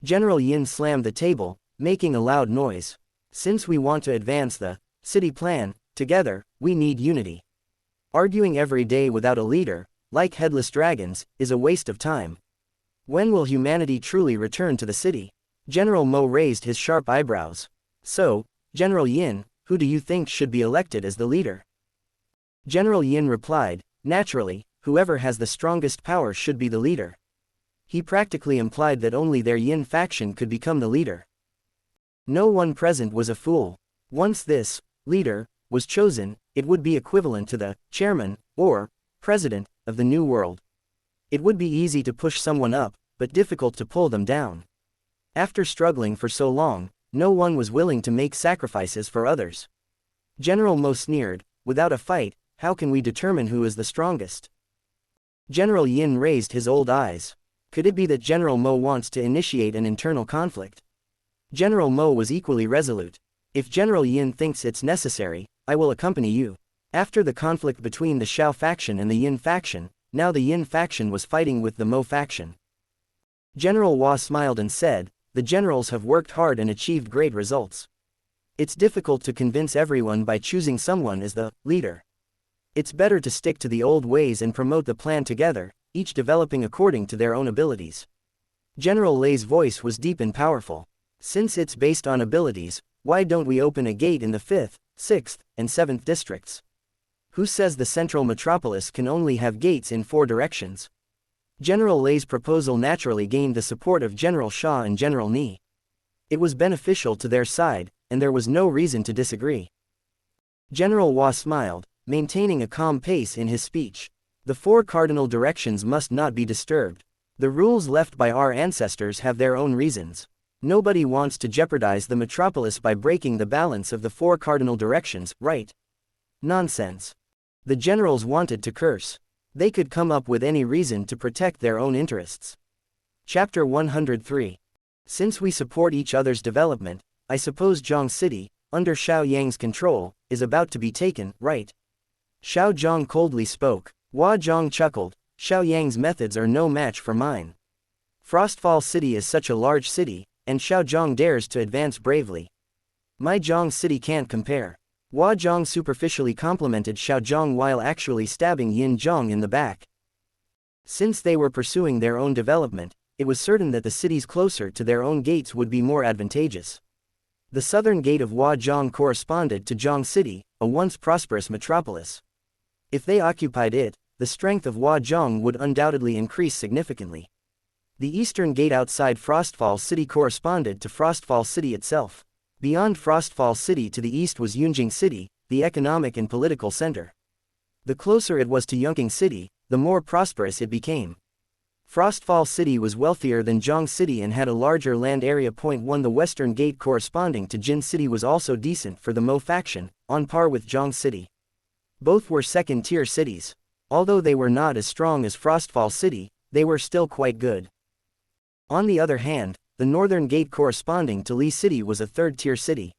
General Yin slammed the table, making a loud noise. Since we want to advance the city plan, together, we need unity. Arguing every day without a leader, like headless dragons, is a waste of time. When will humanity truly return to the city? General Mo raised his sharp eyebrows. So, General Yin, who do you think should be elected as the leader? General Yin replied, naturally, whoever has the strongest power should be the leader. He practically implied that only their Yin faction could become the leader. No one present was a fool. Once this leader was chosen, it would be equivalent to the chairman, or president, of the new world. It would be easy to push someone up, but difficult to pull them down. After struggling for so long, no one was willing to make sacrifices for others. General Mo sneered, without a fight, how can we determine who is the strongest? General Yin raised his old eyes. Could it be that General Mo wants to initiate an internal conflict? General Mo was equally resolute. If General Yin thinks it's necessary, I will accompany you. After the conflict between the Shao faction and the Yin faction, now the Yin faction was fighting with the Mo faction. General Hua smiled and said, the generals have worked hard and achieved great results. It's difficult to convince everyone by choosing someone as the leader. It's better to stick to the old ways and promote the plan together, each developing according to their own abilities. General Lei's voice was deep and powerful. Since it's based on abilities, why don't we open a gate in the 5th, 6th, and 7th districts? Who says the central metropolis can only have gates in 4 directions? General Lei's proposal naturally gained the support of General Shaw and General Ni. It was beneficial to their side, and there was no reason to disagree. General Hua smiled, maintaining a calm pace in his speech. The 4 cardinal directions must not be disturbed. The rules left by our ancestors have their own reasons. Nobody wants to jeopardize the metropolis by breaking the balance of the 4 cardinal directions, right? Nonsense. The generals wanted to curse. They could come up with any reason to protect their own interests. Chapter 103. Since we support each other's development, I suppose Zhang City, under Xiao Yang's control, is about to be taken, right? Xiao Zhang coldly spoke. Hua Zhang chuckled, Xiao Yang's methods are no match for mine. Frostfall City is such a large city, and Xiao Zhang dares to advance bravely. My Zhang City can't compare. Hua Zhang superficially complimented Xiao Zhang while actually stabbing Yin Zhang in the back. Since they were pursuing their own development, it was certain that the cities closer to their own gates would be more advantageous. The southern gate of Hua Zhang corresponded to Zhang City, a once prosperous metropolis. If they occupied it, the strength of Hua Zhang would undoubtedly increase significantly. The eastern gate outside Frostfall City corresponded to Frostfall City itself. Beyond Frostfall City to the east was Yunjing City, the economic and political center. The closer it was to Yunqing City, the more prosperous it became. Frostfall City was wealthier than Zhang City and had a larger land area. 1 The western gate corresponding to Jin City was also decent for the Mo faction, on par with Zhang City. Both were second-tier cities. Although they were not as strong as Frostfall City, they were still quite good. On the other hand, the northern gate corresponding to Li City was a third-tier city.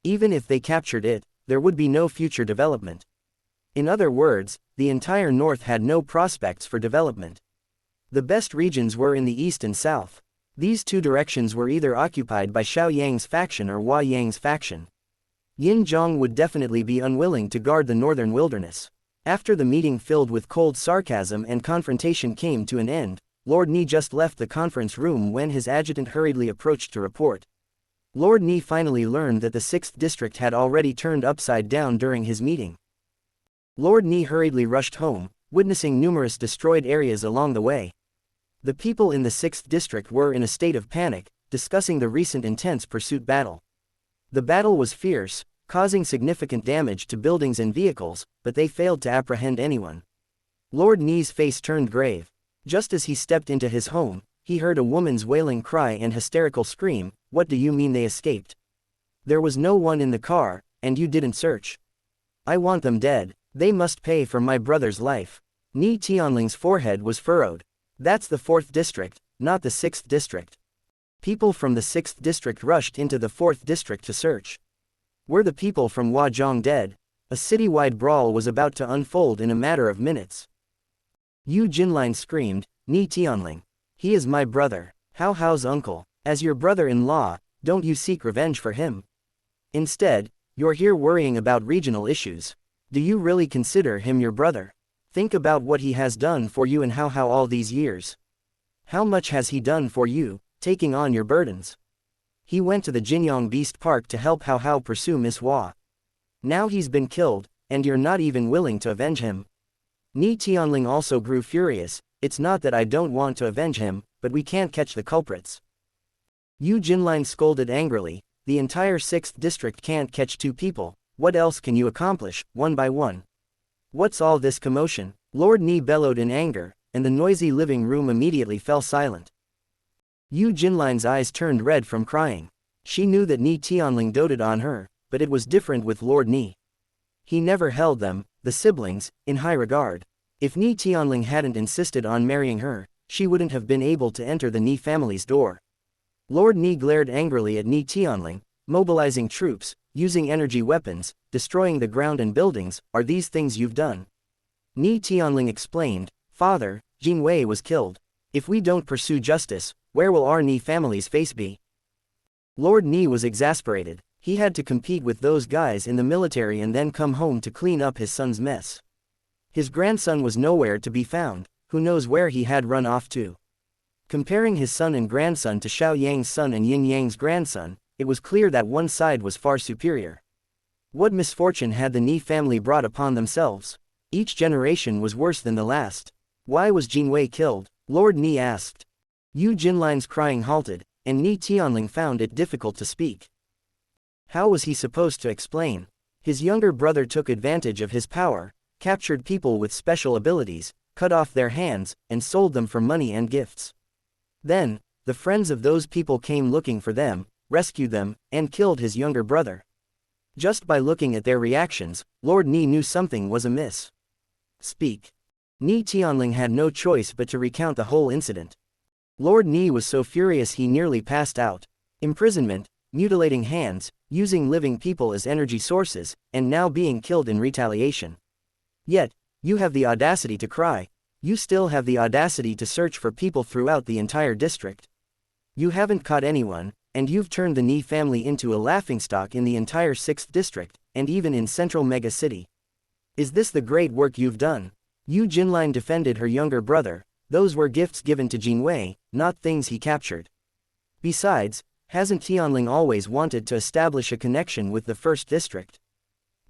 Even if they captured it, there would be no future development. In other words, the entire north had no prospects for development. The best regions were in the east and south. These 2 directions were either occupied by Xiao Yang's faction or Hua Yang's faction. Yin Zhang would definitely be unwilling to guard the northern wilderness. After the meeting filled with cold sarcasm and confrontation came to an end, Lord Ni just left the conference room when his adjutant hurriedly approached to report. Lord Ni finally learned that the 6th district had already turned upside down during his meeting. Lord Ni hurriedly rushed home, witnessing numerous destroyed areas along the way. The people in the 6th district were in a state of panic, discussing the recent intense pursuit battle. The battle was fierce, causing significant damage to buildings and vehicles, but they failed to apprehend anyone. Lord Ni's face turned grave. Just as he stepped into his home, he heard a woman's wailing cry and hysterical scream, "What do you mean they escaped? There was no one in the car, and you didn't search. I want them dead. They must pay for my brother's life." Ni Tianling's forehead was furrowed. That's the 4th district, not the 6th district. People from the 6th district rushed into the 4th district to search. Were the people from Huazhang dead? A citywide brawl was about to unfold in a matter of minutes. Yu Jinlin screamed, "Ni Tianling. He is my brother. Hao Hao's uncle. As your brother-in-law, don't you seek revenge for him. Instead, you're here worrying about regional issues. Do you really consider him your brother? Think about what he has done for you and how all these years. How much has he done for you, taking on your burdens? He went to the Jinyang Beast Park to help How pursue Miss Hua. Now he's been killed, and you're not even willing to avenge him. Ni Tianling also grew furious. It's not that I don't want to avenge him, but we can't catch the culprits. Yu Jinlin scolded angrily, the entire 6th district can't catch 2 people, what else can you accomplish, one by one? What's all this commotion? Lord Ni bellowed in anger, and the noisy living room immediately fell silent. Yu Jinlin's eyes turned red from crying. She knew that Ni Tianling doted on her, but it was different with Lord Ni. He never held them, the siblings, in high regard. If Ni Tianling hadn't insisted on marrying her, she wouldn't have been able to enter the Ni family's door. Lord Ni glared angrily at Ni Tianling, mobilizing troops, using energy weapons, destroying the ground and buildings. Are these things you've done? Ni Tianling explained, Father, Jin Wei was killed. If we don't pursue justice, where will our Ni family's face be? Lord Ni was exasperated. He had to compete with those guys in the military and then come home to clean up his son's mess. His grandson was nowhere to be found, who knows where he had run off to. Comparing his son and grandson to Xiao Yang's son and Yin Yang's grandson, it was clear that one side was far superior. What misfortune had the Ni family brought upon themselves? Each generation was worse than the last. Why was Jin Wei killed? Lord Ni asked. Yu Jinlin's crying halted, and Ni Tianling found it difficult to speak. How was he supposed to explain? His younger brother took advantage of his power, captured people with special abilities, cut off their hands, and sold them for money and gifts. Then, the friends of those people came looking for them, rescued them, and killed his younger brother. Just by looking at their reactions, Lord Ni knew something was amiss. Speak. Ni Tianling had no choice but to recount the whole incident. Lord Ni was so furious he nearly passed out. Imprisonment, mutilating hands, using living people as energy sources, and now being killed in retaliation. Yet, you have the audacity to cry. You still have the audacity to search for people throughout the entire district. You haven't caught anyone, and you've turned the Ni family into a laughingstock in the entire 6th district, and even in central mega city. Is this the great work you've done? Yu Jinlin defended her younger brother. Those were gifts given to Jin Wei, not things he captured. Besides, hasn't Tianling always wanted to establish a connection with the 1st district?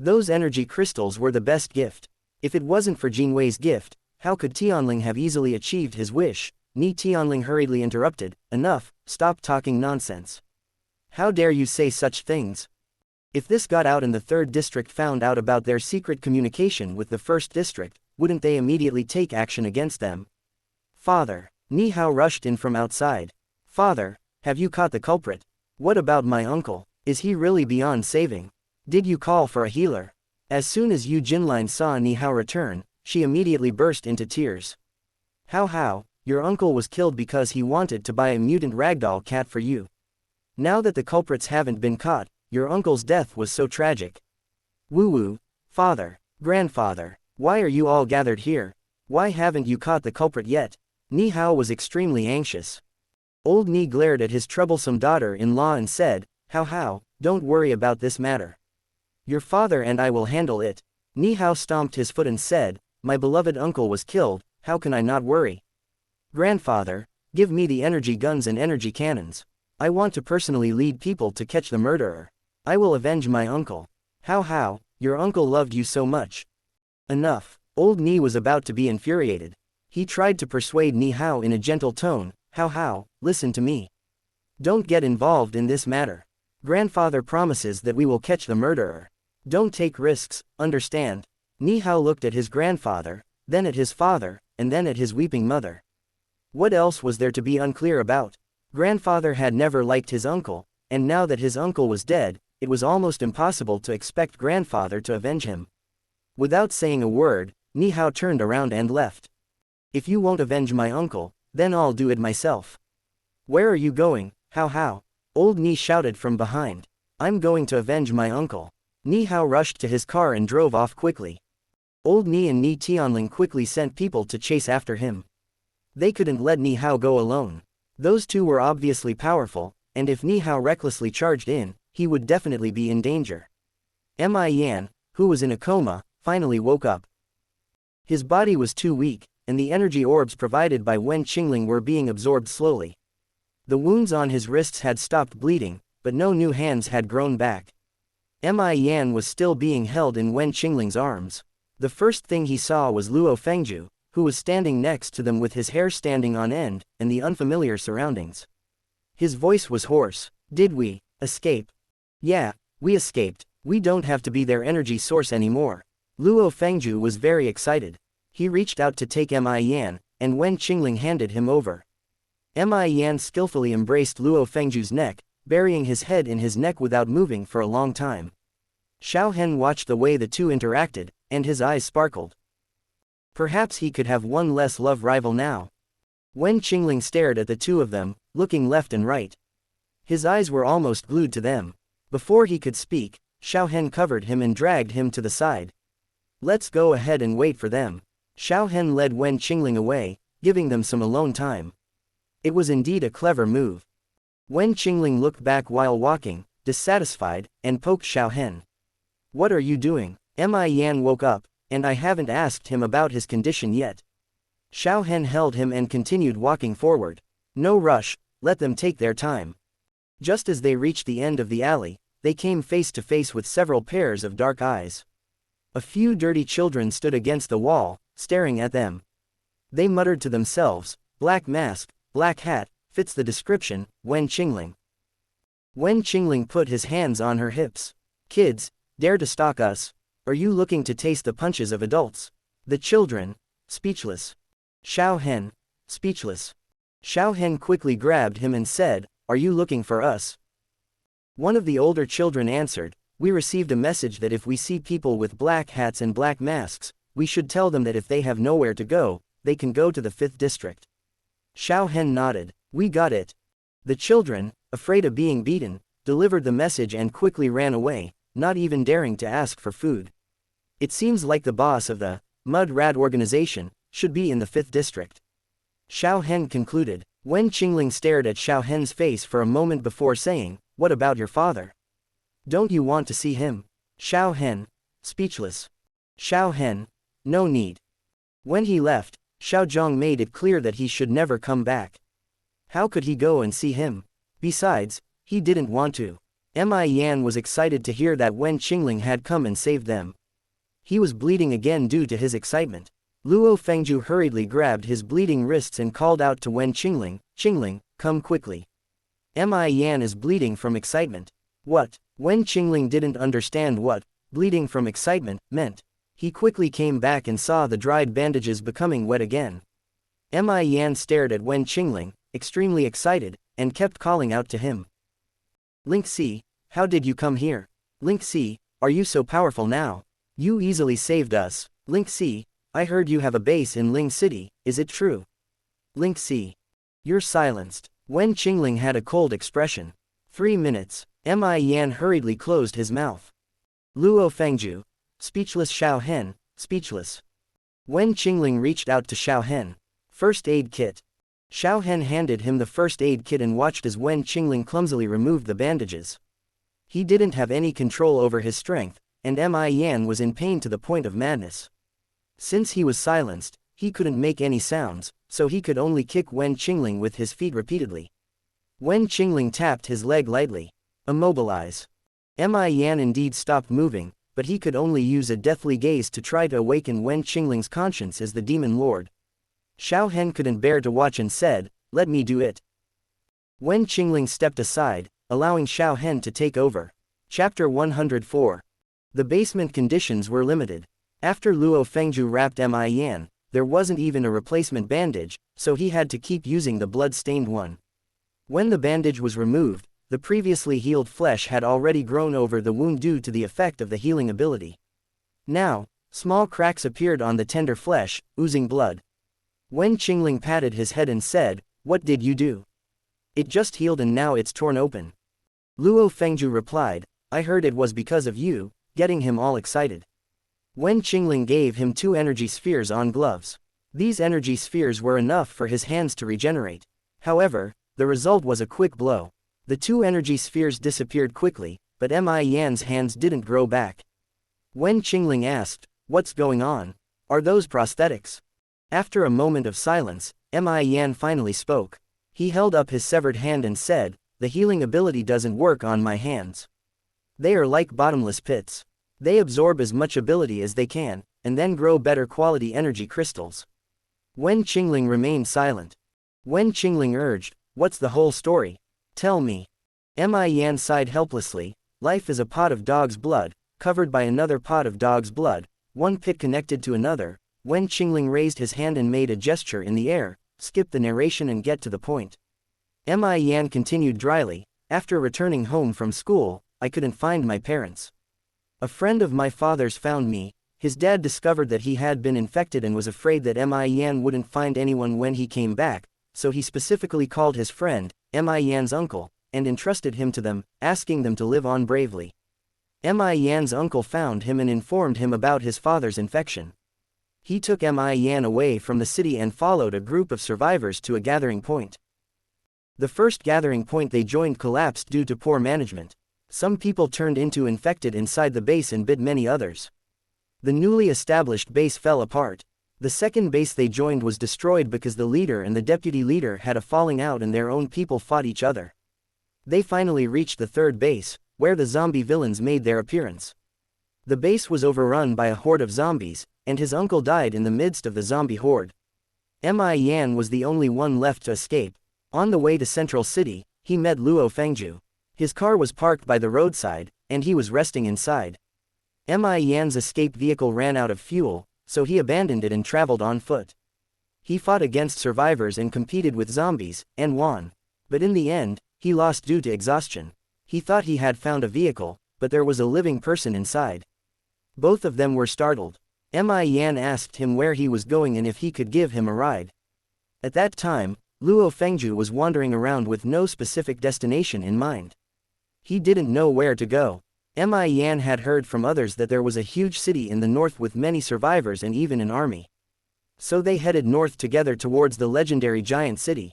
Those energy crystals were the best gift. If it wasn't for Jin Wei's gift, how could Tianling have easily achieved his wish? Ni Tianling hurriedly interrupted, enough, stop talking nonsense. How dare you say such things? If this got out and the 3rd district found out about their secret communication with the 1st district, wouldn't they immediately take action against them? Father. Ni Hao rushed in from outside. Father, have you caught the culprit? What about my uncle? Is he really beyond saving? Did you call for a healer? As soon as Yu Jinlin saw Ni Hao return, she immediately burst into tears. How, your uncle was killed because he wanted to buy a mutant ragdoll cat for you. Now that the culprits haven't been caught, your uncle's death was so tragic. Woo, father, grandfather, why are you all gathered here? Why haven't you caught the culprit yet? Ni Hao was extremely anxious. Old Ni glared at his troublesome daughter-in-law and said, How, don't worry about this matter. Your father and I will handle it. Ni Hao stomped his foot and said, my beloved uncle was killed, how can I not worry? Grandfather, give me the energy guns and energy cannons. I want to personally lead people to catch the murderer. I will avenge my uncle. How, your uncle loved you so much. Enough. Old Ni was about to be infuriated. He tried to persuade Ni Hao in a gentle tone, How, listen to me. Don't get involved in this matter. Grandfather promises that we will catch the murderer. Don't take risks, understand? Ni Hao looked at his grandfather, then at his father, and then at his weeping mother. What else was there to be unclear about? Grandfather had never liked his uncle, and now that his uncle was dead, it was almost impossible to expect grandfather to avenge him. Without saying a word, Ni Hao turned around and left. If you won't avenge my uncle, then I'll do it myself. Where are you going, How? Old Ni shouted from behind. I'm going to avenge my uncle. Ni Hao rushed to his car and drove off quickly. Old Ni and Ni Tianling quickly sent people to chase after him. They couldn't let Ni Hao go alone. Those two were obviously powerful, and if Ni Hao recklessly charged in, he would definitely be in danger. Yan, who was in a coma, finally woke up. His body was too weak, and the energy orbs provided by Wen Qingling were being absorbed slowly. The wounds on his wrists had stopped bleeding, but no new hands had grown back. Yan was still being held in Wen Qingling's arms. The first thing he saw was Luo Fengju, who was standing next to them with his hair standing on end, and the unfamiliar surroundings. His voice was hoarse. Did we escape? Yeah, we escaped. We don't have to be their energy source anymore. Luo Fengju was very excited. He reached out to take Yan, and Wen Qingling handed him over. Yan skillfully embraced Luo Fengju's neck, burying his head in his neck without moving for a long time. Xiao Hen watched the way the two interacted, and his eyes sparkled. Perhaps he could have one less love rival now. Wen Qingling stared at the two of them, looking left and right. His eyes were almost glued to them. Before he could speak, Xiao Hen covered him and dragged him to the side. Let's go ahead and wait for them. Xiao Hen led Wen Qingling away, giving them some alone time. It was indeed a clever move. Wen Qingling looked back while walking, dissatisfied, and poked Xiao Hen. What are you doing? Yan woke up, and I haven't asked him about his condition yet. Xiao Hen held him and continued walking forward. No rush, let them take their time. Just as they reached the end of the alley, they came face to face with several pairs of dark eyes. A few dirty children stood against the wall, staring at them. They muttered to themselves, "Black mask, black hat, fits the description, Wen Qingling." Wen Qingling put his hands on her hips. Kids, dare to stalk us? Are you looking to taste the punches of adults? The children, speechless. Xiao Hen, speechless. Xiao Hen quickly grabbed him and said, "Are you looking for us?" One of the older children answered, "We received a message that if we see people with black hats and black masks, we should tell them that if they have nowhere to go, they can go to the 5th district." Xiao Hen nodded. "We got it." The children, afraid of being beaten, delivered the message and quickly ran away, not even daring to ask for food. It seems like the boss of the Mud Rat organization should be in the 5th district. Xiao Hen concluded. Wen Qingling stared at Xiao Hen's face for a moment before saying, "What about your father? Don't you want to see him?" Xiao Hen, speechless. Xiao Hen, no need. When he left, Xiao Zhang made it clear that he should never come back. How could he go and see him? Besides, he didn't want to. Yan was excited to hear that Wen Qingling had come and saved them. He was bleeding again due to his excitement. Luo Fengju hurriedly grabbed his bleeding wrists and called out to Wen Qingling, "Qingling, come quickly. Yan is bleeding from excitement." What? Wen Qingling didn't understand what bleeding from excitement meant. He quickly came back and saw the dried bandages becoming wet again. Yan stared at Wen Qingling, extremely excited, and kept calling out to him. "Link C, how did you come here? Link C, are you so powerful now? You easily saved us. Link C, I heard you have a base in Ling City, is it true?" Link C. You're silenced. Wen Qingling had a cold expression. 3 minutes. Yan hurriedly closed his mouth. Luo Fengju. Speechless. Xiao Hen, speechless. Wen Qingling reached out to Xiao Hen. First aid kit. Xiao Hen handed him the first aid kit and watched as Wen Qingling clumsily removed the bandages. He didn't have any control over his strength, and Yan was in pain to the point of madness. Since he was silenced, he couldn't make any sounds, so he could only kick Wen Qingling with his feet repeatedly. Wen Qingling tapped his leg lightly. Immobilize. Yan indeed stopped moving, but he could only use a deathly gaze to try to awaken Wen Qingling's conscience as the demon lord. Xiao Hen couldn't bear to watch and said, "Let me do it." Wen Qingling stepped aside, allowing Xiao Hen to take over. Chapter 104. The basement conditions were limited. After Luo Fengju wrapped Yan, there wasn't even a replacement bandage, so he had to keep using the blood-stained one. When the bandage was removed, the previously healed flesh had already grown over the wound due to the effect of the healing ability. Now, small cracks appeared on the tender flesh, oozing blood. Wen Qingling patted his head and said, "What did you do?" "It just healed and now it's torn open." Luo Fengju replied, "I heard it was because of you," getting him all excited. Wen Qingling gave him 2 energy spheres on gloves. These energy spheres were enough for his hands to regenerate. However, The result was a quick blow. The two energy spheres disappeared quickly, but Yan's hands didn't grow back. Wen Qingling asked, "What's going on? Are those prosthetics?" After a moment of silence, Yan finally spoke. He held up his severed hand and said, "The healing ability doesn't work on my hands. They are like bottomless pits. They absorb as much ability as they can, and then grow better quality energy crystals." Wen Qingling remained silent. Wen Qingling urged, "What's the whole story? Tell me." Yan sighed helplessly. "Life is a pot of dog's blood, covered by another pot of dog's blood, one pit connected to another." Wen Qingling raised his hand and made a gesture in the air. "Skip the narration and get to the point." Yan continued dryly, "After returning home from school, I couldn't find my parents. A friend of my father's found me. His dad discovered that he had been infected and was afraid that Yan wouldn't find anyone when he came back, so he specifically called his friend, Yan's uncle, and entrusted him to them, asking them to live on bravely. Yan's uncle found him and informed him about his father's infection. He took Yan away from the city and followed a group of survivors to a gathering point. The first gathering point they joined collapsed due to poor management. Some people turned into infected inside the base and bit many others. The newly established base fell apart. The second base they joined was destroyed because the leader and the deputy leader had a falling out and their own people fought each other. They finally reached the third base, where the zombie villains made their appearance. The base was overrun by a horde of zombies, and his uncle died in the midst of the zombie horde. Yan was the only one left to escape. On the way to Central City, he met Luo Fengju. His car was parked by the roadside, and he was resting inside. Yan's escape vehicle ran out of fuel, so he abandoned it and traveled on foot. He fought against survivors and competed with zombies, and won. But in the end, he lost due to exhaustion. He thought he had found a vehicle, but there was a living person inside. Both of them were startled. Yan asked him where he was going and if he could give him a ride. At that time, Luo Fengju was wandering around with no specific destination in mind. He didn't know where to go. Yan had heard from others that there was a huge city in the north with many survivors and even an army. So they headed north together towards the legendary giant city.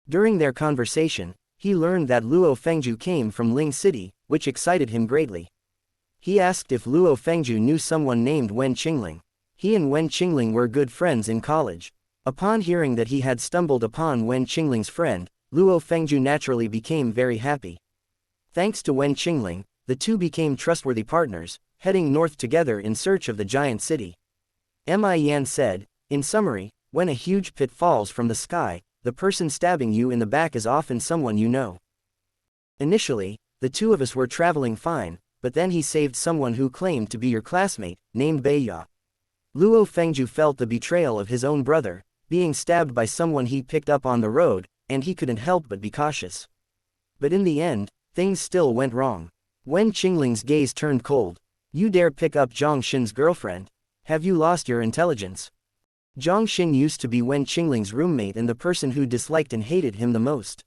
During their conversation, he learned that Luo Fengju came from Ling City, which excited him greatly. He asked if Luo Fengju knew someone named Wen Qingling. He and Wen Qingling were good friends in college. Upon hearing that he had stumbled upon Wen Qingling's friend, Luo Fengju naturally became very happy. Thanks to Wen Qingling, the two became trustworthy partners, heading north together in search of the giant city. Yan said, "In summary, when a huge pit falls from the sky, the person stabbing you in the back is often someone you know. Initially, the two of us were traveling fine, but then he saved someone who claimed to be your classmate, named Beia." Luo Fengju felt the betrayal of his own brother, being stabbed by someone he picked up on the road, and he couldn't help but be cautious. But in the end, things still went wrong. Wen Qingling's gaze turned cold. "You dare pick up Zhang Xin's girlfriend? Have you lost your intelligence?" Zhang Xin used to be Wen Qingling's roommate and the person who disliked and hated him the most.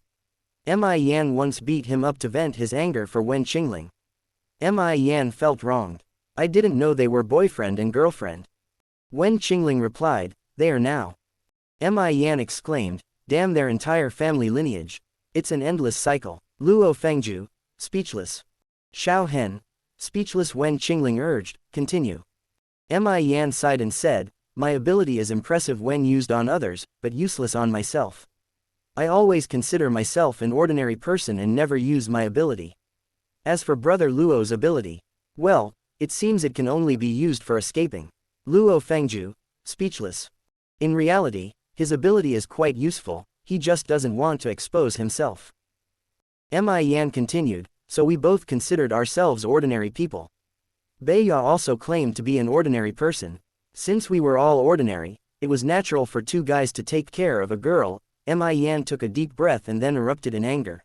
Yan once beat him up to vent his anger for Wen Qingling. Yan felt wronged. "I didn't know they were boyfriend and girlfriend." Wen Qingling replied, "They are now." Yan exclaimed, "Damn their entire family lineage. It's an endless cycle." Luo Fengju, speechless. Xiao Hen, speechless. Wen Qingling urged, "Continue." Yan sighed and said, "My ability is impressive when used on others, but useless on myself. I always consider myself an ordinary person and never use my ability. As for brother Luo's ability, well, it seems it can only be used for escaping." Luo Fengju, speechless. In reality, his ability is quite useful, he just doesn't want to expose himself. Yan continued, "So we both considered ourselves ordinary people. Beia also claimed to be an ordinary person. Since we were all ordinary, it was natural for two guys to take care of a girl." Yan took a deep breath and then erupted in anger.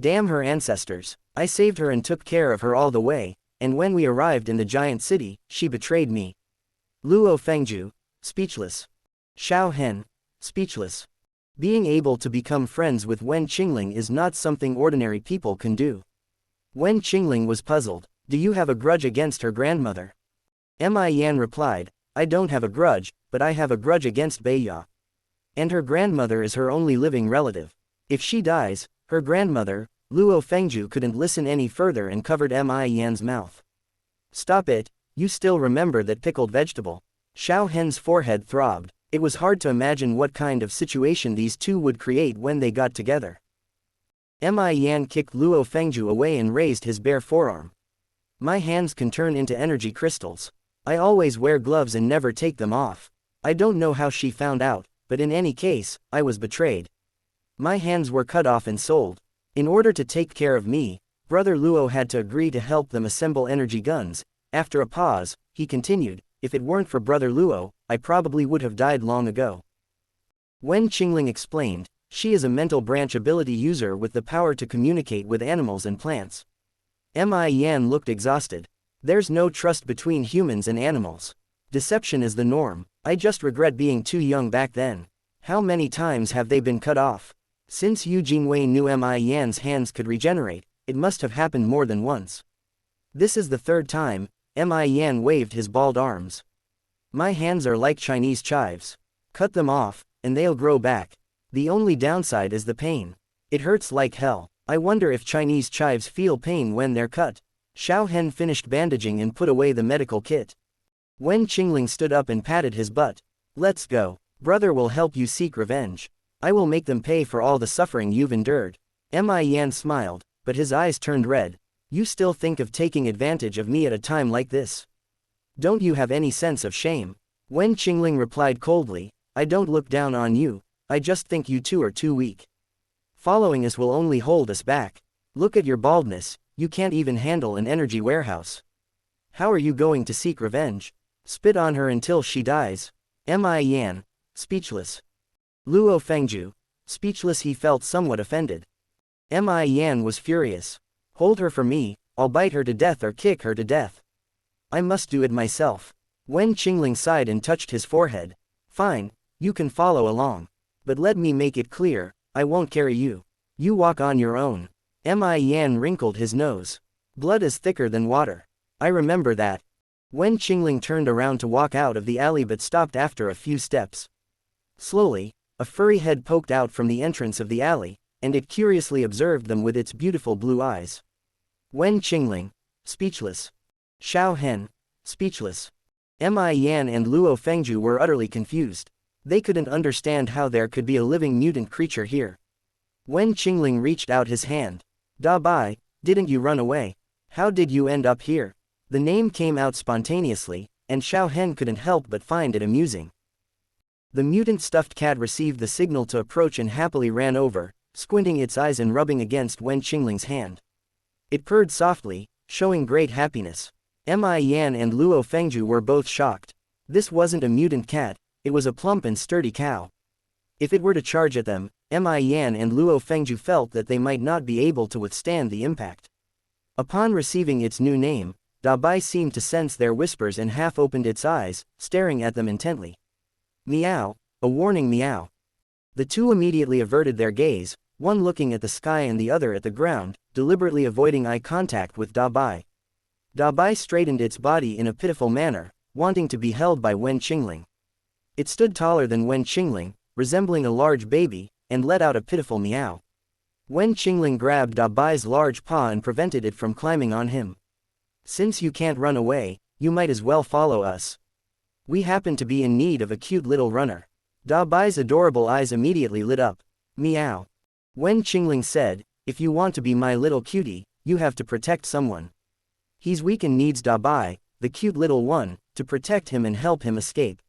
"Damn her ancestors. I saved her and took care of her all the way, and when we arrived in the giant city, she betrayed me." Luo Fengju, speechless. Xiao Hen, speechless. Being able to become friends with Wen Qingling is not something ordinary people can do. Wen Qingling was puzzled. "Do you have a grudge against her grandmother?" Yan replied, "I don't have a grudge, but I have a grudge against Beia. And her grandmother is her only living relative. If she dies, her grandmother, Luo Fengju, couldn't listen any further and covered Mian's mouth. Stop it, you still remember that pickled vegetable? Xiao Hen's forehead throbbed. It was hard to imagine what kind of situation these two would create when they got together. Mian kicked Luo Fengju away and raised his bare forearm. My hands can turn into energy crystals. I always wear gloves and never take them off. I don't know how she found out, but in any case, I was betrayed. My hands were cut off and sold. In order to take care of me, Brother Luo had to agree to help them assemble energy guns. After a pause, he continued, if it weren't for Brother Luo, I probably would have died long ago. Wen Qingling explained, she is a mental branch ability user with the power to communicate with animals and plants. Mian looked exhausted. There's no trust between humans and animals. Deception is the norm. I just regret being too young back then. How many times have they been cut off? Since Yu Jingwei knew Mian's hands could regenerate, it must have happened more than once. This is the third time. Mian waved his bald arms. My hands are like Chinese chives. Cut them off, and they'll grow back. The only downside is the pain. It hurts like hell. I wonder if Chinese chives feel pain when they're cut. Xiao Hen finished bandaging and put away the medical kit. Wen Qingling stood up and patted his butt. Let's go. Brother will help you seek revenge. I will make them pay for all the suffering you've endured. Mian smiled, but his eyes turned red. You still think of taking advantage of me at a time like this? Don't you have any sense of shame? Wen Qingling replied coldly, I don't look down on you, I just think you two are too weak. Following us will only hold us back. Look at your baldness, you can't even handle an energy warehouse. How are you going to seek revenge? Spit on her until she dies. Mian, speechless. Luo Fengju, speechless. He felt somewhat offended. Mian was furious. Hold her for me, I'll bite her to death or kick her to death. I must do it myself. Wen Qingling sighed and touched his forehead. Fine, you can follow along. But let me make it clear, I won't carry you. You walk on your own. Mian wrinkled his nose. Blood is thicker than water. I remember that. Wen Qingling turned around to walk out of the alley but stopped after a few steps. Slowly, a furry head poked out from the entrance of the alley, and it curiously observed them with its beautiful blue eyes. Wen Qingling, speechless. Xiao Hen, speechless. Mian and Luo Fengju were utterly confused. They couldn't understand how there could be a living mutant creature here. Wen Qingling reached out his hand. Da Bai, didn't you run away? How did you end up here? The name came out spontaneously, and Xiao Hen couldn't help but find it amusing. The mutant stuffed cat received the signal to approach and happily ran over, squinting its eyes and rubbing against Wen Qingling's hand. It purred softly, showing great happiness. Mian and Luo Fengju were both shocked. This wasn't a mutant cat, it was a plump and sturdy cow. If it were to charge at them, Mian and Luo Fengju felt that they might not be able to withstand the impact. Upon receiving its new name, Da Bai seemed to sense their whispers and half opened its eyes, staring at them intently. Meow, a warning meow. The two immediately averted their gaze, one looking at the sky and the other at the ground, deliberately avoiding eye contact with Da Bai. Da Bai straightened its body in a pitiful manner, wanting to be held by Wen Qingling. It stood taller than Wen Qingling, resembling a large baby, and let out a pitiful meow. Wen Qingling grabbed Da Bai's large paw and prevented it from climbing on him. Since you can't run away, you might as well follow us. We happen to be in need of a cute little runner. Da Bai's adorable eyes immediately lit up. Meow. Wen Qingling said, if you want to be my little cutie, you have to protect someone. He's weak and needs Da Bai, the cute little one, to protect him and help him escape.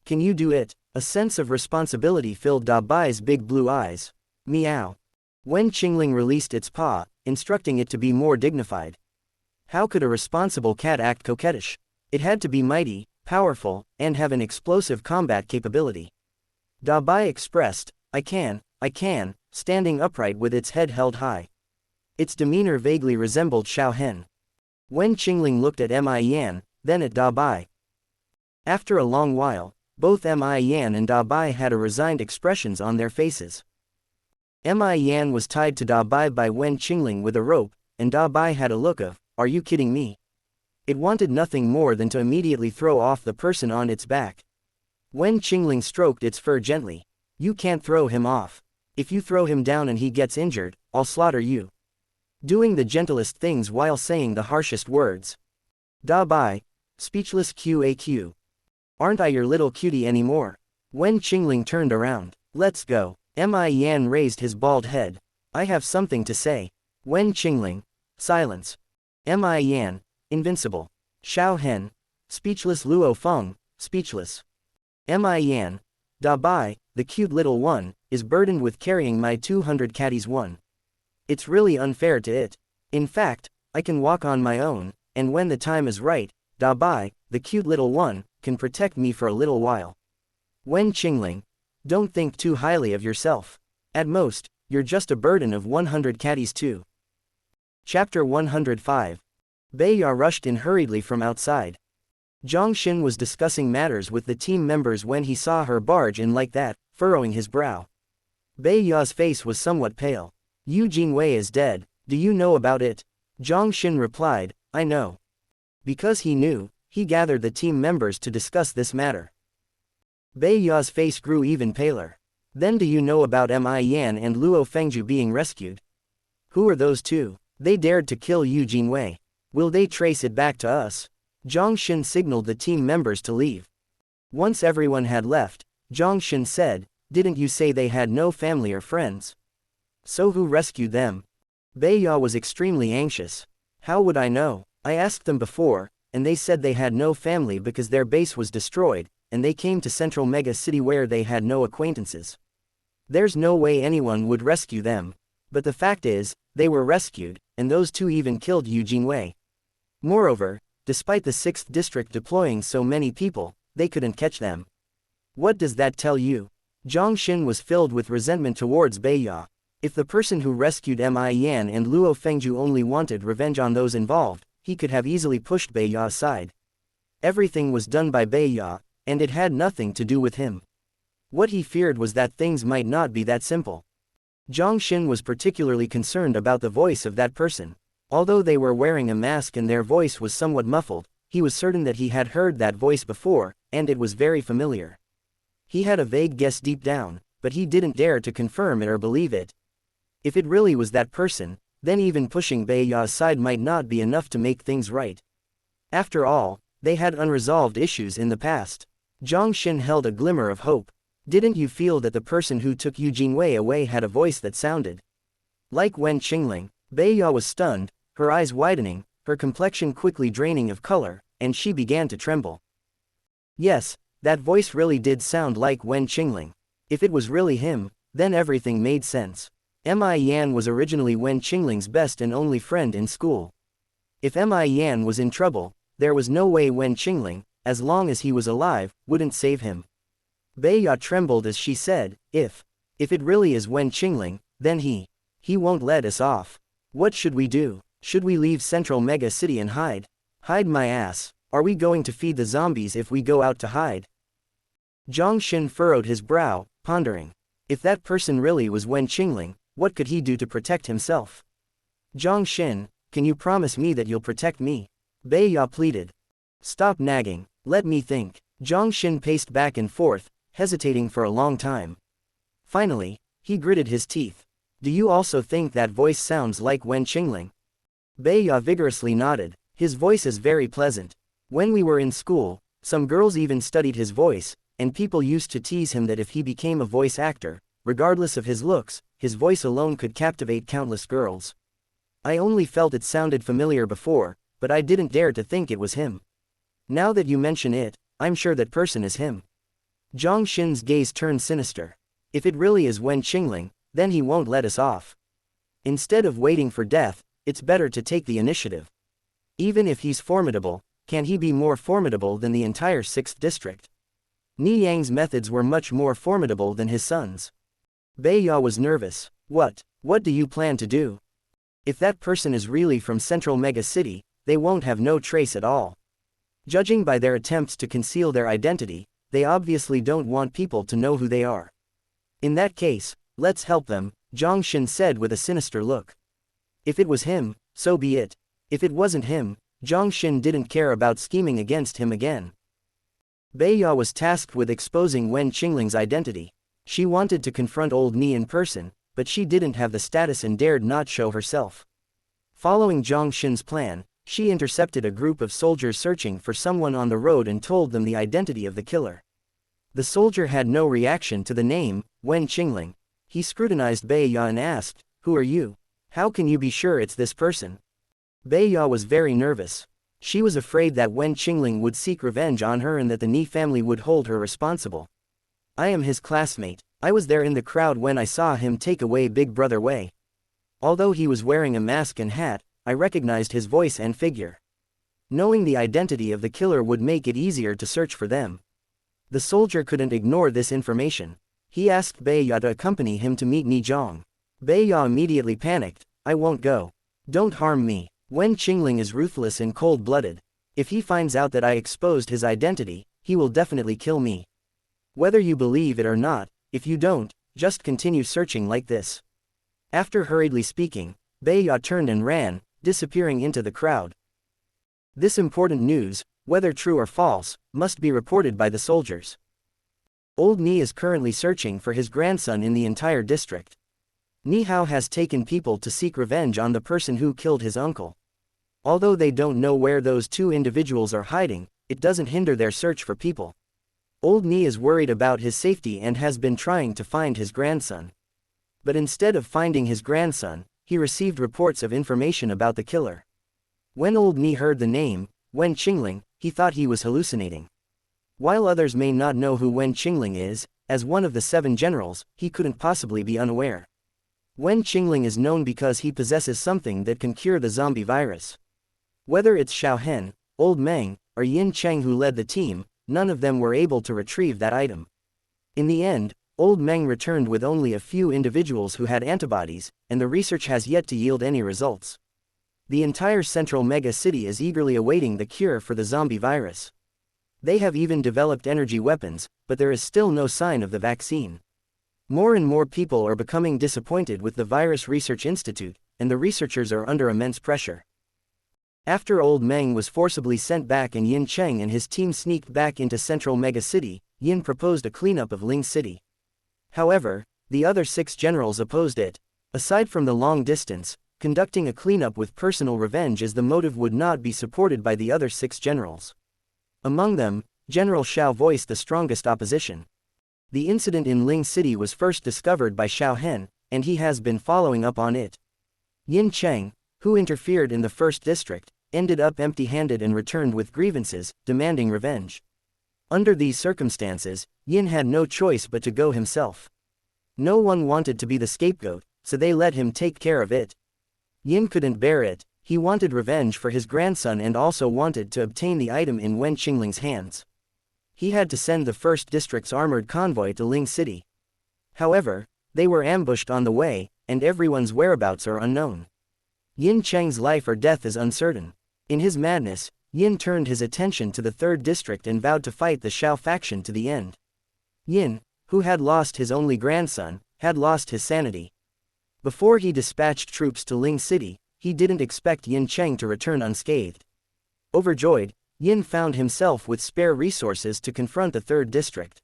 Can you do it? A sense of responsibility filled Da Bai's big blue eyes. Meow. Wen Qingling released its paw, instructing it to be more dignified. How could a responsible cat act coquettish? It had to be mighty, powerful, and have an explosive combat capability. Da Bai expressed, I can, standing upright with its head held high. Its demeanor vaguely resembled Xiao Hen. Wen Qingling looked at Mian, then at Da Bai. After a long while, both Mian and Da Bai had a resigned expressions on their faces. Mian was tied to Da Bai by Wen Qingling with a rope, and Da Bai had a look of, are you kidding me? It wanted nothing more than to immediately throw off the person on its back. Wen Qingling stroked its fur gently. You can't throw him off. If you throw him down and he gets injured, I'll slaughter you. Doing the gentlest things while saying the harshest words. Da-bai, speechless QAQ. Aren't I your little cutie anymore? Wen Qingling turned around. Let's go. Yan raised his bald head. I have something to say. Wen Qingling. Silence. Yan. Invincible. Xiao Hen. Speechless. Luo Feng. Speechless. Yan. Da-bai, the cute little one, is burdened with carrying my 200 caddies one. It's really unfair to it. In fact, I can walk on my own, and when the time is right, Da-bai, the cute little one, can protect me for a little while. Wen Qingling. Don't think too highly of yourself. At most, you're just a burden of 100 caddies too. Chapter 105. Beia rushed in hurriedly from outside. Zhang Xin was discussing matters with the team members when he saw her barge in like that, furrowing his brow. Beiya's face was somewhat pale. Yu Jingwei is dead, do you know about it? Zhang Xin replied, I know. Because he knew, he gathered the team members to discuss this matter. Beiya's face grew even paler. Then do you know about Yan and Luo Fengju being rescued? Who are those two? They dared to kill Yu Jingwei. Will they trace it back to us? Zhang Xin signaled the team members to leave. Once everyone had left, Zhang Xin said, didn't you say they had no family or friends? So who rescued them? Beiya was extremely anxious. How would I know? I asked them before, and they said they had no family because their base was destroyed, and they came to Central Mega City where they had no acquaintances. There's no way anyone would rescue them. But the fact is, they were rescued, and those two even killed Yu Jingwei. Moreover, despite the 6th district deploying so many people, they couldn't catch them. What does that tell you? Zhang Xin was filled with resentment towards Beiya. If the person who rescued Yan and Luo Fengju only wanted revenge on those involved, he could have easily pushed Beiya aside. Everything was done by Beiya, and it had nothing to do with him. What he feared was that things might not be that simple. Zhang Xin was particularly concerned about the voice of that person. Although they were wearing a mask and their voice was somewhat muffled, he was certain that he had heard that voice before, and it was very familiar. He had a vague guess deep down, but he didn't dare to confirm it or believe it. If it really was that person, then even pushing Beiya aside might not be enough to make things right. After all, they had unresolved issues in the past. Zhang Xin held a glimmer of hope. Didn't you feel that the person who took Yu Jingwei away had a voice that sounded like Wen Qingling? Beiya was stunned, her eyes widening, her complexion quickly draining of color, and she began to tremble. Yes, that voice really did sound like Wen Qingling. If it was really him, then everything made sense. Yan was originally Wen Qingling's best and only friend in school. If Yan was in trouble, there was no way Wen Qingling, as long as he was alive, wouldn't save him. Beiya trembled as she said, If it really is Wen Qingling, then he won't let us off. What should we do? Should we leave Central Mega City and hide? Hide my ass. Are we going to feed the zombies if we go out to hide? Zhang Xin furrowed his brow, pondering. If that person really was Wen Qingling, what could he do to protect himself? Zhang Xin, can you promise me that you'll protect me? Beiya pleaded. Stop nagging, let me think. Zhang Xin paced back and forth, hesitating for a long time. Finally, he gritted his teeth. Do you also think that voice sounds like Wen Qingling? Beiya vigorously nodded. His voice is very pleasant. When we were in school, some girls even studied his voice, and people used to tease him that if he became a voice actor, regardless of his looks, his voice alone could captivate countless girls. I only felt it sounded familiar before, but I didn't dare to think it was him. Now that you mention it, I'm sure that person is him. Zhang Xin's gaze turned sinister. If it really is Wen Qingling, then he won't let us off. Instead of waiting for death, it's better to take the initiative. Even if he's formidable, can he be more formidable than the entire 6th district? Ni Yang's methods were much more formidable than his son's. Beiya was nervous. What do you plan to do? If that person is really from Central Mega City, they won't have no trace at all. Judging by their attempts to conceal their identity, they obviously don't want people to know who they are. In that case, let's help them, Zhang Xin said with a sinister look. If it was him, so be it. If it wasn't him, Zhang Xin didn't care about scheming against him again. Beiya was tasked with exposing Wen Qingling's identity. She wanted to confront Old Ni in person, but she didn't have the status and dared not show herself. Following Zhang Xin's plan, she intercepted a group of soldiers searching for someone on the road and told them the identity of the killer. The soldier had no reaction to the name, Wen Qingling. He scrutinized Bai Ya and asked, "Who are you? How can you be sure it's this person?" Bai Ya was very nervous. She was afraid that Wen Qingling would seek revenge on her and that the Ni family would hold her responsible. "I am his classmate. I was there in the crowd when I saw him take away Big Brother Wei. Although he was wearing a mask and hat, I recognized his voice and figure. Knowing the identity of the killer would make it easier to search for them." The soldier couldn't ignore this information. He asked Bai Ya to accompany him to meet Ni Zhang. Bai Ya immediately panicked. "I won't go. Don't harm me. Wen Qingling is ruthless and cold-blooded. If he finds out that I exposed his identity, he will definitely kill me. Whether you believe it or not, if you don't, just continue searching like this." After hurriedly speaking, Bai Ya turned and ran, disappearing into the crowd. This important news, whether true or false, must be reported by the soldiers. Old Ni is currently searching for his grandson in the entire district. Ni Hao has taken people to seek revenge on the person who killed his uncle. Although they don't know where those two individuals are hiding, it doesn't hinder their search for people. Old Ni is worried about his safety and has been trying to find his grandson. But instead of finding his grandson, he received reports of information about the killer. When Old Ni heard the name, Wen Qingling, he thought he was hallucinating. While others may not know who Wen Qingling is, as one of the 7 generals, he couldn't possibly be unaware. Wen Qingling is known because he possesses something that can cure the zombie virus. Whether it's Xiao Hen, Old Meng, or Yin Cheng who led the team, none of them were able to retrieve that item. In the end, Old Meng returned with only a few individuals who had antibodies, and the research has yet to yield any results. The entire central mega city is eagerly awaiting the cure for the zombie virus. They have even developed energy weapons, but there is still no sign of the vaccine. More and more people are becoming disappointed with the Virus Research Institute, and the researchers are under immense pressure. After Old Meng was forcibly sent back and Yin Cheng and his team sneaked back into central mega city, Yin proposed a cleanup of Ling City. However, the other 6 generals opposed it. Aside from the long distance, conducting a cleanup with personal revenge as the motive would not be supported by the other 6 generals. Among them, General Xiao voiced the strongest opposition. The incident in Ling City was first discovered by Xiao Hen, and he has been following up on it. Yin Cheng, who interfered in the first district, ended up empty-handed and returned with grievances, demanding revenge. Under these circumstances, Yin had no choice but to go himself. No one wanted to be the scapegoat, so they let him take care of it. Yin couldn't bear it. He wanted revenge for his grandson and also wanted to obtain the item in Wen Qingling's hands. He had to send the first district's armored convoy to Ling City. However, they were ambushed on the way, and everyone's whereabouts are unknown. Yin Cheng's life or death is uncertain. In his madness, Yin turned his attention to the 3rd district and vowed to fight the Xiao faction to the end. Yin, who had lost his only grandson, had lost his sanity. Before he dispatched troops to Ling City, he didn't expect Yin Cheng to return unscathed. Overjoyed, Yin found himself with spare resources to confront the 3rd district.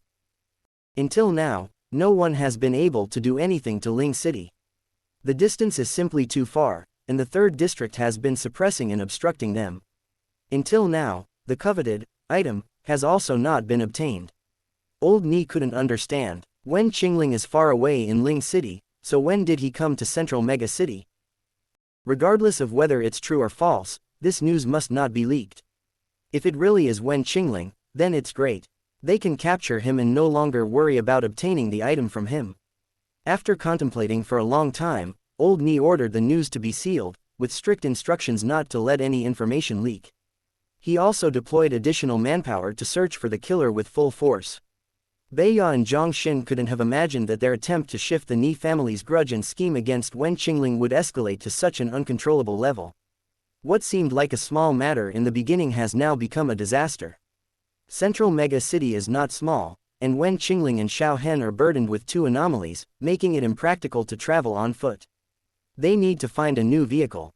Until now, no one has been able to do anything to Ling City. The distance is simply too far, and the 3rd district has been suppressing and obstructing them. Until now, the coveted item has also not been obtained. Old Ni couldn't understand. Wen Qingling is far away in Ling City, so when did he come to central mega city? Regardless of whether it's true or false, this news must not be leaked. If it really is Wen Qingling, then it's great. They can capture him and no longer worry about obtaining the item from him. After contemplating for a long time, Old Ni ordered the news to be sealed, with strict instructions not to let any information leak. He also deployed additional manpower to search for the killer with full force. Bai Ya and Zhang Xin couldn't have imagined that their attempt to shift the Ni family's grudge and scheme against Wen Qingling would escalate to such an uncontrollable level. What seemed like a small matter in the beginning has now become a disaster. Central Mega City is not small, and Wen Qingling and Xiao Hen are burdened with 2 anomalies, making it impractical to travel on foot. They need to find a new vehicle.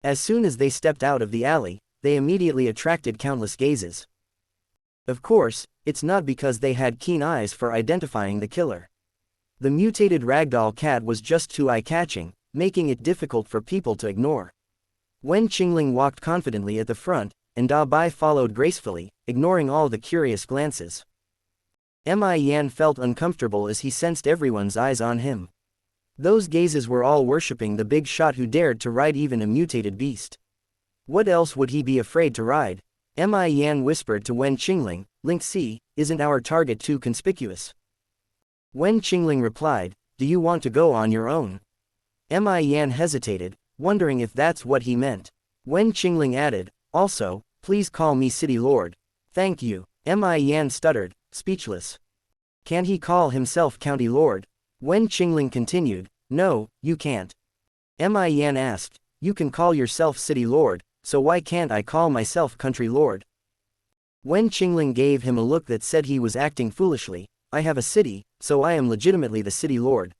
As soon as they stepped out of the alley, they immediately attracted countless gazes. Of course, it's not because they had keen eyes for identifying the killer. The mutated ragdoll cat was just too eye-catching, making it difficult for people to ignore. Wen Qingling walked confidently at the front, and Da Bai followed gracefully, ignoring all the curious glances. Mi Yan felt uncomfortable as he sensed everyone's eyes on him. Those gazes were all worshipping the big shot who dared to ride even a mutated beast. What else would he be afraid to ride? Mi Yan whispered to Wen Qingling, "Link C, isn't our target too conspicuous?" Wen Qingling replied, "Do you want to go on your own?" Mi Yan hesitated, wondering if that's what he meant. Wen Qingling added, "Also, please call me City Lord." "Thank you." Mi Yan stuttered, speechless. Can he call himself County Lord? Wen Qingling continued, "No, you can't." Mi Yan asked, "You can call yourself City Lord, so why can't I call myself Country Lord?" Wen Qingling gave him a look that said he was acting foolishly. "I have a city, so I am legitimately the City Lord.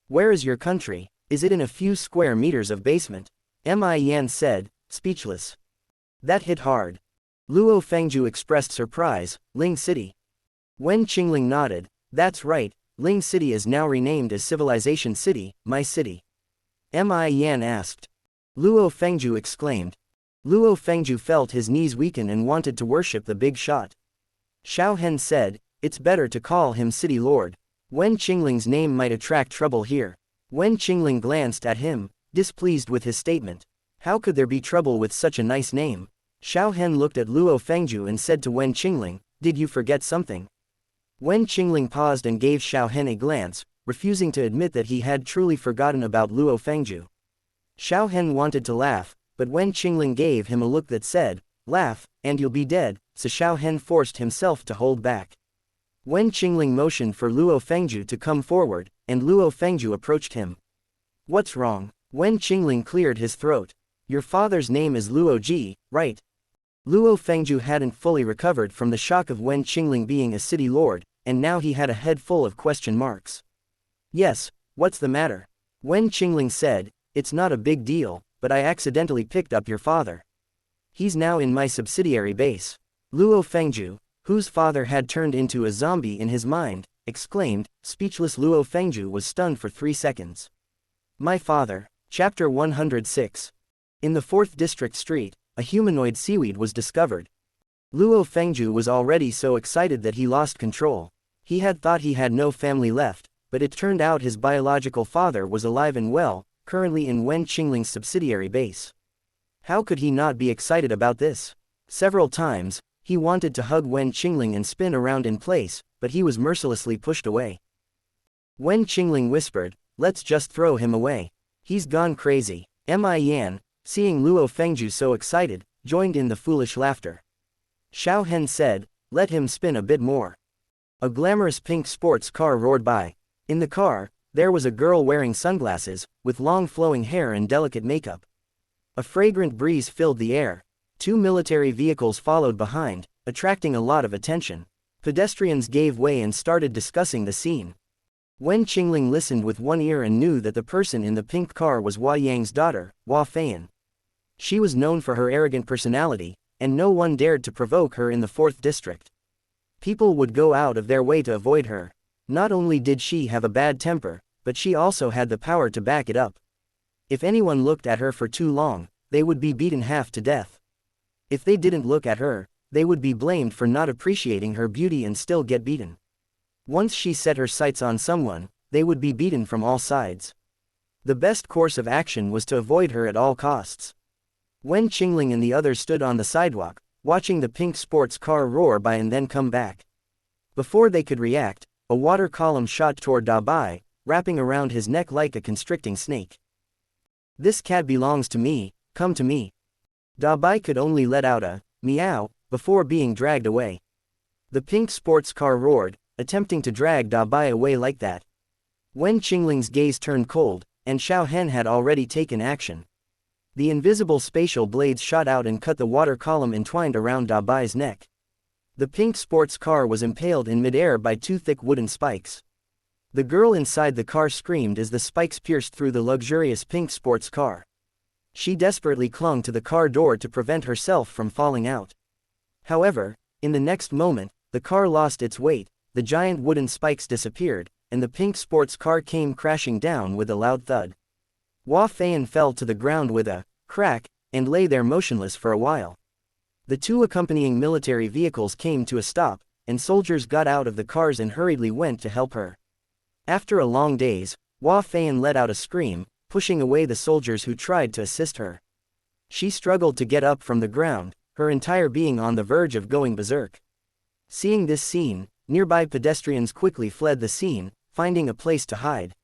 Where is your country? Is it in a few square meters of basement?" Mi Yan said, speechless. That hit hard. Luo Fengju expressed surprise, "Ling City." Wen Qingling nodded, "That's right, Ling City is now renamed as Civilization City, my city." Mi Yan asked. Luo Fengju exclaimed. Luo Fengju felt his knees weaken and wanted to worship the big shot. Xiao Hen said, "It's better to call him City Lord. Wen Qingling's name might attract trouble here." Wen Qingling glanced at him, displeased with his statement. How could there be trouble with such a nice name? Xiao Hen looked at Luo Fengju and said to Wen Qingling, "Did you forget something?" Wen Qingling paused and gave Xiao Hen a glance, refusing to admit that he had truly forgotten about Luo Fengju. Xiao Hen wanted to laugh, but Wen Qingling gave him a look that said, "Laugh, and you'll be dead," so Xiao Hen forced himself to hold back. Wen Qingling motioned for Luo Fengju to come forward, and Luo Fengju approached him. "What's wrong?" Wen Qingling cleared his throat. "Your father's name is Luo Ji, right?" Luo Fengju hadn't fully recovered from the shock of Wen Qingling being a city lord, and now he had a head full of question marks. "Yes, what's the matter?" Wen Qingling said, "It's not a big deal, but I accidentally picked up your father. He's now in my subsidiary base." Luo Fengju, whose father had turned into a zombie in his mind, exclaimed. Speechless Luo Fengju was stunned for 3 seconds. My father. Chapter 106. In the 4th District Street, a humanoid seaweed was discovered. Luo Fengju was already so excited that he lost control. He had thought he had no family left, but it turned out his biological father was alive and well, currently in Wen Qingling's subsidiary base. How could he not be excited about this? Several times, he wanted to hug Wen Qingling and spin around in place, but he was mercilessly pushed away. Wen Qingling whispered, "Let's just throw him away. He's gone crazy." Mi Yan, seeing Luo Fengju so excited, joined in the foolish laughter. Xiao Hen said, "Let him spin a bit more." A glamorous pink sports car roared by. In the car, there was a girl wearing sunglasses, with long flowing hair and delicate makeup. A fragrant breeze filled the air. 2 military vehicles followed behind, attracting a lot of attention. Pedestrians gave way and started discussing the scene. Wen Qingling listened with one ear and knew that the person in the pink car was Hua Yang's daughter, Hua Feiyan. She was known for her arrogant personality, and no one dared to provoke her in the 4th district. People would go out of their way to avoid her. Not only did she have a bad temper, but she also had the power to back it up. If anyone looked at her for too long, they would be beaten half to death. If they didn't look at her, they would be blamed for not appreciating her beauty and still get beaten. Once she set her sights on someone, they would be beaten from all sides. The best course of action was to avoid her at all costs. Wen Qingling and the others stood on the sidewalk, watching the pink sports car roar by and then come back. Before they could react, a water column shot toward Da Bai, wrapping around his neck like a constricting snake. "This cat belongs to me, come to me." Da Bai could only let out a meow before being dragged away. The pink sports car roared, attempting to drag Da Bai away like that. Wen Qingling's gaze turned cold, and Xiao Hen had already taken action. The invisible spatial blades shot out and cut the water column entwined around Da Bai's neck. The pink sports car was impaled in midair by 2 thick wooden spikes. The girl inside the car screamed as the spikes pierced through the luxurious pink sports car. She desperately clung to the car door to prevent herself from falling out. However, in the next moment, the car lost its weight, the giant wooden spikes disappeared, and the pink sports car came crashing down with a loud thud. Hua Feiyan fell to the ground with a crack, and lay there motionless for a while. The two accompanying military vehicles came to a stop, and soldiers got out of the cars and hurriedly went to help her. After a long daze, Hua Feiyan let out a scream, pushing away the soldiers who tried to assist her. She struggled to get up from the ground, her entire being on the verge of going berserk. Seeing this scene, nearby pedestrians quickly fled the scene, finding a place to hide.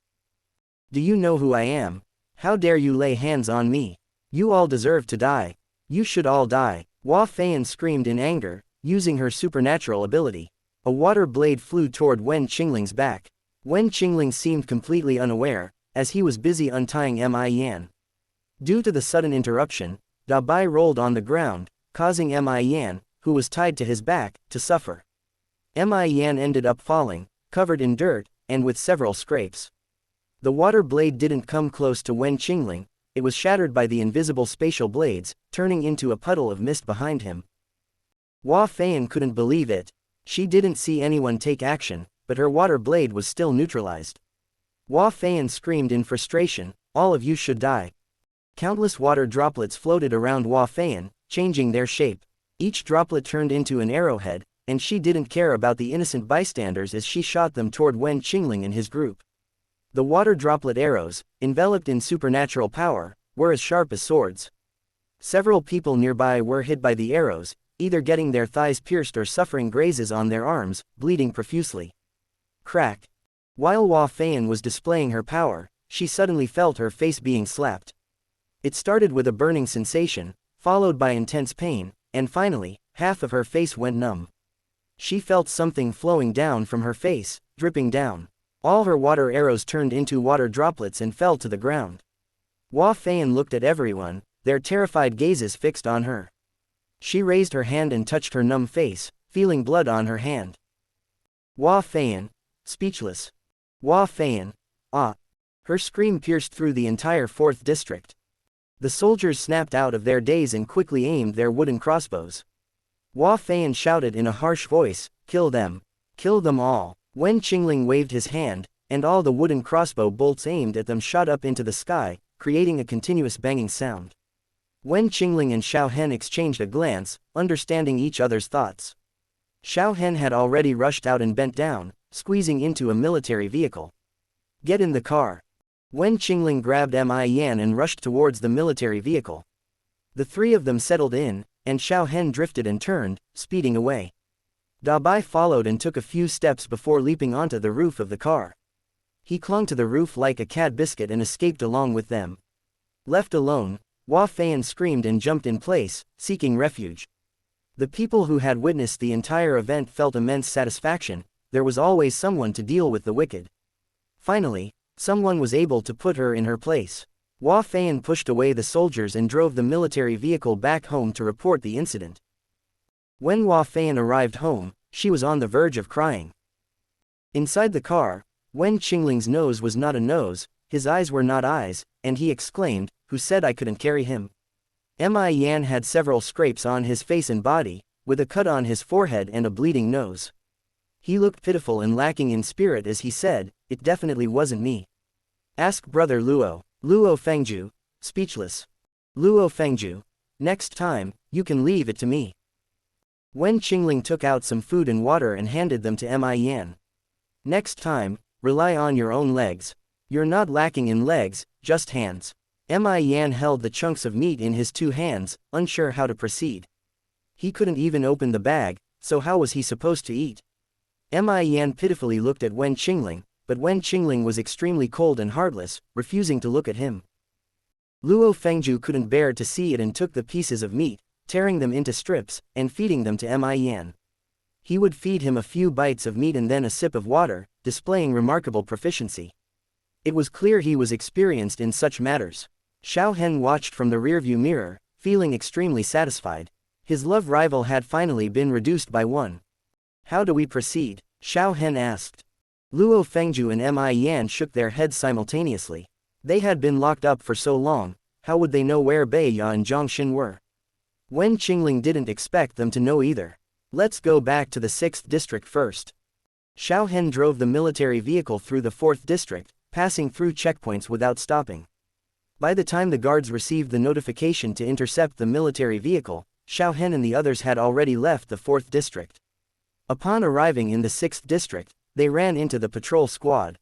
"Do you know who I am? How dare you lay hands on me? You all deserve to die. You should all die," Hua Feiyan screamed in anger, using her supernatural ability. A water blade flew toward Wen Qingling's back. Wen Qingling seemed completely unaware, as he was busy untying Yan. Due to the sudden interruption, Da Bai rolled on the ground, causing Yan, who was tied to his back, to suffer. Yan ended up falling, covered in dirt, and with several scrapes. The water blade didn't come close to Wen Qingling, it was shattered by the invisible spatial blades, turning into a puddle of mist behind him. Hua Feiyan couldn't believe it. She didn't see anyone take action, but her water blade was still neutralized. Hua Feiyan screamed in frustration, "All of you should die." Countless water droplets floated around Hua Feiyan, changing their shape. Each droplet turned into an arrowhead, and she didn't care about the innocent bystanders as she shot them toward Wen Qingling and his group. The water droplet arrows, enveloped in supernatural power, were as sharp as swords. Several people nearby were hit by the arrows, either getting their thighs pierced or suffering grazes on their arms, bleeding profusely. Crack. While Hua Feiyan was displaying her power, she suddenly felt her face being slapped. It started with a burning sensation, followed by intense pain, and finally, half of her face went numb. She felt something flowing down from her face, dripping down. All her water arrows turned into water droplets and fell to the ground. Hua Feiyan looked at everyone, their terrified gazes fixed on her. She raised her hand and touched her numb face, feeling blood on her hand. Hua Feiyan, speechless. Hua Feiyan, ah! Her scream pierced through the entire 4th district. The soldiers snapped out of their daze and quickly aimed their wooden crossbows. Hua Feiyan shouted in a harsh voice, "Kill them! Kill them all!" Wen Qingling waved his hand, and all the wooden crossbow bolts aimed at them shot up into the sky, creating a continuous banging sound. Wen Qingling and Xiao Hen exchanged a glance, understanding each other's thoughts. Xiao Hen had already rushed out and bent down, squeezing into a military vehicle. "Get in the car." Wen Qingling grabbed Yan and rushed towards the military vehicle. The three of them settled in, and Xiao Hen drifted and turned, speeding away. Da Bai followed and took a few steps before leaping onto the roof of the car. He clung to the roof like a cat biscuit and escaped along with them. Left alone, Hua Feiyan screamed and jumped in place, seeking refuge. The people who had witnessed the entire event felt immense satisfaction. There was always someone to deal with the wicked. Finally, someone was able to put her in her place. Hua Feiyan pushed away the soldiers and drove the military vehicle back home to report the incident. When Hua Feiyan arrived home, she was on the verge of crying. Inside the car, Wen Qingling's nose was not a nose, his eyes were not eyes, and he exclaimed, "Who said I couldn't carry him?" Yan had several scrapes on his face and body, with a cut on his forehead and a bleeding nose. He looked pitiful and lacking in spirit as he said, "It definitely wasn't me. Ask brother Luo." Luo Fengju, speechless. Luo Fengju, next time, you can leave it to me. Wen Qingling took out some food and water and handed them to Yan. Next time, rely on your own legs. You're not lacking in legs, just hands. Yan held the chunks of meat in his 2 hands, unsure how to proceed. He couldn't even open the bag, so how was he supposed to eat? Yan pitifully looked at Wen Qingling, but Wen Qingling was extremely cold and heartless, refusing to look at him. Luo Fengju couldn't bear to see it and took the pieces of meat, tearing them into strips, and feeding them to Yan. He would feed him a few bites of meat and then a sip of water, displaying remarkable proficiency. It was clear he was experienced in such matters. Xiao Hen watched from the rearview mirror, feeling extremely satisfied. His love rival had finally been reduced by 1. "How do we proceed?" Xiao Hen asked. Luo Fengju and Yan shook their heads simultaneously. They had been locked up for so long, how would they know where Beiya and Zhongxin were? Wen Qingling didn't expect them to know either. "Let's go back to the 6th district first." Xiao Hen drove the military vehicle through the 4th district, passing through checkpoints without stopping. By the time the guards received the notification to intercept the military vehicle, Xiao Hen and the others had already left the 4th district. Upon arriving in the 6th district, they ran into the patrol squad.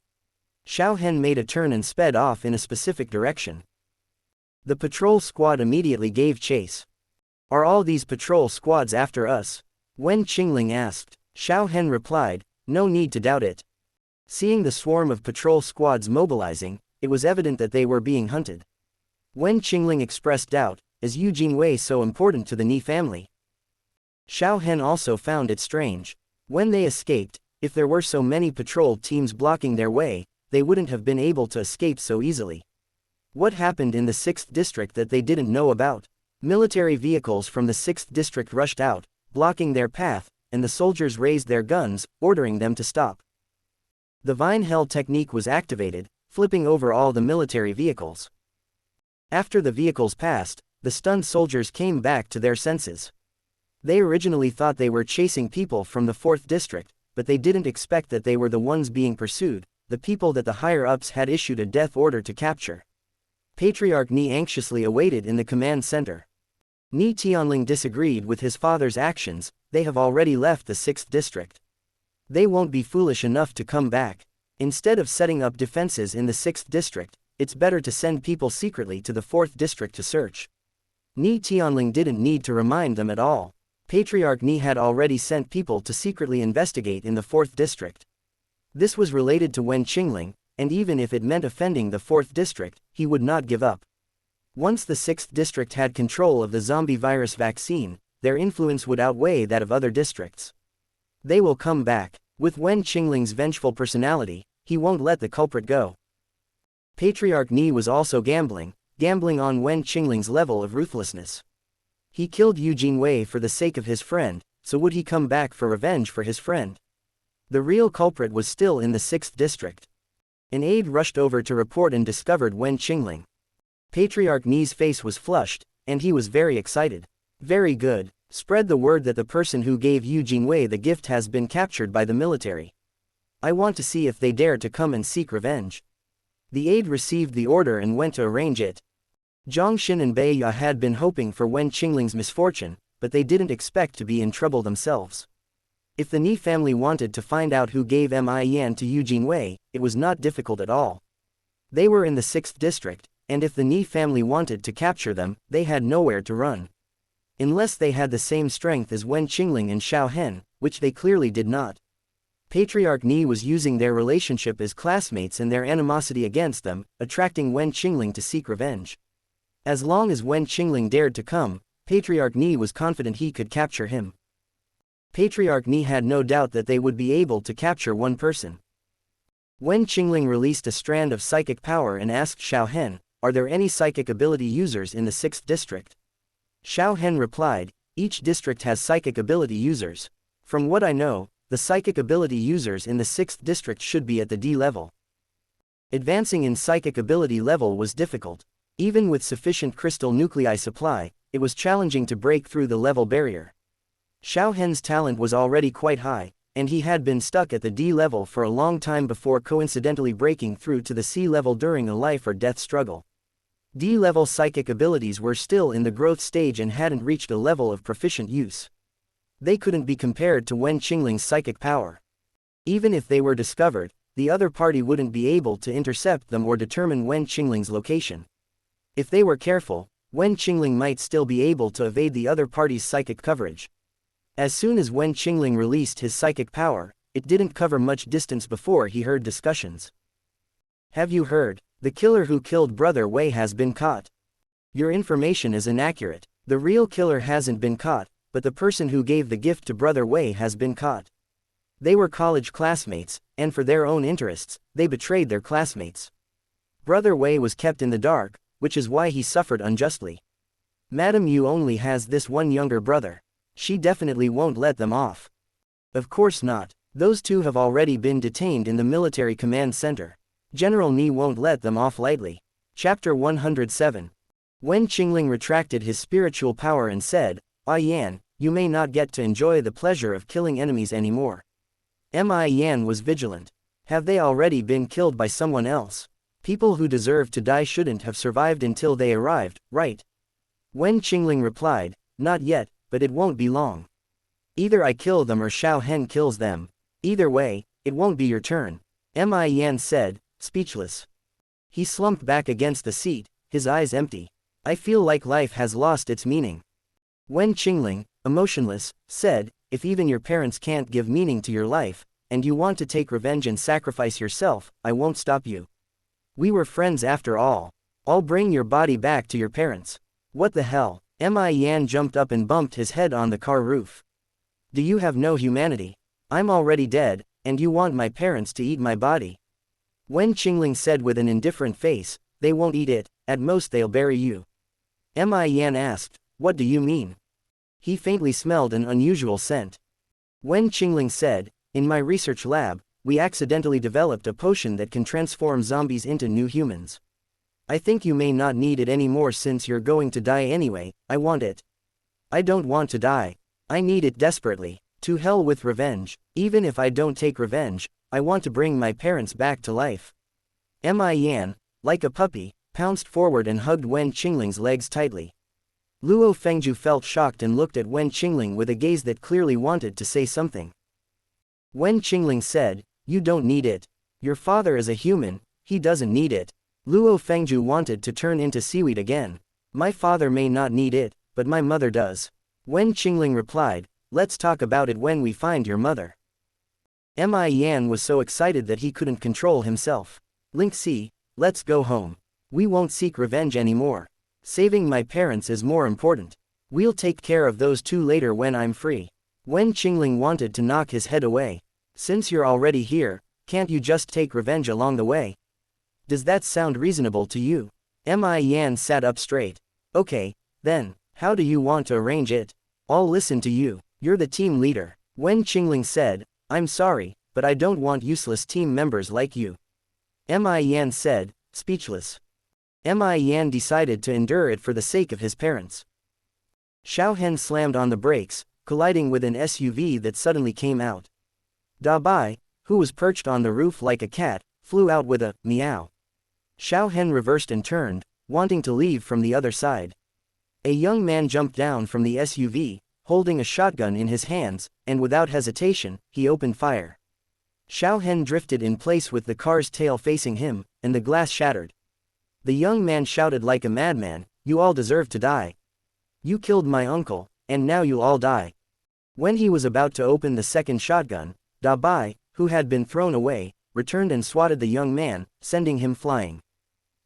Xiao Hen made a turn and sped off in a specific direction. The patrol squad immediately gave chase. Are all these patrol squads after us? Wen Qingling asked. Xiao Hen replied, no need to doubt it. Seeing the swarm of patrol squads mobilizing, it was evident that they were being hunted. Wen Qingling expressed doubt, is Yu Jingwei so important to the Ni family? Xiao Hen also found it strange. When they escaped, if there were so many patrol teams blocking their way, they wouldn't have been able to escape so easily. What happened in the 6th district that they didn't know about? Military vehicles from the 6th district rushed out, blocking their path, and the soldiers raised their guns, ordering them to stop. The Vine Hell technique was activated, flipping over all the military vehicles. After the vehicles passed, the stunned soldiers came back to their senses. They originally thought they were chasing people from the 4th district, but they didn't expect that they were the ones being pursued, the people that the higher-ups had issued a death order to capture. Patriarch Ni anxiously awaited in the command center. Ni Tianling disagreed with his father's actions. They have already left the 6th district. They won't be foolish enough to come back. Instead of setting up defenses in the 6th district, it's better to send people secretly to the 4th district to search. Ni Tianling didn't need to remind them at all. Patriarch Ni had already sent people to secretly investigate in the 4th district. This was related to Wen Qingling, and even if it meant offending the 4th district, he would not give up. Once the 6th district had control of the zombie virus vaccine, their influence would outweigh that of other districts. They will come back. With Wen Qingling's vengeful personality, he won't let the culprit go. Patriarch Ni was also gambling on Wen Qingling's level of ruthlessness. He killed Yu Jingwei for the sake of his friend, so would he come back for revenge for his friend? The real culprit was still in the 6th district. An aide rushed over to report and discovered Wen Qingling. Patriarch Ni's face was flushed, and he was very excited. Very good. Spread the word that the person who gave Yu Jingwei the gift has been captured by the military. I want to see if they dare to come and seek revenge. The aide received the order and went to arrange it. Zhang Xin and Bai Ya had been hoping for Wen Qingling's misfortune, but they didn't expect to be in trouble themselves. If the Ni family wanted to find out who gave Mi Yan to Yu Jingwei, it was not difficult at all. They were in the 6th district, and if the Ni family wanted to capture them, they had nowhere to run. Unless they had the same strength as Wen Qingling and Xiao Hen, which they clearly did not. Patriarch Ni was using their relationship as classmates and their animosity against them, attracting Wen Qingling to seek revenge. As long as Wen Qingling dared to come, Patriarch Ni was confident he could capture him. Patriarch Ni had no doubt that they would be able to capture one person. Wen Qingling released a strand of psychic power and asked Xiao Hen, are there any psychic ability users in the 6th district? Xiao Hen replied, each district has psychic ability users. From what I know, the psychic ability users in the 6th district should be at the D level. Advancing in psychic ability level was difficult. Even with sufficient crystal nuclei supply, it was challenging to break through the level barrier. Xiao Hen's talent was already quite high, and he had been stuck at the D level for a long time before coincidentally breaking through to the C level during a life or death struggle. D-level psychic abilities were still in the growth stage and hadn't reached a level of proficient use. They couldn't be compared to Wen Qingling's psychic power. Even if they were discovered, the other party wouldn't be able to intercept them or determine Wen Qingling's location. If they were careful, Wen Qingling might still be able to evade the other party's psychic coverage. As soon as Wen Qingling released his psychic power, it didn't cover much distance before he heard discussions. Have you heard? The killer who killed Brother Wei has been caught. Your information is inaccurate. The real killer hasn't been caught, but the person who gave the gift to Brother Wei has been caught. They were college classmates, and for their own interests, they betrayed their classmates. Brother Wei was kept in the dark, which is why he suffered unjustly. Madame Yu only has this one younger brother. She definitely won't let them off. Of course not. Those two have already been detained in the military command center. General Ni won't let them off lightly. Chapter 107. Wen Qingling retracted his spiritual power and said, Ah Yan, you may not get to enjoy the pleasure of killing enemies anymore. Mi Yan was vigilant. Have they already been killed by someone else? People who deserve to die shouldn't have survived until they arrived, right? Wen Qingling replied, not yet, but it won't be long. Either I kill them or Xiao Hen kills them. Either way, it won't be your turn, Mi Yan said, speechless. He slumped back against the seat, his eyes empty. I feel like life has lost its meaning. Wen Qingling, emotionless, said, if even your parents can't give meaning to your life, and you want to take revenge and sacrifice yourself, I won't stop you. We were friends after all. I'll bring your body back to your parents. What the hell? Mi Yan jumped up and bumped his head on the car roof. Do you have no humanity? I'm already dead, and you want my parents to eat my body? Wen Qingling said with an indifferent face, they won't eat it, at most they'll bury you. Mi Yan asked, what do you mean? He faintly smelled an unusual scent. Wen Qingling said, in my research lab, we accidentally developed a potion that can transform zombies into new humans. I think you may not need it anymore since you're going to die anyway. I want it. I don't want to die. I need it desperately. To hell with revenge. Even if I don't take revenge, I want to bring my parents back to life. Mi Yan, like a puppy, pounced forward and hugged Wen Qingling's legs tightly. Luo Fengju felt shocked and looked at Wen Qingling with a gaze that clearly wanted to say something. Wen Qingling said, you don't need it. Your father is a human, he doesn't need it. Luo Fengju wanted to turn into seaweed again. My father may not need it, but my mother does. Wen Qingling replied, let's talk about it when we find your mother. Mi Yan was so excited that he couldn't control himself. Link C, let's go home. We won't seek revenge anymore. Saving my parents is more important. We'll take care of those two later when I'm free. Wen Qingling wanted to knock his head away. Since you're already here, can't you just take revenge along the way? Does that sound reasonable to you? Mi Yan sat up straight. Okay, then, how do you want to arrange it? I'll listen to you. You're the team leader. Wen Qingling said, I'm sorry, but I don't want useless team members like you. Mi Yan said, speechless. Mi Yan decided to endure it for the sake of his parents. Xiao Hen slammed on the brakes, colliding with an SUV that suddenly came out. Da Bai, who was perched on the roof like a cat, flew out with a meow. Xiao Hen reversed and turned, wanting to leave from the other side. A young man jumped down from the SUV, holding a shotgun in his hands, and without hesitation, he opened fire. Xiao Hen drifted in place with the car's tail facing him, and the glass shattered. The young man shouted like a madman, you all deserve to die. You killed my uncle, and now you'll all die. When he was about to open the second shotgun, Da Bai, who had been thrown away, returned and swatted the young man, sending him flying.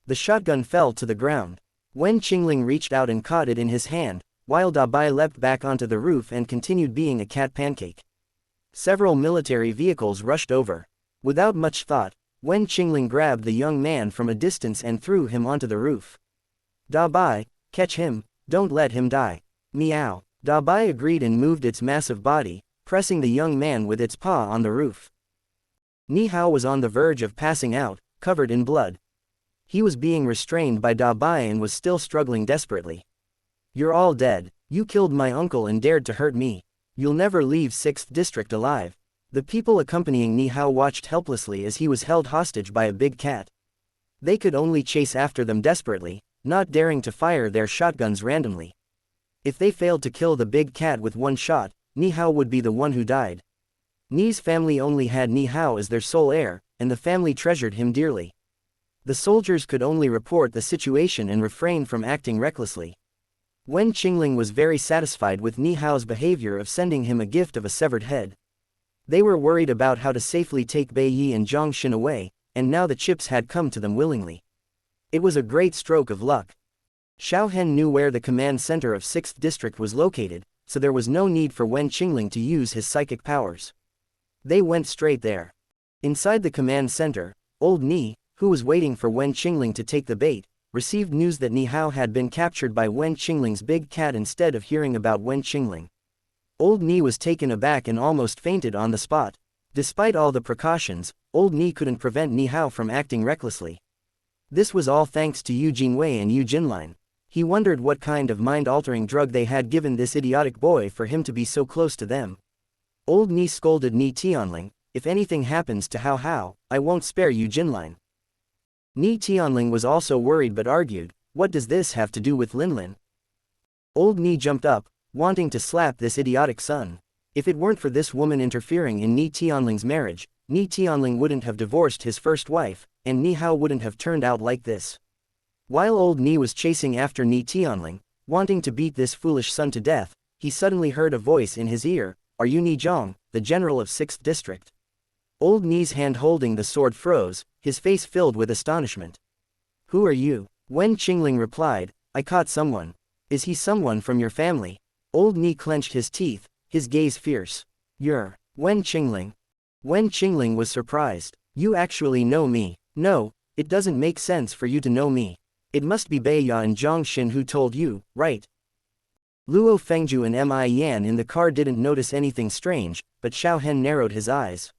The shotgun fell to the ground. Wen Qingling reached out and caught it in his hand, while Da Bai leapt back onto the roof and continued being a cat pancake. Several military vehicles rushed over. Without much thought, Wen Qingling grabbed the young man from a distance and threw him onto the roof. Da Bai, catch him, don't let him die. Meow. Da Bai agreed and moved its massive body, pressing the young man with its paw on the roof. Ni Hao was on the verge of passing out, covered in blood. He was being restrained by Da Bai and was still struggling desperately. You're all dead. You killed my uncle and dared to hurt me. You'll never leave 6th District alive. The people accompanying Ni Hao watched helplessly as he was held hostage by a big cat. They could only chase after them desperately, not daring to fire their shotguns randomly. If they failed to kill the big cat with one shot, Ni Hao would be the one who died. Ni's family only had Ni Hao as their sole heir, and the family treasured him dearly. The soldiers could only report the situation and refrain from acting recklessly. Wen Qingling was very satisfied with Ni Hao's behavior of sending him a gift of a severed head. They were worried about how to safely take Bei Yi and Zhang Xin away, and now the chips had come to them willingly. It was a great stroke of luck. Xiao Hen knew where the command center of 6th District was located, so there was no need for Wen Qingling to use his psychic powers. They went straight there. Inside the command center, old Ni, who was waiting for Wen Qingling to take the bait, received news that Ni Hao had been captured by Wen Qingling's big cat instead of hearing about Wen Qingling. Old Ni was taken aback and almost fainted on the spot. Despite all the precautions, Old Ni couldn't prevent Ni Hao from acting recklessly. This was all thanks to Yu Jinwei and Yu Jinlin. He wondered what kind of mind-altering drug they had given this idiotic boy for him to be so close to them. Old Ni scolded Ni Tianling, if anything happens to Hao Hao, I won't spare you Jinlin. Ni Tianling was also worried but argued, what does this have to do with Linlin? Old Ni jumped up, wanting to slap this idiotic son. If it weren't for this woman interfering in Ni Tianling's marriage, Ni Tianling wouldn't have divorced his first wife, and Ni Hao wouldn't have turned out like this. While old Ni was chasing after Ni Tianling, wanting to beat this foolish son to death, he suddenly heard a voice in his ear, are you Ni Zhong, the general of 6th district? Old Ni's hand holding the sword froze, his face filled with astonishment. Who are you? Wen Qingling replied, I caught someone. Is he someone from your family? Old Ni clenched his teeth, his gaze fierce. You're Wen Qingling. Wen Qingling was surprised. You actually know me. No, it doesn't make sense for you to know me. It must be Beiya and Zhongxin who told you, right? Luo Fengju and Mi Yan in the car didn't notice anything strange, but Xiao Hen narrowed his eyes.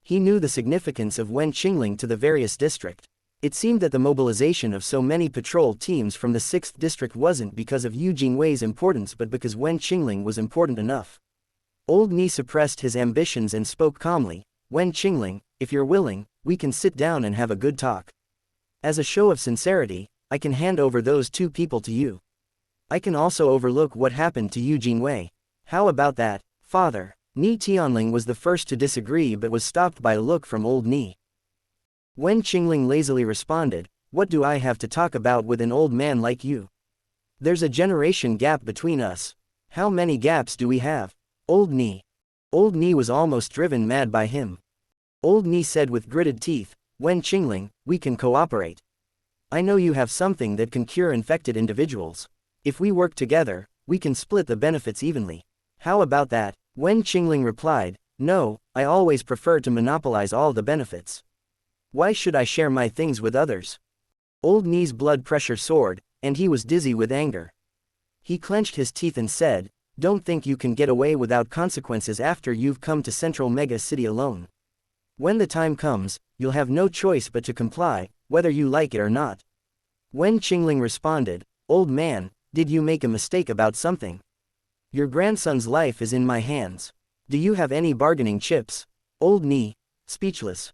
He knew the significance of Wen Qingling to the various district. It seemed that the mobilization of so many patrol teams from the 6th district wasn't because of Yu Jingwei's importance but because Wen Qingling was important enough. Old Ni suppressed his ambitions and spoke calmly, Wen Qingling, if you're willing, we can sit down and have a good talk. As a show of sincerity, I can hand over those 2 people to you. I can also overlook what happened to Yu Jingwei. How about that, father? Ni Tianling was the first to disagree but was stopped by a look from old Ni. Wen Qingling lazily responded, what do I have to talk about with an old man like you? There's a generation gap between us. How many gaps do we have? Old Ni. Old Ni was almost driven mad by him. Old Ni said with gritted teeth, Wen Qingling, we can cooperate. I know you have something that can cure infected individuals. If we work together, we can split the benefits evenly. How about that? Wen Qingling replied, no, I always prefer to monopolize all the benefits. Why should I share my things with others? Old Ni's blood pressure soared, and he was dizzy with anger. He clenched his teeth and said, don't think you can get away without consequences after you've come to Central Mega City alone. When the time comes, you'll have no choice but to comply, whether you like it or not. Wen Qingling responded, old man, did you make a mistake about something? Your grandson's life is in my hands. Do you have any bargaining chips? Old Ni, speechless.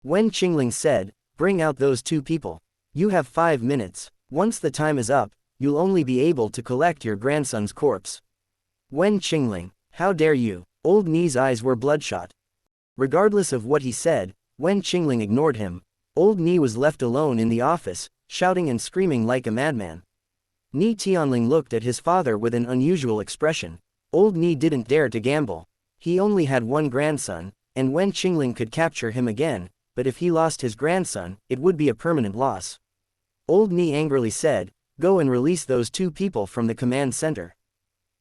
Wen Qingling said, bring out those 2 people. You have 5 minutes. Once the time is up, you'll only be able to collect your grandson's corpse. Wen Qingling, how dare you? Old Ni's eyes were bloodshot. Regardless of what he said, Wen Qingling ignored him. Old Ni was left alone in the office, shouting and screaming like a madman. Ni Tianling looked at his father with an unusual expression. Old Ni didn't dare to gamble. He only had 1 grandson, and Wen Qingling could capture him again, but if he lost his grandson, it would be a permanent loss. Old Ni angrily said, go and release those 2 people from the command center.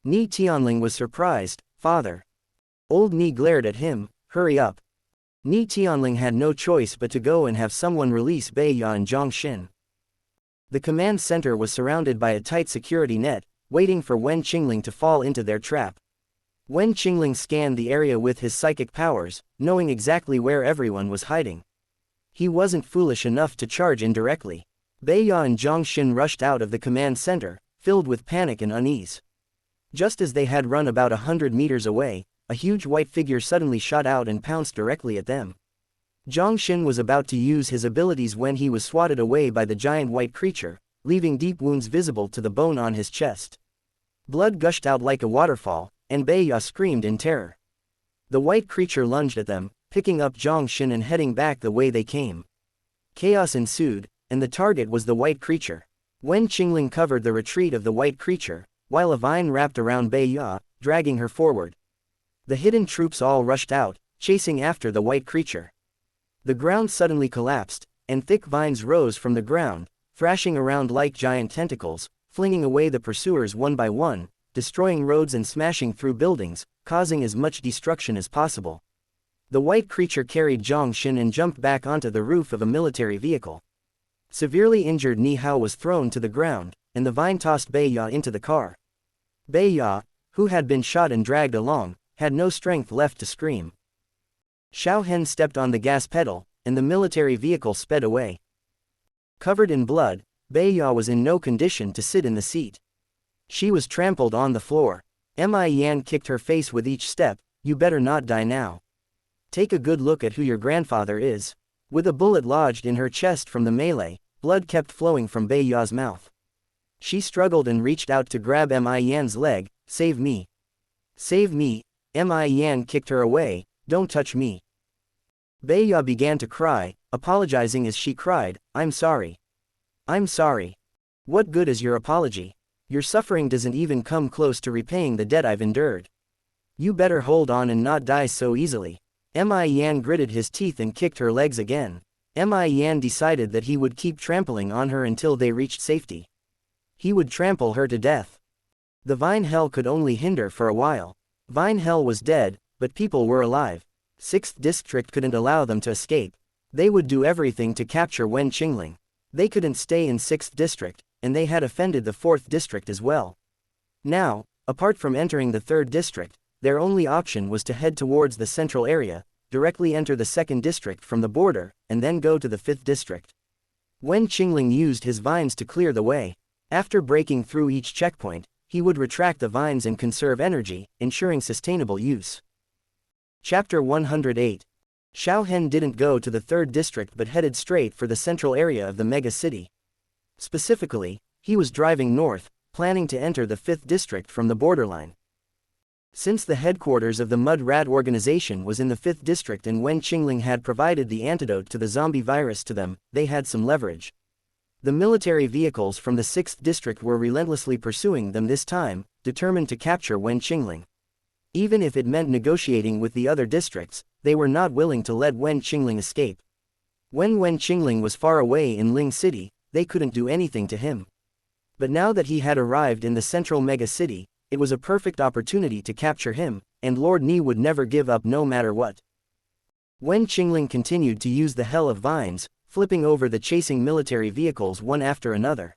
Ni Tianling was surprised, father. Old Ni glared at him, hurry up. Ni Tianling had no choice but to go and have someone release Beiya and Zhongxin. The command center was surrounded by a tight security net, waiting for Wen Qingling to fall into their trap. Wen Qingling scanned the area with his psychic powers, knowing exactly where everyone was hiding. He wasn't foolish enough to charge indirectly. Beiya and Zhongxin rushed out of the command center, filled with panic and unease. Just as they had run about 100 meters away, a huge white figure suddenly shot out and pounced directly at them. Zhongxin was about to use his abilities when he was swatted away by the giant white creature, leaving deep wounds visible to the bone on his chest. Blood gushed out like a waterfall, and Beiya screamed in terror. The white creature lunged at them, picking up Zhongxin and heading back the way they came. Chaos ensued, and the target was the white creature. Wen Qingling covered the retreat of the white creature, while a vine wrapped around Beiya, dragging her forward. The hidden troops all rushed out, chasing after the white creature. The ground suddenly collapsed, and thick vines rose from the ground, thrashing around like giant tentacles, flinging away the pursuers one by one, destroying roads and smashing through buildings, causing as much destruction as possible. The white creature carried Zhongxin and jumped back onto the roof of a military vehicle. Severely injured Ni Hao was thrown to the ground, and the vine tossed Beiya into the car. Beiya, who had been shot and dragged along, had no strength left to scream. Xiao Hen stepped on the gas pedal, and the military vehicle sped away. Covered in blood, Beiya was in no condition to sit in the seat. She was trampled on the floor. Mi Yan kicked her face with each step, you better not die now. Take a good look at who your grandfather is. With a bullet lodged in her chest from the melee, blood kept flowing from Bei Ya's mouth. She struggled and reached out to grab Mi Yan's leg. Save me. Save me. Mi Yan kicked her away. Don't touch me. Bei Ya began to cry, apologizing as she cried, I'm sorry. I'm sorry. What good is your apology? Your suffering doesn't even come close to repaying the debt I've endured. You better hold on and not die so easily. Mi Yan gritted his teeth and kicked her legs again. Mi Yan decided that he would keep trampling on her until they reached safety. He would trample her to death. The Vine Hell could only hinder for a while. Vine Hell was dead, but people were alive. 6th District couldn't allow them to escape. They would do everything to capture Wen Qingling. They couldn't stay in 6th District, and they had offended the 4th District as well. Now, apart from entering the 3rd District, their only option was to head towards the central area, directly enter the 2nd District from the border, and then go to the 5th District. Wen Qingling used his vines to clear the way. After breaking through each checkpoint, he would retract the vines and conserve energy, ensuring sustainable use. Chapter 108. Xiao Hen didn't go to the 3rd District but headed straight for the central area of the mega city. Specifically, he was driving north, planning to enter the 5th District from the borderline. Since the headquarters of the Mud Rat organization was in the 5th District and Wen Qingling had provided the antidote to the zombie virus to them, they had some leverage. The military vehicles from the 6th District were relentlessly pursuing them this time, determined to capture Wen Qingling. Even if it meant negotiating with the other districts, they were not willing to let Wen Qingling escape. When Wen Qingling was far away in Ling City, they couldn't do anything to him. But now that he had arrived in the central mega city, it was a perfect opportunity to capture him, and Lord Ni would never give up no matter what. Wen Qingling continued to use the Hell of Vines, flipping over the chasing military vehicles one after another.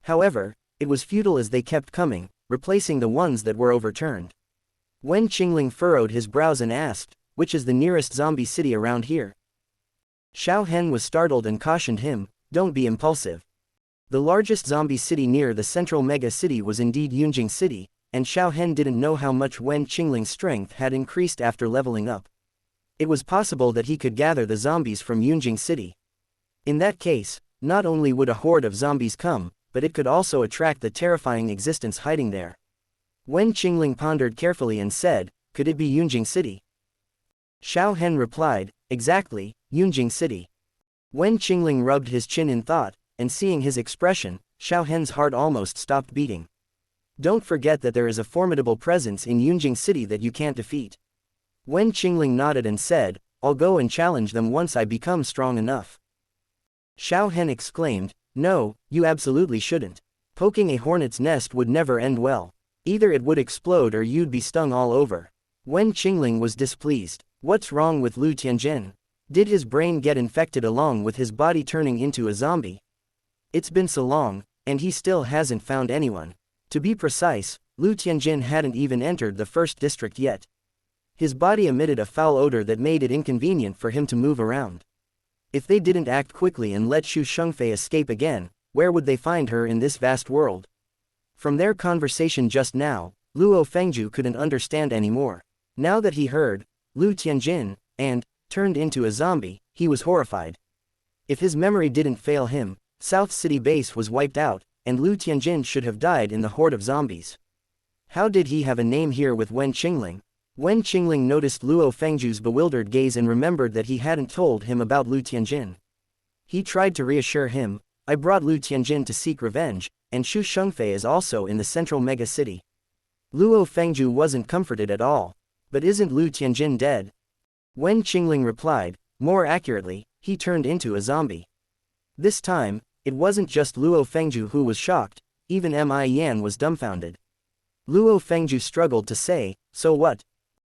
However, it was futile as they kept coming, replacing the ones that were overturned. Wen Qingling furrowed his brows and asked, which is the nearest zombie city around here? Xiao Hen was startled and cautioned him, don't be impulsive. The largest zombie city near the central mega city was indeed Yunjing City, and Xiao Hen didn't know how much Wen Qingling's strength had increased after leveling up. It was possible that he could gather the zombies from Yunjing City. In that case, not only would a horde of zombies come, but it could also attract the terrifying existence hiding there. Wen Qingling pondered carefully and said, could it be Yunjing City? Xiao Hen replied, exactly, Yunjing City. Wen Qingling rubbed his chin in thought, and seeing his expression, Xiao Hen's heart almost stopped beating. Don't forget that there is a formidable presence in Yunjing City that you can't defeat. Wen Qingling nodded and said, I'll go and challenge them once I become strong enough. Xiao Hen exclaimed, no, you absolutely shouldn't. Poking a hornet's nest would never end well. Either it would explode or you'd be stung all over. Wen Qingling was displeased. What's wrong with Lu Tianjin? Did his brain get infected along with his body turning into a zombie? It's been so long, and he still hasn't found anyone. To be precise, Lu Tianjin hadn't even entered the 1st District yet. His body emitted a foul odor that made it inconvenient for him to move around. If they didn't act quickly and let Xu Shengfei escape again, where would they find her in this vast world? From their conversation just now, Luo Fengju couldn't understand anymore. Now that he heard, Lu Tianjin, and, turned into a zombie, he was horrified. If his memory didn't fail him, South City base was wiped out, and Lu Tianjin should have died in the horde of zombies. How did he have a name here with Wen Qingling? Wen Qingling noticed Luo Fengju's bewildered gaze and remembered that he hadn't told him about Lu Tianjin. He tried to reassure him, I brought Lu Tianjin to seek revenge, and Xu Shengfei is also in the central mega city. Luo Fengju wasn't comforted at all. But isn't Lu Tianjin dead? Wen Qingling replied, more accurately, he turned into a zombie. This time, it wasn't just Luo Fengju who was shocked, even Mi Yan was dumbfounded. Luo Fengju struggled to say, so what?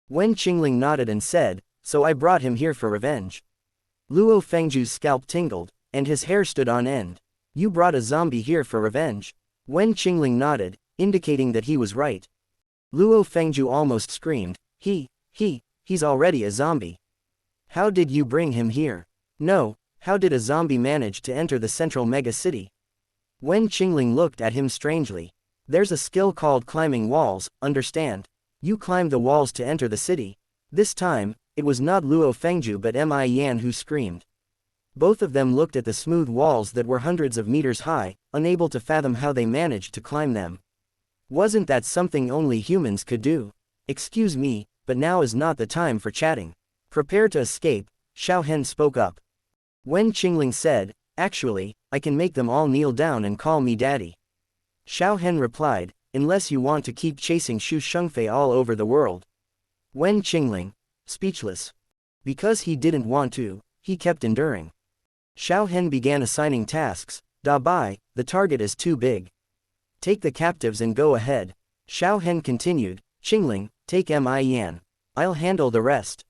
Wen Qingling nodded and said, so I brought him here for revenge. Luo Fengju's scalp tingled, and his hair stood on end. You brought a zombie here for revenge? Wen Qingling nodded, indicating that he was right. Luo Fengju almost screamed, he's already a zombie. How did you bring him here? No, how did a zombie manage to enter the central mega city? Wen Qingling looked at him strangely. There's a skill called climbing walls, understand? You climb the walls to enter the city. This time, It was not Luo Fengju but Mi Yan who screamed. Both of them looked at the smooth walls that were hundreds of meters high, unable to fathom how they managed to climb them. Wasn't that something only humans could do? Excuse me, but now is not the time for chatting. Prepare to escape, Xiao Hen spoke up. Wen Qingling said, actually, I can make them all kneel down and call me daddy. Xiao Hen replied, unless you want to keep chasing Xu Shengfei all over the world. Wen Qingling, speechless. Because he didn't want to, he kept enduring. Xiao Hen began assigning tasks. Da Bai, the target is too big. Take the captives and go ahead. Xiao Hen continued, Qingling, take Mi Yan. I'll handle the rest.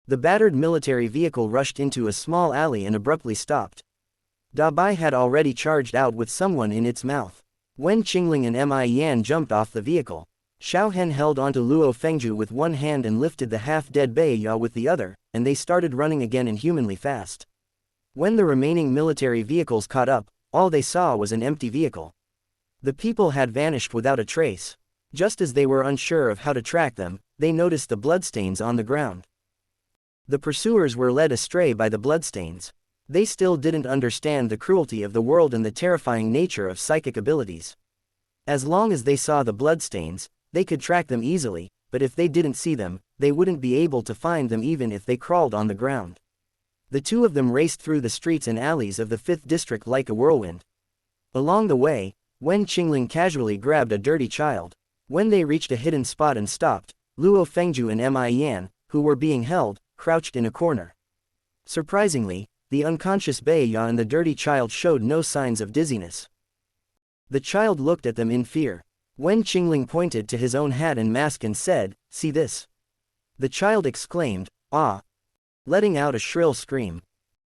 The battered military vehicle rushed into a small alley and abruptly stopped. Da Bai had already charged out with someone in its mouth. Wen Qingling and Mi Yan jumped off the vehicle. Xiao Hen held onto Luo Fengju with one hand and lifted the half-dead Bai Ya with the other, and they started running again inhumanly fast. When the remaining military vehicles caught up, all they saw was an empty vehicle. The people had vanished without a trace. Just as they were unsure of how to track them, they noticed the bloodstains on the ground. The pursuers were led astray by the bloodstains. They still didn't understand the cruelty of the world and the terrifying nature of psychic abilities. As long as they saw the bloodstains, they could track them easily, but if they didn't see them, they wouldn't be able to find them even if they crawled on the ground. The two of them raced through the streets and alleys of the 5th district like a whirlwind. Along the way, Wen Qingling casually grabbed a dirty child. When they reached a hidden spot and stopped, Luo Fengju and Mi Yan, who were being held, crouched in a corner. Surprisingly, the unconscious Bai Ya and the dirty child showed no signs of dizziness. The child looked at them in fear. Wen Qingling pointed to his own hat and mask and said, see this. The child exclaimed, ah, letting out a shrill scream.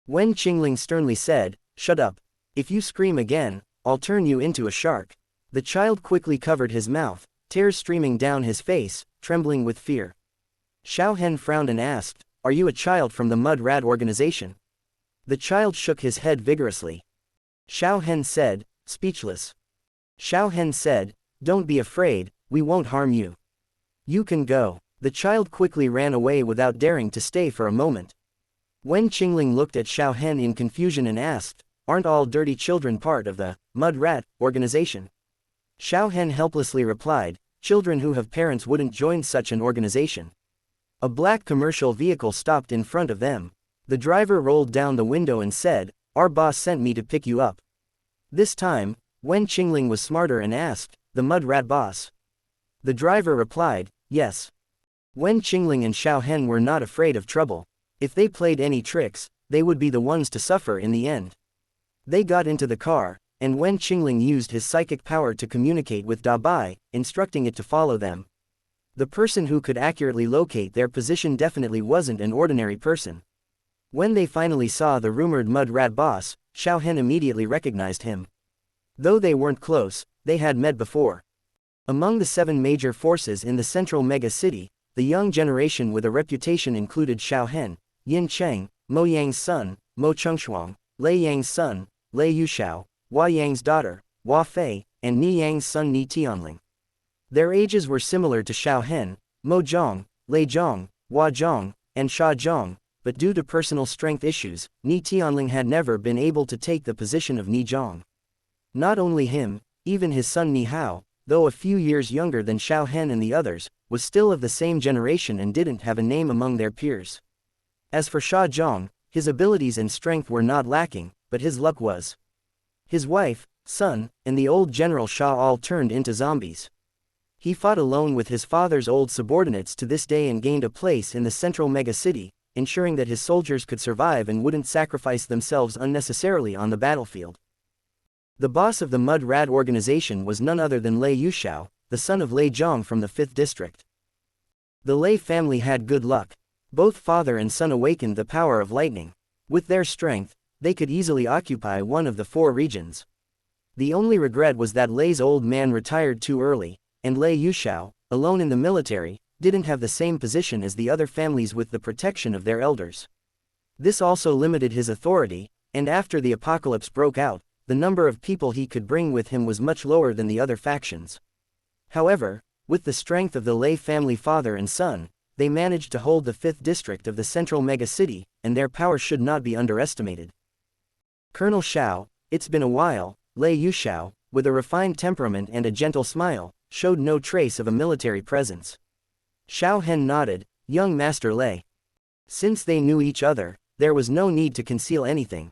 Wen Qingling sternly said, shut up. If you scream again, I'll turn you into a shark. The child quickly covered his mouth, tears streaming down his face, trembling with fear. Xiao Hen frowned and asked, are you a child from the Mud Rat organization? The child shook his head vigorously. Xiao Hen said, speechless. Xiao Hen said, don't be afraid, we won't harm you. You can go. The child quickly ran away without daring to stay for a moment. Wen Qingling looked at Xiao Hen in confusion and asked, aren't all dirty children part of the Mud Rat organization? Xiao Hen helplessly replied, children who have parents wouldn't join such an organization. A black commercial vehicle stopped in front of them. The driver rolled down the window and said, our boss sent me to pick you up. This time, Wen Qingling was smarter and asked, the Mud Rat boss? The driver replied, yes. Wen Qingling and Xiao Hen were not afraid of trouble. If they played any tricks, they would be the ones to suffer in the end. They got into the car, and Wen Qingling used his psychic power to communicate with Da Bai, instructing it to follow them. The person who could accurately locate their position definitely wasn't an ordinary person. When they finally saw the rumored Mud Rat boss, Xiao Hen immediately recognized him. Though they weren't close, they had met before. Among the 7 major forces in the central mega city, the young generation with a reputation included Xiao Hen, Yin Cheng, Mo Yang's son, Mo Chengshuang, Lei Yang's son, Lei Yuxiao, Hua Yang's daughter, Hua Fei, and Ni Yang's son Ni Tianling. Their ages were similar to Xiao Hen, Mo Zhong, Lei Zhong, Hua Zhong, and Sha Zhong, but due to personal strength issues, Ni Tianling had never been able to take the position of Ni Zhong. Not only him, even his son Ni Hao, though a few years younger than Xiao Hen and the others, was still of the same generation and didn't have a name among their peers. As for Sha Zhong, his abilities and strength were not lacking, but his luck was. His wife, son, and the old General Sha all turned into zombies. He fought alone with his father's old subordinates to this day and gained a place in the central mega city, ensuring that his soldiers could survive and wouldn't sacrifice themselves unnecessarily on the battlefield. The boss of the Mud Rat organization was none other than Lei Yuxiao, the son of Lei Zhong from the 5th district. The Lei family had good luck. Both father and son awakened the power of lightning. With their strength, they could easily occupy one of the 4 regions. The only regret was that Lei's old man retired too early, and Lei Yuxiao, alone in the military, didn't have the same position as the other families with the protection of their elders. This also limited his authority, and after the apocalypse broke out, the number of people he could bring with him was much lower than the other factions. However, with the strength of the Lei family father and son, they managed to hold the 5th district of the central megacity, and their power should not be underestimated. Colonel Xiao, it's been a while, Lei Yuxiao, with a refined temperament and a gentle smile, showed no trace of a military presence. Xiao Hen nodded, young Master Lei. Since they knew each other, there was no need to conceal anything.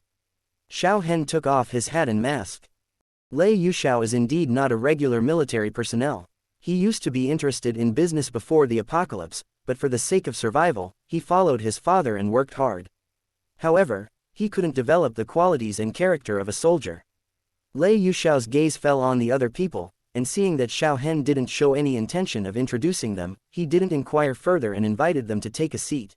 Xiao Hen took off his hat and mask. Lei Yuxiao is indeed not a regular military personnel. He used to be interested in business before the apocalypse, but for the sake of survival, he followed his father and worked hard. However, he couldn't develop the qualities and character of a soldier. Lei Yuxiao's gaze fell on the other people, and seeing that Xiao Hen didn't show any intention of introducing them, he didn't inquire further and invited them to take a seat.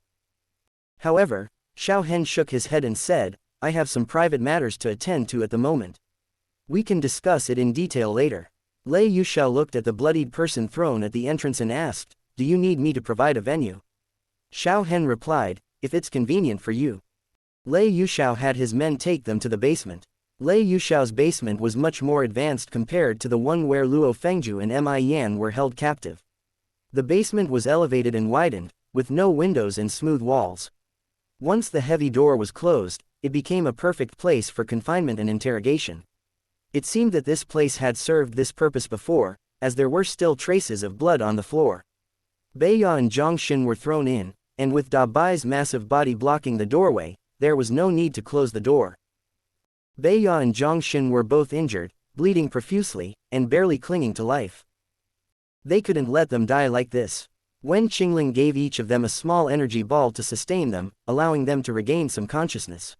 However, Xiao Hen shook his head and said, I have some private matters to attend to at the moment. We can discuss it in detail later. Lei Yuxiao looked at the bloodied person thrown at the entrance and asked, do you need me to provide a venue? Xiao Hen replied, if it's convenient for you. Lei Yuxiao had his men take them to the basement. Lei Yuxiao's basement was much more advanced compared to the one where Luo Fengju and Mi Yan were held captive. The basement was elevated and widened, with no windows and smooth walls. Once the heavy door was closed, it became a perfect place for confinement and interrogation. It seemed that this place had served this purpose before, as there were still traces of blood on the floor. Beiya and Zhongxin were thrown in, and with Da Bai's massive body blocking the doorway, there was no need to close the door. Beiya and Zhongxin were both injured, bleeding profusely, and barely clinging to life. They couldn't let them die like this. Wen Qingling gave each of them a small energy ball to sustain them, allowing them to regain some consciousness.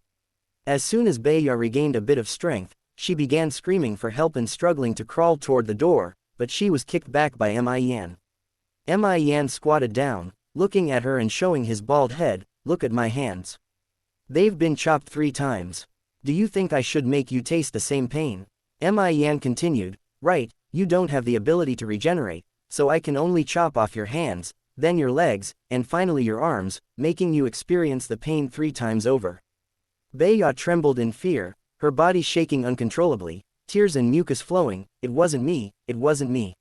As soon as Beiya regained a bit of strength, she began screaming for help and struggling to crawl toward the door, but she was kicked back by Mi Yan. Mi Yan squatted down, looking at her and showing his bald head, look at my hands. They've been chopped 3 times. Do you think I should make you taste the same pain? Mi Yan continued, right, you don't have the ability to regenerate, so I can only chop off your hands, then your legs, and finally your arms, making you experience the pain 3 times over. Beiya trembled in fear, her body shaking uncontrollably, tears and mucus flowing, it wasn't me, it wasn't me.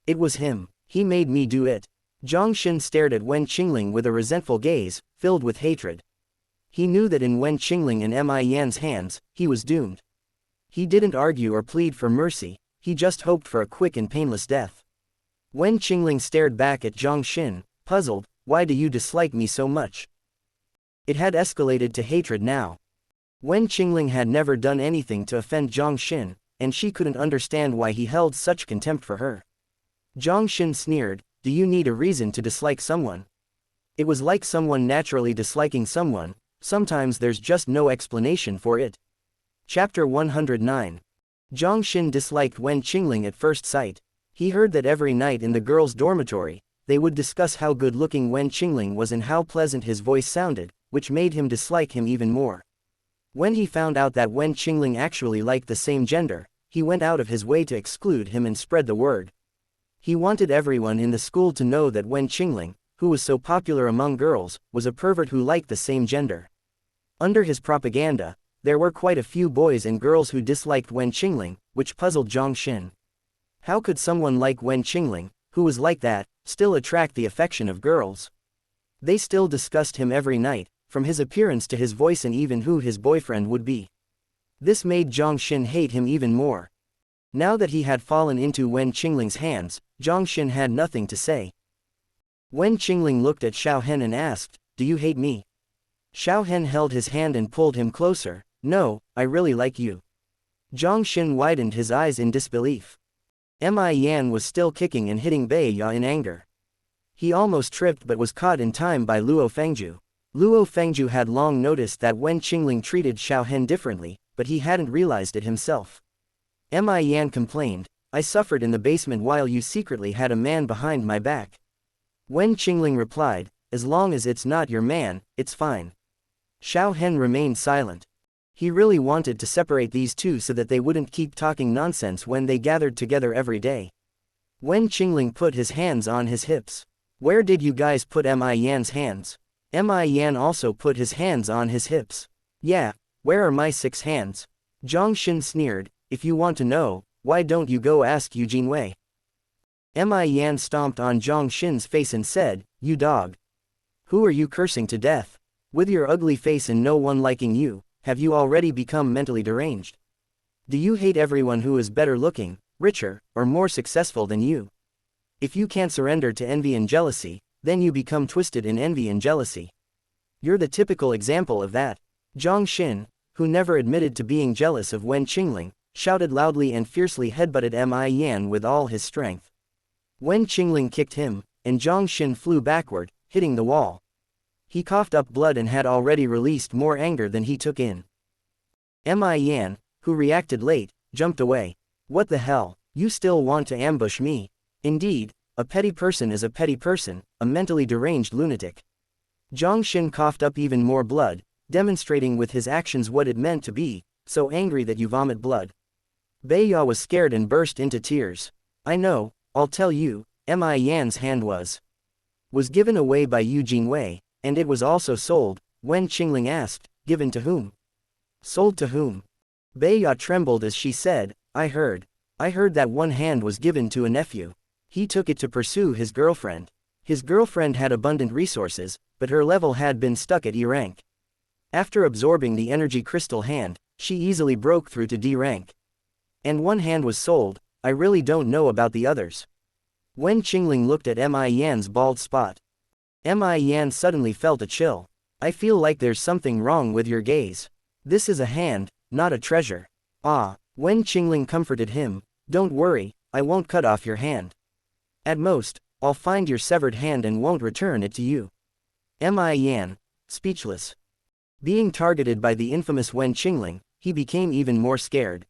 It was him, he made me do it. Zhongxin stared at Wen Qingling with a resentful gaze, filled with hatred. He knew that in Wen Qingling and Mi Yan's hands, he was doomed. He didn't argue or plead for mercy, he just hoped for a quick and painless death. Wen Qingling stared back at Zhongxin, puzzled, why do you dislike me so much? It had escalated to hatred now. Wen Qingling had never done anything to offend Zhongxin, and she couldn't understand why he held such contempt for her. Zhongxin sneered, do you need a reason to dislike someone? It was like someone naturally disliking someone, sometimes there's just no explanation for it. Chapter 109. Zhongxin disliked Wen Qingling at first sight. He heard that every night in the girls' dormitory, they would discuss how good-looking Wen Qingling was and how pleasant his voice sounded, which made him dislike him even more. When he found out that Wen Qingling actually liked the same gender, he went out of his way to exclude him and spread the word. He wanted everyone in the school to know that Wen Qingling, who was so popular among girls, was a pervert who liked the same gender. Under his propaganda, there were quite a few boys and girls who disliked Wen Qingling, which puzzled Zhongxin. How could someone like Wen Qingling, who was like that, still attract the affection of girls? They still discussed him every night, from his appearance to his voice and even who his boyfriend would be. This made Zhongxin hate him even more. Now that he had fallen into Wen Qingling's hands, Zhongxin had nothing to say. Wen Qingling looked at Xiao Hen and asked, do you hate me? Xiao Hen held his hand and pulled him closer, no, I really like you. Zhongxin widened his eyes in disbelief. Mi Yan was still kicking and hitting Beiya in anger. He almost tripped but was caught in time by Luo Fengju. Luo Fengju had long noticed that Wen Qingling treated Xiao Hen differently, but he hadn't realized it himself. Mi Yan complained, I suffered in the basement while you secretly had a man behind my back. Wen Qingling replied, as long as it's not your man, it's fine. Xiao Hen remained silent. He really wanted to separate these two so that they wouldn't keep talking nonsense when they gathered together every day. Wen Qingling put his hands on his hips. Where did you guys put Mi Yan's hands? Mi Yan also put his hands on his hips. Yeah, where are my 6 hands? Zhongxin sneered, if you want to know, why don't you go ask Eugene Wei? Mi Yan stomped on Zhongxin's face and said, you dog. Who are you cursing to death? With your ugly face and no one liking you, have you already become mentally deranged? Do you hate everyone who is better looking, richer, or more successful than you? If you can't surrender to envy and jealousy, then you become twisted in envy and jealousy. You're the typical example of that. Zhang Xin, who never admitted to being jealous of Wen Qingling, shouted loudly and fiercely headbutted Mi Yan with all his strength. Wen Qingling kicked him, and Zhang Xin flew backward, hitting the wall. He coughed up blood and had already released more anger than he took in. Mi Yan, who reacted late, jumped away. What the hell, you still want to ambush me? Indeed, a petty person is a petty person, a mentally deranged lunatic. Zhang Xin coughed up even more blood, demonstrating with his actions what it meant to be so angry that you vomit blood. Beia was scared and burst into tears. I know, I'll tell you, Mi Yan's hand was given away by Yu Jingwei, and it was also sold. Wen Qingling asked, given to whom? Sold to whom? Beia trembled as she said, I heard that one hand was given to a nephew. He took it to pursue his girlfriend. His girlfriend had abundant resources, but her level had been stuck at E rank. After absorbing the energy crystal hand, she easily broke through to D rank. And one hand was sold. I really don't know about the others. Wen Qingling looked at Mi Yan's bald spot. Mi Yan suddenly felt a chill. I feel like there's something wrong with your gaze. This is a hand, not a treasure. Ah, Wen Qingling comforted him. Don't worry, I won't cut off your hand. At most, I'll find your severed hand and won't return it to you. Mi Yan, speechless. Being targeted by the infamous Wen Qingling, he became even more scared.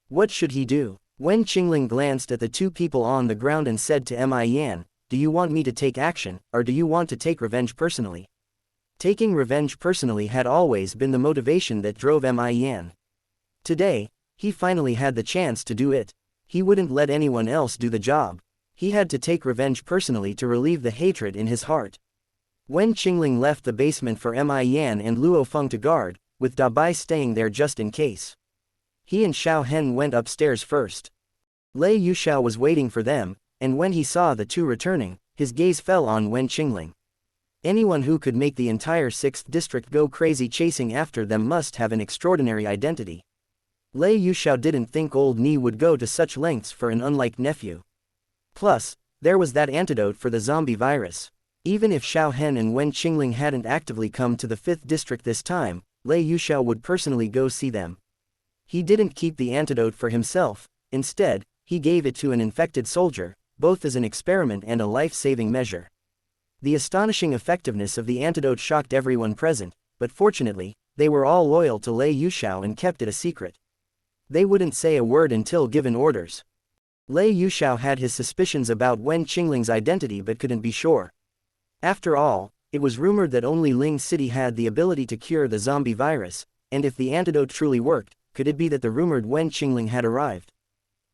What should he do? Wen Qingling glanced at the two people on the ground and said to Mi Yan, do you want me to take action, or do you want to take revenge personally? Taking revenge personally had always been the motivation that drove Mi Yan. Today, he finally had the chance to do it. He wouldn't let anyone else do the job. He had to take revenge personally to relieve the hatred in his heart. Wen Qingling left the basement for Mi Yan and Luo Feng to guard, with Da Bai staying there just in case. He and Xiao Hen went upstairs first. Lei Yuxiao was waiting for them, and when he saw the two returning, his gaze fell on Wen Qingling. Anyone who could make the entire 6th district go crazy chasing after them must have an extraordinary identity. Lei Yuxiao didn't think old Ni would go to such lengths for an unliked nephew. Plus, there was that antidote for the zombie virus. Even if Xiao Hen and Wen Qingling hadn't actively come to the 5th district this time, Lei Yuxiao would personally go see them. He didn't keep the antidote for himself. Instead, he gave it to an infected soldier, both as an experiment and a life-saving measure. The astonishing effectiveness of the antidote shocked everyone present, but fortunately, they were all loyal to Lei Yuxiao and kept it a secret. They wouldn't say a word until given orders. Lei Yuxiao had his suspicions about Wen Qingling's identity but couldn't be sure. After all, it was rumored that only Ling City had the ability to cure the zombie virus, and if the antidote truly worked, could it be that the rumored Wen Qingling had arrived?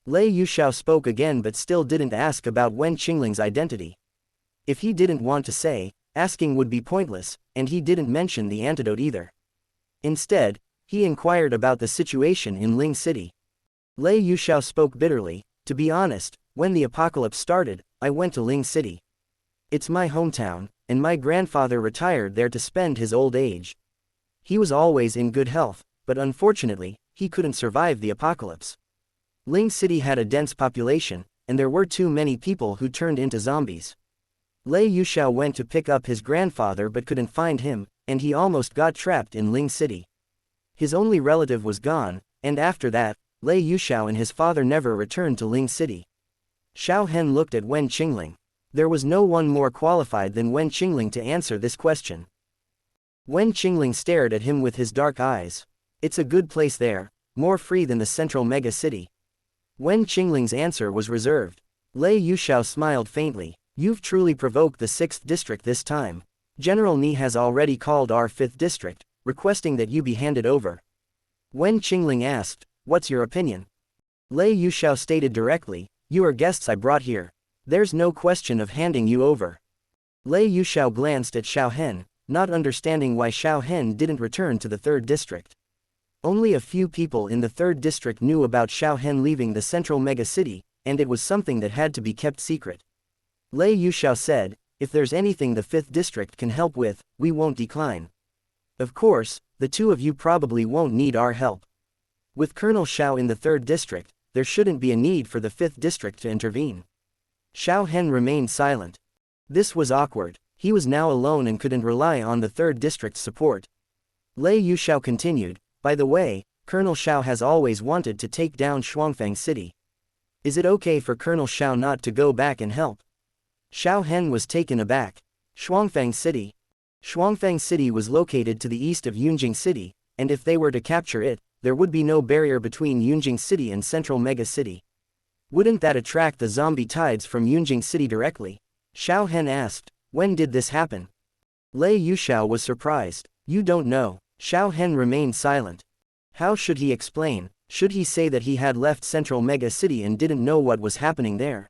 Lei Yuxiao spoke again but still didn't ask about Wen Qingling's identity. If he didn't want to say, asking would be pointless, and he didn't mention the antidote either. Instead, he inquired about the situation in Ling City. Lei Yuxiao spoke bitterly, to be honest, when the apocalypse started, I went to Ling City. It's my hometown, and my grandfather retired there to spend his old age. He was always in good health, but unfortunately, he couldn't survive the apocalypse. Ling City had a dense population, and there were too many people who turned into zombies. Lei Yuxiao went to pick up his grandfather but couldn't find him, and he almost got trapped in Ling City. His only relative was gone, and after that, Lei Yuxiao and his father never returned to Ling City. Xiao Hen looked at Wen Qingling. There was no one more qualified than Wen Qingling to answer this question. Wen Qingling stared at him with his dark eyes. It's a good place there, more free than the central mega city. Wen Qingling's answer was reserved. Lei Yuxiao smiled faintly. You've truly provoked the 6th district this time. General Ni has already called our 5th district, requesting that you be handed over. Wen Qingling asked, what's your opinion? Lei Yuxiao stated directly, you are guests I brought here. There's no question of handing you over. Lei Yuxiao glanced at Xiao Hen, not understanding why Xiao Hen didn't return to the 3rd district. Only a few people in the 3rd district knew about Xiao Hen leaving the central mega city, and it was something that had to be kept secret. Lei Yuxiao said, If there's anything the 5th District can help with, we won't decline. Of course, the two of you probably won't need our help. With Colonel Xiao in the 3rd District, there shouldn't be a need for the 5th District to intervene. Xiao Hen remained silent. This was awkward. He was now alone and couldn't rely on the 3rd District's support. Lei Yuxiao continued, by the way, Colonel Xiao has always wanted to take down Shuangfang City. Is it okay for Colonel Xiao not to go back and help? Xiao Hen was taken aback. Shuangfang City. Shuangfang City was located to the east of Yunjing City, and if they were to capture it, there would be no barrier between Yunjing City and Central Mega City. Wouldn't that attract the zombie tides from Yunjing City directly? Xiao Hen asked. When did this happen? Lei Yuxiao was surprised. You don't know. Xiao Hen remained silent. How should he explain? Should he say that he had left Central Mega City and didn't know what was happening there?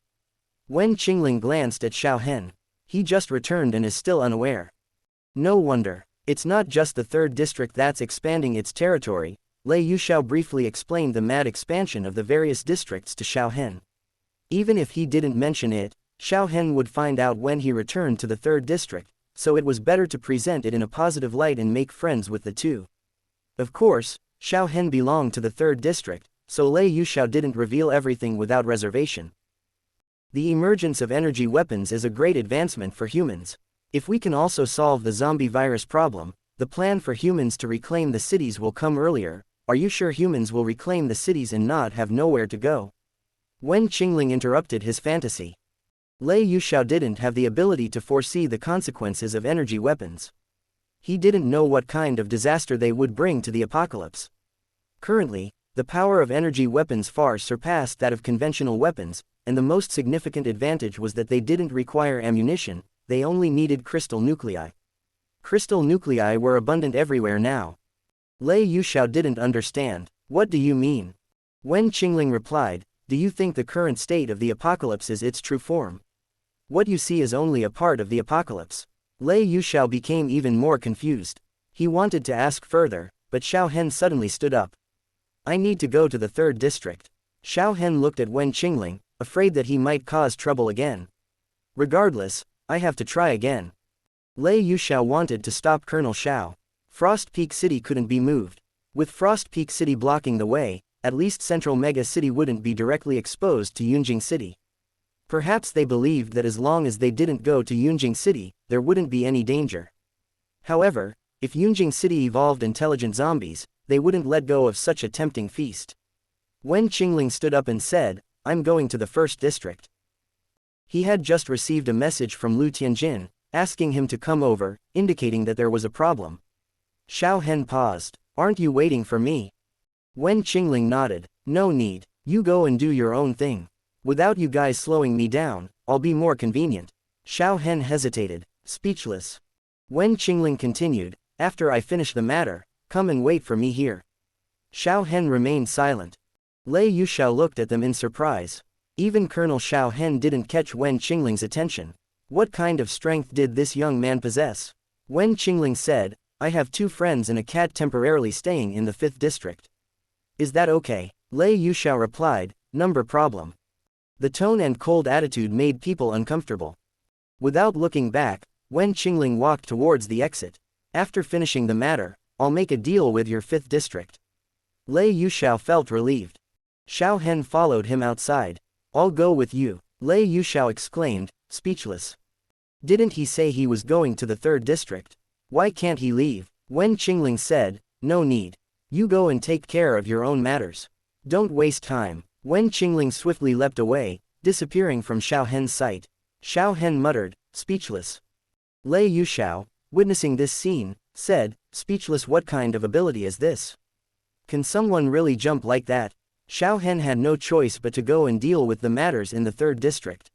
Wen Qingling glanced at Xiao Hen. He just returned and is still unaware. No wonder. It's not just the 3rd District that's expanding its territory. Lei Yuxiao briefly explained the mad expansion of the various districts to Xiao Hen. Even if he didn't mention it, Xiao Hen would find out when he returned to the 3rd District, so it was better to present it in a positive light and make friends with the two. Of course, Xiao Hen belonged to the 3rd District, so Lei Yuxiao didn't reveal everything without reservation. The emergence of energy weapons is a great advancement for humans. If we can also solve the zombie virus problem, the plan for humans to reclaim the cities will come earlier. Are you sure humans will reclaim the cities and not have nowhere to go? Wen Qingling interrupted his fantasy. Lei Yuxiao didn't have the ability to foresee the consequences of energy weapons. He didn't know what kind of disaster they would bring to the apocalypse. Currently, the power of energy weapons far surpassed that of conventional weapons, and the most significant advantage was that they didn't require ammunition, they only needed crystal nuclei. Crystal nuclei were abundant everywhere now. Lei Yuxiao didn't understand. What do you mean? Wen Qingling replied, do you think the current state of the apocalypse is its true form? What you see is only a part of the apocalypse. Lei Yuxiao became even more confused. He wanted to ask further, but Xiao Hen suddenly stood up. I need to go to the 3rd District. Xiao Hen looked at Wen Qingling, afraid that he might cause trouble again. Regardless, I have to try again. Lei Yuxiao wanted to stop Colonel Xiao. Frost Peak City couldn't be moved. With Frost Peak City blocking the way, at least Central Mega City wouldn't be directly exposed to Yunjing City. Perhaps they believed that as long as they didn't go to Yunjing City, there wouldn't be any danger. However, if Yunjing City evolved intelligent zombies, they wouldn't let go of such a tempting feast. Wen Qingling stood up and said, I'm going to the 1st District. He had just received a message from Lu Tianjin, asking him to come over, indicating that there was a problem. Xiao Hen paused. Aren't you waiting for me? Wen Qingling nodded. No need. You go and do your own thing. Without you guys slowing me down, I'll be more convenient. Xiao Hen hesitated, speechless. Wen Qingling continued, after I finish the matter, come and wait for me here. Xiao Hen remained silent. Lei Yuxiao looked at them in surprise. Even Colonel Xiao Hen didn't catch Wen Qingling's attention. What kind of strength did this young man possess? Wen Qingling said, I have 2 friends and a cat temporarily staying in the 5th District. Is that okay? Lei Yuxiao replied, number problem. The tone and cold attitude made people uncomfortable. Without looking back, Wen Qingling walked towards the exit. After finishing the matter, I'll make a deal with your 5th District. Lei Yuxiao felt relieved. Xiao Hen followed him outside. I'll go with you, Lei Yuxiao exclaimed, speechless. Didn't he say he was going to the 3rd District? Why can't he leave? Wen Qingling said, no need. You go and take care of your own matters. Don't waste time. Wen Qingling swiftly leapt away, disappearing from Xiao Hen's sight. Xiao Hen muttered, speechless. Lei Yuxiao, witnessing this scene, said, speechless, what kind of ability is this? Can someone really jump like that? Xiao Hen had no choice but to go and deal with the matters in the 3rd District.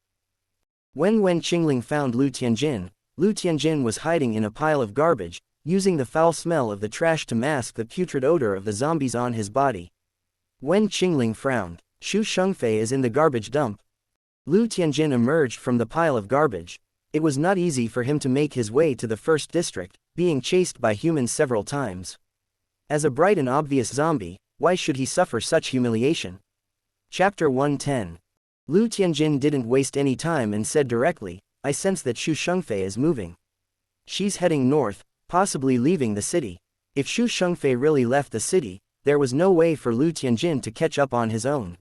When Wen Qingling found Lu Tianjin was hiding in a pile of garbage, using the foul smell of the trash to mask the putrid odor of the zombies on his body. Wen Qingling frowned. Xu Shengfei is in the garbage dump. Lu Tianjin emerged from the pile of garbage. It was not easy for him to make his way to the 1st District, being chased by humans several times. As a bright and obvious zombie, why should he suffer such humiliation? Chapter 110. Lu Tianjin didn't waste any time and said directly, I sense that Xu Shengfei is moving. She's heading north, possibly leaving the city. If Xu Shengfei really left the city, there was no way for Lu Tianjin to catch up on his own.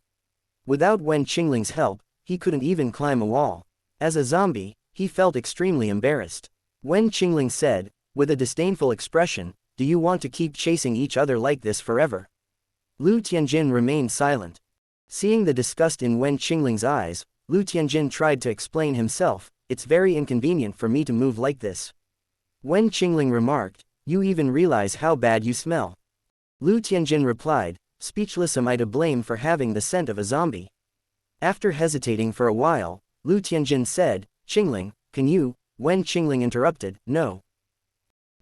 Without Wen Qingling's help, he couldn't even climb a wall. As a zombie, he felt extremely embarrassed. Wen Qingling said, with a disdainful expression, "Do you want to keep chasing each other like this forever?" Lu Tianjin remained silent. Seeing the disgust in Wen Qingling's eyes, Lu Tianjin tried to explain himself, "It's very inconvenient for me to move like this." Wen Qingling remarked, "You even realize how bad you smell?" Lu Tianjin replied, "Speechless, am I to blame for having the scent of a zombie?" After hesitating for a while, Lu Tianjin said, "Qingling, can you?" Wen Qingling interrupted, "No."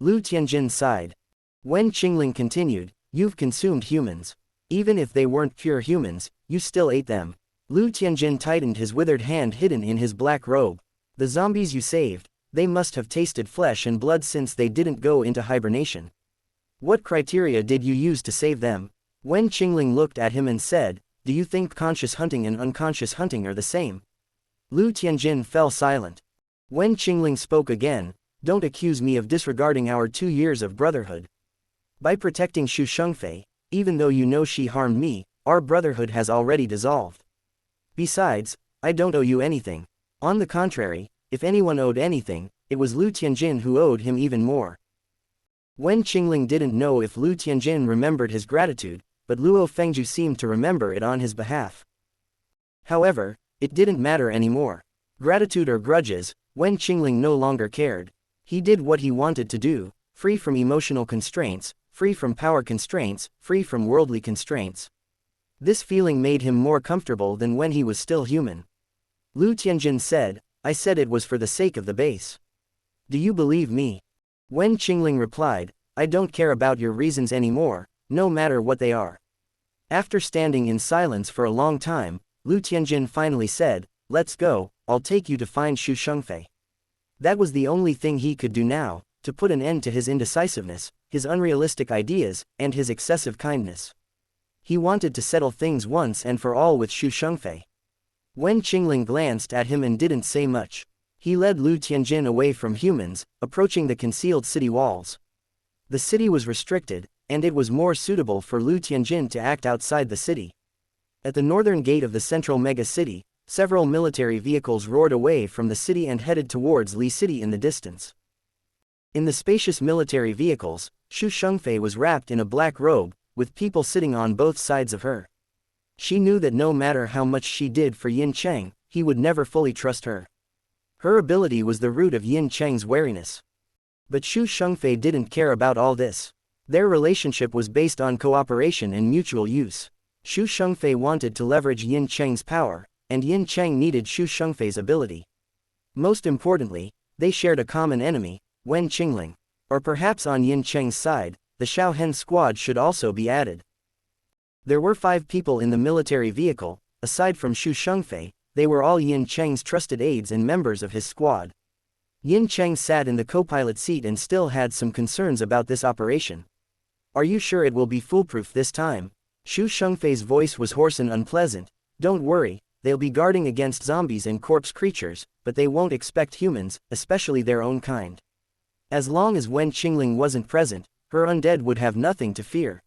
Lu Tianjin sighed. Wen Qingling continued, "You've consumed humans. Even if they weren't pure humans, you still ate them." Lu Tianjin tightened his withered hand hidden in his black robe. "The zombies you saved, they must have tasted flesh and blood since they didn't go into hibernation. What criteria did you use to save them?" Wen Qingling looked at him and said, "Do you think conscious hunting and unconscious hunting are the same?" Lu Tianjin fell silent. Wen Qingling spoke again, "Don't accuse me of disregarding our 2 years of brotherhood. By protecting Xu Shengfei, even though you know she harmed me, our brotherhood has already dissolved. Besides, I don't owe you anything. On the contrary, if anyone owed anything, it was Lu Tianjin who owed him even more." Wen Qingling didn't know if Lu Tianjin remembered his gratitude, but Luo Fengju seemed to remember it on his behalf. However, it didn't matter anymore. Gratitude or grudges, Wen Qingling no longer cared. He did what he wanted to do, free from emotional constraints, free from power constraints, free from worldly constraints. This feeling made him more comfortable than when he was still human. Lu Tianjin said, "I said it was for the sake of the base. Do you believe me?" Wen Qingling replied, "I don't care about your reasons anymore, no matter what they are." After standing in silence for a long time, Lu Tianjin finally said, "Let's go, I'll take you to find Xu Shengfei." That was the only thing he could do now, to put an end to his indecisiveness, his unrealistic ideas, and his excessive kindness. He wanted to settle things once and for all with Xu Shengfei. Wen Qingling glanced at him and didn't say much. He led Lu Tianjin away from humans, approaching the concealed city walls. The city was restricted, and it was more suitable for Lu Tianjin to act outside the city. At the northern gate of the central mega-city, several military vehicles roared away from the city and headed towards Li City in the distance. In the spacious military vehicles, Xu Shengfei was wrapped in a black robe, with people sitting on both sides of her. She knew that no matter how much she did for Yin Cheng, he would never fully trust her. Her ability was the root of Yin Cheng's wariness. But Xu Shengfei didn't care about all this. Their relationship was based on cooperation and mutual use. Xu Shengfei wanted to leverage Yin Cheng's power, and Yin Cheng needed Xu Shengfei's ability. Most importantly, they shared a common enemy, Wen Qingling. Or perhaps on Yin Cheng's side, the Shaohen squad should also be added. There were 5 people in the military vehicle. Aside from Xu Shengfei, they were all Yin Cheng's trusted aides and members of his squad. Yin Cheng sat in the co-pilot seat and still had some concerns about this operation. "Are you sure it will be foolproof this time?" Xu Shengfei's voice was hoarse and unpleasant. "Don't worry, they'll be guarding against zombies and corpse creatures, but they won't expect humans, especially their own kind. As long as Wen Qingling wasn't present, her undead would have nothing to fear."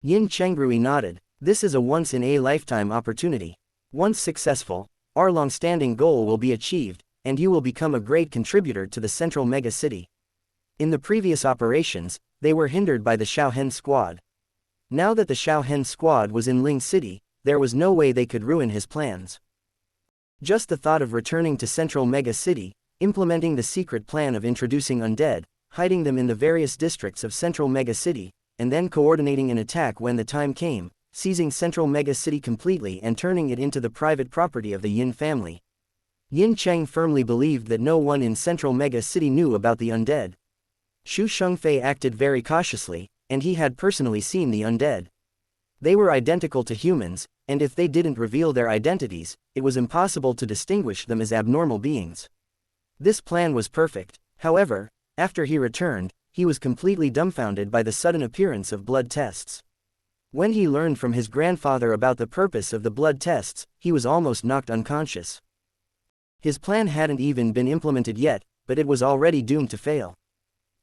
Yin Chengrui nodded. "This is a once-in-a-lifetime opportunity. Once successful, our long-standing goal will be achieved, and you will become a great contributor to the central mega-city." In the previous operations, they were hindered by the Shaohen squad. Now that the Shaohen squad was in Ling City, there was no way they could ruin his plans. Just the thought of returning to central mega-city, implementing the secret plan of introducing undead, hiding them in the various districts of central mega-city, and then coordinating an attack when the time came, seizing central mega-city completely and turning it into the private property of the Yin family. Yin Cheng firmly believed that no one in central mega-city knew about the undead. Xu Shengfei acted very cautiously, and he had personally seen the undead. They were identical to humans, and if they didn't reveal their identities, it was impossible to distinguish them as abnormal beings. This plan was perfect. However, after he returned, he was completely dumbfounded by the sudden appearance of blood tests. When he learned from his grandfather about the purpose of the blood tests, he was almost knocked unconscious. His plan hadn't even been implemented yet, but it was already doomed to fail.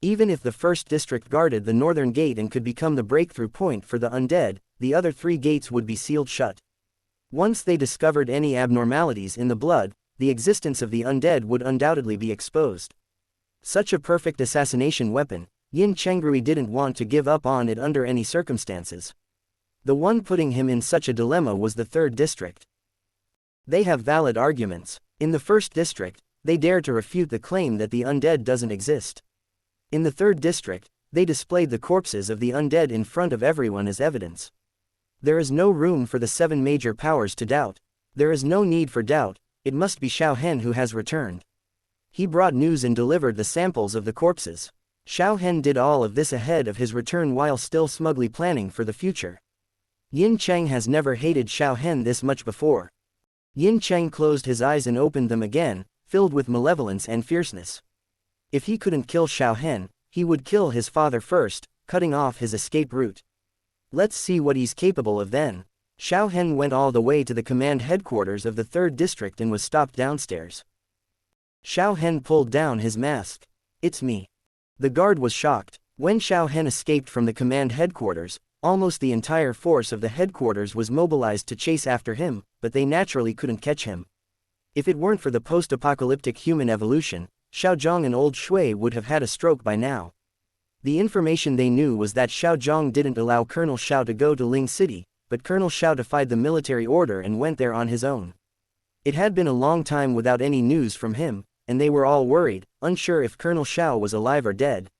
Even if the first district guarded the northern gate and could become the breakthrough point for the undead, the other 3 gates would be sealed shut. Once they discovered any abnormalities in the blood, the existence of the undead would undoubtedly be exposed. Such a perfect assassination weapon, Yin Chengrui didn't want to give up on it under any circumstances. The one putting him in such a dilemma was the 3rd district. They have valid arguments. In the 1st district, they dare to refute the claim that the undead doesn't exist. In the 3rd district, they displayed the corpses of the undead in front of everyone as evidence. There is no room for the 7 major powers to doubt. There is no need for doubt, it must be Xiao Hen who has returned. He brought news and delivered the samples of the corpses. Xiao Hen did all of this ahead of his return while still smugly planning for the future. Yin Cheng has never hated Xiao Hen this much before. Yin Cheng closed his eyes and opened them again, filled with malevolence and fierceness. If he couldn't kill Xiao Hen, he would kill his father first, cutting off his escape route. Let's see what he's capable of then. Xiao Hen went all the way to the command headquarters of the 3rd district and was stopped downstairs. Xiao Hen pulled down his mask. "It's me." The guard was shocked. When Xiao Hen escaped from the command headquarters, almost the entire force of the headquarters was mobilized to chase after him, but they naturally couldn't catch him. If it weren't for the post-apocalyptic human evolution, Xiao Zhang and Old Shui would have had a stroke by now. The information they knew was that Xiao Zhang didn't allow Colonel Xiao to go to Ling City, but Colonel Xiao defied the military order and went there on his own. It had been a long time without any news from him, and they were all worried, unsure if Colonel Xiao was alive or dead.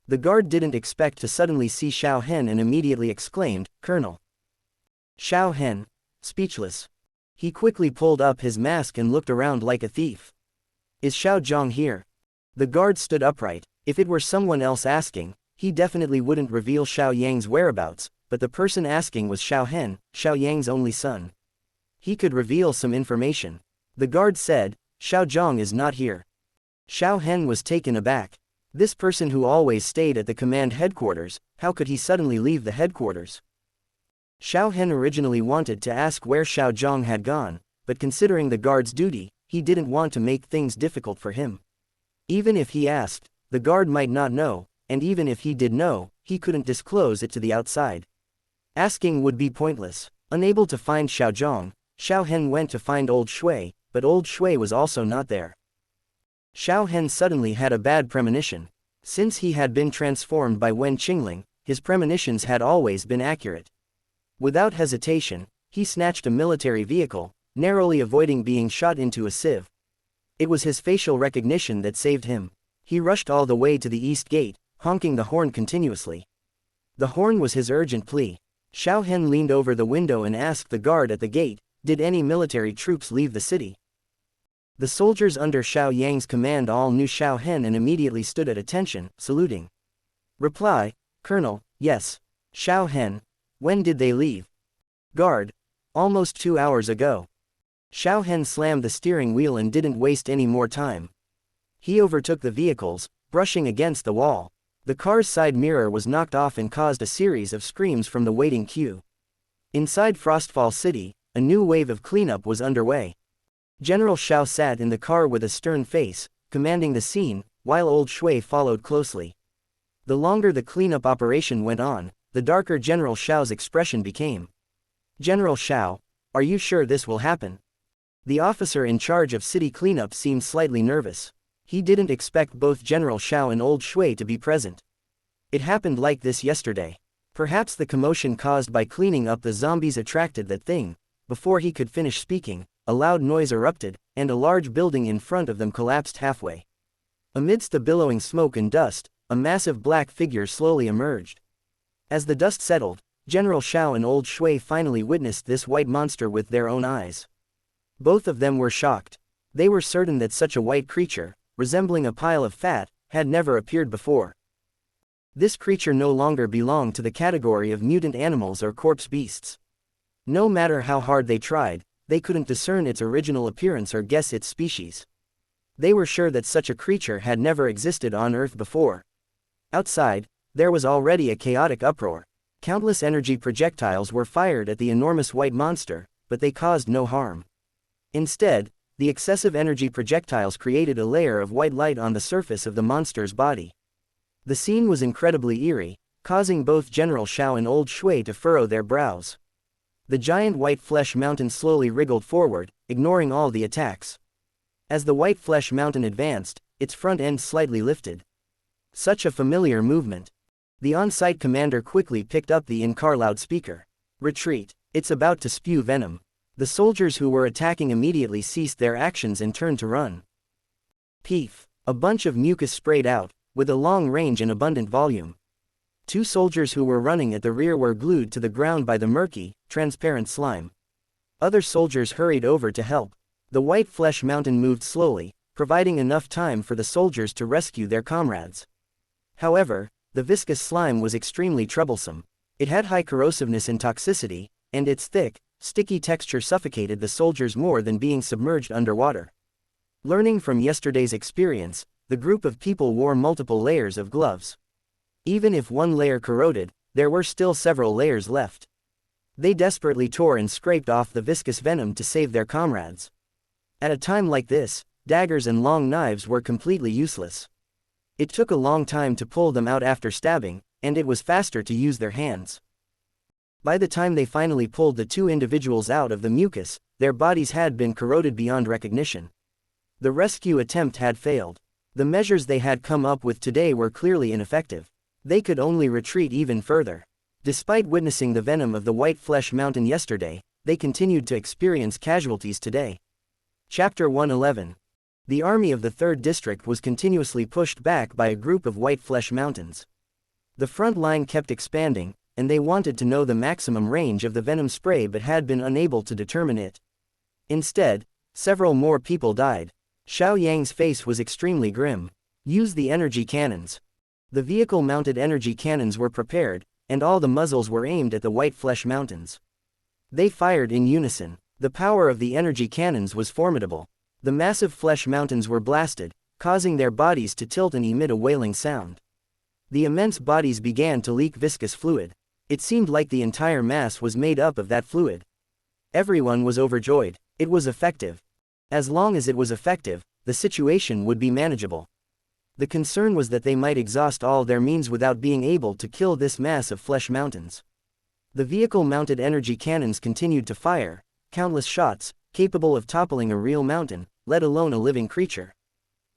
The guard didn't expect to suddenly see Xiao Hen and immediately exclaimed, "Colonel." Xiao Hen, speechless. He quickly pulled up his mask and looked around like a thief. "Is Xiao Zhang here?" The guard stood upright. If it were someone else asking, he definitely wouldn't reveal Xiao Yang's whereabouts, but the person asking was Xiao Hen, Xiao Yang's only son. He could reveal some information. The guard said, "Xiao Zhang is not here." Xiao Hen was taken aback. This person who always stayed at the command headquarters, how could he suddenly leave the headquarters? Xiao Hen originally wanted to ask where Xiao Zhang had gone, but considering the guard's duty, he didn't want to make things difficult for him. Even if he asked, the guard might not know, and even if he did know, he couldn't disclose it to the outside. Asking would be pointless. Unable to find Xiao Zhang, Xiao Hen went to find Old Shui, but Old Shui was also not there. Xiao Hen suddenly had a bad premonition. Since he had been transformed by Wen Qingling, his premonitions had always been accurate. Without hesitation, he snatched a military vehicle, narrowly avoiding being shot into a sieve. It was his facial recognition that saved him. He rushed all the way to the east gate, honking the horn continuously. The horn was his urgent plea. Xiao Hen leaned over the window and asked the guard at the gate, "Did any military troops leave the city?" The soldiers under Xiao Yang's command all knew Xiao Hen and immediately stood at attention, saluting. Reply, "Colonel, yes." Xiao Hen, "When did they leave?" Guard, "Almost 2 hours ago." Xiao Hen slammed the steering wheel and didn't waste any more time. He overtook the vehicles, brushing against the wall. The car's side mirror was knocked off and caused a series of screams from the waiting queue. Inside Frostfall City, a new wave of cleanup was underway. General Xiao sat in the car with a stern face, commanding the scene, while Old Shui followed closely. The longer the cleanup operation went on, the darker General Xiao's expression became. "General Xiao, are you sure this will happen?" The officer in charge of city cleanup seemed slightly nervous. He didn't expect both General Xiao and Old Shui to be present. It happened like this yesterday. Perhaps the commotion caused by cleaning up the zombies attracted that thing. Before he could finish speaking, a loud noise erupted, and a large building in front of them collapsed halfway. Amidst the billowing smoke and dust, a massive black figure slowly emerged. As the dust settled, General Xiao and Old Shui finally witnessed this white monster with their own eyes. Both of them were shocked. They were certain that such a white creature, resembling a pile of fat, had never appeared before. This creature no longer belonged to the category of mutant animals or corpse beasts. No matter how hard they tried, they couldn't discern its original appearance or guess its species. They were sure that such a creature had never existed on Earth before. Outside, there was already a chaotic uproar. Countless energy projectiles were fired at the enormous white monster, but they caused no harm. Instead, the excessive energy projectiles created a layer of white light on the surface of the monster's body. The scene was incredibly eerie, causing both General Shao and Old Shui to furrow their brows. The giant white flesh mountain slowly wriggled forward, ignoring all the attacks. As the white flesh mountain advanced, its front end slightly lifted. Such a familiar movement. The on-site commander quickly picked up the in-car loudspeaker. Retreat. It's about to spew venom. The soldiers who were attacking immediately ceased their actions and turned to run. Peef. A bunch of mucus sprayed out, with a long range and abundant volume. Two soldiers who were running at the rear were glued to the ground by the murky, transparent slime. Other soldiers hurried over to help. The white flesh mountain moved slowly, providing enough time for the soldiers to rescue their comrades. However, the viscous slime was extremely troublesome. It had high corrosiveness and toxicity, and its thick, sticky texture suffocated the soldiers more than being submerged underwater. Learning from yesterday's experience, the group of people wore multiple layers of gloves. Even if one layer corroded, there were still several layers left. They desperately tore and scraped off the viscous venom to save their comrades. At a time like this, daggers and long knives were completely useless. It took a long time to pull them out after stabbing, and it was faster to use their hands. By the time they finally pulled the two individuals out of the mucus, their bodies had been corroded beyond recognition. The rescue attempt had failed. The measures they had come up with today were clearly ineffective. They could only retreat even further. Despite witnessing the venom of the white flesh mountain yesterday, they continued to experience casualties today. Chapter 111. The army of the 3rd District was continuously pushed back by a group of white flesh mountains. The front line kept expanding, and they wanted to know the maximum range of the venom spray but had been unable to determine it. Instead, several more people died. Xiao Yang's face was extremely grim. Use the energy cannons. The vehicle-mounted energy cannons were prepared, and all the muzzles were aimed at the white flesh mountains. They fired in unison. The power of the energy cannons was formidable. The massive flesh mountains were blasted, causing their bodies to tilt and emit a wailing sound. The immense bodies began to leak viscous fluid. It seemed like the entire mass was made up of that fluid. Everyone was overjoyed. It was effective. As long as it was effective, the situation would be manageable. The concern was that they might exhaust all their means without being able to kill this mass of flesh mountains. The vehicle-mounted energy cannons continued to fire, countless shots, capable of toppling a real mountain, let alone a living creature.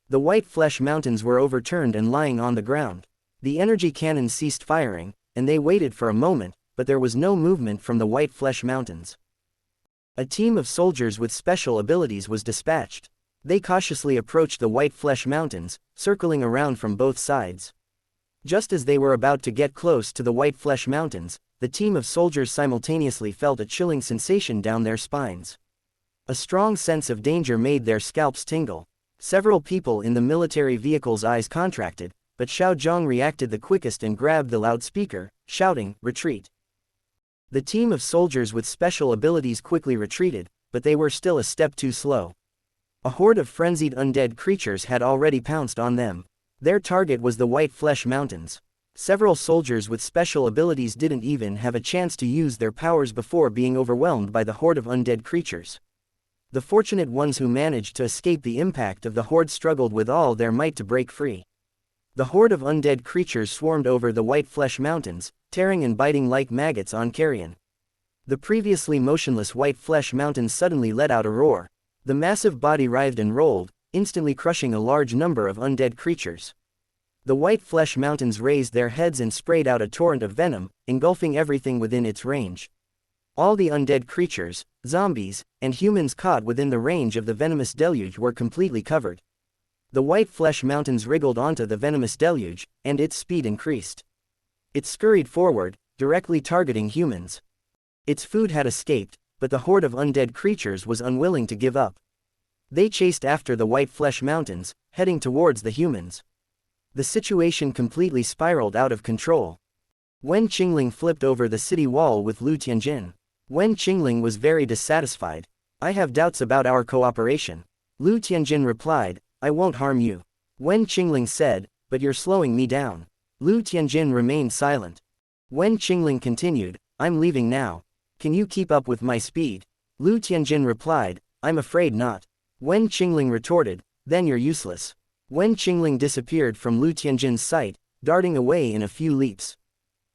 The white flesh mountains were overturned and lying on the ground. The energy cannons ceased firing, and they waited for a moment, but there was no movement from the white flesh mountains. A team of soldiers with special abilities was dispatched. They cautiously approached the white flesh mountains, circling around from both sides. Just as they were about to get close to the white flesh mountains, the team of soldiers simultaneously felt a chilling sensation down their spines. A strong sense of danger made their scalps tingle. Several people in the military vehicle's eyes contracted, but Xiao Zhang reacted the quickest and grabbed the loudspeaker, shouting, "Retreat!" The team of soldiers with special abilities quickly retreated, but they were still a step too slow. A horde of frenzied undead creatures had already pounced on them. Their target was the white flesh mountains. Several soldiers with special abilities didn't even have a chance to use their powers before being overwhelmed by the horde of undead creatures. The fortunate ones who managed to escape the impact of the horde struggled with all their might to break free. The horde of undead creatures swarmed over the white flesh mountains, tearing and biting like maggots on carrion. The previously motionless white flesh mountains suddenly let out a roar. The massive body writhed and rolled, instantly crushing a large number of undead creatures. The white flesh mountains raised their heads and sprayed out a torrent of venom, engulfing everything within its range. All the undead creatures, zombies, and humans caught within the range of the venomous deluge were completely covered. The white flesh mountains wriggled onto the venomous deluge, and its speed increased. It scurried forward, directly targeting humans. Its food had escaped, but the horde of undead creatures was unwilling to give up. They chased after the white flesh mountains, heading towards the humans. The situation completely spiraled out of control. Wen Qingling flipped over the city wall with Lu Tianjin. Wen Qingling was very dissatisfied. "I have doubts about our cooperation." Lu Tianjin replied, "I won't harm you." Wen Qingling said, "But you're slowing me down." Lu Tianjin remained silent. Wen Qingling continued, "I'm leaving now. Can you keep up with my speed?" Lu Tianjin replied, "I'm afraid not." Wen Qingling retorted, then you're useless. Wen Qingling disappeared from Lu Tianjin's sight, darting away in a few leaps.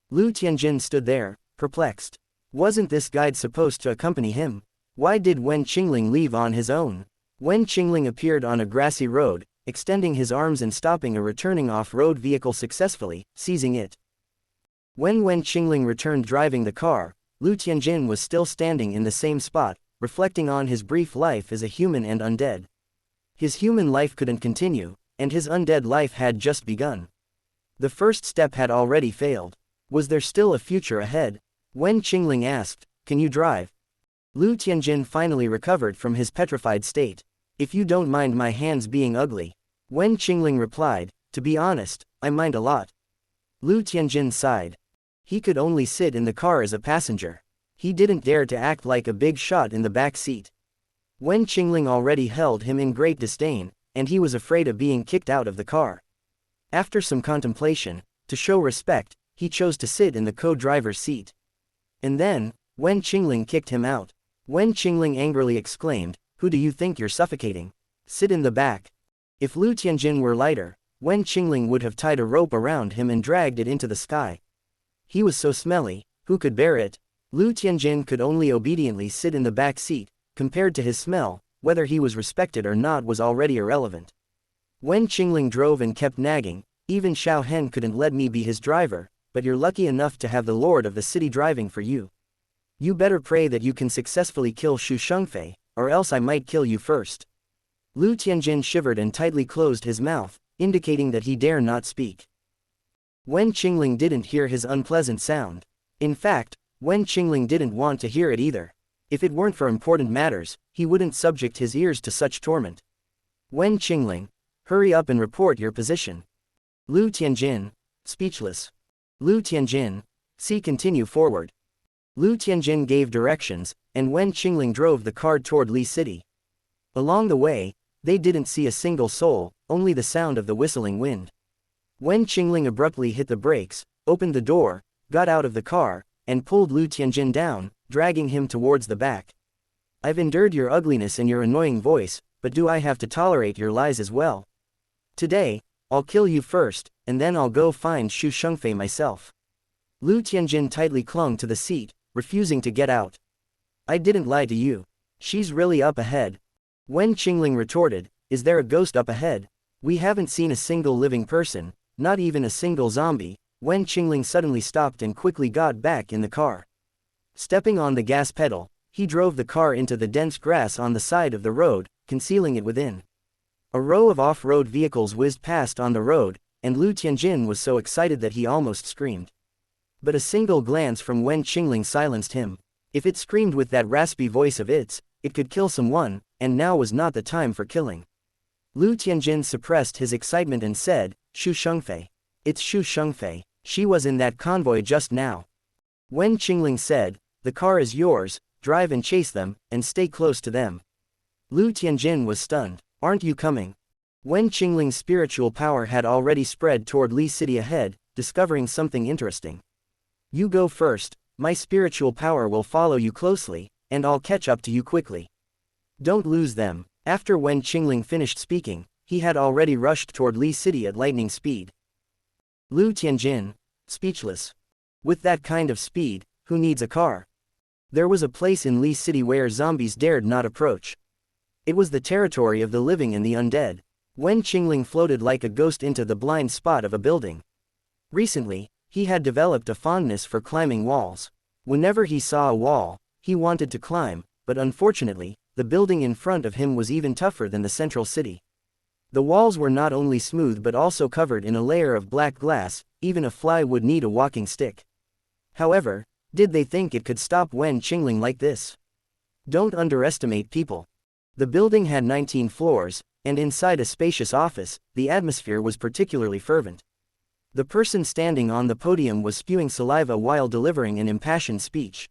Lu Tianjin stood there, perplexed. Wasn't this guide supposed to accompany him? Why did Wen Qingling leave on his own? Wen Qingling appeared on a grassy road, extending his arms and stopping a returning off-road vehicle successfully, seizing it. When Wen Qingling returned driving the car, Lu Tianjin was still standing in the same spot, reflecting on his brief life as a human and undead. His human life couldn't continue, and his undead life had just begun. The first step had already failed. Was there still a future ahead? Wen Qingling asked, "Can you drive?" Lu Tianjin finally recovered from his petrified state. "If you don't mind my hands being ugly." Wen Qingling replied, "To be honest, I mind a lot." Lu Tianjin sighed. He could only sit in the car as a passenger. He didn't dare to act like a big shot in the back seat. Wen Qingling already held him in great disdain, and he was afraid of being kicked out of the car. After some contemplation, to show respect, he chose to sit in the co-driver's seat. And then, Wen Qingling kicked him out. Wen Qingling angrily exclaimed, "Who do you think you're suffocating? Sit in the back." If Lu Tianjin were lighter, Wen Qingling would have tied a rope around him and dragged it into the sky. He was so smelly, who could bear it? Lu Tianjin could only obediently sit in the back seat. Compared to his smell, whether he was respected or not was already irrelevant. Wen Qingling drove and kept nagging, "Even Xiao Hen couldn't let me be his driver, but you're lucky enough to have the lord of the city driving for you. You better pray that you can successfully kill Xu Shengfei, or else I might kill you first." Lu Tianjin shivered and tightly closed his mouth, indicating that he dare not speak. Wen Qingling didn't hear his unpleasant sound. In fact, Wen Qingling didn't want to hear it either. If it weren't for important matters, he wouldn't subject his ears to such torment. "Wen Qingling, hurry up and report your position." Lu Tianjin, speechless. "Lu Tianjin, see, continue forward." Lu Tianjin gave directions, and Wen Qingling drove the car toward Li City. Along the way, they didn't see a single soul, only the sound of the whistling wind. Wen Qingling abruptly hit the brakes, opened the door, got out of the car, and pulled Lu Tianjin down, dragging him towards the back. "I've endured your ugliness and your annoying voice, but do I have to tolerate your lies as well? Today, I'll kill you first, and then I'll go find Xu Shengfei myself." Lu Tianjin tightly clung to the seat, refusing to get out. "I didn't lie to you. She's really up ahead." Wen Qingling retorted, "Is there a ghost up ahead? We haven't seen a single living person, not even a single zombie." Wen Qingling suddenly stopped and quickly got back in the car. Stepping on the gas pedal, he drove the car into the dense grass on the side of the road, concealing it within. A row of off-road vehicles whizzed past on the road, and Lu Tianjin was so excited that he almost screamed. But a single glance from Wen Qingling silenced him. If it screamed with that raspy voice of its, it could kill someone, and now was not the time for killing. Lu Tianjin suppressed his excitement and said, "Xu Shengfei. It's Xu Shengfei. She was in that convoy just now." Wen Qingling said, "The car is yours, drive and chase them, and stay close to them." Lu Tianjin was stunned. "Aren't you coming?" Wen Qingling's spiritual power had already spread toward Li City ahead, discovering something interesting. "You go first, my spiritual power will follow you closely, and I'll catch up to you quickly. Don't lose them." After Wen Qingling finished speaking, he had already rushed toward Li City at lightning speed. Lu Tianjin, speechless. With that kind of speed, who needs a car? There was a place in Li City where zombies dared not approach. It was the territory of the living and the undead. Wen Qingling floated like a ghost into the blind spot of a building. Recently, he had developed a fondness for climbing walls. Whenever he saw a wall, he wanted to climb, but unfortunately, the building in front of him was even tougher than the central city. The walls were not only smooth but also covered in a layer of black glass, even a fly would need a walking stick. However, did they think it could stop Wen Qingling like this? Don't underestimate people. The building had 19 floors, and inside a spacious office, the atmosphere was particularly fervent. The person standing on the podium was spewing saliva while delivering an impassioned speech.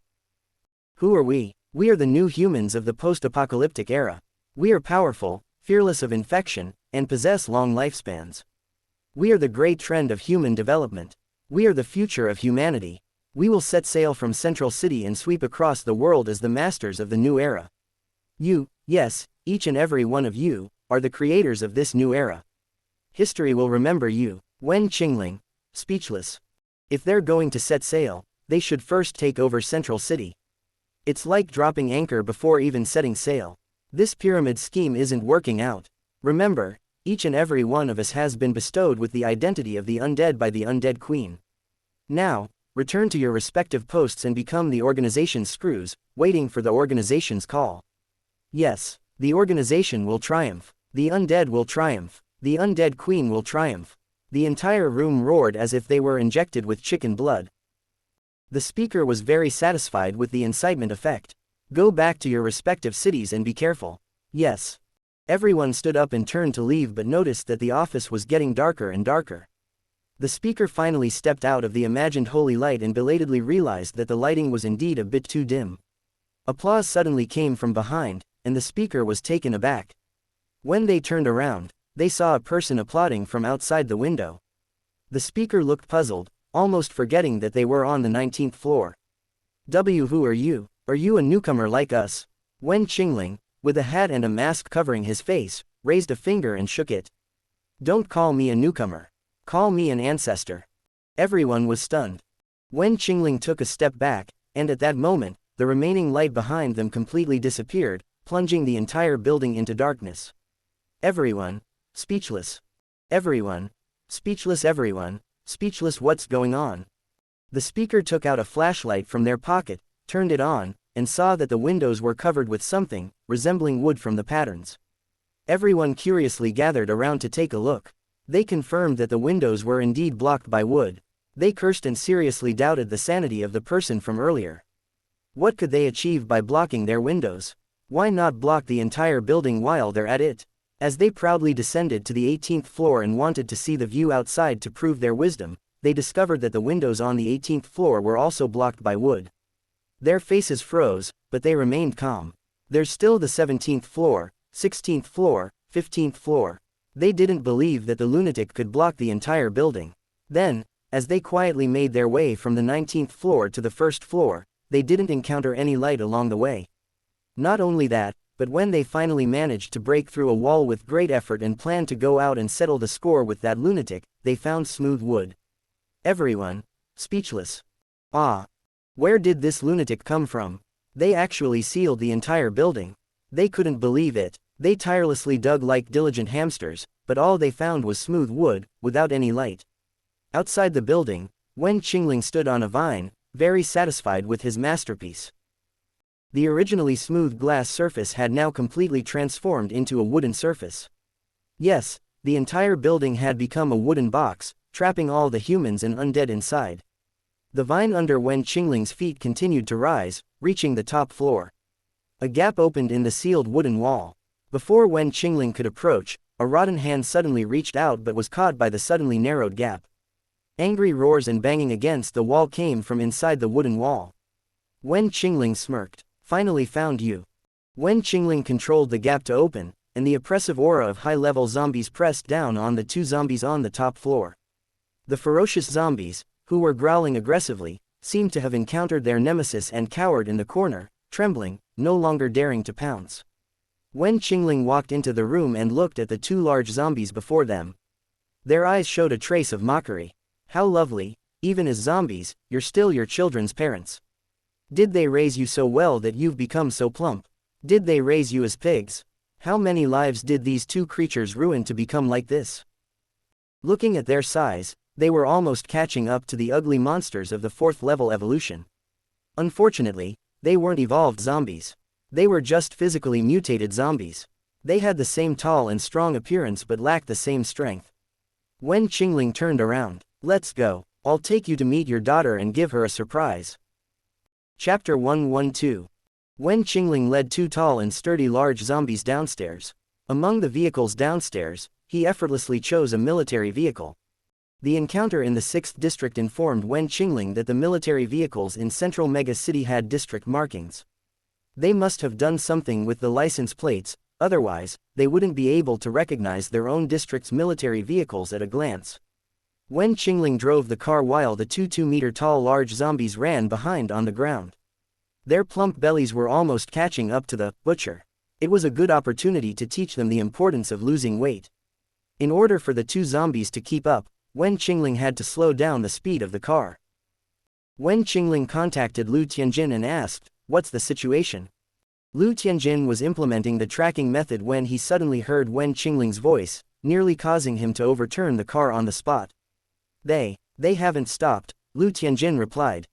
"Who are we? We are the new humans of the post-apocalyptic era. We are powerful, fearless of infection, and possess long lifespans. We are the great trend of human development. We are the future of humanity. We will set sail from Central City and sweep across the world as the masters of the new era. You, Yes, each and every one of you are the creators of this new era. History will remember you. Wen Qingling, speechless. If they're going to set sail, they should first take over Central City. It's like dropping anchor before even setting sail. This pyramid scheme isn't working out. Remember, each and every one of us has been bestowed with the identity of the undead by the undead queen. Now, return to your respective posts and become the organization's screws, waiting for the organization's call. Yes, the organization will triumph. The undead will triumph. The undead queen will triumph. The entire room roared as if they were injected with chicken blood. The speaker was very satisfied with the incitement effect. Go back to your respective cities and be careful. Yes. Everyone stood up and turned to leave but noticed that the office was getting darker and darker. The speaker finally stepped out of the imagined holy light and belatedly realized that the lighting was indeed a bit too dim. Applause suddenly came from behind, and the speaker was taken aback. When they turned around, they saw a person applauding from outside the window. The speaker looked puzzled, almost forgetting that they were on the 19th floor. Who are you? Are you a newcomer like us? Wen Qingling, with a hat and a mask covering his face, raised a finger and shook it. Don't call me a newcomer. Call me an ancestor. Everyone was stunned. Wen Qingling took a step back, and at that moment, the remaining light behind them completely disappeared, plunging the entire building into darkness. Everyone, speechless. Everyone, speechless. Everyone, speechless. What's going on? The speaker took out a flashlight from their pocket, turned it on, and saw that the windows were covered with something resembling wood from the patterns. Everyone curiously gathered around to take a look. They confirmed that the windows were indeed blocked by wood. They cursed and seriously doubted the sanity of the person from earlier. What could they achieve by blocking their windows? Why not block the entire building while they're at it? As they proudly descended to the 18th floor and wanted to see the view outside to prove their wisdom, they discovered that the windows on the 18th floor were also blocked by wood. Their faces froze, but they remained calm. There's still the 17th floor, 16th floor, 15th floor. They didn't believe that the lunatic could block the entire building. Then, as they quietly made their way from the 19th floor to the first floor, they didn't encounter any light along the way. Not only that, but when they finally managed to break through a wall with great effort and planned to go out and settle the score with that lunatic, they found smooth wood. Everyone, speechless. Ah! Where did this lunatic come from? They actually sealed the entire building. They couldn't believe it. They tirelessly dug like diligent hamsters, but all they found was smooth wood, without any light. Outside the building, Wen Qingling stood on a vine, very satisfied with his masterpiece. The originally smooth glass surface had now completely transformed into a wooden surface. Yes, the entire building had become a wooden box, trapping all the humans and undead inside. The vine under Wen Qingling's feet continued to rise, reaching the top floor. A gap opened in the sealed wooden wall. Before Wen Qingling could approach, a rotten hand suddenly reached out but was caught by the suddenly narrowed gap. Angry roars and banging against the wall came from inside the wooden wall. Wen Qingling smirked. Finally found you. Wen Qingling controlled the gap to open, and the oppressive aura of high-level zombies pressed down on the two zombies on the top floor. The ferocious zombies, who were growling aggressively, seemed to have encountered their nemesis and cowered in the corner, trembling, no longer daring to pounce. Wen Qingling walked into the room and looked at the two large zombies before them. Their eyes showed a trace of mockery. How lovely, even as zombies, you're still your children's parents. Did they raise you so well that you've become so plump? Did they raise you as pigs? How many lives did these two creatures ruin to become like this? Looking at their size, they were almost catching up to the ugly monsters of the 4th level evolution. Unfortunately, they weren't evolved zombies. They were just physically mutated zombies. They had the same tall and strong appearance but lacked the same strength. Wen Qingling turned around. Let's go. I'll take you to meet your daughter and give her a surprise. Chapter 112. Wen Qingling led two tall and sturdy large zombies downstairs. Among the vehicles downstairs, he effortlessly chose a military vehicle. The encounter in the 6th district informed Wen Qingling that the military vehicles in Central Mega City had district markings. They must have done something with the license plates, otherwise, they wouldn't be able to recognize their own district's military vehicles at a glance. Wen Qingling drove the car while the two 2-meter-tall large zombies ran behind on the ground. Their plump bellies were almost catching up to the butcher. It was a good opportunity to teach them the importance of losing weight. In order for the two zombies to keep up, Wen Qingling had to slow down the speed of the car. Wen Qingling contacted Lu Tianjin and asked, "What's the situation?" Lu Tianjin was implementing the tracking method when he suddenly heard Wen Qingling's voice, nearly causing him to overturn the car on the spot. They haven't stopped," Lu Tianjin replied.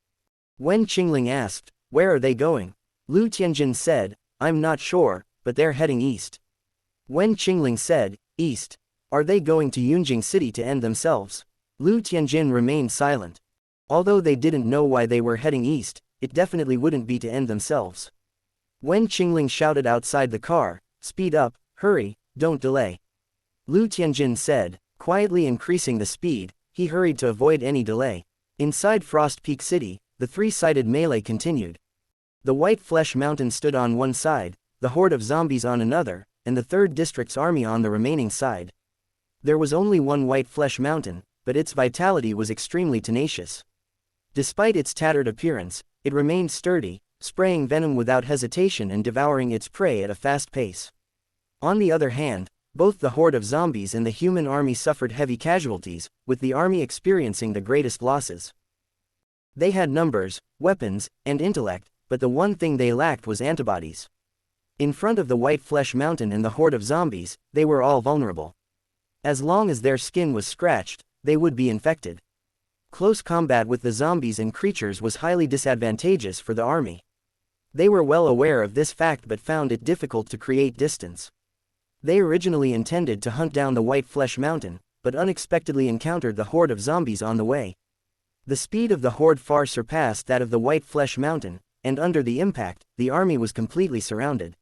Wen Qingling asked, "Where are they going?" Lu Tianjin said, "I'm not sure, but they're heading east." Wen Qingling said, "East? Are they going to Yunjing City to end themselves?" Lu Tianjin remained silent. Although they didn't know why they were heading east, it definitely wouldn't be to end themselves. Wen Qingling shouted outside the car, "Speed up, hurry, don't delay." Lu Tianjin said, quietly increasing the speed, he hurried to avoid any delay. Inside Frost Peak City, the three-sided melee continued. The White Flesh Mountain stood on one side, the horde of zombies on another, and the 3rd District's army on the remaining side. There was only one White Flesh Mountain, but its vitality was extremely tenacious. Despite its tattered appearance, it remained sturdy, spraying venom without hesitation and devouring its prey at a fast pace. On the other hand, both the horde of zombies and the human army suffered heavy casualties, with the army experiencing the greatest losses. They had numbers, weapons, and intellect, but the one thing they lacked was antibodies. In front of the White Flesh Mountain and the horde of zombies, they were all vulnerable. As long as their skin was scratched, they would be infected. Close combat with the zombies and creatures was highly disadvantageous for the army. They were well aware of this fact but found it difficult to create distance. They originally intended to hunt down the White Flesh Mountain, but unexpectedly encountered the horde of zombies on the way. The speed of the horde far surpassed that of the White Flesh Mountain, and under the impact, the army was completely surrounded.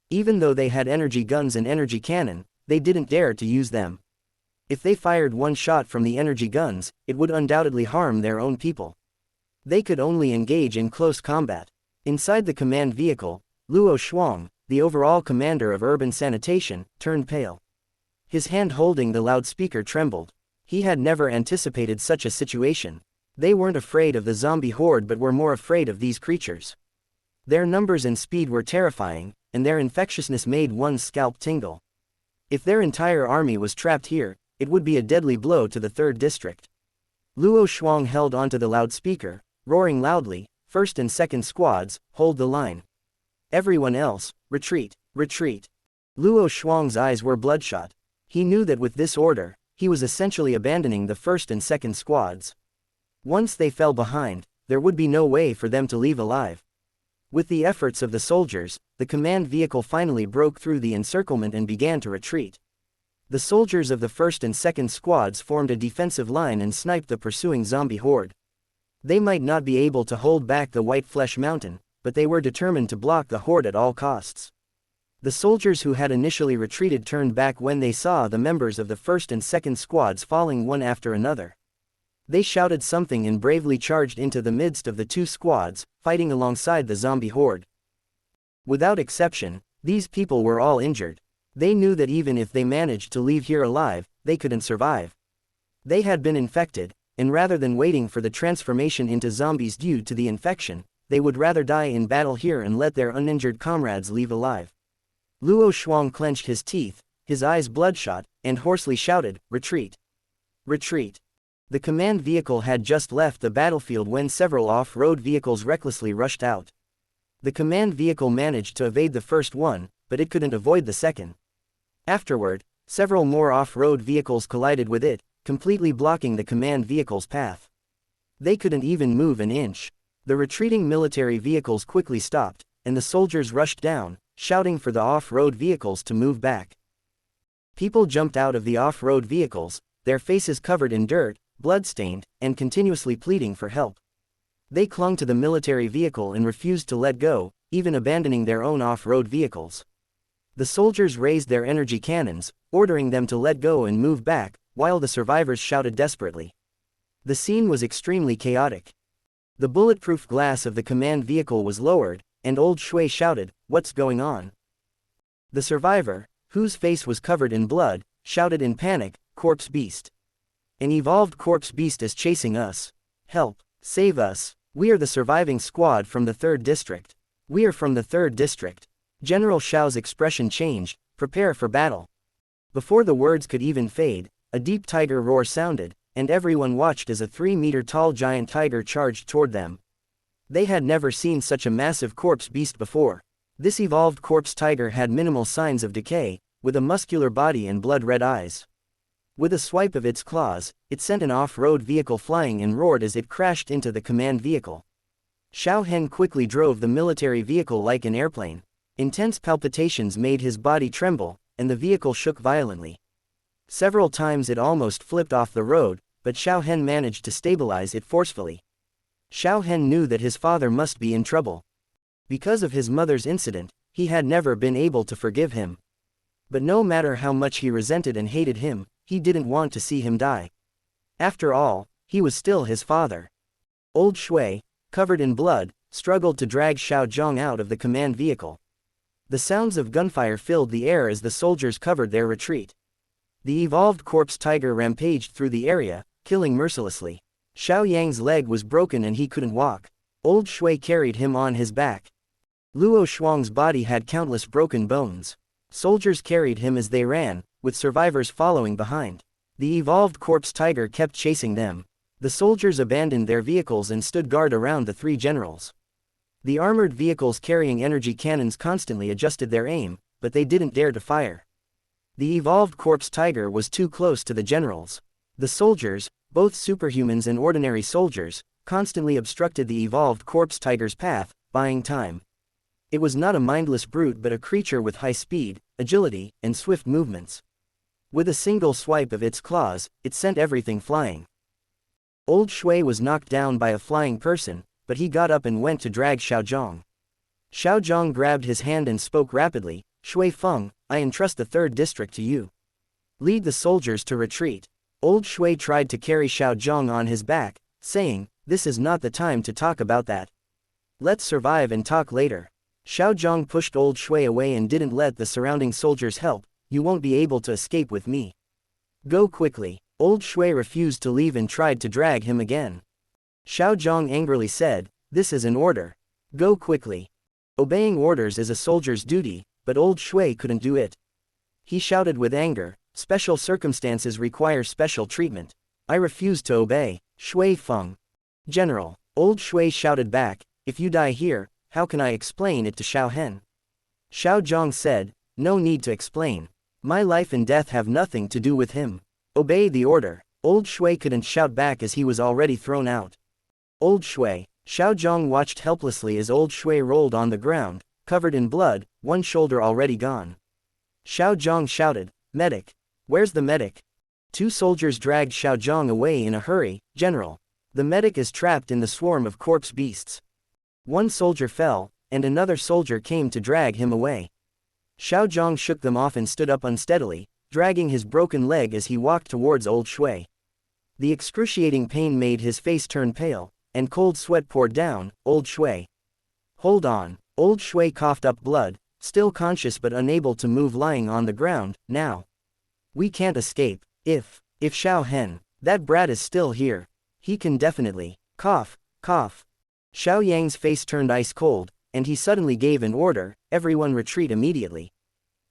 Even though they had energy guns and energy cannon, they didn't dare to use them. If they fired one shot from the energy guns, it would undoubtedly harm their own people. They could only engage in close combat. Inside the command vehicle, Luo Shuang, the overall commander of urban sanitation, turned pale. His hand holding the loudspeaker trembled. He had never anticipated such a situation. They weren't afraid of the zombie horde but were more afraid of these creatures. Their numbers and speed were terrifying, and their infectiousness made one's scalp tingle. If their entire army was trapped here, it would be a deadly blow to the 3rd District. Luo Shuang held onto the loudspeaker, roaring loudly, "First and second squads, hold the line. Everyone else, retreat, retreat." Luo Shuang's eyes were bloodshot. He knew that with this order, he was essentially abandoning the 1st and 2nd squads. Once they fell behind, there would be no way for them to leave alive. With the efforts of the soldiers, the command vehicle finally broke through the encirclement and began to retreat. The soldiers of the 1st and 2nd squads formed a defensive line and sniped the pursuing zombie horde. They might not be able to hold back the White Flesh Mountain, but they were determined to block the horde at all costs. The soldiers who had initially retreated turned back when they saw the members of the 1st and 2nd squads falling one after another. They shouted something and bravely charged into the midst of the two squads, fighting alongside the zombie horde. Without exception, these people were all injured. They knew that even if they managed to leave here alive, they couldn't survive. They had been infected, and rather than waiting for the transformation into zombies due to the infection, they would rather die in battle here and let their uninjured comrades leave alive. Luo Shuang clenched his teeth, his eyes bloodshot, and hoarsely shouted, "Retreat! Retreat!" The command vehicle had just left the battlefield when several off-road vehicles recklessly rushed out. The command vehicle managed to evade the first one, but it couldn't avoid the second. Afterward, several more off-road vehicles collided with it, completely blocking the command vehicle's path. They couldn't even move an inch. The retreating military vehicles quickly stopped, and the soldiers rushed down, shouting for the off-road vehicles to move back. People jumped out of the off-road vehicles, their faces covered in dirt, blood-stained, and continuously pleading for help. They clung to the military vehicle and refused to let go, even abandoning their own off-road vehicles. The soldiers raised their energy cannons, ordering them to let go and move back, while the survivors shouted desperately. The scene was extremely chaotic. The bulletproof glass of the command vehicle was lowered, and old Shui shouted, "What's going on?" The survivor, whose face was covered in blood, shouted in panic, "Corpse Beast. An evolved corpse beast is chasing us. Help, save us. We are the surviving squad from the 3rd District. We are from the 3rd District." General Xiao's expression changed, prepare for battle. Before the words could even fade, a deep tiger roar sounded, and everyone watched as a 3-meter-tall giant tiger charged toward them. They had never seen such a massive corpse beast before. This evolved corpse tiger had minimal signs of decay, with a muscular body and blood-red eyes. With a swipe of its claws, it sent an off-road vehicle flying and roared as it crashed into the command vehicle. Xiao Hen quickly drove the military vehicle like an airplane. Intense palpitations made his body tremble, and the vehicle shook violently. Several times it almost flipped off the road, but Xiao Hen managed to stabilize it forcefully. Xiao Hen knew that his father must be in trouble. Because of his mother's incident, he had never been able to forgive him. But no matter how much he resented and hated him, he didn't want to see him die. After all, he was still his father. Old Shui, covered in blood, struggled to drag Xiao Zhang out of the command vehicle. The sounds of gunfire filled the air as the soldiers covered their retreat. The evolved corpse tiger rampaged through the area, killing mercilessly. Xiao Yang's leg was broken and he couldn't walk. Old Shui carried him on his back. Luo Shuang's body had countless broken bones. Soldiers carried him as they ran, with survivors following behind. The evolved corpse tiger kept chasing them. The soldiers abandoned their vehicles and stood guard around the three generals. The armored vehicles carrying energy cannons constantly adjusted their aim, but they didn't dare to fire. The evolved corpse tiger was too close to the generals. The soldiers, both superhumans and ordinary soldiers, constantly obstructed the evolved corpse tiger's path, buying time. It was not a mindless brute but a creature with high speed, agility, and swift movements. With a single swipe of its claws, it sent everything flying. Old Shui was knocked down by a flying person, but he got up and went to drag Xiao Zhang. Xiao Zhang grabbed his hand and spoke rapidly, Shui Feng, I entrust the 3rd district to you. Lead the soldiers to retreat. Old Shui tried to carry Xiao Zhang on his back, saying, this is not the time to talk about that. Let's survive and talk later. Xiao Zhang pushed Old Shui away and didn't let the surrounding soldiers help, you won't be able to escape with me. Go quickly. Old Shui refused to leave and tried to drag him again. Xiao Zhang angrily said, this is an order. Go quickly. Obeying orders is a soldier's duty, but Old Shui couldn't do it. He shouted with anger, special circumstances require special treatment. I refuse to obey, Shui Feng. General, Old Shui shouted back, if you die here, how can I explain it to Xiao Hen? Xiao Zhang said, no need to explain. My life and death have nothing to do with him. Obey the order. Old Shui couldn't shout back as he was already thrown out. Old Shui. Xiao Zhang watched helplessly as Old Shui rolled on the ground, covered in blood, one shoulder already gone. Xiao Zhang shouted, medic. Where's the medic? 2 soldiers dragged Xiao Zhang away in a hurry, General. The medic is trapped in the swarm of corpse beasts. One soldier fell, and another soldier came to drag him away. Xiao Zhang shook them off and stood up unsteadily, dragging his broken leg as he walked towards Old Shui. The excruciating pain made his face turn pale, and cold sweat poured down. Old Shui. Hold on. Old Shui coughed up blood, still conscious but unable to move lying on the ground, now. We can't escape. If Xiao Hen, that brat is still here, he can definitely. Cough, cough. Xiao Yang's face turned ice cold, and he suddenly gave an order, everyone retreat immediately.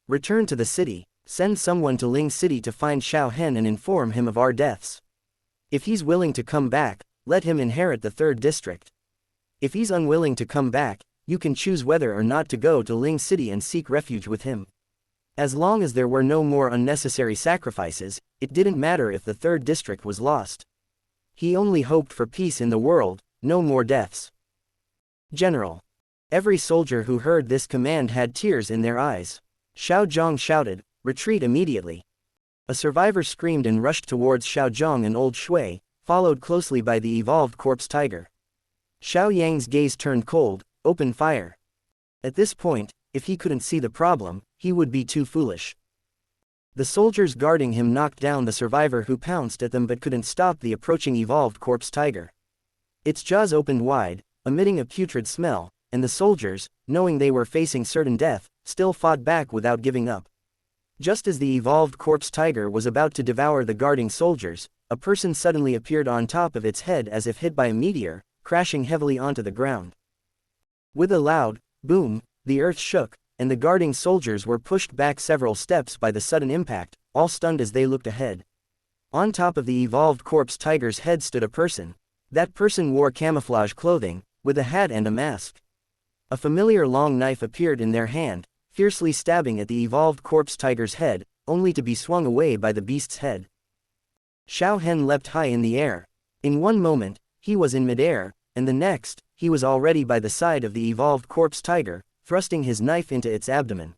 Return to the city, send someone to Ling City to find Xiao Hen and inform him of our deaths. If he's willing to come back, let him inherit the 3rd district. If he's unwilling to come back, you can choose whether or not to go to Ling City and seek refuge with him. As long as there were no more unnecessary sacrifices, it didn't matter if the 3rd district was lost. He only hoped for peace in the world, no more deaths. General. Every soldier who heard this command had tears in their eyes. Xiao Zhang shouted, retreat immediately. A survivor screamed and rushed towards Xiao Zhang and Old Shui, followed closely by the evolved corpse tiger. Xiao Yang's gaze turned cold, open fire. At this point, if he couldn't see the problem, he would be too foolish. The soldiers guarding him knocked down the survivor who pounced at them but couldn't stop the approaching evolved corpse tiger. Its jaws opened wide, emitting a putrid smell, and the soldiers, knowing they were facing certain death, still fought back without giving up. Just as the evolved corpse tiger was about to devour the guarding soldiers, a person suddenly appeared on top of its head as if hit by a meteor, crashing heavily onto the ground. With a loud boom, the earth shook, and the guarding soldiers were pushed back several steps by the sudden impact, all stunned as they looked ahead. On top of the evolved corpse tiger's head stood a person. That person wore camouflage clothing, with a hat and a mask. A familiar long knife appeared in their hand, fiercely stabbing at the evolved corpse tiger's head, only to be swung away by the beast's head. Xiao Hen leapt high in the air. In one moment, he was in midair, and the next, he was already by the side of the evolved corpse tiger, thrusting his knife into its abdomen.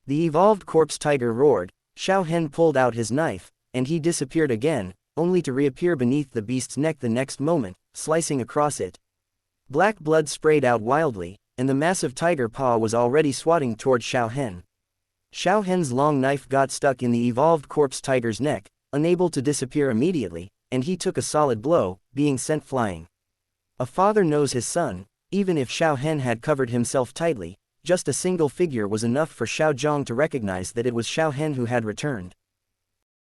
The evolved corpse tiger roared. Xiao Hen pulled out his knife, and he disappeared again, only to reappear beneath the beast's neck the next moment, slicing across it. Black blood sprayed out wildly, and the massive tiger paw was already swatting toward Xiao Hen. Xiao Hen's long knife got stuck in the evolved corpse tiger's neck, unable to disappear immediately, and he took a solid blow, being sent flying. A father knows his son. Even if Xiao Hen had covered himself tightly, just a single figure was enough for Xiao Zhang to recognize that it was Xiao Hen who had returned.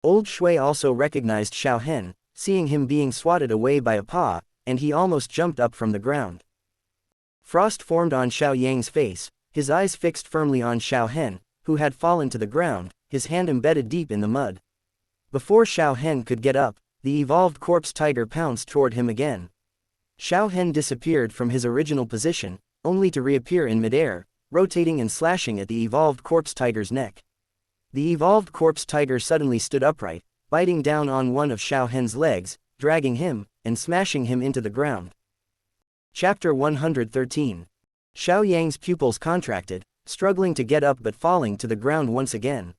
Old Shui also recognized Xiao Hen, seeing him being swatted away by a paw, and he almost jumped up from the ground. Frost formed on Xiao Yang's face, his eyes fixed firmly on Xiao Hen, who had fallen to the ground, his hand embedded deep in the mud. Before Xiao Hen could get up, the evolved corpse tiger pounced toward him again. Xiao Hen disappeared from his original position, only to reappear in midair, rotating and slashing at the evolved corpse tiger's neck. The evolved corpse tiger suddenly stood upright, biting down on one of Xiao Hen's legs, dragging him, and smashing him into the ground. Chapter 113. Xiao Yang's pupils contracted, struggling to get up but falling to the ground once again.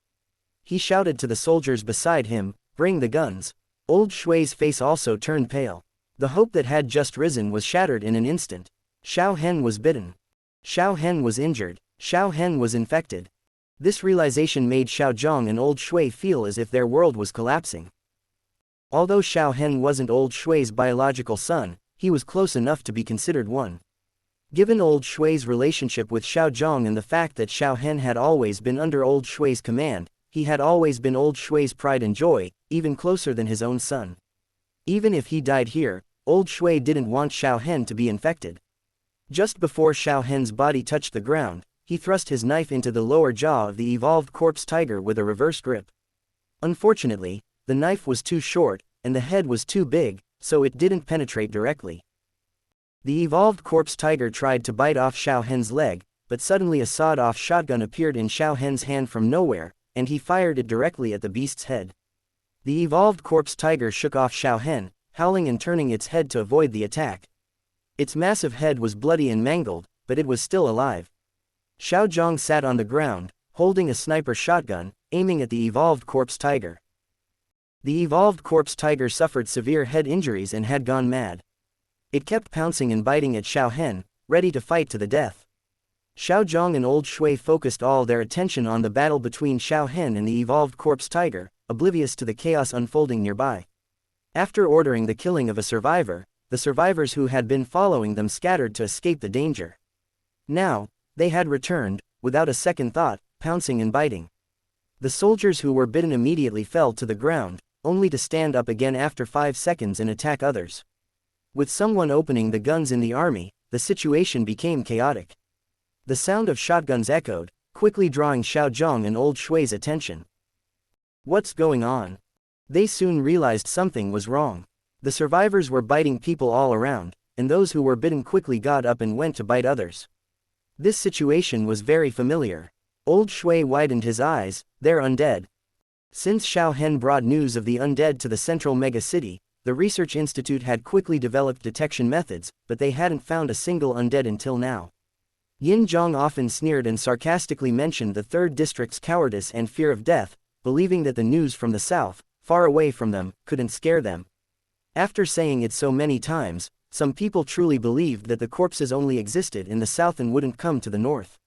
He shouted to the soldiers beside him, "Bring the guns." Old Shui's face also turned pale. The hope that had just risen was shattered in an instant. Xiao Hen was bitten. Xiao Hen was injured. Xiao Hen was infected. This realization made Xiao Zhang and Old Shui feel as if their world was collapsing. Although Xiao Hen wasn't Old Shui's biological son, he was close enough to be considered one. Given Old Shui's relationship with Xiao Zhang and the fact that Xiao Hen had always been under Old Shui's command, he had always been Old Shui's pride and joy, even closer than his own son. Even if he died here, Old Shui didn't want Xiao Hen to be infected. Just before Xiao Hen's body touched the ground, he thrust his knife into the lower jaw of the evolved corpse tiger with a reverse grip. Unfortunately, the knife was too short, and the head was too big, so it didn't penetrate directly. The evolved corpse tiger tried to bite off Xiao Hen's leg, but suddenly a sawed-off shotgun appeared in Xiao Hen's hand from nowhere, and he fired it directly at the beast's head. The evolved corpse tiger shook off Xiao Hen, howling and turning its head to avoid the attack. Its massive head was bloody and mangled, but it was still alive. Xiao Zhang sat on the ground, holding a sniper shotgun, aiming at the evolved corpse tiger. The evolved corpse tiger suffered severe head injuries and had gone mad. It kept pouncing and biting at Xiao Hen, ready to fight to the death. Xiao Zhang and Old Shui focused all their attention on the battle between Xiao Hen and the evolved corpse tiger, oblivious to the chaos unfolding nearby. After ordering the killing of a survivor, the survivors who had been following them scattered to escape the danger. Now, they had returned, without a second thought, pouncing and biting. The soldiers who were bitten immediately fell to the ground, only to stand up again after 5 seconds and attack others. With someone opening the guns in the army, the situation became chaotic. The sound of shotguns echoed, quickly drawing Xiao Zhang and Old Shui's attention. What's going on? They soon realized something was wrong. The survivors were biting people all around, and those who were bitten quickly got up and went to bite others. This situation was very familiar. Old Shui widened his eyes. They're undead. Since Xiao Hen brought news of the undead to the central mega-city, the research institute had quickly developed detection methods, but they hadn't found a single undead until now. Yin Zhang often sneered and sarcastically mentioned the third district's cowardice and fear of death, believing that the news from the south, far away from them, couldn't scare them. After saying it so many times, some people truly believed that the corpses only existed in the south and wouldn't come to the north.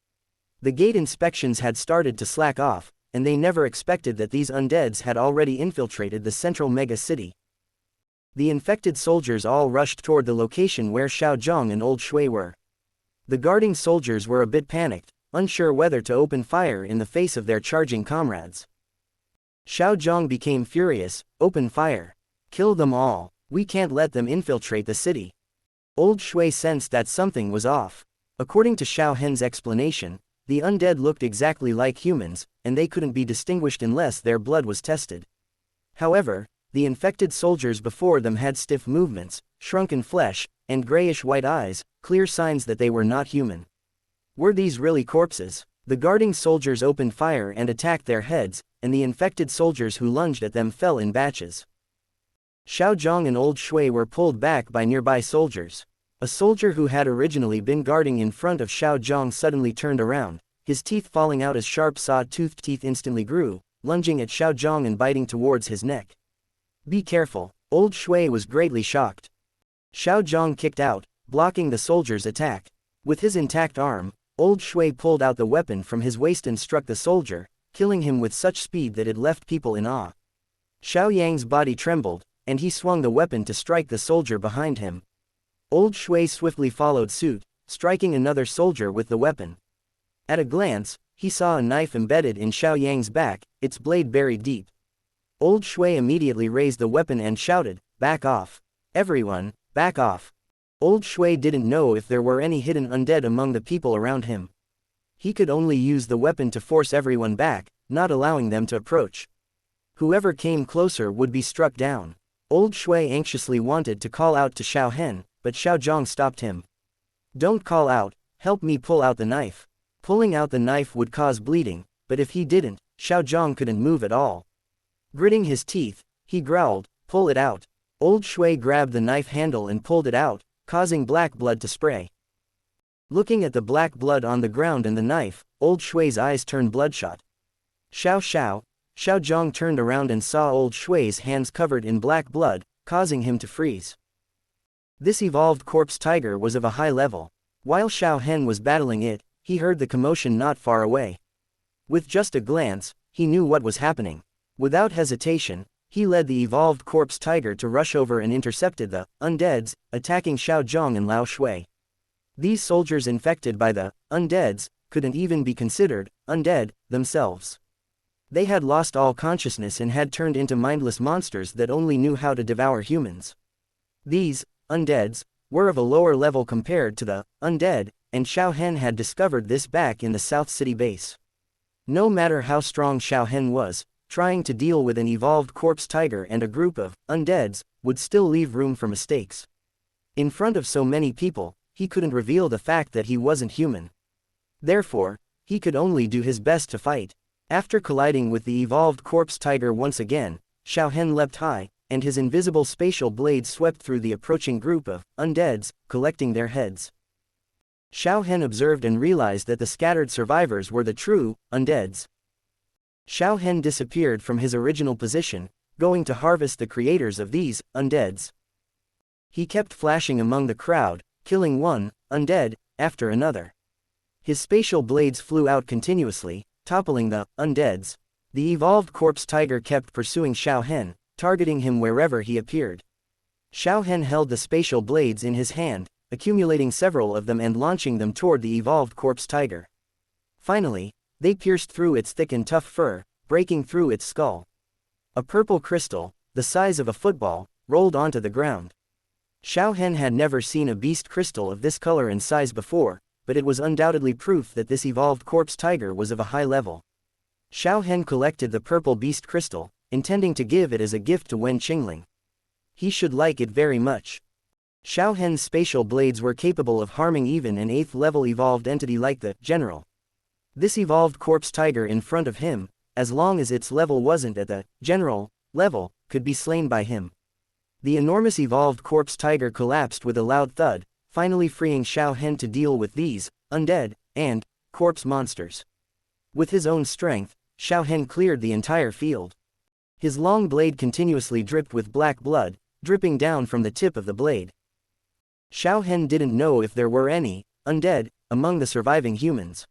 The gate inspections had started to slack off, and they never expected that these undeads had already infiltrated the central mega-city. The infected soldiers all rushed toward the location where Xiao Zhang and Old Shui were. The guarding soldiers were a bit panicked, unsure whether to open fire in the face of their charging comrades. Xiao Zhang became furious. Open fire. Kill them all. We can't let them infiltrate the city. Old Shui sensed that something was off. According to Xiao Hen's explanation, The undead looked exactly like humans, and they couldn't be distinguished unless their blood was tested. However, the infected soldiers before them had stiff movements, shrunken flesh, and grayish-white eyes, clear signs that they were not human. Were these really corpses? The guarding soldiers opened fire and attacked their heads, and the infected soldiers who lunged at them fell in batches. Xiao Zhang and Old Shui were pulled back by nearby soldiers. A soldier who had originally been guarding in front of Xiao Zhang suddenly turned around, his teeth falling out as sharp saw-toothed teeth instantly grew, lunging at Xiao Zhang and biting towards his neck. "Be careful." Old Shui was greatly shocked. Xiao Zhang kicked out, blocking the soldier's attack. With his intact arm, Old Shui pulled out the weapon from his waist and struck the soldier, killing him with such speed that it left people in awe. Xiao Yang's body trembled, and he swung the weapon to strike the soldier behind him. Old Shui swiftly followed suit, striking another soldier with the weapon. At a glance, he saw a knife embedded in Xiao Yang's back, its blade buried deep. Old Shui immediately raised the weapon and shouted, "Back off. Everyone, back off." Old Shui didn't know if there were any hidden undead among the people around him. He could only use the weapon to force everyone back, not allowing them to approach. Whoever came closer would be struck down. Old Shui anxiously wanted to call out to Xiao Hen, but Xiao Zhang stopped him. "Don't call out, help me pull out the knife." Pulling out the knife would cause bleeding, but if he didn't, Xiao Zhang couldn't move at all. Gritting his teeth, he growled, "Pull it out." Old Shui grabbed the knife handle and pulled it out, causing black blood to spray. Looking at the black blood on the ground and the knife, Old Shui's eyes turned bloodshot. Xiao Zhang turned around and saw Old Shui's hands covered in black blood, causing him to freeze. This evolved corpse tiger was of a high level. While Xiao Hen was battling it, he heard the commotion not far away. With just a glance, he knew what was happening. Without hesitation, he led the evolved corpse tiger to rush over and intercepted the undeads, attacking Xiao Zhang and Lao Shui. These soldiers infected by the undeads couldn't even be considered undead themselves. They had lost all consciousness and had turned into mindless monsters that only knew how to devour humans. These undeads were of a lower level compared to the undead, and Xiao Hen had discovered this back in the South City base. No matter how strong Xiao Hen was, trying to deal with an evolved corpse tiger and a group of undeads would still leave room for mistakes. In front of so many people, he couldn't reveal the fact that he wasn't human. Therefore, he could only do his best to fight. After colliding with the evolved corpse tiger once again, Xiao Hen leapt high, and his invisible spatial blade swept through the approaching group of undeads, collecting their heads. Xiao Hen observed and realized that the scattered survivors were the true undeads. Xiao Hen disappeared from his original position, going to harvest the creators of these undeads. He kept flashing among the crowd, killing one undead after another. His spatial blades flew out continuously, toppling the undeads. The evolved corpse tiger kept pursuing Xiao Hen, targeting him wherever he appeared. Xiao Hen held the spatial blades in his hand, accumulating several of them and launching them toward the evolved corpse tiger. Finally, they pierced through its thick and tough fur, breaking through its skull. A purple crystal, the size of a football, rolled onto the ground. Xiao Hen had never seen a beast crystal of this color and size before, but it was undoubtedly proof that this evolved corpse tiger was of a high level. Xiao Hen collected the purple beast crystal, intending to give it as a gift to Wen Qingling. He should like it very much. Xiao Hen's spatial blades were capable of harming even an 8th level evolved entity like the general. This evolved corpse tiger in front of him, as long as its level wasn't at the general level, could be slain by him. The enormous evolved corpse tiger collapsed with a loud thud, finally freeing Xiao Hen to deal with these undead and corpse monsters. With his own strength, Xiao Hen cleared the entire field. His long blade continuously dripped with black blood, dripping down from the tip of the blade. Xiao Hen didn't know if there were any undead among the surviving humans.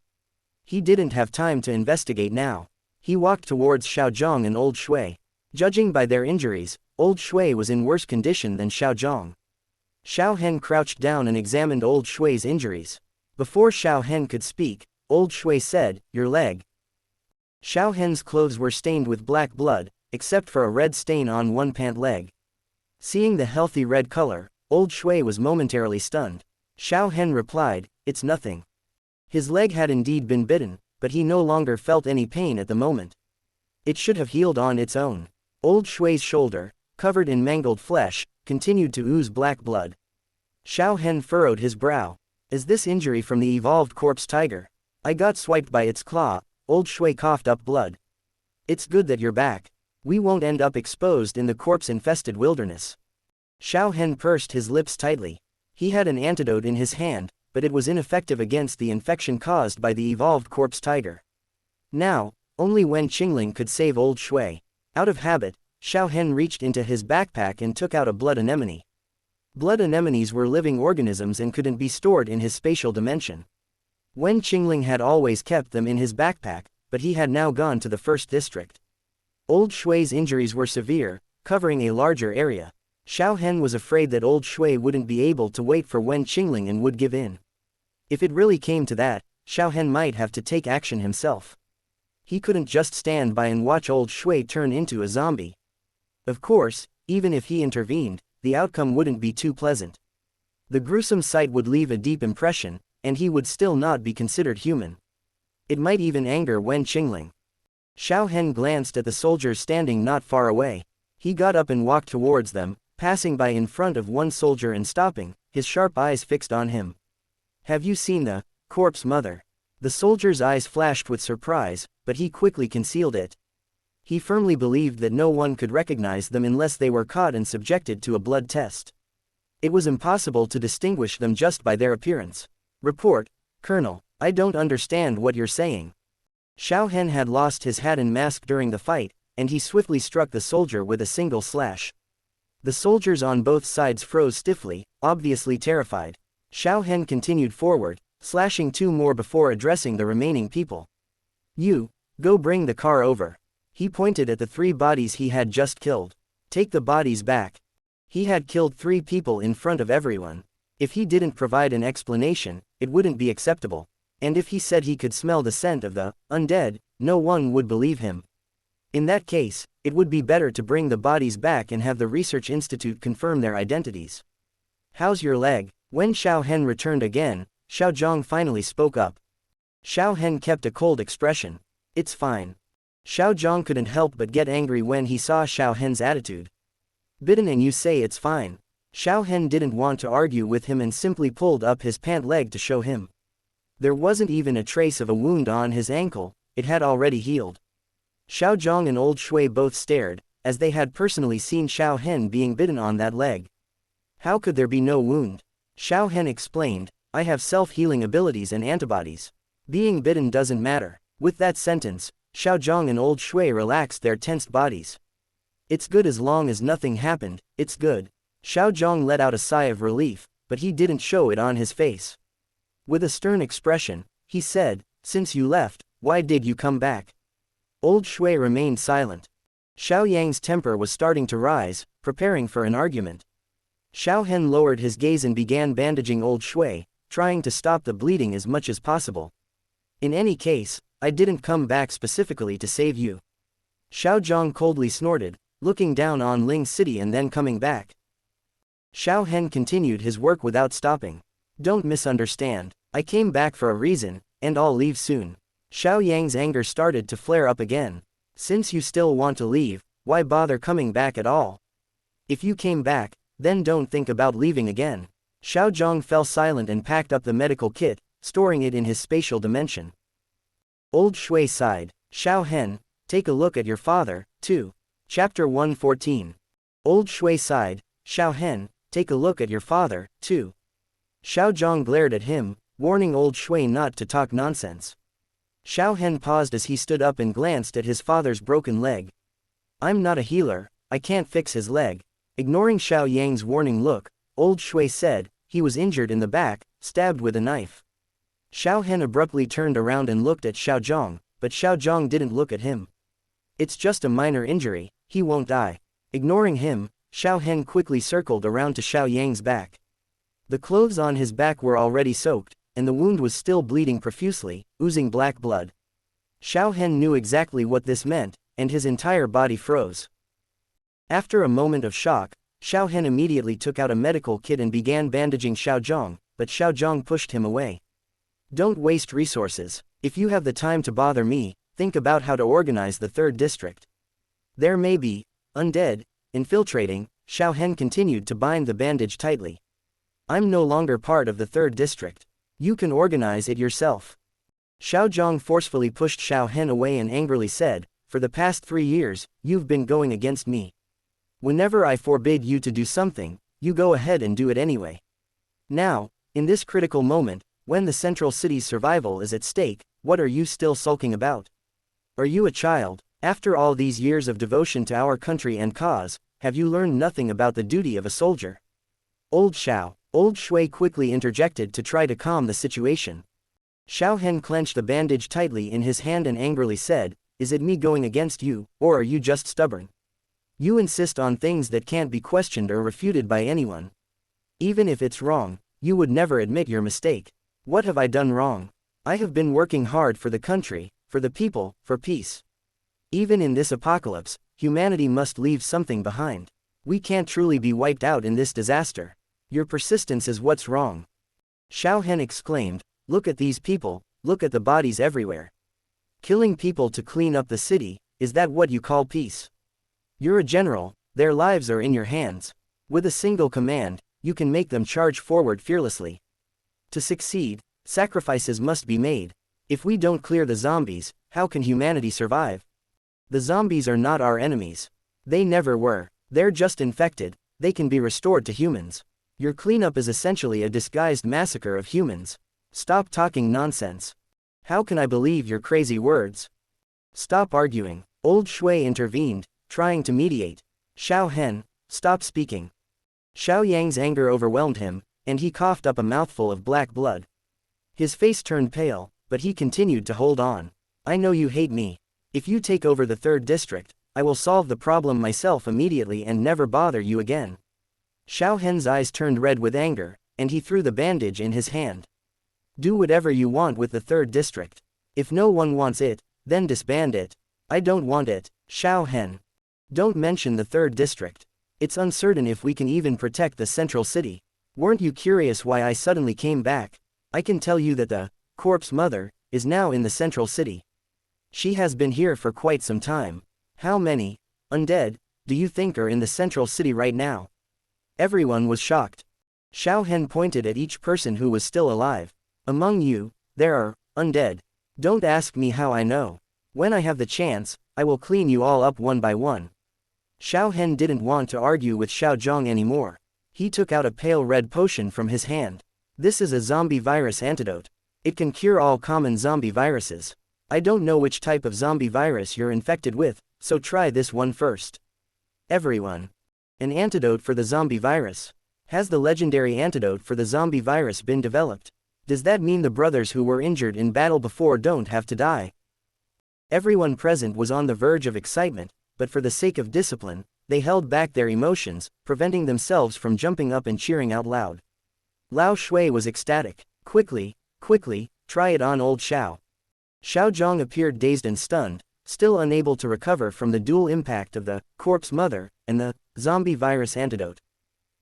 He didn't have time to investigate now. He walked towards Xiao Zhang and Old Shui. Judging by their injuries, Old Shui was in worse condition than Xiao Zhang. Xiao Hen crouched down and examined Old Shui's injuries. Before Xiao Hen could speak, Old Shui said, "Your leg." Xiao Hen's clothes were stained with black blood, except for a red stain on one pant leg. Seeing the healthy red color, Old Shui was momentarily stunned. Xiao Hen replied, "It's nothing." His leg had indeed been bitten, but he no longer felt any pain at the moment. It should have healed on its own. Old Shui's shoulder, covered in mangled flesh, continued to ooze black blood. Xiao Hen furrowed his brow. Is this injury from the evolved corpse tiger? I got swiped by its claw. Old Shui coughed up blood. It's good that you're back. We won't end up exposed in the corpse-infested wilderness. Xiao Hen pursed his lips tightly. He had an antidote in his hand, but it was ineffective against the infection caused by the evolved corpse tiger. Now, only Wen Qingling could save old Shui. Out of habit, Xiao Hen reached into his backpack and took out a blood anemone. Blood anemones were living organisms and couldn't be stored in his spatial dimension. Wen Qingling had always kept them in his backpack, but he had now gone to the first district. Old Shui's injuries were severe, covering a larger area. Xiao Hen was afraid that old Shui wouldn't be able to wait for Wen Qingling and would give in. If it really came to that, Xiao Hen might have to take action himself. He couldn't just stand by and watch old Shui turn into a zombie. Of course, even if he intervened, the outcome wouldn't be too pleasant. The gruesome sight would leave a deep impression, and he would still not be considered human. It might even anger Wen Qingling. Xiao Hen glanced at the soldiers standing not far away. He got up and walked towards them, passing by in front of one soldier and stopping, his sharp eyes fixed on him. Have you seen the corpse mother? The soldier's eyes flashed with surprise, but he quickly concealed it. He firmly believed that no one could recognize them unless they were caught and subjected to a blood test. It was impossible to distinguish them just by their appearance. Report, Colonel, I don't understand what you're saying. Xiao Hen had lost his hat and mask during the fight, and he swiftly struck the soldier with a single slash. The soldiers on both sides froze stiffly, obviously terrified. Xiao Hen continued forward, slashing two more before addressing the remaining people. You, go bring the car over. He pointed at the 3 bodies he had just killed. Take the bodies back. He had killed 3 people in front of everyone. If he didn't provide an explanation, it wouldn't be acceptable. And if he said he could smell the scent of the undead, no one would believe him. In that case, it would be better to bring the bodies back and have the research institute confirm their identities. How's your leg? When Xiao Hen returned again, Xiao Zhang finally spoke up. Xiao Hen kept a cold expression. It's fine. Xiao Zhang couldn't help but get angry when he saw Xiao Hen's attitude. Bitten and you say it's fine. Xiao Hen didn't want to argue with him and simply pulled up his pant leg to show him. There wasn't even a trace of a wound on his ankle, it had already healed. Xiao Zhang and old Shui both stared, as they had personally seen Xiao Hen being bitten on that leg. How could there be no wound? Xiao Hen explained, I have self-healing abilities and antibodies. Being bitten doesn't matter. With that sentence, Xiao Zhang and old Shui relaxed their tensed bodies. It's good as long as nothing happened, it's good. Xiao Zhang let out a sigh of relief, but he didn't show it on his face. With a stern expression, he said, since you left, why did you come back? Old Shui remained silent. Xiao Yang's temper was starting to rise, preparing for an argument. Xiao Hen lowered his gaze and began bandaging old Shui, trying to stop the bleeding as much as possible. In any case, I didn't come back specifically to save you. Xiao Zhang coldly snorted, looking down on Ling City and then coming back. Xiao Hen continued his work without stopping. Don't misunderstand, I came back for a reason, and I'll leave soon. Xiao Yang's anger started to flare up again. Since you still want to leave, why bother coming back at all? If you came back, then don't think about leaving again. Xiao Zhang fell silent and packed up the medical kit, storing it in his spatial dimension. Old Shui sighed. Xiao Hen, take a look at your father, too. Chapter 114. Old Shui sighed. Xiao Hen, take a look at your father, too. Xiao Zhang glared at him, warning old Shui not to talk nonsense. Xiao Hen paused as he stood up and glanced at his father's broken leg. I'm not a healer, I can't fix his leg. Ignoring Xiao Yang's warning look, old Shui said, he was injured in the back, stabbed with a knife. Xiao Hen abruptly turned around and looked at Xiao Zhang, but Xiao Zhang didn't look at him. It's just a minor injury, he won't die. Ignoring him, Xiao Hen quickly circled around to Xiao Yang's back. The clothes on his back were already soaked, and the wound was still bleeding profusely, oozing black blood. Xiao Hen knew exactly what this meant, and his entire body froze. After a moment of shock, Xiao Hen immediately took out a medical kit and began bandaging Xiao Zhang, but Xiao Zhang pushed him away. Don't waste resources. If you have the time to bother me, think about how to organize the 3rd district. There may be undead infiltrating. Xiao Hen continued to bind the bandage tightly. I'm no longer part of the 3rd district. You can organize it yourself. Xiao Zhang forcefully pushed Xiao Hen away and angrily said, for the past 3 years, you've been going against me. Whenever I forbid you to do something, you go ahead and do it anyway. Now, in this critical moment, when the central city's survival is at stake, what are you still sulking about? Are you a child? After all these years of devotion to our country and cause, have you learned nothing about the duty of a soldier? Old Shui quickly interjected to try to calm the situation. Xiao Hen clenched the bandage tightly in his hand and angrily said, is it me going against you, or are you just stubborn? You insist on things that can't be questioned or refuted by anyone. Even if it's wrong, you would never admit your mistake. What have I done wrong? I have been working hard for the country, for the people, for peace. Even in this apocalypse, humanity must leave something behind. We can't truly be wiped out in this disaster. Your persistence is what's wrong. Xiao Hen exclaimed, look at these people, look at the bodies everywhere. Killing people to clean up the city, is that what you call peace? You're a general, their lives are in your hands. With a single command, you can make them charge forward fearlessly. To succeed, sacrifices must be made. If we don't clear the zombies, how can humanity survive? The zombies are not our enemies. They never were. They're just infected. They can be restored to humans. Your cleanup is essentially a disguised massacre of humans. Stop talking nonsense. How can I believe your crazy words? Stop arguing. Old Shui intervened, trying to mediate. Xiao Hen, stop speaking. Xiao Yang's anger overwhelmed him, and he coughed up a mouthful of black blood. His face turned pale, but he continued to hold on. I know you hate me. If you take over the 3rd district, I will solve the problem myself immediately and never bother you again. Xiao Hen's eyes turned red with anger, and he threw the bandage in his hand. Do whatever you want with the 3rd district. If no one wants it, then disband it. I don't want it, Xiao Hen. Don't mention the 3rd district. It's uncertain if we can even protect the central city. Weren't you curious why I suddenly came back? I can tell you that the corpse mother is now in the central city. She has been here for quite some time. How many undead do you think are in the central city right now? Everyone was shocked. Xiao Hen pointed at each person who was still alive. Among you, there are undead. Don't ask me how I know. When I have the chance, I will clean you all up one by one. Xiao Hen didn't want to argue with Xiao Zhang anymore. He took out a pale red potion from his hand. This is a zombie virus antidote. It can cure all common zombie viruses. I don't know which type of zombie virus you're infected with, so try this one first. Everyone. An antidote for the zombie virus. Has the legendary antidote for the zombie virus been developed? Does that mean the brothers who were injured in battle before don't have to die? Everyone present was on the verge of excitement, but for the sake of discipline, they held back their emotions, preventing themselves from jumping up and cheering out loud. Lao Shui was ecstatic. Quickly, try it on old Xiao. Xiao Zhang appeared dazed and stunned, still unable to recover from the dual impact of the corpse mother and the zombie virus antidote.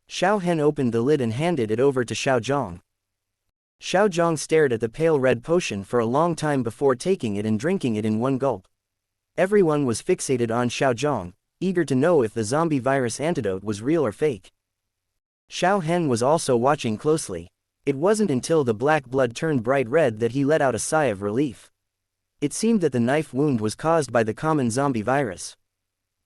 Xiao Hen opened the lid and handed it over to Xiao Zhang. Xiao Zhang stared at the pale red potion for a long time before taking it and drinking it in one gulp. Everyone was fixated on Xiao Zhang, eager to know if the zombie virus antidote was real or fake. Xiao Hen was also watching closely. It wasn't until the black blood turned bright red that he let out a sigh of relief. It seemed that the knife wound was caused by the common zombie virus.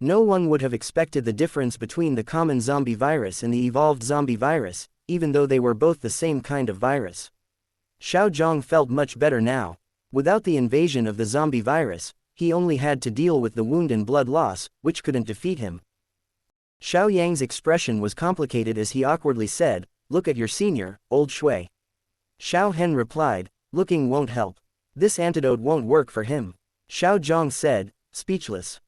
No one would have expected the difference between the common zombie virus and the evolved zombie virus, even though they were both the same kind of virus. Xiao Zhang felt much better now. Without the invasion of the zombie virus, he only had to deal with the wound and blood loss, which couldn't defeat him. Xiao Yang's expression was complicated as he awkwardly said, "Look at your senior, old Shui." Xiao Hen replied, "Looking won't help. This antidote won't work for him." Xiao Zhang said, speechless.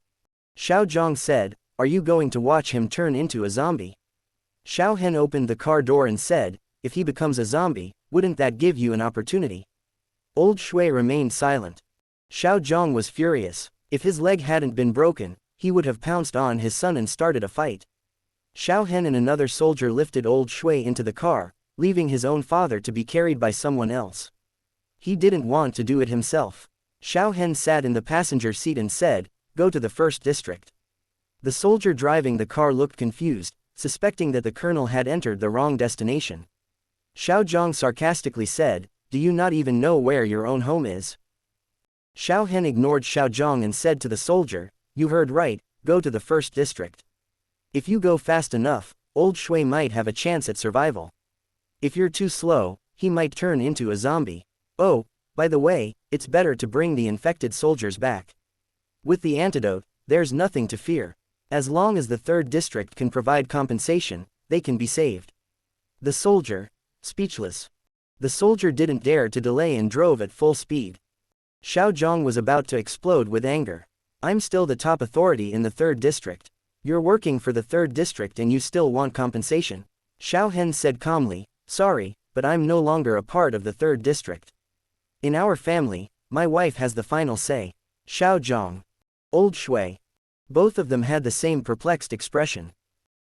Xiao Zhang said, "Are you going to watch him turn into a zombie?" Xiao Hen opened the car door and said, "If he becomes a zombie, wouldn't that give you an opportunity?" Old Shui remained silent. Xiao Zhang was furious. If his leg hadn't been broken, he would have pounced on his son and started a fight. Xiao Hen and another soldier lifted old Shui into the car, leaving his own father to be carried by someone else. He didn't want to do it himself. Xiao Hen sat in the passenger seat and said, "Go to the first district." The soldier driving the car looked confused, suspecting that the colonel had entered the wrong destination. Xiao Zhang sarcastically said, "Do you not even know where your own home is?" Xiao Hen ignored Xiao Zhang and said to the soldier, "You heard right, go to the first district. If you go fast enough, old Shui might have a chance at survival. If you're too slow, he might turn into a zombie. Oh, by the way, it's better to bring the infected soldiers back. With the antidote, there's nothing to fear. As long as the third district can provide compensation, they can be saved." The soldier, speechless. The soldier didn't dare to delay and drove at full speed. Xiao Zhang was about to explode with anger. "I'm still the top authority in the third district. You're working for the third district and you still want compensation." Xiao Hen said calmly, "Sorry, but I'm no longer a part of the third district. In our family, my wife has the final say." Xiao Zhang. Old Shui. Both of them had the same perplexed expression.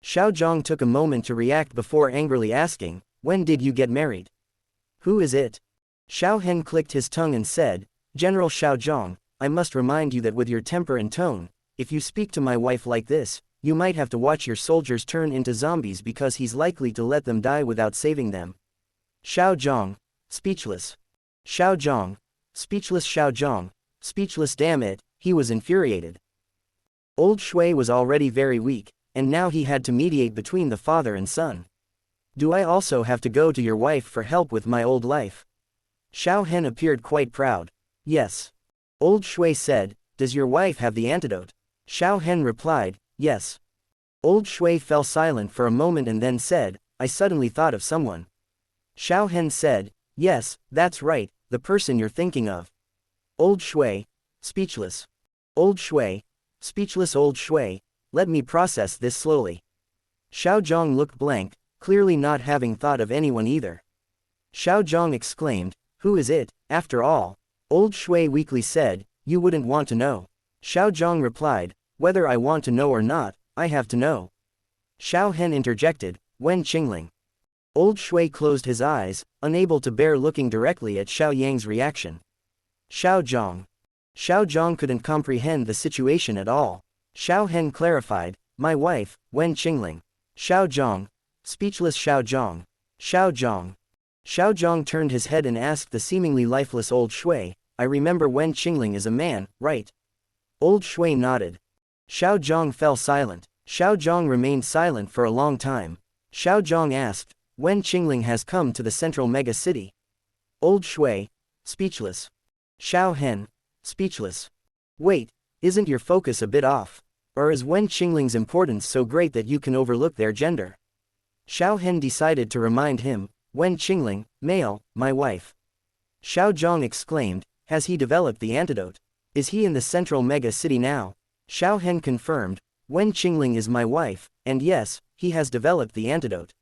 Xiao Zhang took a moment to react before angrily asking, "When did you get married? Who is it?" Xiao Hen clicked his tongue and said, "General Xiao Zhang, I must remind you that with your temper and tone, if you speak to my wife like this, you might have to watch your soldiers turn into zombies because he's likely to let them die without saving them." Xiao Zhang, speechless. Xiao Zhang, speechless. Xiao Zhang, speechless. Damn it, he was infuriated. Old Shui was already very weak, and now he had to mediate between the father and son. "Do I also have to go to your wife for help with my old life?" Xiao Hen appeared quite proud. "Yes." Old Shui said, "Does your wife have the antidote?" Xiao Hen replied, "Yes." Old Shui fell silent for a moment and then said, "I suddenly thought of someone." Xiao Hen said, "Yes, that's right, the person you're thinking of." Old Shui, speechless. Old Shui, speechless. Old Shui, let me process this slowly. Xiao Zhang looked blank, clearly not having thought of anyone either. Xiao Zhang exclaimed, "Who is it, after all?" Old Shui weakly said, "You wouldn't want to know." Xiao Zhang replied, "Whether I want to know or not, I have to know." Xiao Hen interjected, "Wen Qingling." Old Shui closed his eyes, unable to bear looking directly at Xiao Yang's reaction. Xiao Zhang. Xiao Zhang couldn't comprehend the situation at all. Xiao Hen clarified, "My wife, Wen Qingling." Xiao Zhang, speechless. Xiao Zhang. Xiao Zhang. Xiao Zhang turned his head and asked the seemingly lifeless Old Shui, "I remember Wen Qingling is a man, right?" Old Shui nodded. Xiao Zhang fell silent. Xiao Zhang remained silent for a long time. Xiao Zhang asked, "Wen Qingling has come to the central mega city?" Old Shui, speechless. Xiao Hen, speechless. "Wait, isn't your focus a bit off? Or is Wen Qingling's importance so great that you can overlook their gender?" Xiao Hen decided to remind him, "Wen Qingling, male, my wife." Xiao Zhang exclaimed, "Has he developed the antidote? Is he in the central mega city now?" Xiao Hen confirmed, "Wen Qingling is my wife, and yes, he has developed the antidote.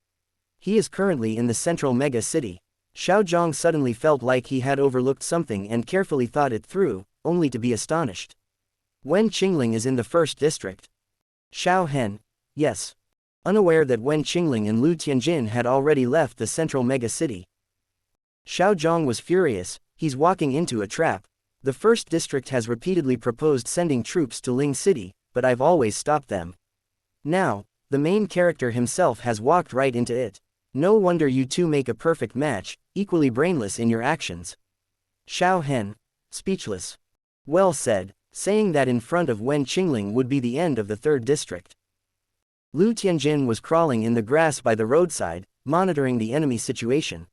He is currently in the central mega city." Xiao Zhang suddenly felt like he had overlooked something and carefully thought it through, only to be astonished. "Wen Qingling is in the first district?" Xiao Hen, yes. Unaware that Wen Qingling and Lu Tianjin had already left the central mega city. Xiao Zhang was furious, he's walking into a trap. The first district has repeatedly proposed sending troops to Ling City, but I've always stopped them. Now, the main character himself has walked right into it. No wonder you two make a perfect match, equally brainless in your actions. Xiao Hen, speechless. Well said, saying that in front of Wen Qingling would be the end of the third district. Lu Tianjin was crawling in the grass by the roadside, monitoring the enemy situation.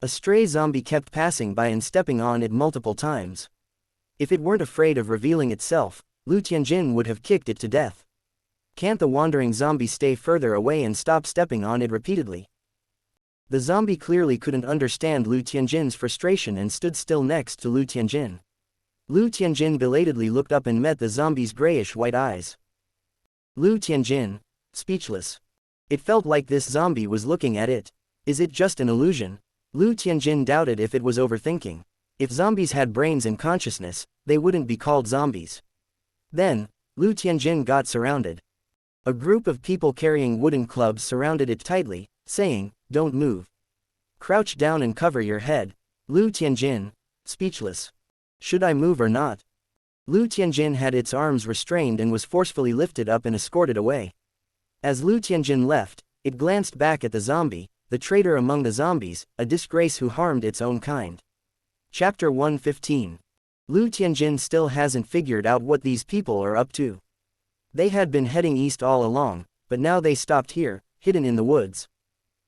A stray zombie kept passing by and stepping on it multiple times. If it weren't afraid of revealing itself, Lu Tianjin would have kicked it to death. Can't the wandering zombie stay further away and stop stepping on it repeatedly? The zombie clearly couldn't understand Lu Tianjin's frustration and stood still next to Lu Tianjin. Lu Tianjin belatedly looked up and met the zombie's grayish-white eyes. Lu Tianjin, speechless. It felt like this zombie was looking at it. Is it just an illusion? Lu Tianjin doubted if it was overthinking. If zombies had brains and consciousness, they wouldn't be called zombies. Then, Lu Tianjin got surrounded. A group of people carrying wooden clubs surrounded it tightly, saying, "Don't move. Crouch down and cover your head." Lu Tianjin, speechless. Should I move or not? Lu Tianjin had its arms restrained and was forcefully lifted up and escorted away. As Lu Tianjin left, it glanced back at the zombie, the traitor among the zombies, a disgrace who harmed its own kind. Chapter 115. Lu Tianjin still hasn't figured out what these people are up to. They had been heading east all along, but now they stopped here, hidden in the woods.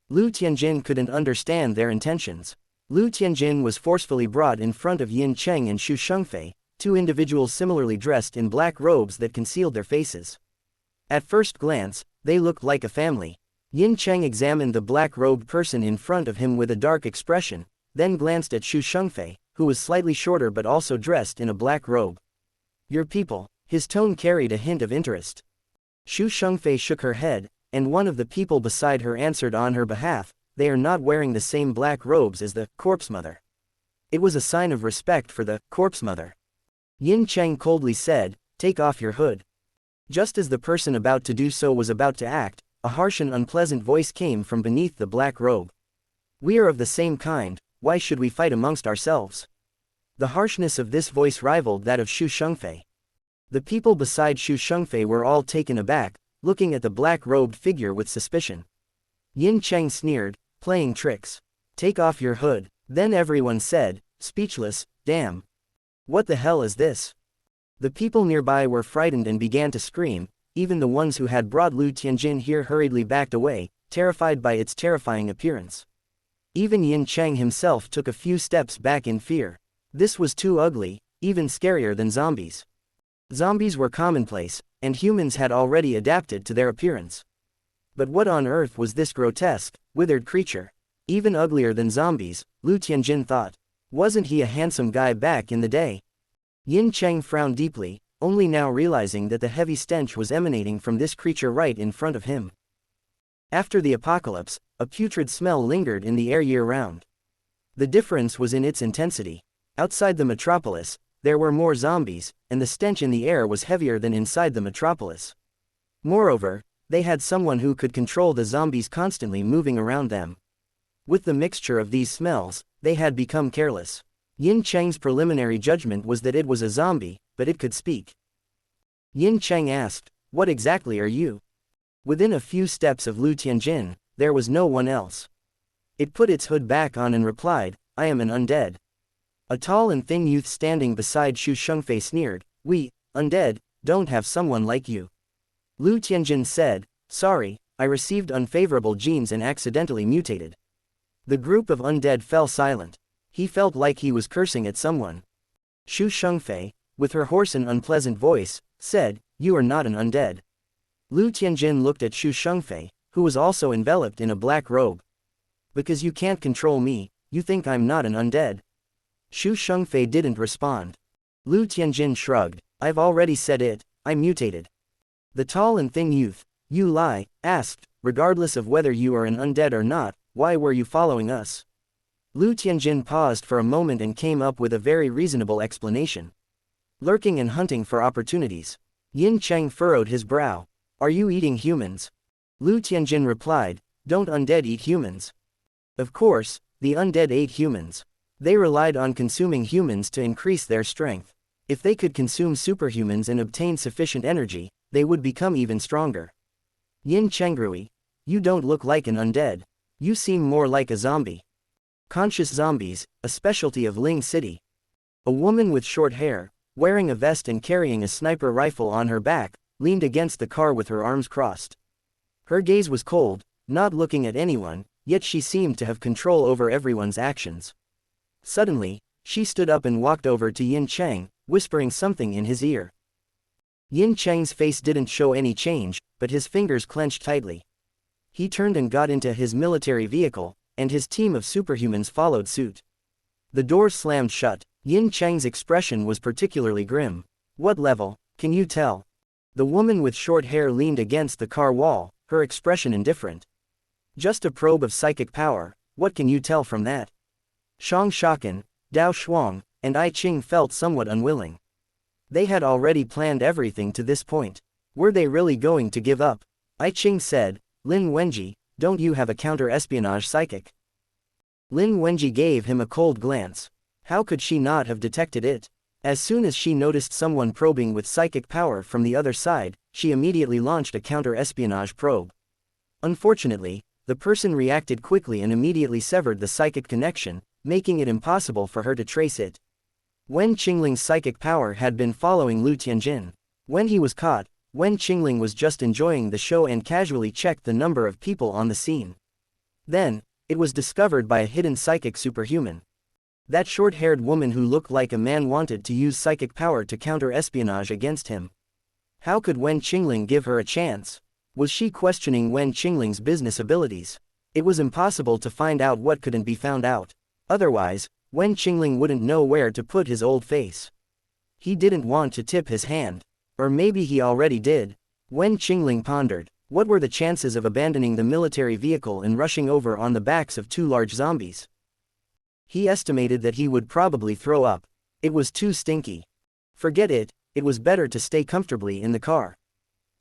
Lu Tianjin couldn't understand their intentions. Lu Tianjin was forcefully brought in front of Yin Cheng and Xu Shengfei, two individuals similarly dressed in black robes that concealed their faces. At first glance, they looked like a family. Yin Cheng examined the black-robed person in front of him with a dark expression, then glanced at Xu Shengfei, who was slightly shorter but also dressed in a black robe. Your people, his tone carried a hint of interest. Xu Shengfei shook her head, and one of the people beside her answered on her behalf, they are not wearing the same black robes as the corpse mother. It was a sign of respect for the corpse mother. Yin Cheng coldly said, take off your hood. Just as the person about to do so was about to act, a harsh and unpleasant voice came from beneath the black robe. We are of the same kind, why should we fight amongst ourselves? The harshness of this voice rivaled that of Xu Shengfei. The people beside Xu Shengfei were all taken aback, looking at the black-robed figure with suspicion. Yin Cheng sneered, playing tricks. Take off your hood. Then everyone said, speechless, damn. What the hell is this? The people nearby were frightened and began to scream, even the ones who had brought Lu Tianjin here hurriedly backed away, terrified by its terrifying appearance. Even Yin Cheng himself took a few steps back in fear. This was too ugly, even scarier than zombies. Zombies were commonplace, and humans had already adapted to their appearance. But what on earth was this grotesque, withered creature? Even uglier than zombies, Lu Tianjin thought. Wasn't he a handsome guy back in the day? Yin Cheng frowned deeply, only now realizing that the heavy stench was emanating from this creature right in front of him. After the apocalypse, a putrid smell lingered in the air year-round. The difference was in its intensity. Outside the metropolis, there were more zombies, and the stench in the air was heavier than inside the metropolis. Moreover, they had someone who could control the zombies constantly moving around them. With the mixture of these smells, they had become careless. Yin Cheng's preliminary judgment was that it was a zombie, but it could speak. Yin Cheng asked, what exactly are you? Within a few steps of Lu Tianjin, there was no one else. It put its hood back on and replied, I am an undead. A tall and thin youth standing beside Xu Shengfei sneered, we, undead, don't have someone like you. Lu Tianjin said, sorry, I received unfavorable genes and accidentally mutated. The group of undead fell silent. He felt like he was cursing at someone. Xu Shengfei, with her hoarse and unpleasant voice, said, you are not an undead. Lu Tianjin looked at Xu Shengfei, who was also enveloped in a black robe. Because you can't control me, you think I'm not an undead? Xu Shengfei didn't respond. Lu Tianjin shrugged, I've already said it, I mutated. The tall and thin youth, you lie, asked, regardless of whether you are an undead or not, why were you following us? Lu Tianjin paused for a moment and came up with a very reasonable explanation. Lurking and hunting for opportunities. Yin Cheng furrowed his brow. Are you eating humans? Lu Tianjin replied, don't undead eat humans? Of course, the undead ate humans. They relied on consuming humans to increase their strength. If they could consume superhumans and obtain sufficient energy, they would become even stronger. Yin Chengrui, you don't look like an undead. You seem more like a zombie. Conscious zombies, a specialty of Ling City. A woman with short hair, wearing a vest and carrying a sniper rifle on her back, leaned against the car with her arms crossed. Her gaze was cold, not looking at anyone, yet she seemed to have control over everyone's actions. Suddenly, she stood up and walked over to Yin Cheng, whispering something in his ear. Yin Cheng's face didn't show any change, but his fingers clenched tightly. He turned and got into his military vehicle, and his team of superhumans followed suit. The door slammed shut. Yin Cheng's expression was particularly grim. What level, can you tell? The woman with short hair leaned against the car wall, her expression indifferent. Just a probe of psychic power, what can you tell from that? Shang Shakan, Dao Shuang, and I Ching felt somewhat unwilling. They had already planned everything to this point. Were they really going to give up? I Ching said, Lin Wenji, don't you have a counter-espionage psychic? Lin Wenji gave him a cold glance. How could she not have detected it? As soon as she noticed someone probing with psychic power from the other side, she immediately launched a counter-espionage probe. Unfortunately, the person reacted quickly and immediately severed the psychic connection, making it impossible for her to trace it. Wen Qingling's psychic power had been following Lu Tianjin. When he was caught, Wen Qingling was just enjoying the show and casually checked the number of people on the scene. Then, it was discovered by a hidden psychic superhuman. That short-haired woman who looked like a man wanted to use psychic power to counter-espionage against him. How could Wen Qingling give her a chance? Was she questioning Wen Qingling's business abilities? It was impossible to find out what couldn't be found out. Otherwise, Wen Qingling wouldn't know where to put his old face. He didn't want to tip his hand. Or maybe he already did. Wen Qingling pondered. What were the chances of abandoning the military vehicle and rushing over on the backs of 2 large zombies? He estimated that he would probably throw up. It was too stinky. Forget it, it was better to stay comfortably in the car.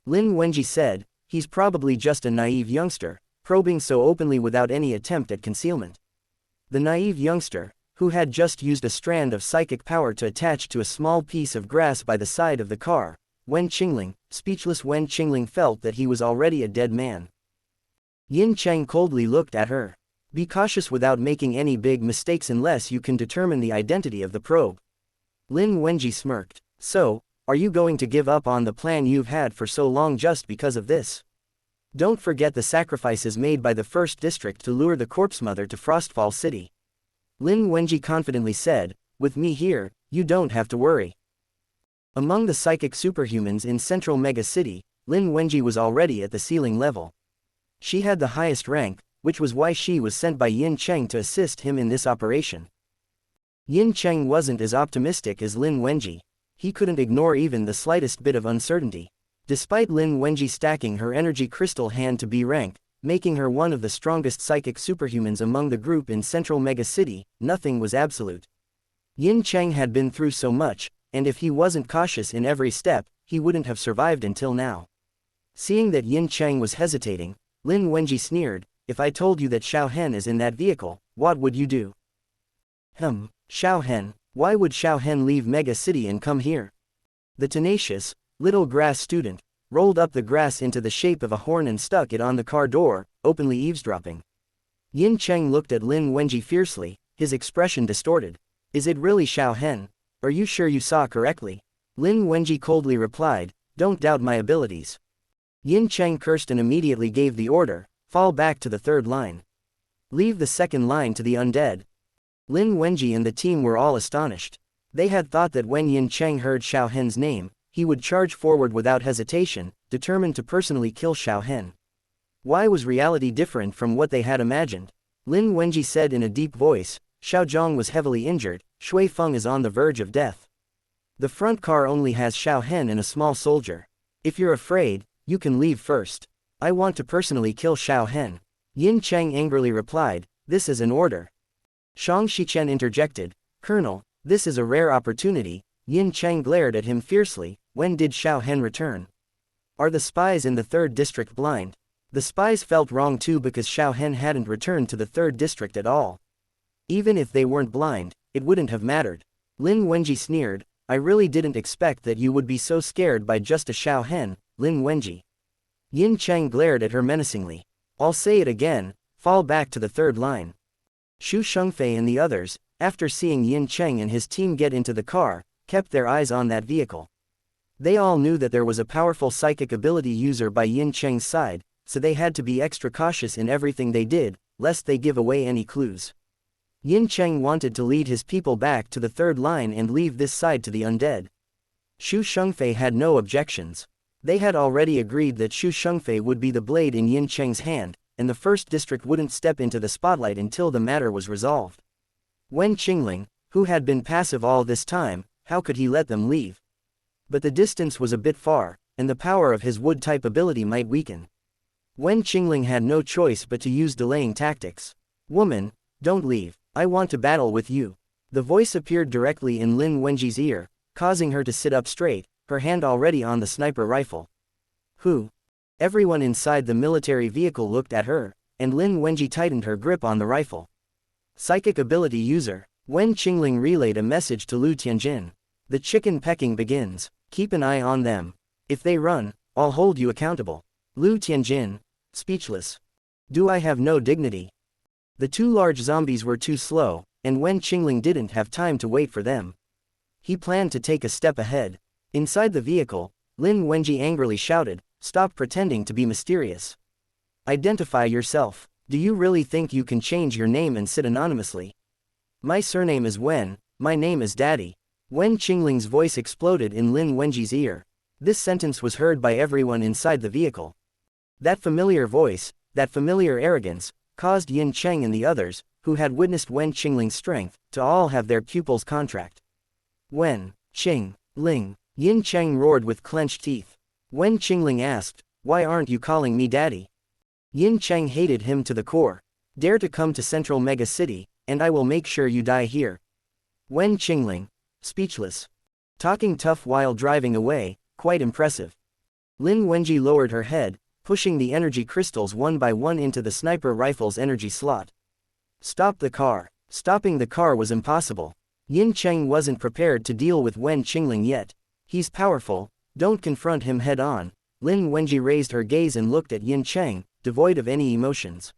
Lin Wenji said, he's probably just a naive youngster, probing so openly without any attempt at concealment. The naive youngster, who had just used a strand of psychic power to attach to a small piece of grass by the side of the car, Wen Qingling, speechless Wen Qingling felt that he was already a dead man. Yin Cheng coldly looked at her. Be cautious without making any big mistakes unless you can determine the identity of the probe. Lin Wenji smirked. So, are you going to give up on the plan you've had for so long just because of this? Don't forget the sacrifices made by the first district to lure the corpse mother to Frostfall City. Lin Wenji confidently said, with me here, you don't have to worry. Among the psychic superhumans in Central Mega City, Lin Wenji was already at the ceiling level. She had the highest rank, which was why she was sent by Yin Cheng to assist him in this operation. Yin Cheng wasn't as optimistic as Lin Wenji. He couldn't ignore even the slightest bit of uncertainty. Despite Lin Wenji stacking her energy crystal hand to B rank, making her one of the strongest psychic superhumans among the group in Central Mega City, nothing was absolute. Yin Cheng had been through so much, and if he wasn't cautious in every step, he wouldn't have survived until now. Seeing that Yin Cheng was hesitating, Lin Wenji sneered, if I told you that Xiao Hen is in that vehicle, what would you do? Xiao Hen, why would Xiao Hen leave Mega City and come here? The tenacious, little grass student, rolled up the grass into the shape of a horn and stuck it on the car door, openly eavesdropping. Yin Cheng looked at Lin Wenji fiercely, his expression distorted. Is it really Xiao Hen? Are you sure you saw correctly? Lin Wenji coldly replied, don't doubt my abilities. Yin Cheng cursed and immediately gave the order, fall back to the 3rd line. Leave the 2nd line to the undead. Lin Wenji and the team were all astonished. They had thought that when Yin Cheng heard Xiao Hen's name, he would charge forward without hesitation, determined to personally kill Xiao Hen. Why was reality different from what they had imagined? Lin Wenji said in a deep voice, Xiao Zhang was heavily injured, Shui Feng is on the verge of death. The front car only has Xiao Hen and a small soldier. If you're afraid, you can leave first. I want to personally kill Xiao Hen. Yin Cheng angrily replied, this is an order. Shang Shichen interjected, Colonel, this is a rare opportunity. Yin Cheng glared at him fiercely, when did Xiao Hen return? Are the spies in the 3rd district blind? The spies felt wrong too because Xiao Hen hadn't returned to the 3rd district at all. Even if they weren't blind, it wouldn't have mattered. Lin Wenji sneered, I really didn't expect that you would be so scared by just a Xiao Hen, Lin Wenji. Yin Cheng glared at her menacingly. I'll say it again, fall back to the 3rd line. Xu Shengfei and the others, after seeing Yin Cheng and his team get into the car, kept their eyes on that vehicle. They all knew that there was a powerful psychic ability user by Yin Cheng's side, so they had to be extra cautious in everything they did, lest they give away any clues. Yin Cheng wanted to lead his people back to the 3rd line and leave this side to the undead. Xu Shengfei had no objections. They had already agreed that Xu Shengfei would be the blade in Yin Cheng's hand, and the 1st district wouldn't step into the spotlight until the matter was resolved. Wen Qingling, who had been passive all this time, how could he let them leave? But the distance was a bit far, and the power of his wood-type ability might weaken. Wen Qingling had no choice but to use delaying tactics. Woman, don't leave, I want to battle with you. The voice appeared directly in Lin Wenji's ear, causing her to sit up straight, her hand already on the sniper rifle. Who? Everyone inside the military vehicle looked at her, and Lin Wenji tightened her grip on the rifle. Psychic ability user, Wen Qingling relayed a message to Lu Tianjin. The chicken pecking begins. Keep an eye on them. If they run, I'll hold you accountable. Lu Tianjin, speechless. Do I have no dignity? The two large zombies were too slow, and Wen Qingling didn't have time to wait for them. He planned to take a step ahead. Inside the vehicle, Lin Wenji angrily shouted, "Stop pretending to be mysterious. Identify yourself. Do you really think you can change your name and sit anonymously? My surname is Wen, my name is Daddy." Wen Qingling's voice exploded in Lin Wenji's ear. This sentence was heard by everyone inside the vehicle. That familiar voice, that familiar arrogance, caused Yin Cheng and the others, who had witnessed Wen Qingling's strength, to all have their pupils contract. Wen, Qing, Ling, Yin Cheng roared with clenched teeth. Wen Qingling asked, "Why aren't you calling me Daddy?" Yin Cheng hated him to the core. "Dare to come to Central Mega City, and I will make sure you die here." Wen Qingling, speechless. Talking tough while driving away, quite impressive. Lin Wenji lowered her head, pushing the energy crystals one by one into the sniper rifle's energy slot. Stop the car. Stopping the car was impossible. Yin Cheng wasn't prepared to deal with Wen Qingling yet. He's powerful, don't confront him head on. Lin Wenji raised her gaze and looked at Yin Cheng, devoid of any emotions.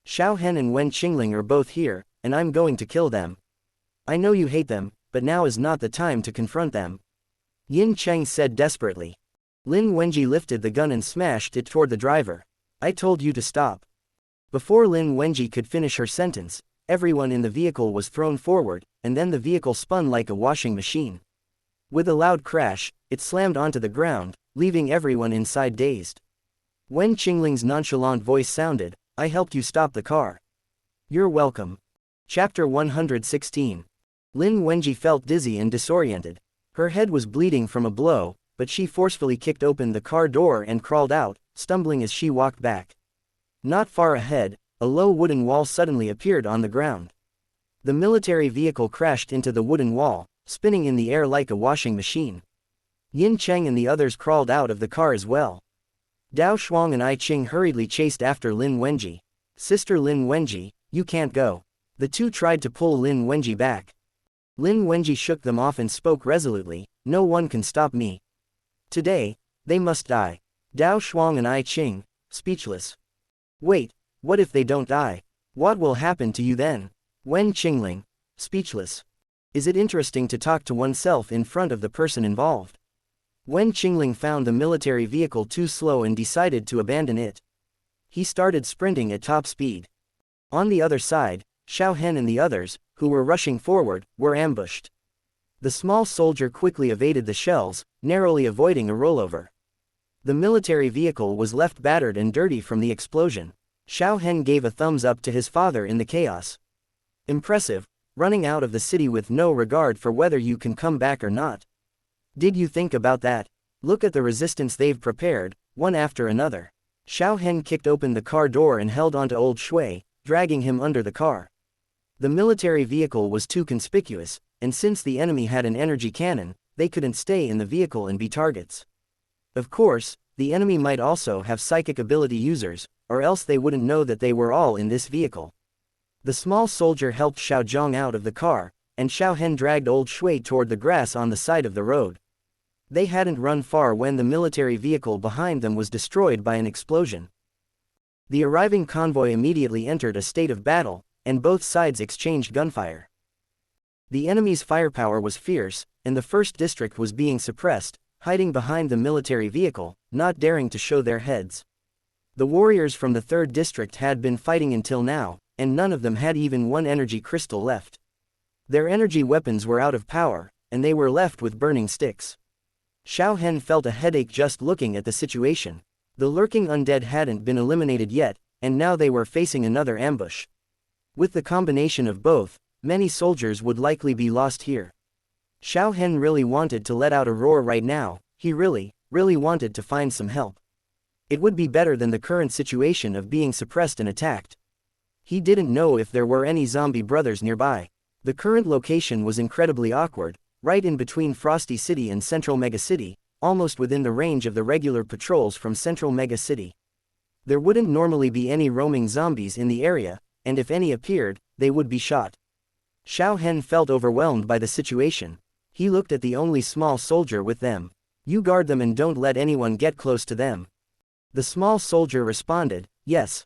Xiao Hen and Wen Qingling are both here, and I'm going to kill them. I know you hate them, but now is not the time to confront them. Yin Cheng said desperately. Lin Wenji lifted the gun and smashed it toward the driver. I told you to stop. Before Lin Wenji could finish her sentence, everyone in the vehicle was thrown forward, and then the vehicle spun like a washing machine. With a loud crash, it slammed onto the ground, leaving everyone inside dazed. Wen Qingling's nonchalant voice sounded, "I helped you stop the car. You're welcome." Chapter 116. Lin Wenji felt dizzy and disoriented. Her head was bleeding from a blow, but she forcefully kicked open the car door and crawled out, stumbling as she walked back. Not far ahead, a low wooden wall suddenly appeared on the ground. The military vehicle crashed into the wooden wall, spinning in the air like a washing machine. Yin Cheng and the others crawled out of the car as well. Dao Shuang and I Ching hurriedly chased after Lin Wenji. "Sister Lin Wenji, you can't go." The two tried to pull Lin Wenji back. Lin Wenji shook them off and spoke resolutely, "No one can stop me. Today, they must die." Dao Shuang and I Ching, speechless. "Wait, what if they don't die? What will happen to you then?" Wen Qingling, speechless. Is it interesting to talk to oneself in front of the person involved? Wen Qingling found the military vehicle too slow and decided to abandon it. He started sprinting at top speed. On the other side, Xiao Hen and the others, who were rushing forward, were ambushed. The small soldier quickly evaded the shells, narrowly avoiding a rollover. The military vehicle was left battered and dirty from the explosion. Xiao Hen gave a thumbs up to his father in the chaos. "Impressive, running out of the city with no regard for whether you can come back or not. Did you think about that? Look at the resistance they've prepared, one after another." Xiao Hen kicked open the car door and held onto old Shui, dragging him under the car. The military vehicle was too conspicuous, and since the enemy had an energy cannon, they couldn't stay in the vehicle and be targets. Of course, the enemy might also have psychic ability users, or else they wouldn't know that they were all in this vehicle. The small soldier helped Xiao Zhang out of the car, and Xiao Hen dragged old Shui toward the grass on the side of the road. They hadn't run far when the military vehicle behind them was destroyed by an explosion. The arriving convoy immediately entered a state of battle, and both sides exchanged gunfire. The enemy's firepower was fierce, and the first district was being suppressed, hiding behind the military vehicle, not daring to show their heads. The warriors from the third district had been fighting until now, and none of them had even one energy crystal left. Their energy weapons were out of power, and they were left with burning sticks. Xiao Hen felt a headache just looking at the situation. The lurking undead hadn't been eliminated yet, and now they were facing another ambush. With the combination of both, many soldiers would likely be lost here. Xiao Hen really wanted to let out a roar right now. He really wanted to find some help. It would be better than the current situation of being suppressed and attacked. He didn't know if there were any zombie brothers nearby. The current location was incredibly awkward, right in between Frosty City and Central Mega City, almost within the range of the regular patrols from Central Mega City. There wouldn't normally be any roaming zombies in the area, and if any appeared, they would be shot. Xiao Hen felt overwhelmed by the situation. He looked at the only small soldier with them. You guard them and don't let anyone get close to them. The small soldier responded, yes.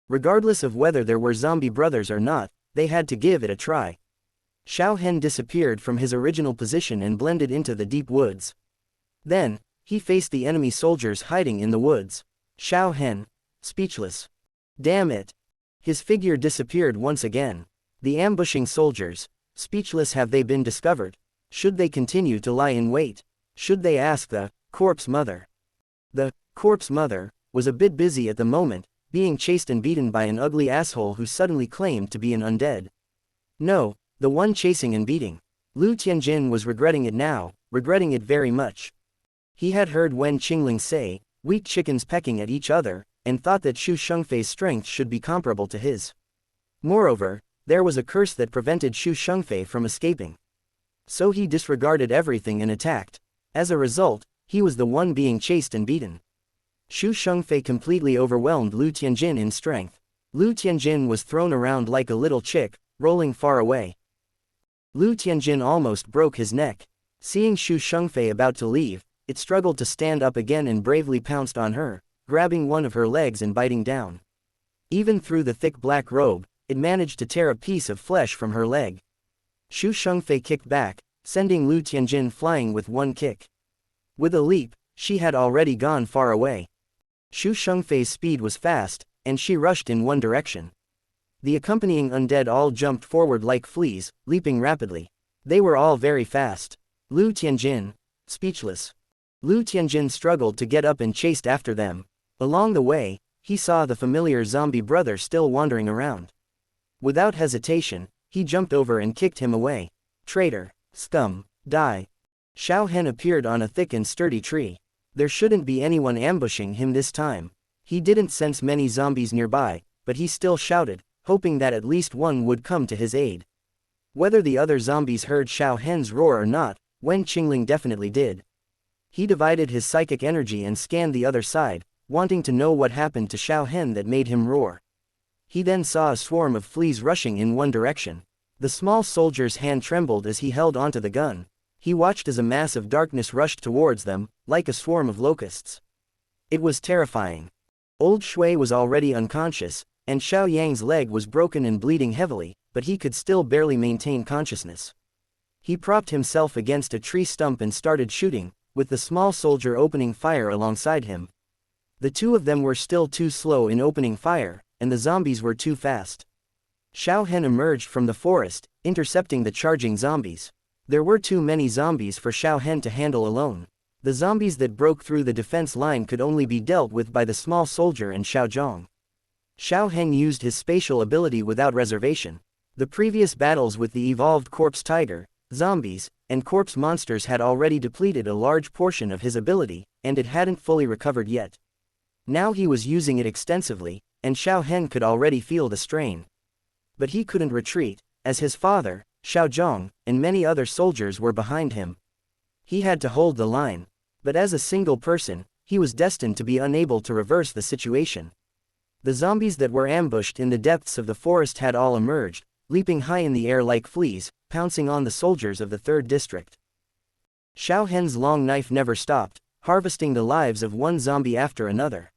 Regardless of whether there were zombie brothers or not, they had to give it a try. Xiao Hen disappeared from his original position and blended into the deep woods. Then, he faced the enemy soldiers hiding in the woods. Xiao Hen, speechless. Damn it. His figure disappeared once again. The ambushing soldiers, speechless. Have they been discovered? Should they continue to lie in wait? Should they ask the corpse mother? The corpse mother was a bit busy at the moment, being chased and beaten by an ugly asshole who suddenly claimed to be an undead. No, the one chasing and beating. Lu Tianjin was regretting it now, regretting it very much. He had heard Wen Qingling say, weak chickens pecking at each other, and thought that Xu Shengfei's strength should be comparable to his. Moreover, there was a curse that prevented Xu Shengfei from escaping. So he disregarded everything and attacked. As a result, he was the one being chased and beaten. Xu Shengfei completely overwhelmed Lu Tianjin in strength. Lu Tianjin was thrown around like a little chick, rolling far away. Lu Tianjin almost broke his neck. Seeing Xu Shengfei about to leave, it struggled to stand up again and bravely pounced on her, grabbing one of her legs and biting down. Even through the thick black robe, it managed to tear a piece of flesh from her leg. Xu Shengfei kicked back, sending Lu Tianjin flying with one kick. With a leap, she had already gone far away. Xu Shengfei's speed was fast, and she rushed in one direction. The accompanying undead all jumped forward like fleas, leaping rapidly. They were all very fast. Lu Tianjin, speechless. Lu Tianjin struggled to get up and chased after them. Along the way, he saw the familiar zombie brother still wandering around. Without hesitation, he jumped over and kicked him away. Traitor, scum, die. Xiao Hen appeared on a thick and sturdy tree. There shouldn't be anyone ambushing him this time. He didn't sense many zombies nearby, but he still shouted, hoping that at least one would come to his aid. Whether the other zombies heard Xiao Hen's roar or not, Wen Qingling definitely did. He divided his psychic energy and scanned the other side, wanting to know what happened to Xiao Hen that made him roar. He then saw a swarm of fleas rushing in one direction. The small soldier's hand trembled as he held onto the gun. He watched as a mass of darkness rushed towards them, like a swarm of locusts. It was terrifying. Old Shui was already unconscious, and Xiao Yang's leg was broken and bleeding heavily, but he could still barely maintain consciousness. He propped himself against a tree stump and started shooting, with the small soldier opening fire alongside him. The two of them were still too slow in opening fire, and the zombies were too fast. Xiao Hen emerged from the forest, intercepting the charging zombies. There were too many zombies for Xiao Hen to handle alone. The zombies that broke through the defense line could only be dealt with by the small soldier and Xiao Zhong. Xiao Hen used his spatial ability without reservation. The previous battles with the evolved corpse tiger, zombies, and corpse monsters had already depleted a large portion of his ability, and it hadn't fully recovered yet. Now he was using it extensively, and Xiao Hen could already feel the strain. But he couldn't retreat, as his father, Xiao Zhong, and many other soldiers were behind him. He had to hold the line. But as a single person, he was destined to be unable to reverse the situation. The zombies that were ambushed in the depths of the forest had all emerged, leaping high in the air like fleas, pouncing on the soldiers of the 3rd district. Xiao Hen's long knife never stopped, harvesting the lives of one zombie after another.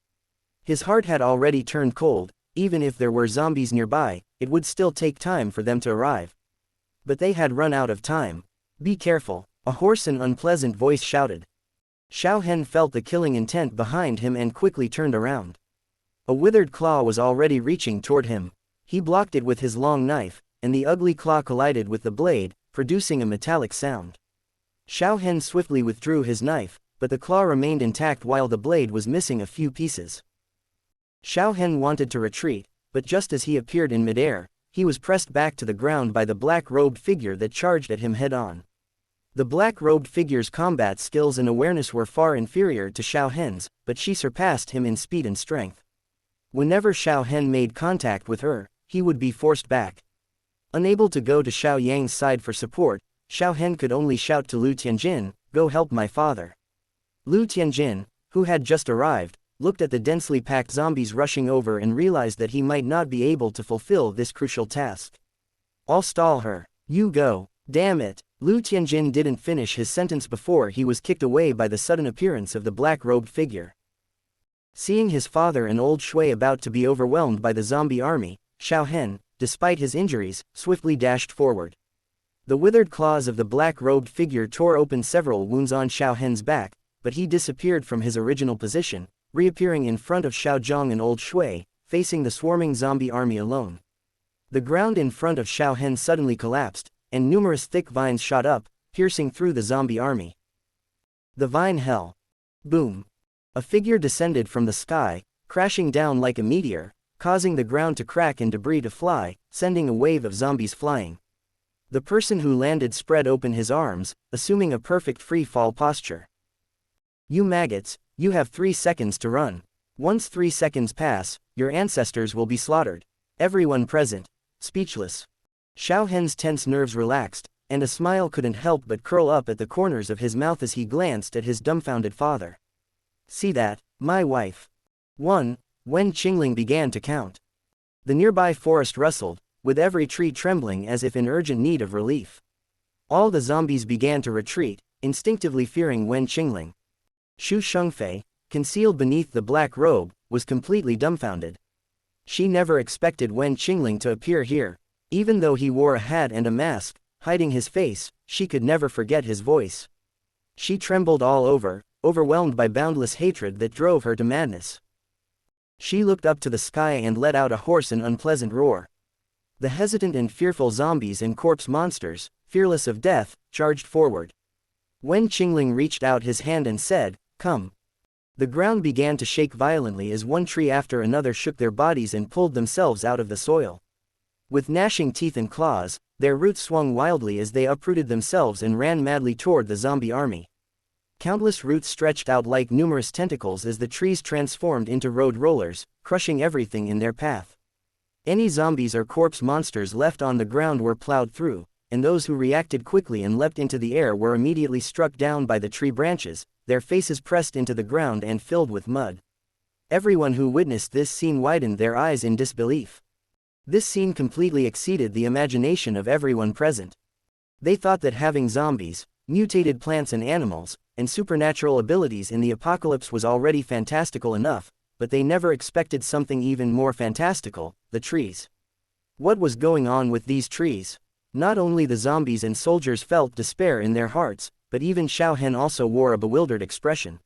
His heart had already turned cold. Even if there were zombies nearby, it would still take time for them to arrive. But they had run out of time. Be careful, a hoarse and unpleasant voice shouted. Xiao Hen felt the killing intent behind him and quickly turned around. A withered claw was already reaching toward him. He blocked it with his long knife, and the ugly claw collided with the blade, producing a metallic sound. Xiao Hen swiftly withdrew his knife, but the claw remained intact while the blade was missing a few pieces. Xiao Hen wanted to retreat, but just as he appeared in midair, he was pressed back to the ground by the black-robed figure that charged at him head-on. The black-robed figure's combat skills and awareness were far inferior to Xiao Hen's, but she surpassed him in speed and strength. Whenever Xiao Hen made contact with her, he would be forced back. Unable to go to Xiao Yang's side for support, Xiao Hen could only shout to Lu Tianjin, "Go help my father." Lu Tianjin, who had just arrived, looked at the densely packed zombies rushing over and realized that he might not be able to fulfill this crucial task. "I'll stall her," You go. Damn it. Lu Tianjin didn't finish his sentence before he was kicked away by the sudden appearance of the black-robed figure. Seeing his father and old Shui about to be overwhelmed by the zombie army, Xiao Hen, despite his injuries, swiftly dashed forward. The withered claws of the black-robed figure tore open several wounds on Xiao Hen's back, but he disappeared from his original position, reappearing in front of Xiao Zhang and old Shui, facing the swarming zombie army alone. The ground in front of Xiao Hen suddenly collapsed, and numerous thick vines shot up, piercing through the zombie army. The vine hell. Boom. A figure descended from the sky, crashing down like a meteor, causing the ground to crack and debris to fly, sending a wave of zombies flying. The person who landed spread open his arms, assuming a perfect free-fall posture. You maggots, you have 3 seconds to run. Once 3 seconds pass, your ancestors will be slaughtered. Everyone present, speechless. Xiao Hen's tense nerves relaxed, and a smile couldn't help but curl up at the corners of his mouth as he glanced at his dumbfounded father. See that, my wife. 1. Wen Qingling began to count. The nearby forest rustled, with every tree trembling as if in urgent need of relief. All the zombies began to retreat, instinctively fearing Wen Qingling. Xu Shengfei, concealed beneath the black robe, was completely dumbfounded. She never expected Wen Qingling to appear here. Even though he wore a hat and a mask, hiding his face, she could never forget his voice. She trembled all over, overwhelmed by boundless hatred that drove her to madness. She looked up to the sky and let out a hoarse and unpleasant roar. The hesitant and fearful zombies and corpse monsters, fearless of death, charged forward. Wen Qingling reached out his hand and said, "Come." The ground began to shake violently as one tree after another shook their bodies and pulled themselves out of the soil. With gnashing teeth and claws, their roots swung wildly as they uprooted themselves and ran madly toward the zombie army. Countless roots stretched out like numerous tentacles as the trees transformed into road rollers, crushing everything in their path. Any zombies or corpse monsters left on the ground were plowed through, and those who reacted quickly and leapt into the air were immediately struck down by the tree branches, their faces pressed into the ground and filled with mud. Everyone who witnessed this scene widened their eyes in disbelief. This scene completely exceeded the imagination of everyone present. They thought that having zombies, mutated plants and animals, and supernatural abilities in the apocalypse was already fantastical enough, but they never expected something even more fantastical: the trees. What was going on with these trees? Not only the zombies and soldiers felt despair in their hearts, but even Xiao Hen also wore a bewildered expression.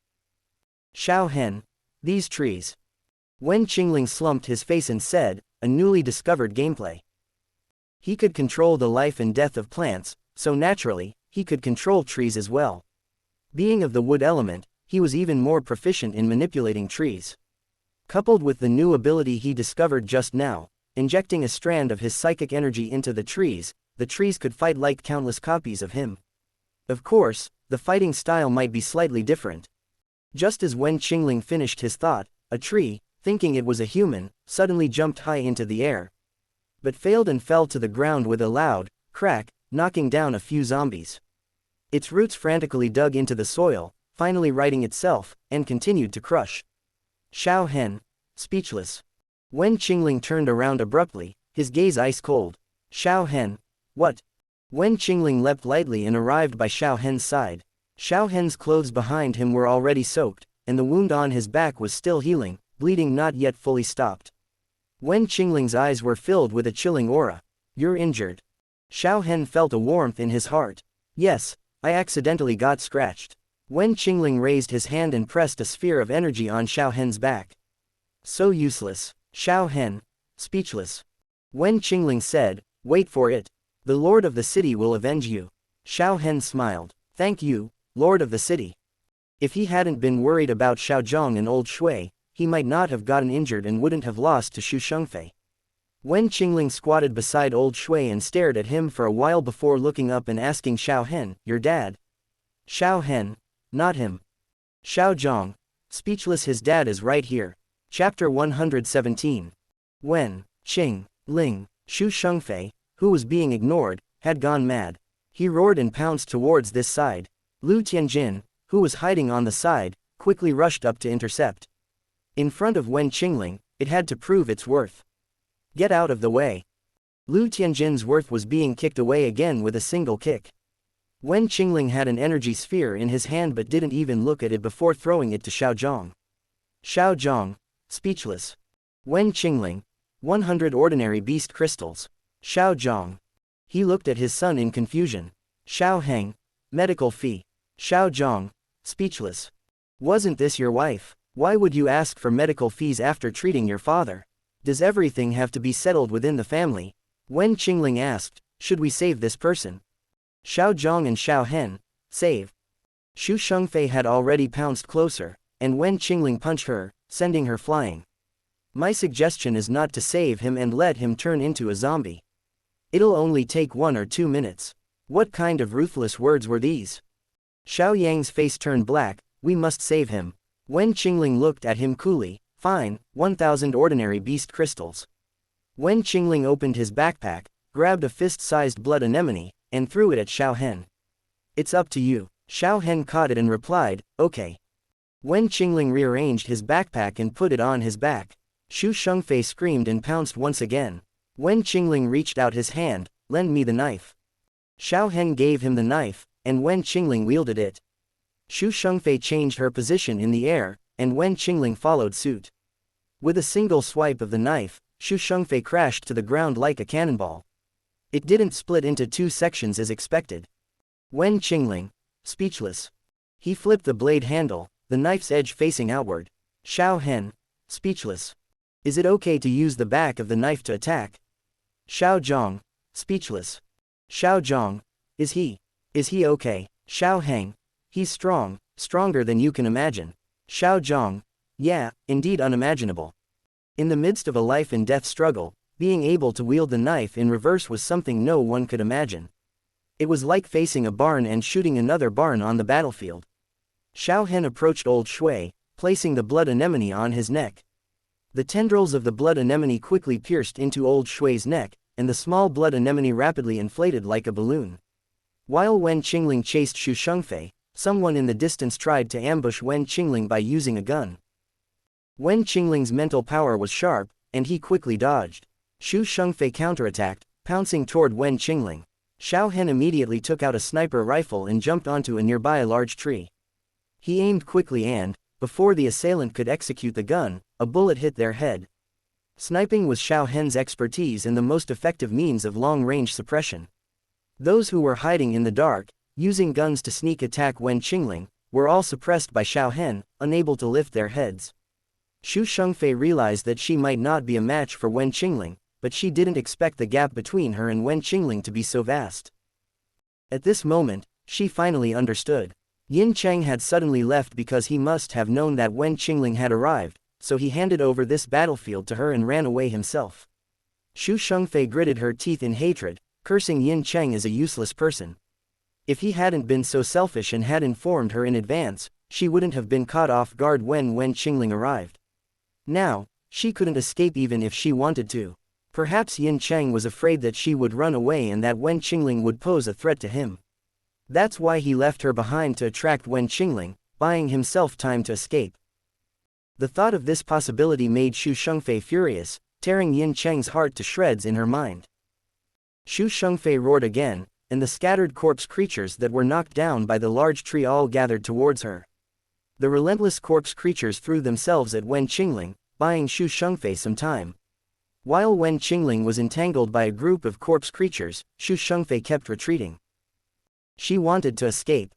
Xiao Hen, these trees. Wen Qingling slumped his face and said, a newly discovered gameplay. He could control the life and death of plants, so naturally, he could control trees as well. Being of the wood element, he was even more proficient in manipulating trees. Coupled with the new ability he discovered just now, injecting a strand of his psychic energy into the trees could fight like countless copies of him. Of course, the fighting style might be slightly different. Just as Wen Qingling finished his thought, a tree, thinking it was a human, suddenly jumped high into the air, but failed and fell to the ground with a loud crack, knocking down a few zombies. Its roots frantically dug into the soil, finally righting itself, and continued to crush. Xiao Hen, speechless. Wen Qingling turned around abruptly, his gaze ice cold. Xiao Hen, what? Wen Qingling leapt lightly and arrived by Xiao Hen's side. Xiao Hen's clothes behind him were already soaked, and the wound on his back was still healing, bleeding not yet fully stopped. Wen Qingling's eyes were filled with a chilling aura. You're injured. Xiao Hen felt a warmth in his heart. Yes, I accidentally got scratched. Wen Qingling raised his hand and pressed a sphere of energy on Xiao Hen's back. So useless. Xiao Hen, speechless. Wen Qingling said, wait for it. The Lord of the City will avenge you. Xiao Hen smiled. Thank you, Lord of the City. If he hadn't been worried about Xiao Zhang and old Shui, he might not have gotten injured and wouldn't have lost to Xu Shengfei. Wen Qingling squatted beside old Shui and stared at him for a while before looking up and asking Xiao Hen, your dad? Xiao Hen, not him. Xiao Zhang, speechless, his dad is right here. Chapter 117. Wen Qingling, Xu Shengfei, who was being ignored, had gone mad. He roared and pounced towards this side. Lu Tianjin, who was hiding on the side, quickly rushed up to intercept. In front of Wen Qingling, it had to prove its worth. Get out of the way. Lu Tianjin's worth was being kicked away again with a single kick. Wen Qingling had an energy sphere in his hand but didn't even look at it before throwing it to Xiao Zhang. Xiao Zhang, speechless. Wen Qingling, 100 ordinary beast crystals. Xiao Zhang. He looked at his son in confusion. Xiao Heng, medical fee. Xiao Zhang, speechless. Wasn't this your wife? Why would you ask for medical fees after treating your father? Does everything have to be settled within the family? Wen Qingling asked, should we save this person? Xiao Zhang and Xiao Hen, save. Xu Shengfei had already pounced closer, and Wen Qingling punched her, sending her flying. My suggestion is not to save him and let him turn into a zombie. It'll only take 1 or 2 minutes. What kind of ruthless words were these? Xiao Yang's face turned black. We must save him. Wen Qingling looked at him coolly. Fine, 1,000 ordinary beast crystals. Wen Qingling opened his backpack, grabbed a fist-sized blood anemone, and threw it at Xiao Hen. It's up to you. Xiao Hen caught it and replied, okay. Wen Qingling rearranged his backpack and put it on his back. Xu Shengfei screamed and pounced once again. Wen Qingling reached out his hand, lend me the knife. Xiao Hen gave him the knife, and Wen Qingling wielded it. Xu Shengfei changed her position in the air, and Wen Qingling followed suit. With a single swipe of the knife, Xu Shengfei crashed to the ground like a cannonball. It didn't split into 2 sections as expected. Wen Qingling, speechless. He flipped the blade handle, the knife's edge facing outward. Xiao Hen, speechless. Is it okay to use the back of the knife to attack? Xiao Zhang, speechless. Xiao Zhang, is he okay? Xiao Heng, he's strong, stronger than you can imagine. Xiao Zhang, yeah, indeed unimaginable. In the midst of a life and death struggle, being able to wield the knife in reverse was something no one could imagine. It was like facing a barn and shooting another barn on the battlefield. Xiao Hen approached old Shui, placing the blood anemone on his neck. The tendrils of the blood anemone quickly pierced into old Shui's neck, and the small blood anemone rapidly inflated like a balloon. While Wen Qingling chased Xu Shengfei, someone in the distance tried to ambush Wen Qingling by using a gun. Wen Qingling's mental power was sharp, and he quickly dodged. Xu Shengfei counterattacked, pouncing toward Wen Qingling. Xiao Hen immediately took out a sniper rifle and jumped onto a nearby large tree. He aimed quickly and, before the assailant could execute the gun, a bullet hit their head. Sniping was Xiao Hen's expertise and the most effective means of long-range suppression. Those who were hiding in the dark, using guns to sneak attack Wen Qingling, were all suppressed by Xiao Hen, unable to lift their heads. Xu Shengfei realized that she might not be a match for Wen Qingling, but she didn't expect the gap between her and Wen Qingling to be so vast. At this moment, she finally understood. Yin Cheng had suddenly left because he must have known that Wen Qingling had arrived, so he handed over this battlefield to her and ran away himself. Xu Shengfei gritted her teeth in hatred, cursing Yin Cheng as a useless person. If he hadn't been so selfish and had informed her in advance, she wouldn't have been caught off guard when Wen Qingling arrived. Now, she couldn't escape even if she wanted to. Perhaps Yin Cheng was afraid that she would run away and that Wen Qingling would pose a threat to him. That's why he left her behind to attract Wen Qingling, buying himself time to escape. The thought of this possibility made Xu Shengfei furious, tearing Yin Cheng's heart to shreds in her mind. Xu Shengfei roared again, and the scattered corpse creatures that were knocked down by the large tree all gathered towards her. The relentless corpse creatures threw themselves at Wen Qingling, buying Xu Shengfei some time. While Wen Qingling was entangled by a group of corpse creatures, Xu Shengfei kept retreating. She wanted to escape.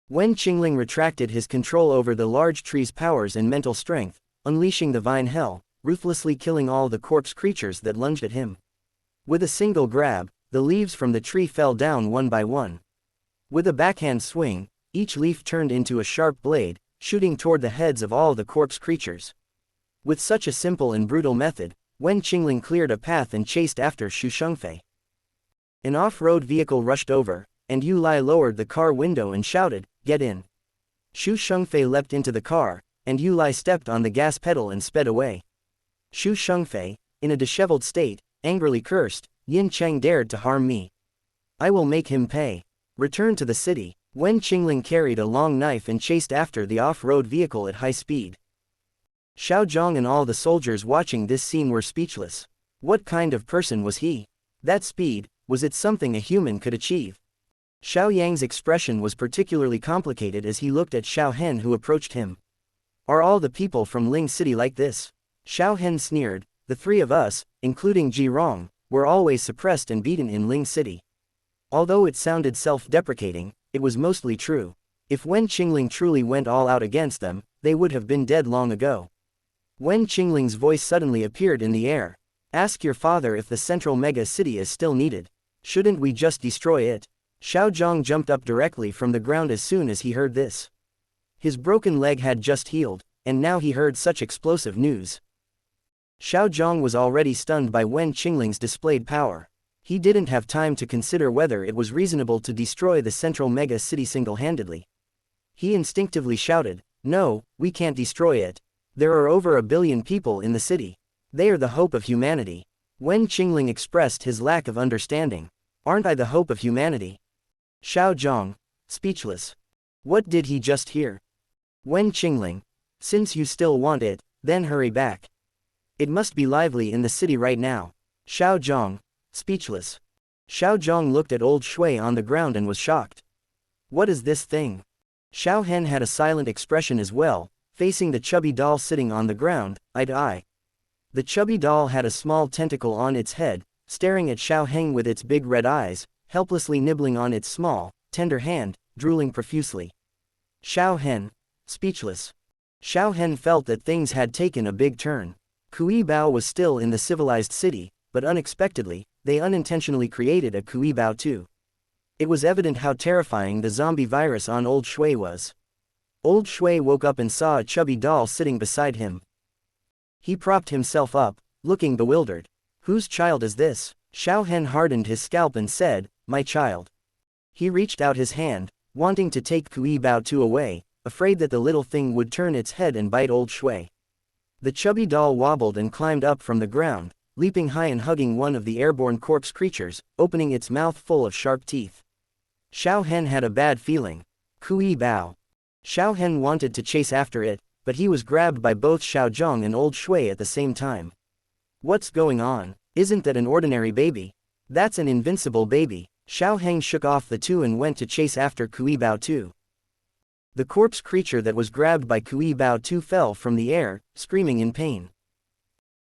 Wen Qingling retracted his control over the large tree's powers and mental strength, unleashing the vine hell, ruthlessly killing all the corpse creatures that lunged at him. With a single grab, the leaves from the tree fell down one by one. With a backhand swing, each leaf turned into a sharp blade, shooting toward the heads of all the corpse creatures. With such a simple and brutal method, Wen Qingling cleared a path and chased after Xu Shengfei. An off-road vehicle rushed over, and Yu Lai lowered the car window and shouted, "Get in." Xu Shengfei leapt into the car, and Yu Lai stepped on the gas pedal and sped away. Xu Shengfei, in a disheveled state, angrily cursed, "Yin Cheng dared to harm me. I will make him pay." Return to the city. Wen Qingling carried a long knife and chased after the off-road vehicle at high speed. Xiao Zhang and all the soldiers watching this scene were speechless. What kind of person was he? That speed, was it something a human could achieve? Xiao Yang's expression was particularly complicated as he looked at Xiao Hen who approached him. Are all the people from Ling City like this? Xiao Hen sneered, the three of us, including Ji Rong, were always suppressed and beaten in Ling City. Although it sounded self-deprecating, it was mostly true. If Wen Qingling truly went all out against them, they would have been dead long ago. Wen Qingling's voice suddenly appeared in the air. Ask your father if the central mega city is still needed. Shouldn't we just destroy it? Xiao Zhang jumped up directly from the ground as soon as he heard this. His broken leg had just healed, and now he heard such explosive news. Xiao Zhang was already stunned by Wen Qingling's displayed power. He didn't have time to consider whether it was reasonable to destroy the central mega city single-handedly. He instinctively shouted, no, we can't destroy it. There are over 1 billion people in the city. They are the hope of humanity. Wen Qingling expressed his lack of understanding. Aren't I the hope of humanity? Xiao Zhang, speechless. What did he just hear? Wen Qingling, since you still want it, then hurry back. It must be lively in the city right now. Xiao Zhang, speechless. Xiao Zhang looked at old Shui on the ground and was shocked. What is this thing? Xiao Hen had a silent expression as well, facing the chubby doll sitting on the ground, eye to eye. The chubby doll had a small tentacle on its head, staring at Xiao Heng with its big red eyes, helplessly nibbling on its small, tender hand, drooling profusely. Xiao Hen, speechless. Xiao Hen felt that things had taken a big turn. Kui Bao was still in the civilized city, but unexpectedly, they unintentionally created a Kui Bao too. It was evident how terrifying the zombie virus on Old Shui was. Old Shui woke up and saw a chubby doll sitting beside him. He propped himself up, looking bewildered. Whose child is this? Xiao Hen hardened his scalp and said, my child. He reached out his hand, wanting to take Kui Bao 2 away, afraid that the little thing would turn its head and bite Old Shui. The chubby doll wobbled and climbed up from the ground, leaping high and hugging one of the airborne corpse creatures, opening its mouth full of sharp teeth. Xiao Hen had a bad feeling. Kui Bao. Xiao Hen wanted to chase after it, but he was grabbed by both Xiao Zhang and Old Shui at the same time. What's going on? Isn't that an ordinary baby? That's an invincible baby. Xiao Heng shook off the two and went to chase after Kui Bao 2. The corpse creature that was grabbed by Kui Bao 2 fell from the air, screaming in pain.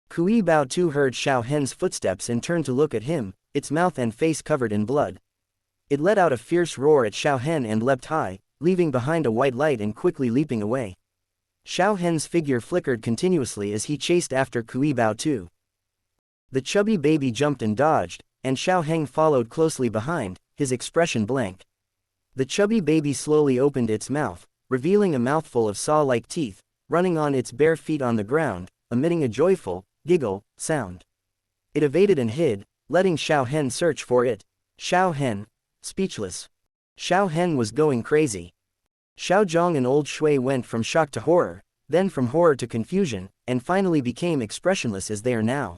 Kui Bao 2 heard Xiao Hen's footsteps and turned to look at him, its mouth and face covered in blood. It let out a fierce roar at Xiao Hen and leapt high, leaving behind a white light and quickly leaping away. Xiao Hen's figure flickered continuously as he chased after Kui Bao 2. The chubby baby jumped and dodged, and Xiao Heng followed closely behind, his expression blank. The chubby baby slowly opened its mouth, revealing a mouthful of saw-like teeth, running on its bare feet on the ground, emitting a joyful, giggle, sound. It evaded and hid, letting Xiao Hen search for it. Xiao Hen, speechless. Xiao Hen was going crazy. Xiao Zhang and Old Shui went from shock to horror, then from horror to confusion, and finally became expressionless as they are now.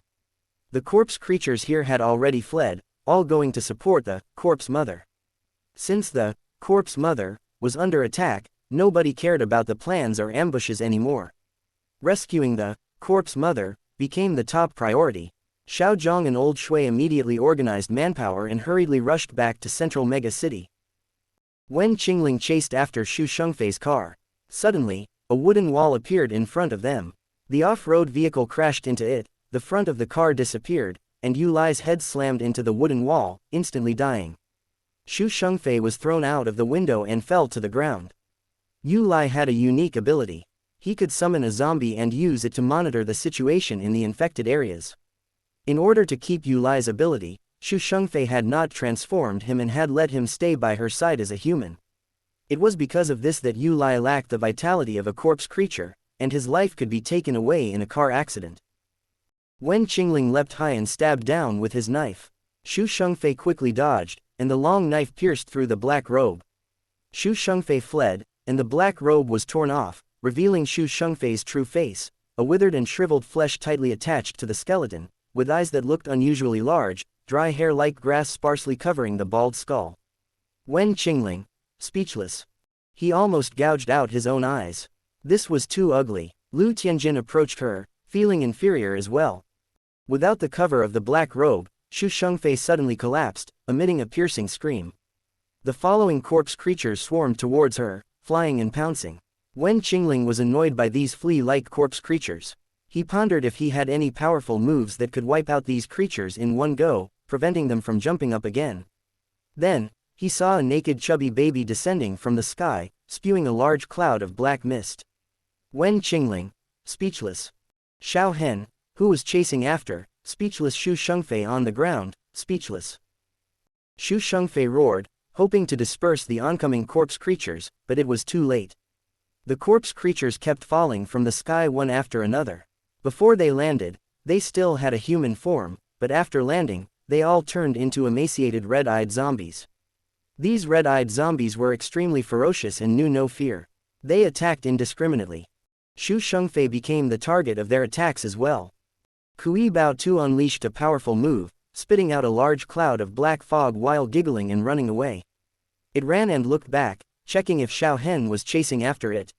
The corpse creatures here had already fled, all going to support the corpse mother. Since the corpse mother was under attack, nobody cared about the plans or ambushes anymore. Rescuing the corpse mother became the top priority. Xiao Zhang and Old Shui immediately organized manpower and hurriedly rushed back to central mega city. Wen Qingling chased after Xu Shengfei's car. Suddenly, a wooden wall appeared in front of them. The off-road vehicle crashed into it, the front of the car disappeared, and Yu Lai's head slammed into the wooden wall, instantly dying. Xu Shengfei was thrown out of the window and fell to the ground. Yu Lai had a unique ability. He could summon a zombie and use it to monitor the situation in the infected areas. In order to keep Yu Lai's ability, Xu Shengfei had not transformed him and had let him stay by her side as a human. It was because of this that Yu Lai lacked the vitality of a corpse creature, and his life could be taken away in a car accident. Wen Qingling leapt high and stabbed down with his knife. Xu Shengfei quickly dodged, and the long knife pierced through the black robe. Xu Shengfei fled, and the black robe was torn off, revealing Xu Shengfei's true face, a withered and shriveled flesh tightly attached to the skeleton, with eyes that looked unusually large, dry hair like grass sparsely covering the bald skull. Wen Qingling, speechless. He almost gouged out his own eyes. This was too ugly. Lu Tianjin approached her, feeling inferior as well. Without the cover of the black robe, Shu Shengfei suddenly collapsed, emitting a piercing scream. The following corpse creatures swarmed towards her, flying and pouncing. Wen Qingling was annoyed by these flea-like corpse creatures. He pondered if he had any powerful moves that could wipe out these creatures in one go, preventing them from jumping up again. Then, he saw a naked chubby baby descending from the sky, spewing a large cloud of black mist. Wen Qingling, speechless. Xiao Hen, who was chasing after, speechless. Shu Shengfei on the ground, speechless. Shu Shengfei roared, hoping to disperse the oncoming corpse creatures, but it was too late. The corpse creatures kept falling from the sky one after another. Before they landed, they still had a human form, but after landing, they all turned into emaciated red-eyed zombies. These red-eyed zombies were extremely ferocious and knew no fear. They attacked indiscriminately. Shu Shengfei became the target of their attacks as well. Kui Bao Tu unleashed a powerful move, spitting out a large cloud of black fog while giggling and running away. It ran and looked back, checking if Xiao Hen was chasing after it.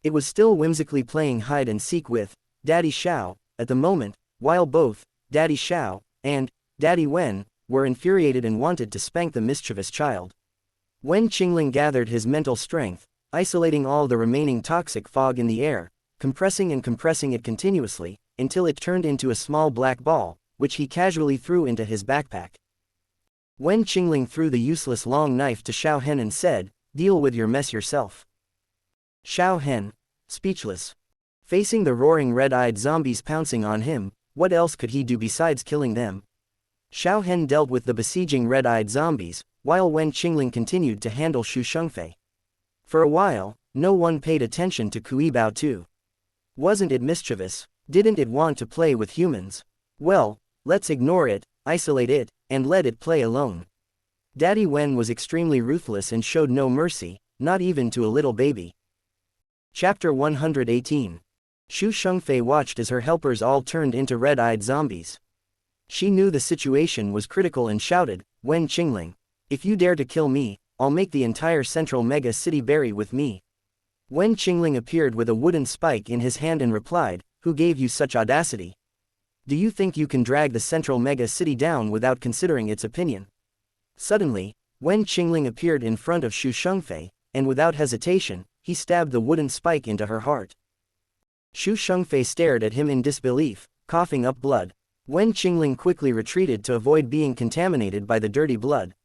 It was still whimsically playing hide and seek with Daddy Xiao at the moment, while both Daddy Xiao and Daddy Wen were infuriated and wanted to spank the mischievous child. Wen Qingling gathered his mental strength, isolating all the remaining toxic fog in the air, compressing it continuously, until it turned into a small black ball, which he casually threw into his backpack. Wen Qingling threw the useless long knife to Xiao Hen and said, "Deal with your mess yourself." Xiao Hen, speechless. Facing the roaring red-eyed zombies pouncing on him, what else could he do besides killing them? Xiao Hen dealt with the besieging red-eyed zombies, while Wen Qingling continued to handle Shu Shengfei. For a while, no one paid attention to Kui Bao Tu. Wasn't it mischievous? Didn't it want to play with humans? Well, let's ignore it, isolate it, and let it play alone. Daddy Wen was extremely ruthless and showed no mercy, not even to a little baby. Chapter 118. Shu Shengfei watched as her helpers all turned into red-eyed zombies. She knew the situation was critical and shouted, "Wen Qingling, if you dare to kill me, I'll make the entire central mega city bury with me." Wen Qingling appeared with a wooden spike in his hand and replied, "Who gave you such audacity? Do you think you can drag the central mega city down without considering its opinion?" Suddenly, Wen Qingling appeared in front of Shu Shengfei, and without hesitation, he stabbed the wooden spike into her heart. Shu Shengfei stared at him in disbelief, coughing up blood. Wen Qingling quickly retreated to avoid being contaminated by the dirty blood.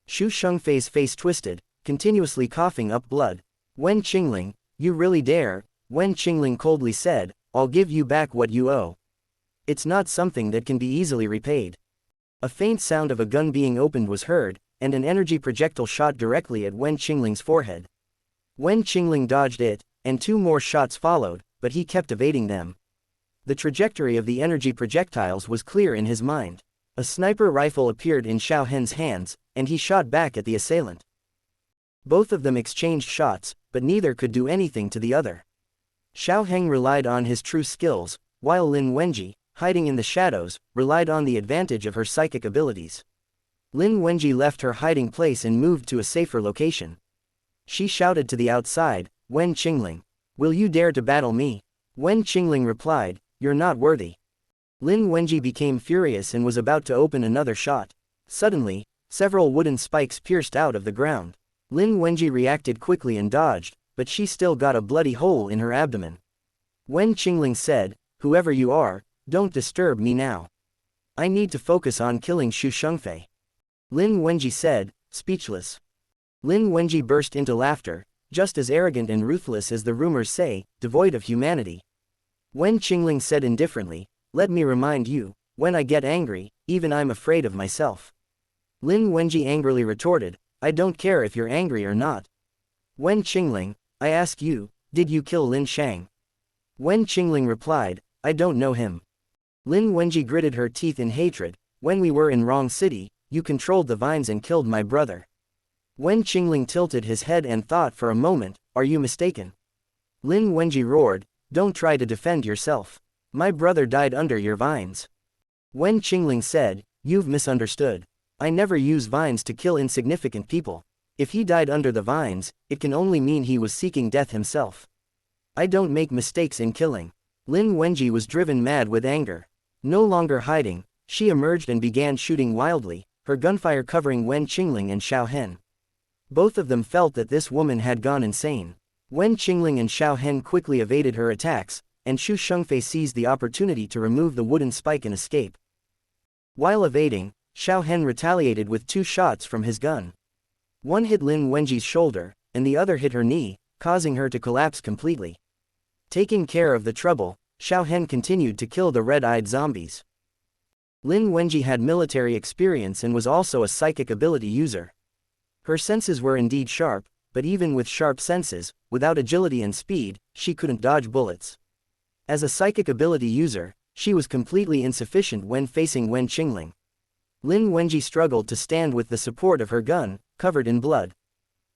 Shu Shengfei's face twisted, continuously coughing up blood. "Wen Qingling, you really dare?" Wen Qingling coldly said, "I'll give you back what you owe. It's not something that can be easily repaid." A faint sound of a gun being opened was heard, and an energy projectile shot directly at Wen Qingling's forehead. Wen Qingling dodged it, and two more shots followed, but he kept evading them. The trajectory of the energy projectiles was clear in his mind. A sniper rifle appeared in Xiao Hen's hands, and he shot back at the assailant. Both of them exchanged shots, but neither could do anything to the other. Xiao Heng relied on his true skills, while Lin Wenji, hiding in the shadows, relied on the advantage of her psychic abilities. Lin Wenji left her hiding place and moved to a safer location. She shouted to the outside, "Wen Qingling, will you dare to battle me?" Wen Qingling replied, "You're not worthy." Lin Wenji became furious and was about to open another shot. Suddenly, several wooden spikes pierced out of the ground. Lin Wenji reacted quickly and dodged, but she still got a bloody hole in her abdomen. Wen Qingling said, "Whoever you are, don't disturb me now. I need to focus on killing Shu Shengfei." Lin Wenji said, speechless. Lin Wenji burst into laughter, just as arrogant and ruthless as the rumors say, devoid of humanity. Wen Qingling said indifferently, "Let me remind you, when I get angry, even I'm afraid of myself." Lin Wenji angrily retorted, "I don't care if you're angry or not. Wen Qingling, I ask you, did you kill Lin Shang?" Wen Qingling replied, "I don't know him." Lin Wenji gritted her teeth in hatred, "When we were in Wrong City, you controlled the vines and killed my brother." Wen Qingling tilted his head and thought for a moment, "Are you mistaken?" Lin Wenji roared, "Don't try to defend yourself. My brother died under your vines." Wen Qingling said, "You've misunderstood. I never use vines to kill insignificant people. If he died under the vines, it can only mean he was seeking death himself. I don't make mistakes in killing." Lin Wenji was driven mad with anger. No longer hiding, She emerged and began shooting wildly, her gunfire covering Wen Qingling and Xiao Hen. Both of them felt that this woman had gone insane. Wen Qingling and Xiao Hen quickly evaded her attacks, and Xu Shengfei seized the opportunity to remove the wooden spike and escape. While evading, Xiao Hen retaliated with 2 shots from his gun. One hit Lin Wenji's shoulder, and the other hit her knee, causing her to collapse completely. Taking care of the trouble, Xiao Hen continued to kill the red-eyed zombies. Lin Wenji had military experience and was also a psychic ability user. Her senses were indeed sharp, but even with sharp senses, without agility and speed, she couldn't dodge bullets. As a psychic ability user, she was completely insufficient when facing Wen Qingling. Lin Wenji struggled to stand with the support of her gun, covered in blood.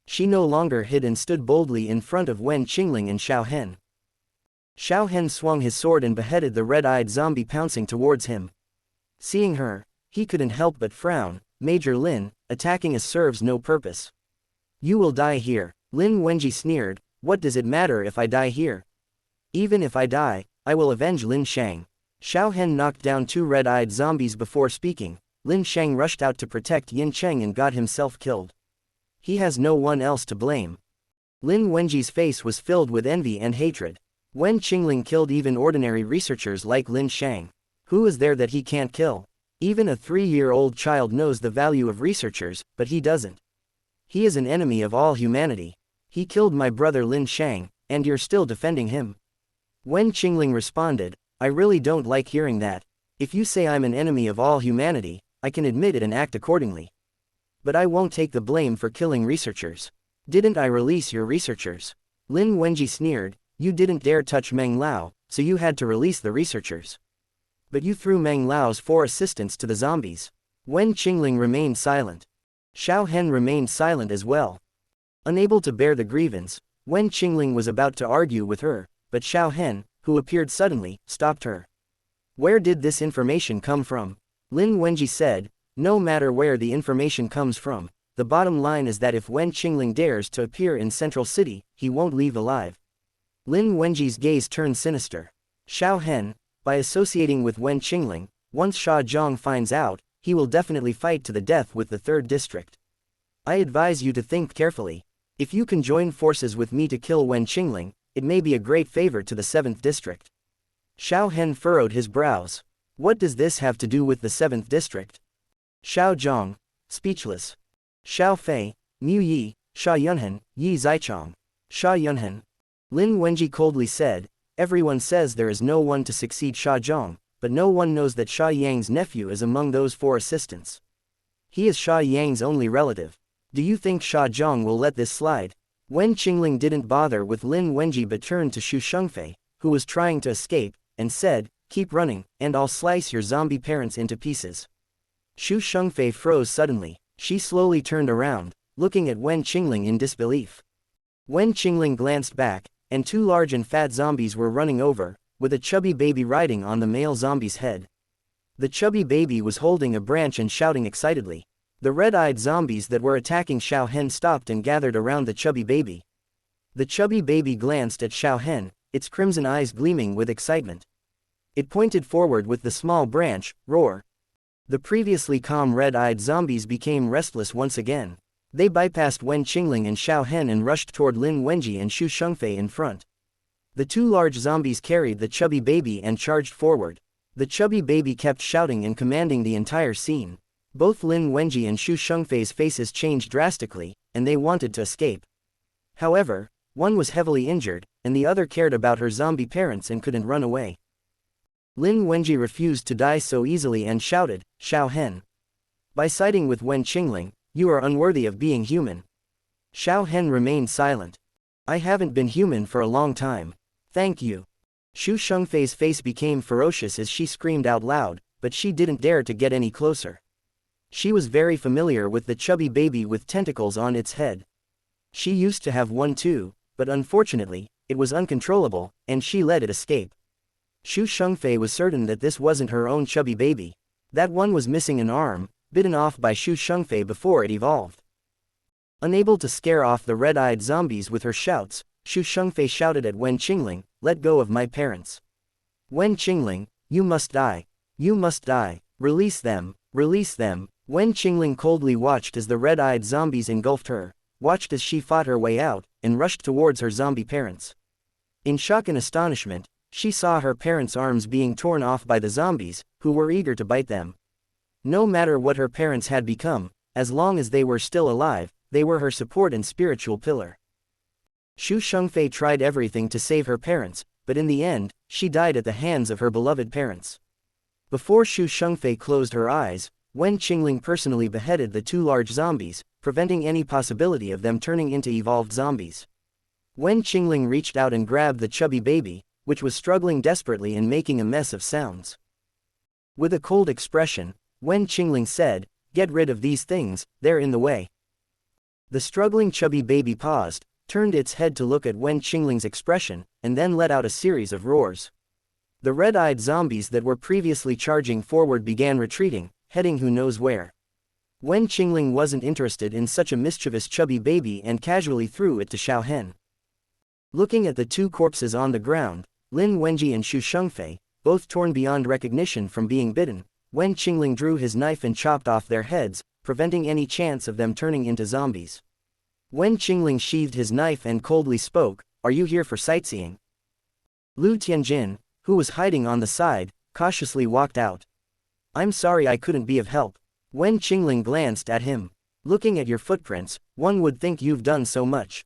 She no longer hid and stood boldly in front of Wen Qingling and Xiao Hen. Xiao Hen swung his sword and beheaded the red-eyed zombie pouncing towards him. Seeing her, he couldn't help but frown. Major Lin, attacking us serves no purpose. You will die here, Lin Wenji sneered. What does it matter if I die here? Even if I die, I will avenge Lin Shang. Xiao Hen knocked down 2 red-eyed zombies before speaking. Lin Shang rushed out to protect Yin Cheng and got himself killed. He has no one else to blame. Lin Wenji's face was filled with envy and hatred. Wen Qingling killed even ordinary researchers like Lin Shang. Who is there that he can't kill? Even a 3-year-old child knows the value of researchers, but he doesn't. He is an enemy of all humanity. He killed my brother Lin Shang, and you're still defending him. Wen Qingling responded, I really don't like hearing that. If you say I'm an enemy of all humanity, I can admit it and act accordingly. But I won't take the blame for killing researchers. Didn't I release your researchers? Lin Wenji sneered, you didn't dare touch Meng Lao, so you had to release the researchers. But you threw Meng Lao's 4 assistants to the zombies. Wen Qingling remained silent. Xiao Hen remained silent as well. Unable to bear the grievance, Wen Qingling was about to argue with her, but Xiao Hen, who appeared suddenly, stopped her. Where did this information come from? Lin Wenji said, no matter where the information comes from, the bottom line is that if Wen Qingling dares to appear in Central City, he won't leave alive. Lin Wenji's gaze turned sinister. Xiao Hen, by associating with Wen Qingling, once Sha Zhang finds out, he will definitely fight to the death with the 3rd district. I advise you to think carefully. If you can join forces with me to kill Wen Qingling, it may be a great favor to the 7th district. Xiao Hen furrowed his brows. What does this have to do with the 7th district? Xiao Zhang, speechless. Xiao Fei, Mu Yi, Sha Yunhan, Yi Zaichang. Sha Yunhan. Lin Wenji coldly said, everyone says there is no one to succeed Sha Zhang, but no one knows that Sha Yang's nephew is among those 4 assistants. He is Sha Yang's only relative. Do you think Sha Zhang will let this slide? Wen Qingling didn't bother with Lin Wenji but turned to Xu Shengfei, who was trying to escape, and said, keep running, and I'll slice your zombie parents into pieces. Xu Shengfei froze suddenly. She slowly turned around, looking at Wen Qingling in disbelief. Wen Qingling glanced back, and 2 large and fat zombies were running over, with a chubby baby riding on the male zombie's head. The chubby baby was holding a branch and shouting excitedly. The red-eyed zombies that were attacking Xiao Hen stopped and gathered around the chubby baby. The chubby baby glanced at Xiao Hen, its crimson eyes gleaming with excitement. It pointed forward with the small branch, roar. The previously calm red-eyed zombies became restless once again. They bypassed Wen Qingling and Xiao Hen and rushed toward Lin Wenji and Xu Shengfei in front. The 2 large zombies carried the chubby baby and charged forward. The chubby baby kept shouting and commanding the entire scene. Both Lin Wenji and Xu Shengfei's faces changed drastically, and they wanted to escape. However, one was heavily injured, and the other cared about her zombie parents and couldn't run away. Lin Wenji refused to die so easily and shouted, Xiao Hen. By siding with Wen Qingling, you are unworthy of being human. Xiao Hen remained silent. I haven't been human for a long time. Thank you. Xu Shengfei's face became ferocious as she screamed out loud, but she didn't dare to get any closer. She was very familiar with the chubby baby with tentacles on its head. She used to have one too, but unfortunately, it was uncontrollable, and she let it escape. Xu Shengfei was certain that this wasn't her own chubby baby. That one was missing an arm, bitten off by Xu Shengfei before it evolved. Unable to scare off the red-eyed zombies with her shouts, Xu Shengfei shouted at Wen Qingling, let go of my parents. Wen Qingling, you must die. You must die. Release them, release them. Wen Qingling coldly watched as the red-eyed zombies engulfed her, watched as she fought her way out, and rushed towards her zombie parents. In shock and astonishment, she saw her parents' arms being torn off by the zombies, who were eager to bite them. No matter what her parents had become, as long as they were still alive, they were her support and spiritual pillar. Xu Shengfei tried everything to save her parents, but in the end, she died at the hands of her beloved parents. Before Xu Shengfei closed her eyes, Wen Qingling personally beheaded the two large zombies, preventing any possibility of them turning into evolved zombies. Wen Qingling reached out and grabbed the chubby baby, which was struggling desperately and making a mess of sounds. With a cold expression, Wen Qingling said, "Get rid of these things, they're in the way." The struggling chubby baby paused, turned its head to look at Wen Qingling's expression, and then let out a series of roars. The red-eyed zombies that were previously charging forward began retreating, heading who knows where. Wen Qingling wasn't interested in such a mischievous chubby baby and casually threw it to Xiaohen. Looking at the two corpses on the ground, Lin Wenji and Xu Shengfei, both torn beyond recognition from being bitten, Wen Qingling drew his knife and chopped off their heads, preventing any chance of them turning into zombies. Wen Qingling sheathed his knife and coldly spoke, "Are you here for sightseeing?" Lu Tianjin, who was hiding on the side, cautiously walked out. "I'm sorry I couldn't be of help." Wen Qingling glanced at him. "Looking at your footprints, one would think you've done so much."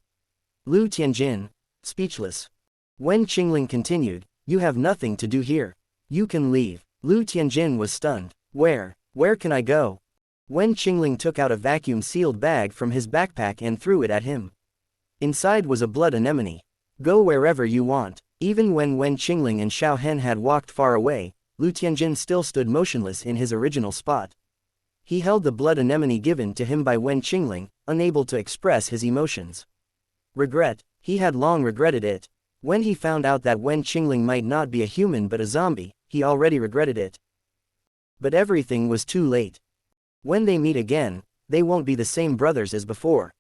Lu Tianjin, speechless. Wen Qingling continued, "You have nothing to do here. You can leave." Lu Tianjin was stunned. Where can I go?" Wen Qingling took out a vacuum-sealed bag from his backpack and threw it at him. Inside was a blood anemone. "Go wherever you want." Even when Wen Qingling and Xiaohen had walked far away, Lu Tianjin still stood motionless in his original spot. He held the blood anemone given to him by Wen Qingling, unable to express his emotions. Regret, he had long regretted it. When he found out that Wen Qingling might not be a human but a zombie, he already regretted it. But everything was too late. When they meet again, they won't be the same brothers as before.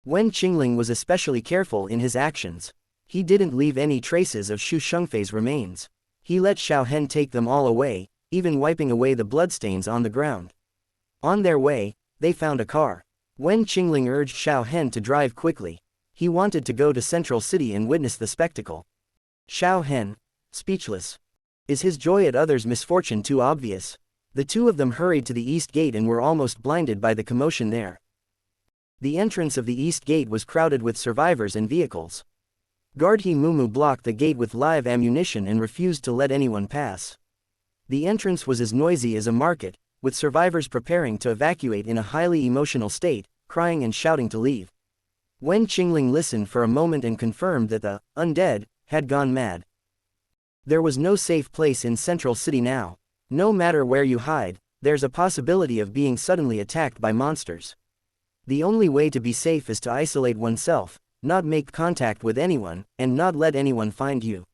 Wen Qingling was especially careful in his actions. He didn't leave any traces of Xu Shengfei's remains. He let Xiaohen take them all away, even wiping away the bloodstains on the ground. On their way, they found a car. Wen Qingling urged Xiaohen to drive quickly. He wanted to go to Central City and witness the spectacle. Xiaohen, speechless. Is his joy at others' misfortune too obvious? The two of them hurried to the East Gate and were almost blinded by the commotion there. The entrance of the East Gate was crowded with survivors and vehicles. Guard He Mumu blocked the gate with live ammunition and refused to let anyone pass. The entrance was as noisy as a market, with survivors preparing to evacuate in a highly emotional state, crying and shouting to leave. Wen Qingling listened for a moment and confirmed that the undead had gone mad. There was no safe place in Central City now. No matter where you hide, there's a possibility of being suddenly attacked by monsters. The only way to be safe is to isolate oneself, not make contact with anyone, and not let anyone find you.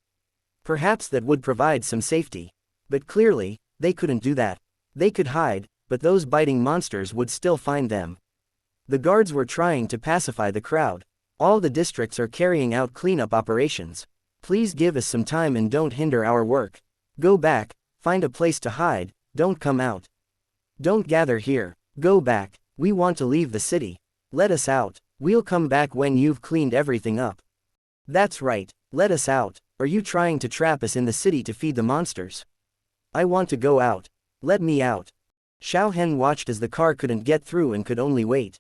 Perhaps that would provide some safety. But clearly, they couldn't do that. They could hide, but those biting monsters would still find them. The guards were trying to pacify the crowd. All the districts are carrying out cleanup operations. Please give us some time and don't hinder our work. Go back, find a place to hide, don't come out. Don't gather here, go back, we want to leave the city. Let us out, we'll come back when you've cleaned everything up. That's right, let us out. Are you trying to trap us in the city to feed the monsters? I want to go out. Let me out. Xiaohen watched as the car couldn't get through and could only wait.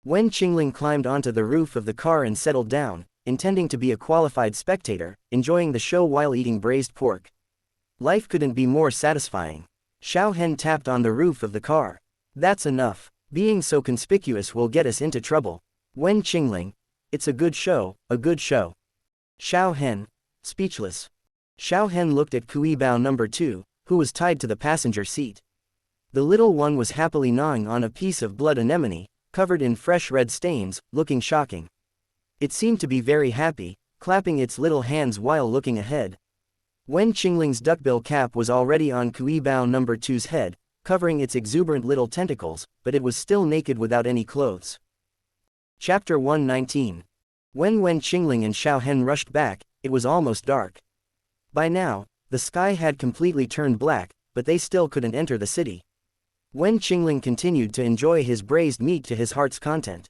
Wen Qingling climbed onto the roof of the car and settled down, intending to be a qualified spectator, enjoying the show while eating braised pork. Life couldn't be more satisfying. Xiaohen tapped on the roof of the car. That's enough. Being so conspicuous will get us into trouble. Wen Qingling, it's a good show, a good show. Xiaohen, speechless. Xiaohen looked at Kui Bao number 2, who was tied to the passenger seat. The little one was happily gnawing on a piece of blood anemone, covered in fresh red stains, looking shocking. It seemed to be very happy, clapping its little hands while looking ahead. Wen Qingling's duckbill cap was already on Kui Bao number 2's head, covering its exuberant little tentacles, but it was still naked without any clothes. Chapter 119. When Wen Qingling and Xiaohen rushed back, it was almost dark. By now, the sky had completely turned black, but they still couldn't enter the city. Wen Qingling continued to enjoy his braised meat to his heart's content.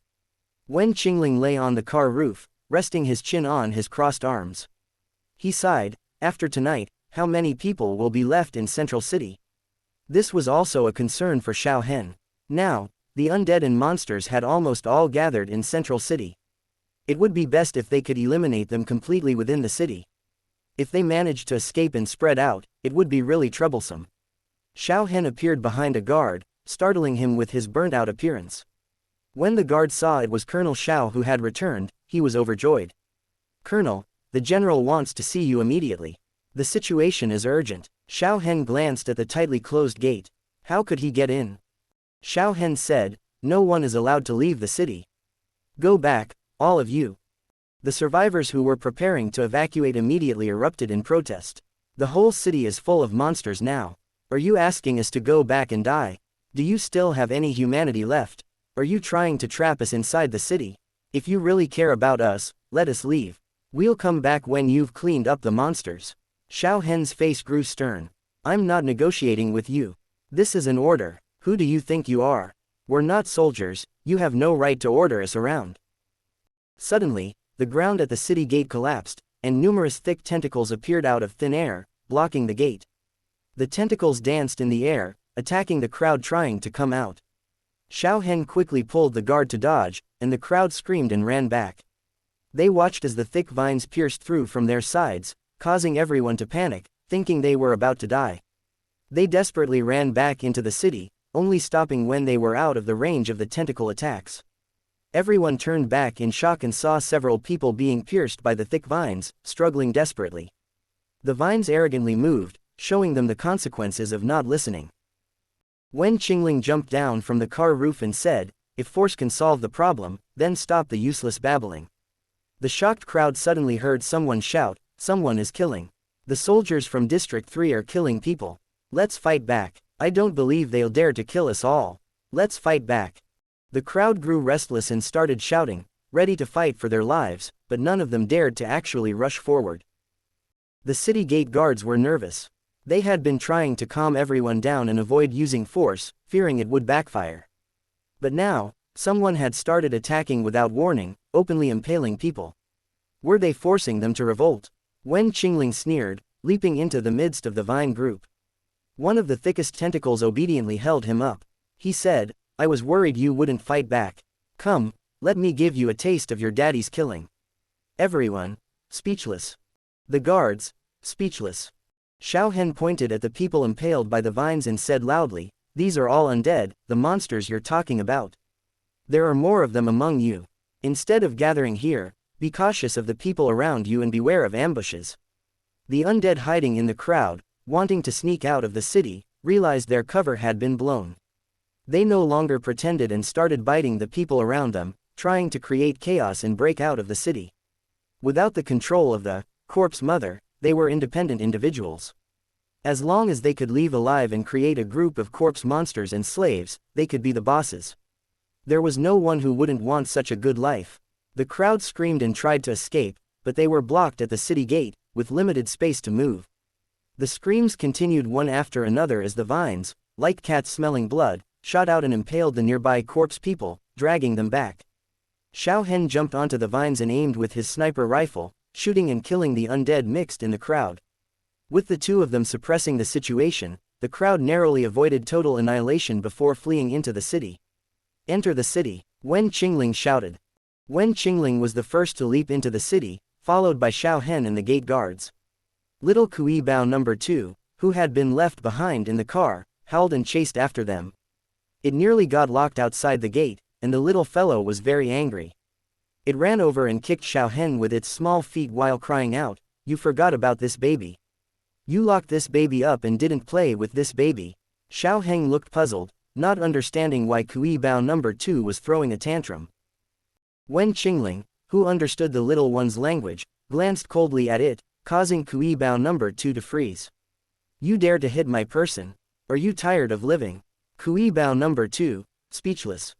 Wen Qingling lay on the car roof, resting his chin on his crossed arms. He sighed, after tonight, how many people will be left in Central City? This was also a concern for Xiao Hen. Now, the undead and monsters had almost all gathered in Central City. It would be best if they could eliminate them completely within the city. If they managed to escape and spread out, it would be really troublesome. Xiao Hen appeared behind a guard, startling him with his burnt-out appearance. When the guard saw it was Colonel Xiao who had returned, he was overjoyed. "Colonel, the general wants to see you immediately. The situation is urgent." Xiao Hen glanced at the tightly closed gate. How could he get in? Xiao Hen said, "No one is allowed to leave the city. Go back, all of you." The survivors who were preparing to evacuate immediately erupted in protest. "The whole city is full of monsters now. Are you asking us to go back and die? Do you still have any humanity left? Are you trying to trap us inside the city? If you really care about us, let us leave. We'll come back when you've cleaned up the monsters." Xiao Hen's face grew stern. "I'm not negotiating with you. This is an order. Who do you think you are? We're not soldiers, you have no right to order us around." Suddenly, the ground at the city gate collapsed, and numerous thick tentacles appeared out of thin air, blocking the gate. The tentacles danced in the air, attacking the crowd trying to come out. Xiao Hen quickly pulled the guard to dodge, and the crowd screamed and ran back. They watched as the thick vines pierced through from their sides, causing everyone to panic, thinking they were about to die. They desperately ran back into the city, only stopping when they were out of the range of the tentacle attacks. Everyone turned back in shock and saw several people being pierced by the thick vines, struggling desperately. The vines arrogantly moved, showing them the consequences of not listening. Wen Qingling jumped down from the car roof and said, "If force can solve the problem, then stop the useless babbling." The shocked crowd suddenly heard someone shout, "Someone is killing. The soldiers from District 3 are killing people. Let's fight back. I don't believe they'll dare to kill us all. Let's fight back." The crowd grew restless and started shouting, ready to fight for their lives, but none of them dared to actually rush forward. The city gate guards were nervous. They had been trying to calm everyone down and avoid using force, fearing it would backfire. But now, someone had started attacking without warning, openly impaling people. Were they forcing them to revolt? Wen Qingling sneered, leaping into the midst of the vine group. One of the thickest tentacles obediently held him up. He said, "I was worried you wouldn't fight back. Come, let me give you a taste of your daddy's killing." Everyone, speechless. The guards, speechless. Xiao Hen pointed at the people impaled by the vines and said loudly, "These are all undead, the monsters you're talking about. There are more of them among you. Instead of gathering here, be cautious of the people around you and beware of ambushes." The undead hiding in the crowd, wanting to sneak out of the city, realized their cover had been blown. They no longer pretended and started biting the people around them, trying to create chaos and break out of the city. Without the control of the corpse mother, they were independent individuals. As long as they could leave alive and create a group of corpse monsters and slaves, they could be the bosses. There was no one who wouldn't want such a good life. The crowd screamed and tried to escape, but they were blocked at the city gate, with limited space to move. The screams continued one after another as the vines, like cats smelling blood, shot out and impaled the nearby corpse people, dragging them back. Xiao Hen jumped onto the vines and aimed with his sniper rifle, shooting and killing the undead mixed in the crowd. With the two of them suppressing the situation, the crowd narrowly avoided total annihilation before fleeing into the city. "Enter the city," Wen Qingling shouted. Wen Qingling was the first to leap into the city, followed by Xiao Hen and the gate guards. Little Kui Bao No. 2, who had been left behind in the car, howled and chased after them. It nearly got locked outside the gate, and the little fellow was very angry. It ran over and kicked Xiao Hen with its small feet while crying out, "You forgot about this baby. You locked this baby up and didn't play with this baby." Xiao Hen looked puzzled, not understanding why Kui Bao No. 2 was throwing a tantrum. Wen Qingling, who understood the little one's language, glanced coldly at it, causing Kui Bao No. 2 to freeze. "You dare to hit my person? Are you tired of living?" Kui Bao No. 2, speechless.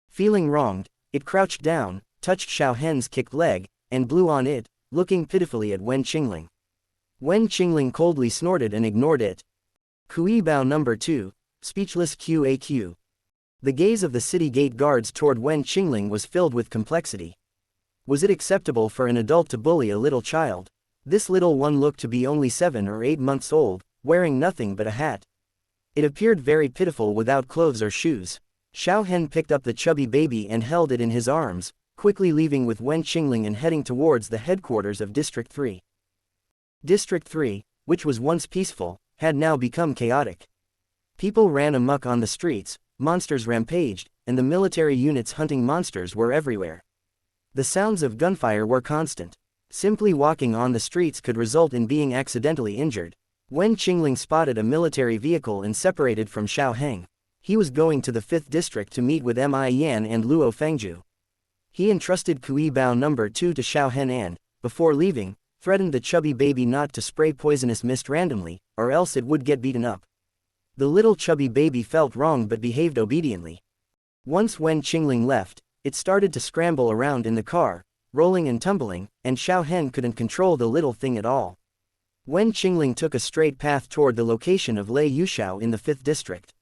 Feeling wronged, it crouched down, touched Xiao Hen's kicked leg, and blew on it, looking pitifully at Wen Qingling. Wen Qingling coldly snorted and ignored it. Kui Bao number 2, speechless QAQ. The gaze of the city gate guards toward Wen Qingling was filled with complexity. Was it acceptable for an adult to bully a little child? This little one looked to be only 7 or 8 months old, wearing nothing but a hat. It appeared very pitiful without clothes or shoes. Xiao Hen picked up the chubby baby and held it in his arms, quickly leaving with Wen Qingling and heading towards the headquarters of District 3. District 3, which was once peaceful, had now become chaotic. People ran amok on the streets, monsters rampaged, and the military units hunting monsters were everywhere. The sounds of gunfire were constant. Simply walking on the streets could result in being accidentally injured. Wen Qingling spotted a military vehicle and separated from Xiao Heng. He was going to the 5th district to meet with Mi Yan and Luo Fengju. He entrusted Kui Bao number 2 to Xiao Hen and, before leaving, threatened the chubby baby not to spray poisonous mist randomly, or else it would get beaten up. The little chubby baby felt wrong but behaved obediently. Once Wen Qingling left, it started to scramble around in the car, rolling and tumbling, and Xiao Hen couldn't control the little thing at all. Wen Qingling took a straight path toward the location of Lei Yuxiao in the 5th district.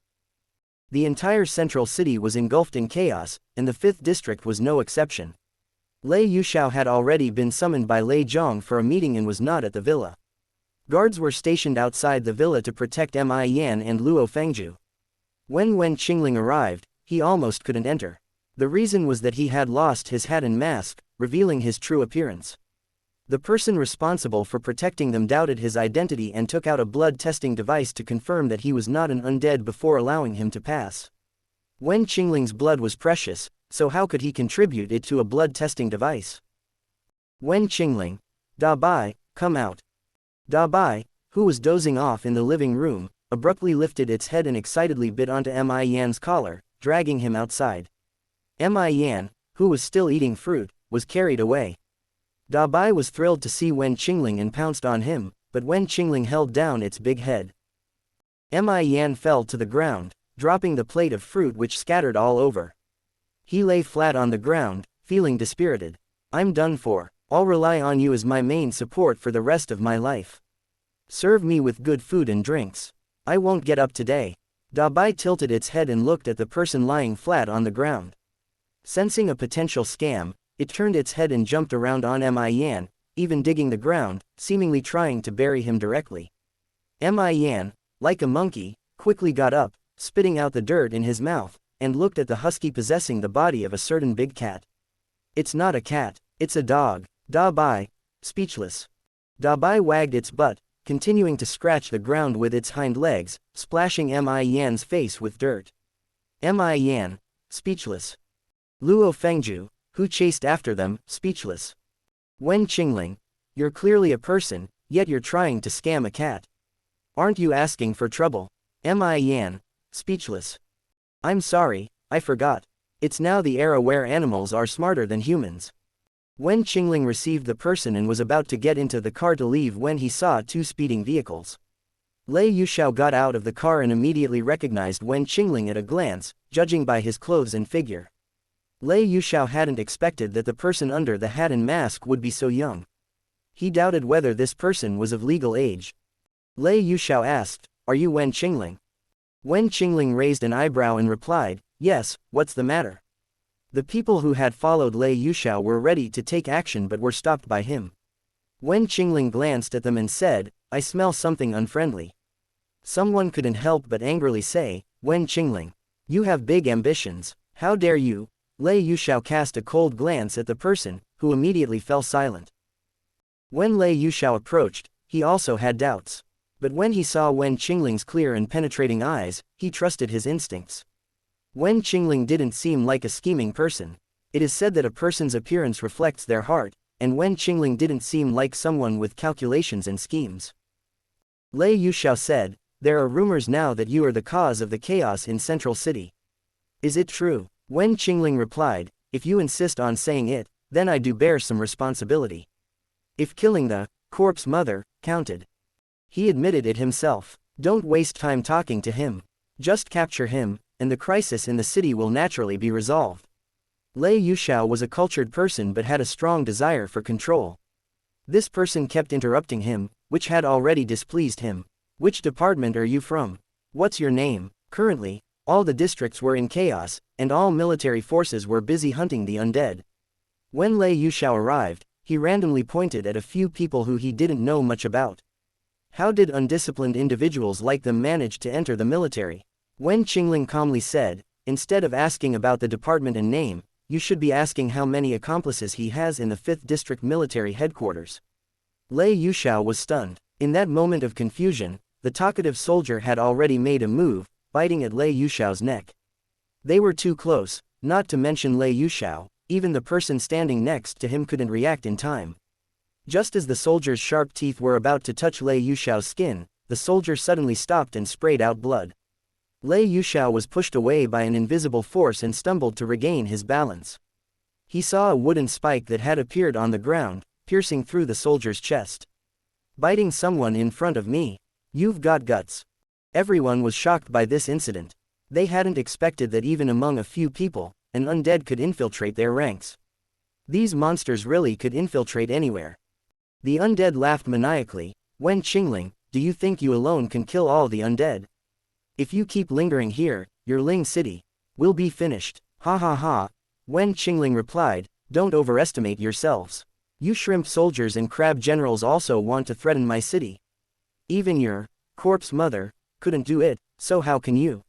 The entire central city was engulfed in chaos, and the 5th district was no exception. Lei Yuxiao had already been summoned by Lei Zhong for a meeting and was not at the villa. Guards were stationed outside the villa to protect Mi Yan and Luo Fengju. When Wen Qingling arrived, he almost couldn't enter. The reason was that he had lost his hat and mask, revealing his true appearance. The person responsible for protecting them doubted his identity and took out a blood testing device to confirm that he was not an undead before allowing him to pass. Wen Qingling's blood was precious, so how could he contribute it to a blood testing device? Wen Qingling, Da Bai, come out. Da Bai, who was dozing off in the living room, abruptly lifted its head and excitedly bit onto Mi Yan's collar, dragging him outside. Mi Yan, who was still eating fruit, was carried away. Da Bai was thrilled to see Wen Qingling and pounced on him, but Wen Qingling held down its big head. Mi Yan fell to the ground, dropping the plate of fruit which scattered all over. He lay flat on the ground, feeling dispirited. I'm done for. I'll rely on you as my main support for the rest of my life. Serve me with good food and drinks. I won't get up today. Da Bai tilted its head and looked at the person lying flat on the ground. Sensing a potential scam, it turned its head and jumped around on Mi Yan, even digging the ground, seemingly trying to bury him directly. Mi Yan, like a monkey, quickly got up, spitting out the dirt in his mouth, and looked at the husky possessing the body of a certain big cat. It's not a cat, it's a dog. Da Bai, speechless. Da Bai wagged its butt, continuing to scratch the ground with its hind legs, splashing Mi Yan's face with dirt. Mi Yan, speechless. Luo Fengju, who chased after them, speechless. Wen Qingling, you're clearly a person, yet you're trying to scam a cat. Aren't you asking for trouble? Mi Yan, speechless. I'm sorry, I forgot. It's now the era where animals are smarter than humans. Wen Qingling received the person and was about to get into the car to leave when he saw 2 speeding vehicles. Lei Yuxiao got out of the car and immediately recognized Wen Qingling at a glance, judging by his clothes and figure. Lei Yuxiao hadn't expected that the person under the hat and mask would be so young. He doubted whether this person was of legal age. Lei Yuxiao asked, "Are you Wen Qingling?" Wen Qingling raised an eyebrow and replied, "Yes, what's the matter?" The people who had followed Lei Yuxiao were ready to take action but were stopped by him. Wen Qingling glanced at them and said, "I smell something unfriendly." Someone couldn't help but angrily say, "Wen Qingling, you have big ambitions, how dare you?" Lei Yuxiao cast a cold glance at the person, who immediately fell silent. When Lei Yuxiao approached, he also had doubts. But when he saw Wen Qingling's clear and penetrating eyes, he trusted his instincts. Wen Qingling didn't seem like a scheming person. It is said that a person's appearance reflects their heart, and Wen Qingling didn't seem like someone with calculations and schemes. Lei Yuxiao said, "There are rumors now that you are the cause of the chaos in Central City. Is it true?" Wen Qingling replied, "If you insist on saying it, then I do bear some responsibility. If killing the corpse mother counted." He admitted it himself. Don't waste time talking to him. Just capture him, and the crisis in the city will naturally be resolved. Lei Yuxiao was a cultured person but had a strong desire for control. This person kept interrupting him, which had already displeased him. Which department are you from? What's your name? Currently, all the districts were in chaos, and all military forces were busy hunting the undead. When Lei Yuxiao arrived, he randomly pointed at a few people who he didn't know much about. How did undisciplined individuals like them manage to enter the military? Wen Qingling calmly said, instead of asking about the department and name, you should be asking how many accomplices he has in the 5th District Military Headquarters. Lei Yuxiao was stunned. In that moment of confusion, the talkative soldier had already made a move, biting at Lei Yuxiao's neck. They were too close, not to mention Lei Yuxiao, even the person standing next to him couldn't react in time. Just as the soldier's sharp teeth were about to touch Lei Yuxiao's skin, the soldier suddenly stopped and sprayed out blood. Lei Yuxiao was pushed away by an invisible force and stumbled to regain his balance. He saw a wooden spike that had appeared on the ground, piercing through the soldier's chest. Biting someone in front of me? You've got guts. Everyone was shocked by this incident. They hadn't expected that even among a few people, an undead could infiltrate their ranks. These monsters really could infiltrate anywhere. The undead laughed maniacally. Wen Qingling, do you think you alone can kill all the undead? If you keep lingering here, your Ling City will be finished. Ha ha ha. Wen Qingling replied, don't overestimate yourselves. You shrimp soldiers and crab generals also want to threaten my city. Even your corpse mother couldn't do it, so how can you?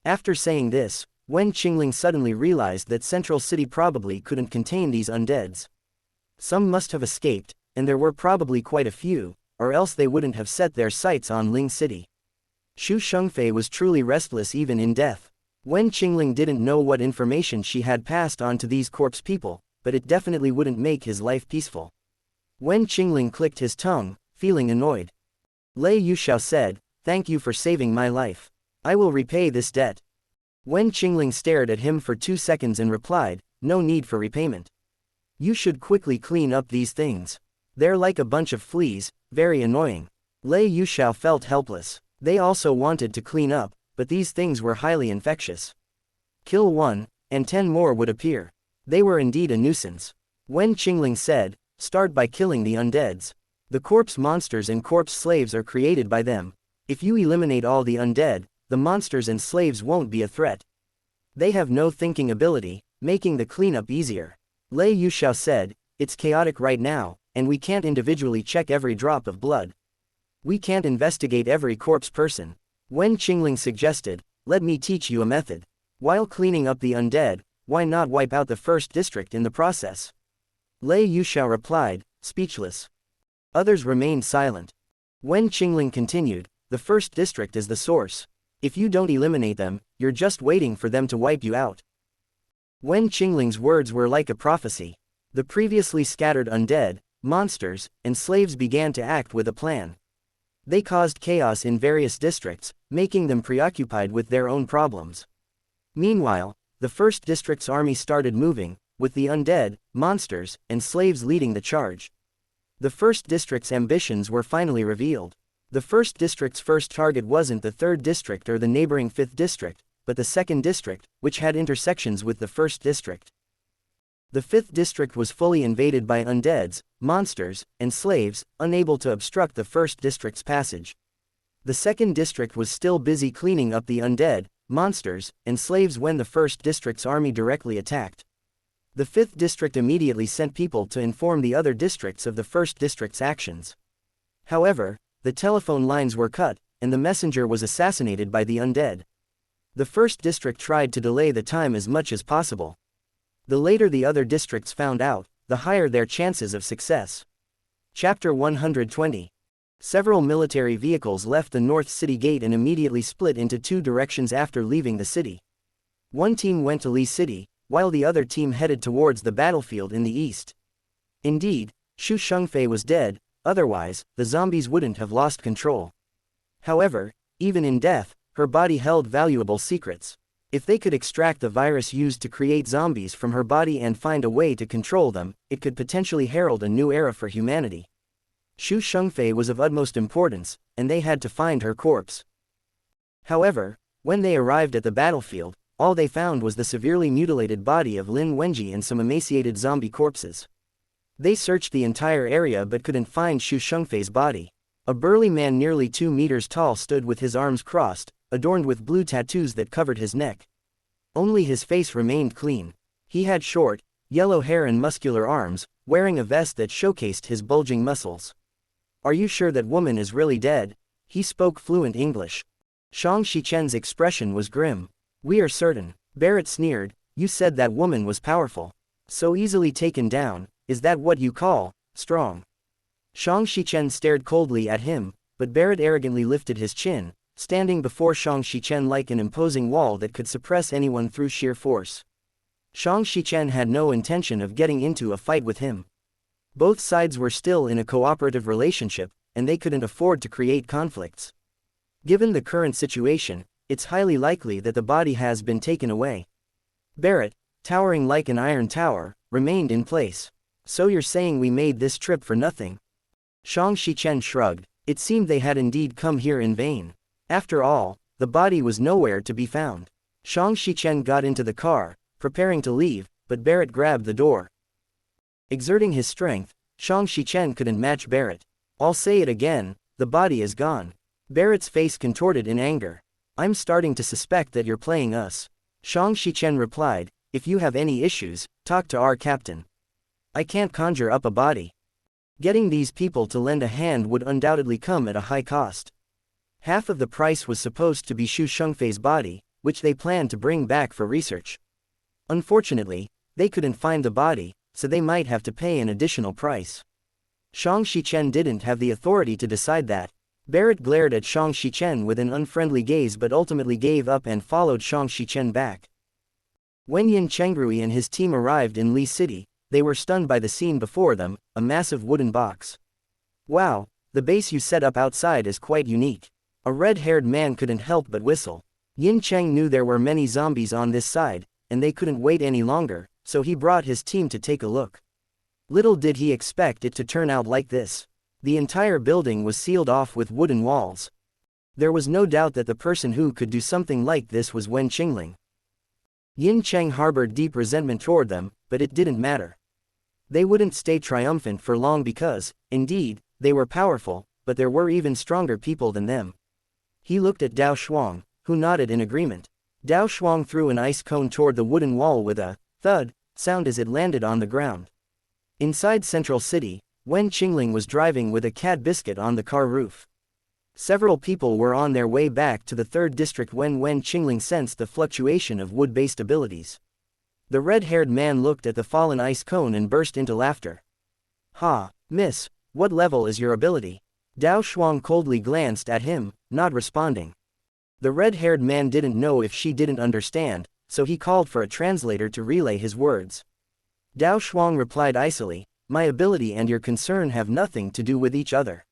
After saying this, Wen Qingling suddenly realized that Central City probably couldn't contain these undeads. Some must have escaped, and there were probably quite a few, or else they wouldn't have set their sights on Ling City. Xu Shengfei was truly restless even in death. Wen Qingling didn't know what information she had passed on to these corpse people, but it definitely wouldn't make his life peaceful. Wen Qingling clicked his tongue, feeling annoyed. Lei Yuxiao said, thank you for saving my life. I will repay this debt. Wen Qingling stared at him for 2 seconds and replied, no need for repayment. You should quickly clean up these things. They're like a bunch of fleas, very annoying. Lei Yuxiao felt helpless. They also wanted to clean up, but these things were highly infectious. Kill one, and 10 more would appear. They were indeed a nuisance. Wen Qingling said, start by killing the undeads. The corpse monsters and corpse slaves are created by them. If you eliminate all the undead, the monsters and slaves won't be a threat. They have no thinking ability, making the cleanup easier. Lei Yuxiao said, it's chaotic right now, and we can't individually check every drop of blood. We can't investigate every corpse person. Wen Qingling suggested, let me teach you a method. While cleaning up the undead, why not wipe out the 1st district in the process? Lei Yuxiao replied, speechless. Others remained silent. Wen Qingling continued, the 1st district is the source. If you don't eliminate them, you're just waiting for them to wipe you out. Wen Qingling's words were like a prophecy. The previously scattered undead, monsters, and slaves began to act with a plan. They caused chaos in various districts, making them preoccupied with their own problems. Meanwhile, the 1st district's army started moving, with the undead, monsters, and slaves leading the charge. The 1st district's ambitions were finally revealed. The 1st district's first target wasn't the 3rd district or the neighboring 5th district, but the 2nd district, which had intersections with the 1st district. The 5th district was fully invaded by undeads, monsters, and slaves, unable to obstruct the 1st district's passage. The 2nd district was still busy cleaning up the undead, monsters, and slaves when the 1st district's army directly attacked. The 5th district immediately sent people to inform the other districts of the 1st district's actions. However, the telephone lines were cut, and the messenger was assassinated by the undead. The 1st district tried to delay the time as much as possible. The later the other districts found out, the higher their chances of success. Chapter 120. Several military vehicles left the North City Gate and immediately split into 2 directions after leaving the city. One team went to Li City, while the other team headed towards the battlefield in the east. Indeed, Xu Shengfei was dead, otherwise, the zombies wouldn't have lost control. However, even in death, her body held valuable secrets. If they could extract the virus used to create zombies from her body and find a way to control them, it could potentially herald a new era for humanity. Xu Shengfei was of utmost importance, and they had to find her corpse. However, when they arrived at the battlefield, all they found was the severely mutilated body of Lin Wenji and some emaciated zombie corpses. They searched the entire area but couldn't find Xu Shengfei's body. A burly man nearly 2 meters tall stood with his arms crossed, adorned with blue tattoos that covered his neck. Only his face remained clean. He had short, yellow hair and muscular arms, wearing a vest that showcased his bulging muscles. "Are you sure that woman is really dead?" He spoke fluent English. Shang Shichen's expression was grim. "We are certain." Barrett sneered, "You said that woman was powerful. So easily taken down, is that what you call strong?" Shang Shichen stared coldly at him, but Barrett arrogantly lifted his chin, standing before Shang Shichen like an imposing wall that could suppress anyone through sheer force. Shang Shichen had no intention of getting into a fight with him. Both sides were still in a cooperative relationship, and they couldn't afford to create conflicts. Given the current situation, it's highly likely that the body has been taken away. Barrett, towering like an iron tower, remained in place. "So you're saying we made this trip for nothing?" Shang Shichen shrugged. It seemed they had indeed come here in vain. After all, the body was nowhere to be found. Shang Shichen got into the car, preparing to leave, but Barrett grabbed the door. Exerting his strength, Shang Shichen couldn't match Barrett. "I'll say it again, the body is gone." Barrett's face contorted in anger. "I'm starting to suspect that you're playing us." Shang Shichen replied, "If you have any issues, talk to our captain. I can't conjure up a body. Getting these people to lend a hand would undoubtedly come at a high cost. Half of the price was supposed to be Xu Shengfei's body, which they planned to bring back for research. Unfortunately, they couldn't find the body, so they might have to pay an additional price." Shang Shichen didn't have the authority to decide that. Barrett glared at Shang Shichen with an unfriendly gaze but ultimately gave up and followed Shang Shichen back. When Yin Chengrui and his team arrived in Li City, they were stunned by the scene before them, a massive wooden box. "Wow, the base you set up outside is quite unique." A red-haired man couldn't help but whistle. Yin Cheng knew there were many zombies on this side, and they couldn't wait any longer, so he brought his team to take a look. Little did he expect it to turn out like this. The entire building was sealed off with wooden walls. There was no doubt that the person who could do something like this was Wen Qingling. Yin Cheng harbored deep resentment toward them, but it didn't matter. They wouldn't stay triumphant for long because, indeed, they were powerful, but there were even stronger people than them. He looked at Dao Shuang, who nodded in agreement. Dao Shuang threw an ice cone toward the wooden wall with a thud sound as it landed on the ground. Inside Central City, Wen Qingling was driving with a cat biscuit on the car roof. Several people were on their way back to the 3rd district when Wen Qingling sensed the fluctuation of wood-based abilities. The red-haired man looked at the fallen ice cone and burst into laughter. "Ha, miss, what level is your ability?" Dao Shuang coldly glanced at him, not responding. The red-haired man didn't know if she didn't understand, so he called for a translator to relay his words. Dao Shuang replied icily, "My ability and your concern have nothing to do with each other."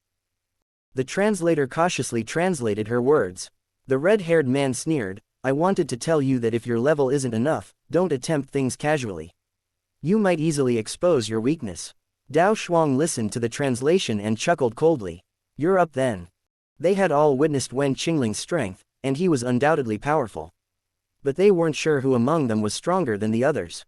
The translator cautiously translated her words. The red-haired man sneered, "I wanted to tell you that if your level isn't enough, don't attempt things casually. You might easily expose your weakness." Dao Shuang listened to the translation and chuckled coldly. "You're up then." They had all witnessed Wen Qingling's strength, and he was undoubtedly powerful. But they weren't sure who among them was stronger than the others.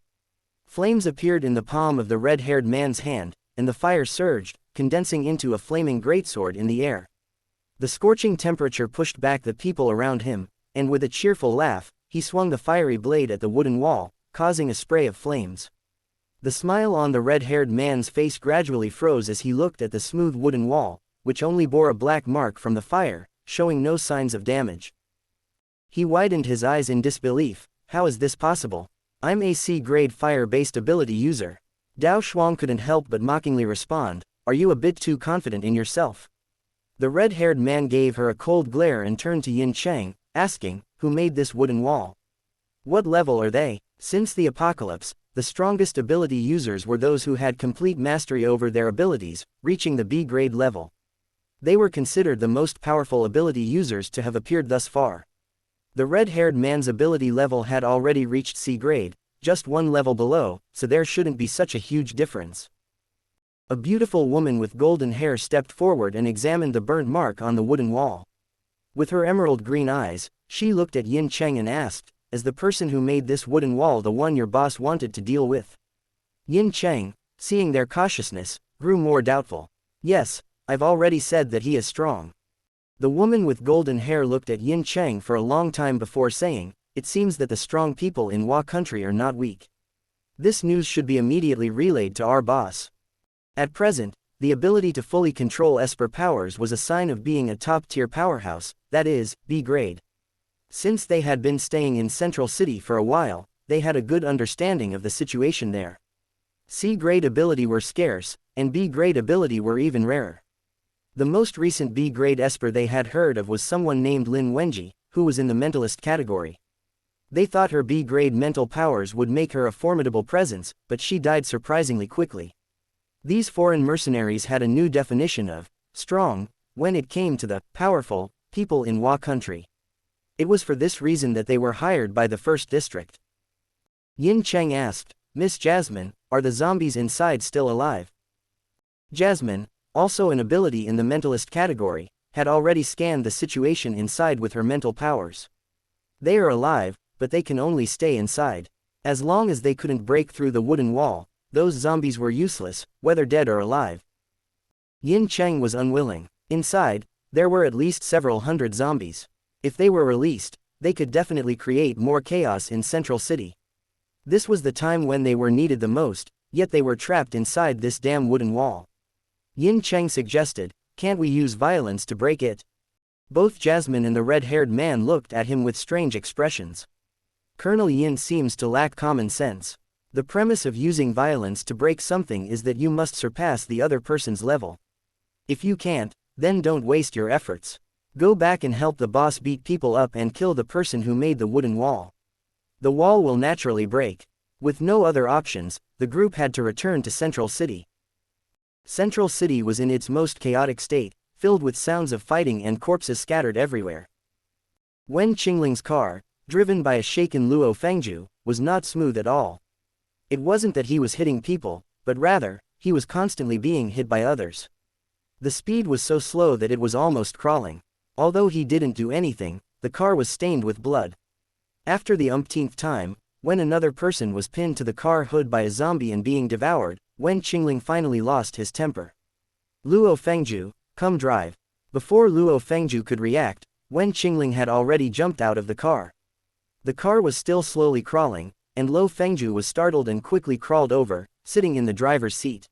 Flames appeared in the palm of the red-haired man's hand, and the fire surged, condensing into a flaming greatsword in the air. The scorching temperature pushed back the people around him, and with a cheerful laugh, he swung the fiery blade at the wooden wall, causing a spray of flames. The smile on the red-haired man's face gradually froze as he looked at the smooth wooden wall, which only bore a black mark from the fire, showing no signs of damage. He widened his eyes in disbelief. "How is this possible? I'm a C-grade fire-based ability user." Dao Shuang couldn't help but mockingly respond, "Are you a bit too confident in yourself?" The red-haired man gave her a cold glare and turned to Yin Cheng, asking, "Who made this wooden wall? What level are they?" Since the apocalypse, the strongest ability users were those who had complete mastery over their abilities, reaching the B-grade level. They were considered the most powerful ability users to have appeared thus far. The red-haired man's ability level had already reached C-grade, just one level below, so there shouldn't be such a huge difference. A beautiful woman with golden hair stepped forward and examined the burnt mark on the wooden wall. With her emerald green eyes, she looked at Yin Cheng and asked, "Is the person who made this wooden wall the one your boss wanted to deal with?" Yin Cheng, seeing their cautiousness, grew more doubtful. "Yes, I've already said that he is strong. The woman with golden hair looked at Yin Cheng for a long time before saying, it seems that the strong people in Wa country are not weak. This news should be immediately relayed to our boss. At present, the ability to fully control Esper powers was a sign of being a top-tier powerhouse, that is, B grade. Since they had been staying in Central City for a while, they had a good understanding of the situation there. C grade ability were scarce, and B grade ability were even rarer. The most recent B grade Esper they had heard of was someone named Lin Wenji, who was in the mentalist category. They thought her B grade mental powers would make her a formidable presence, but she died surprisingly quickly. These foreign mercenaries had a new definition of strong when it came to the powerful people in Wa country. It was for this reason that they were hired by the first district. Yin Cheng asked, Miss Jasmine, are the zombies inside still alive? Jasmine, also an ability in the mentalist category, had already scanned the situation inside with her mental powers. They are alive, but they can only stay inside. As long as they couldn't break through the wooden wall, those zombies were useless, whether dead or alive. Yin Cheng was unwilling. Inside, there were at least several hundred zombies. If they were released, they could definitely create more chaos in Central City. This was the time when they were needed the most, yet they were trapped inside this damn wooden wall. Yin Cheng suggested, can't we use violence to break it? Both Jasmine and the red-haired man looked at him with strange expressions. Colonel Yin seems to lack common sense. The premise of using violence to break something is that you must surpass the other person's level. If you can't, then don't waste your efforts. Go back and help the boss beat people up and kill the person who made the wooden wall. The wall will naturally break. With no other options, the group had to return to Central City. Central City was in its most chaotic state, filled with sounds of fighting and corpses scattered everywhere. Wen Qingling's car, driven by a shaken Luo Fengju, was not smooth at all. It wasn't that he was hitting people, but rather, he was constantly being hit by others. The speed was so slow that it was almost crawling. Although he didn't do anything, the car was stained with blood. After the umpteenth time, when another person was pinned to the car hood by a zombie and being devoured, Wen Qingling finally lost his temper. Luo Fengju, come drive. Before Luo Fengju could react, Wen Qingling had already jumped out of the car. The car was still slowly crawling, and Luo Fengju was startled and quickly crawled over, sitting in the driver's seat.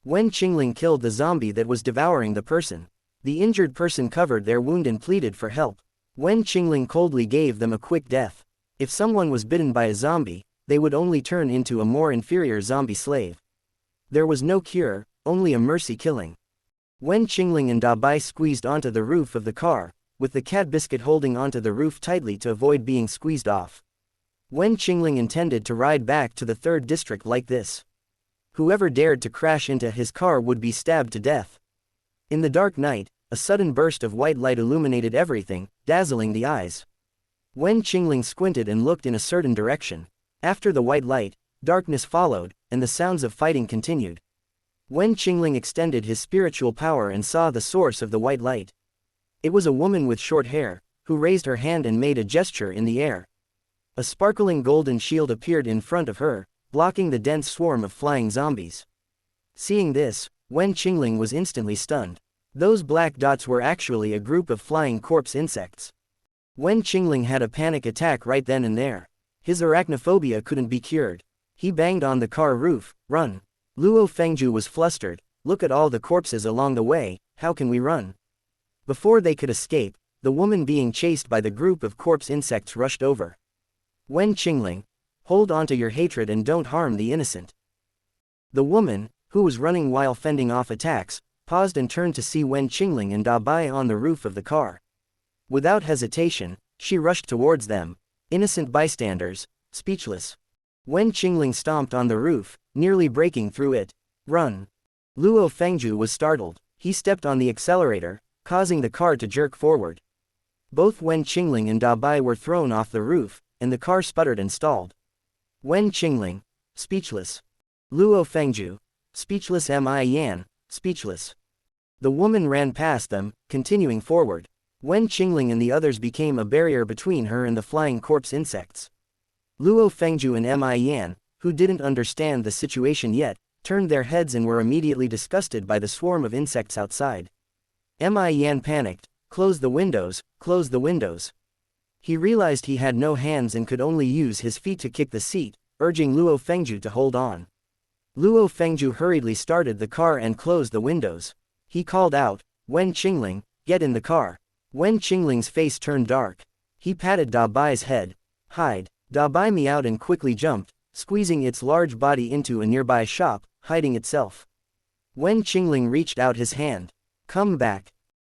Wen Qingling killed the zombie that was devouring the person. The injured person covered their wound and pleaded for help. Wen Qingling coldly gave them a quick death. If someone was bitten by a zombie, they would only turn into a more inferior zombie slave. There was no cure, only a mercy killing. Wen Qingling and Bai squeezed onto the roof of the car, with the cat biscuit holding onto the roof tightly to avoid being squeezed off. Wen Qingling intended to ride back to the third district like this. Whoever dared to crash into his car would be stabbed to death. In the dark night, a sudden burst of white light illuminated everything, dazzling the eyes. Wen Qingling squinted and looked in a certain direction. After the white light, darkness followed, and the sounds of fighting continued. Wen Qingling extended his spiritual power and saw the source of the white light. It was a woman with short hair, who raised her hand and made a gesture in the air. A sparkling golden shield appeared in front of her, blocking the dense swarm of flying zombies. Seeing this, Wen Qingling was instantly stunned. Those black dots were actually a group of flying corpse insects. Wen Qingling had a panic attack right then and there. His arachnophobia couldn't be cured. He banged on the car roof, run. Luo Fengju was flustered, look at all the corpses along the way, how can we run? Before they could escape, the woman being chased by the group of corpse insects rushed over. Wen Qingling, hold on to your hatred and don't harm the innocent. The woman, who was running while fending off attacks, paused and turned to see Wen Qingling and Bai on the roof of the car. Without hesitation, she rushed towards them. Innocent bystanders, speechless. Wen Qingling stomped on the roof, nearly breaking through it. Run. Luo Fengju was startled. He stepped on the accelerator, causing the car to jerk forward. Both Wen Qingling and Bai were thrown off the roof, and the car sputtered and stalled. Wen Qingling, speechless. Luo Fengju, speechless. Yan, speechless. The woman ran past them, continuing forward. Wen Qingling and the others became a barrier between her and the flying corpse insects. Luo Fengju and Yan, who didn't understand the situation yet, turned their heads and were immediately disgusted by the swarm of insects outside. Yan panicked. Close the windows, close the windows. He realized he had no hands and could only use his feet to kick the seat, urging Luo Fengju to hold on. Luo Fengju hurriedly started the car and closed the windows. He called out, "Wen Qingling, get in the car." Wen Qingling's face turned dark. He patted Da Bai's head. "Hide." Da Bai meowed and quickly jumped, squeezing its large body into a nearby shop, hiding itself. Wen Qingling reached out his hand. "Come back."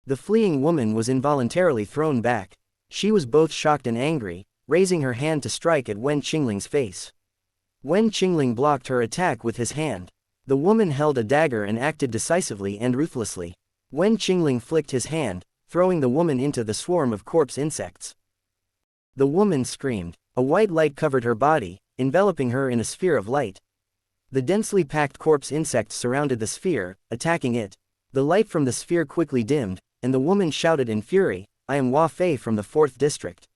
The fleeing woman was involuntarily thrown back. She was both shocked and angry, raising her hand to strike at Wen Qingling's face. Wen Qingling blocked her attack with his hand. The woman held a dagger and acted decisively and ruthlessly. Wen Qingling flicked his hand, throwing the woman into the swarm of corpse insects. The woman screamed. A white light covered her body, enveloping her in a sphere of light. The densely packed corpse insects surrounded the sphere, attacking it. The light from the sphere quickly dimmed, and the woman shouted in fury, "I am Hua Fei from the 4th District.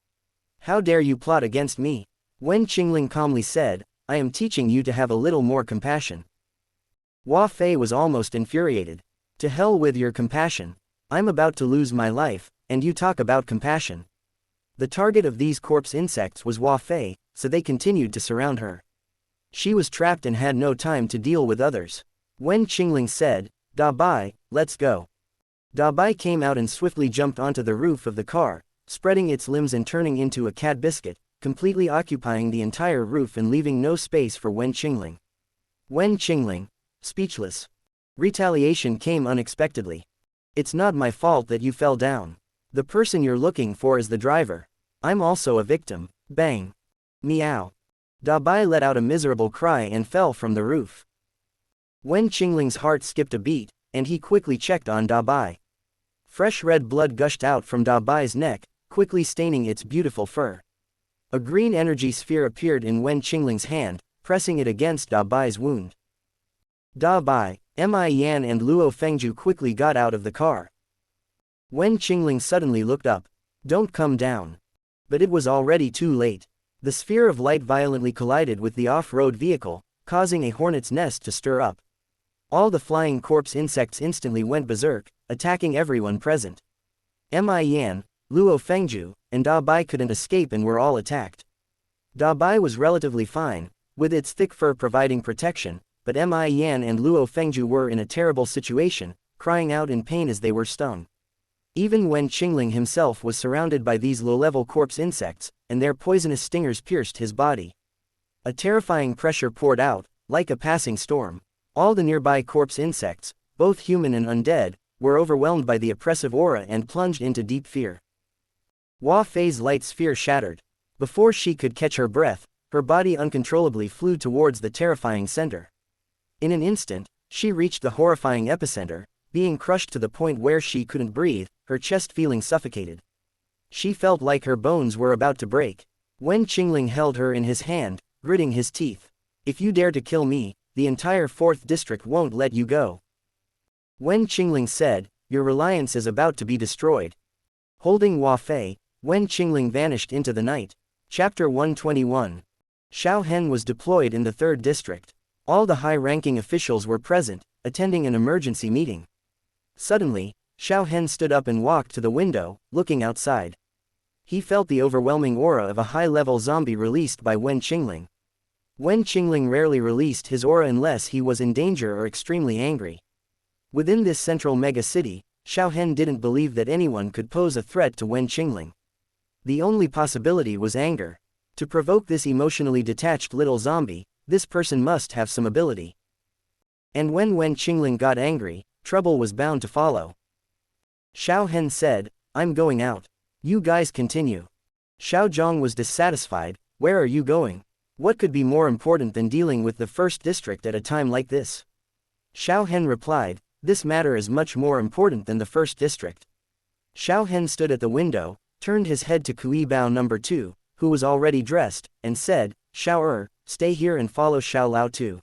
How dare you plot against me?" Wen Qingling calmly said, "I am teaching you to have a little more compassion." Hua Fei was almost infuriated. "To hell with your compassion. I'm about to lose my life, and you talk about compassion." The target of these corpse insects was Hua Fei, so they continued to surround her. She was trapped and had no time to deal with others. Wen Qingling said, "Da Bai, let's go." Da Bai came out and swiftly jumped onto the roof of the car, spreading its limbs and turning into a cat biscuit, completely occupying the entire roof and leaving no space for Wen Qingling. Wen Qingling, speechless. Retaliation came unexpectedly. "It's not my fault that you fell down. The person you're looking for is the driver. I'm also a victim." Bang. Meow. Da Bai let out a miserable cry and fell from the roof. Wen Qingling's heart skipped a beat, and he quickly checked on Da Bai. Fresh red blood gushed out from Da Bai's neck, quickly staining its beautiful fur. A green energy sphere appeared in Wen Qingling's hand, pressing it against Da Bai's wound. Da Bai, Yan and Luo Fengju quickly got out of the car. Wen Qingling suddenly looked up. "Don't come down." But it was already too late. The sphere of light violently collided with the off-road vehicle, causing a hornet's nest to stir up. All the flying corpse insects instantly went berserk, attacking everyone present. Yan, Luo Fengju, and Da Bai couldn't escape and were all attacked. Da Bai was relatively fine, with its thick fur providing protection, but Yan and Luo Fengju were in a terrible situation, crying out in pain as they were stung. Even Wen Qingling himself was surrounded by these low-level corpse insects, and their poisonous stingers pierced his body. A terrifying pressure poured out, like a passing storm. All the nearby corpse insects, both human and undead, were overwhelmed by the oppressive aura and plunged into deep fear. Hua Fei's light sphere shattered. Before she could catch her breath, her body uncontrollably flew towards the terrifying center. In an instant, she reached the horrifying epicenter, being crushed to the point where she couldn't breathe, her chest feeling suffocated. She felt like her bones were about to break. Wen Qingling held her in his hand, gritting his teeth. "If you dare to kill me, the entire 4th District won't let you go." Wen Qingling said, "Your reliance is about to be destroyed." Holding Hua Fei, Wen Qingling vanished into the night. Chapter 121. Xiao Hen was deployed in the 3rd District. All the high-ranking officials were present, attending an emergency meeting. Suddenly, Xiao Hen stood up and walked to the window, looking outside. He felt the overwhelming aura of a high-level zombie released by Wen Qingling. Wen Qingling rarely released his aura unless he was in danger or extremely angry. Within this central mega-city, Xiao Hen didn't believe that anyone could pose a threat to Wen Qingling. The only possibility was anger. To provoke this emotionally detached little zombie, this person must have some ability. And when Wen Qingling got angry, trouble was bound to follow. Xiao Hen said, "I'm going out. You guys continue." Xiao Zhang was dissatisfied. "Where are you going? What could be more important than dealing with the 1st District at a time like this?" Xiao Hen replied, "This matter is much more important than the 1st District." Xiao Hen stood at the window, turned his head to Kui Bao No. 2, who was already dressed, and said, "Xiao stay here and follow Xiao Lao too."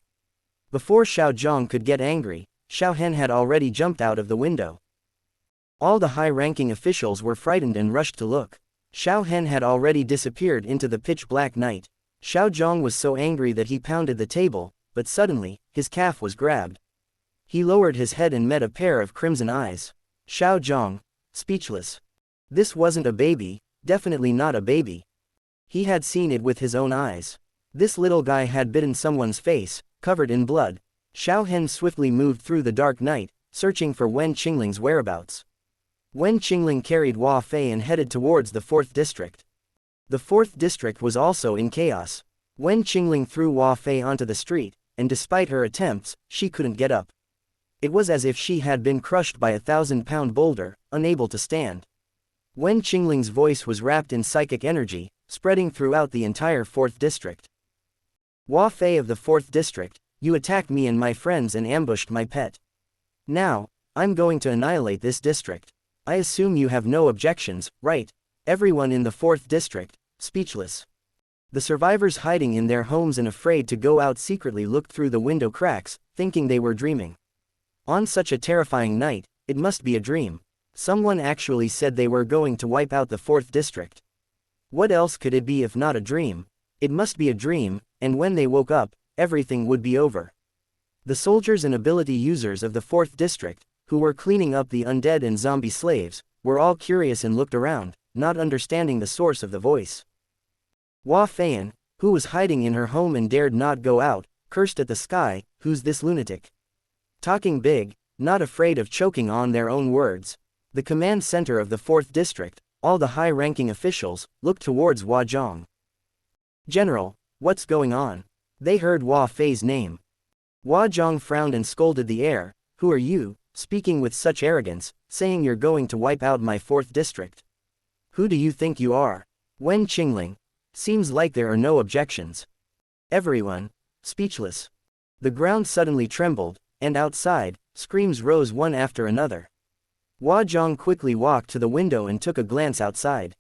Before Xiao Zhang could get angry, Xiao Hen had already jumped out of the window. All the high-ranking officials were frightened and rushed to look. Xiao Hen had already disappeared into the pitch-black night. Xiao Zhang was so angry that he pounded the table, but suddenly, his calf was grabbed. He lowered his head and met a pair of crimson eyes. Xiao Zhang, speechless. This wasn't a baby, definitely not a baby. He had seen it with his own eyes. This little guy had bitten someone's face, covered in blood. Xiao Hen swiftly moved through the dark night, searching for Wen Qingling's whereabouts. Wen Qingling carried Hua Fei and headed towards the 4th district. The 4th district was also in chaos. Wen Qingling threw Hua Fei onto the street, and despite her attempts, she couldn't get up. It was as if she had been crushed by a 1,000-pound boulder, unable to stand. Wen Qingling's voice was wrapped in psychic energy, spreading throughout the entire 4th district. Hua Fei of the 4th district, you attacked me and my friends and ambushed my pet. Now, I'm going to annihilate this district. I assume you have no objections, right? Everyone in the 4th district, speechless. The survivors hiding in their homes and afraid to go out secretly looked through the window cracks, thinking they were dreaming. On such a terrifying night, it must be a dream. Someone actually said they were going to wipe out the 4th district. What else could it be if not a dream? It must be a dream, and when they woke up, everything would be over. The soldiers and ability users of the 4th district, who were cleaning up the undead and zombie slaves, were all curious and looked around, not understanding the source of the voice. Hua Feian, who was hiding in her home and dared not go out, cursed at the sky, who's this lunatic? Talking big, not afraid of choking on their own words. The command center of the 4th district, all the high-ranking officials, looked towards Hua Zhang. General, what's going on? They heard Hua Fei's name. Hua Zhang frowned and scolded the heir. Who are you, speaking with such arrogance, saying you're going to wipe out my 4th district? Who do you think you are? Wen Qingling. Seems like there are no objections. Everyone, speechless. The ground suddenly trembled, and outside, screams rose one after another. Hua Zhang quickly walked to the window and took a glance outside.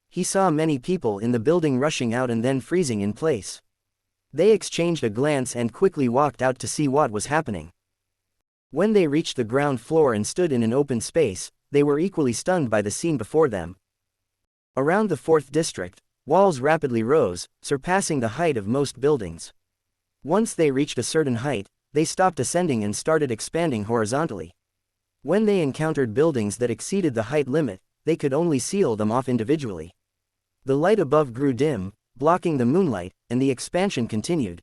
He saw many people in the building rushing out and then freezing in place. They exchanged a glance and quickly walked out to see what was happening. When they reached the ground floor and stood in an open space, they were equally stunned by the scene before them. Around the 4th district, walls rapidly rose, surpassing the height of most buildings. Once they reached a certain height, they stopped ascending and started expanding horizontally. When they encountered buildings that exceeded the height limit, they could only seal them off individually. The light above grew dim, blocking the moonlight, and the expansion continued.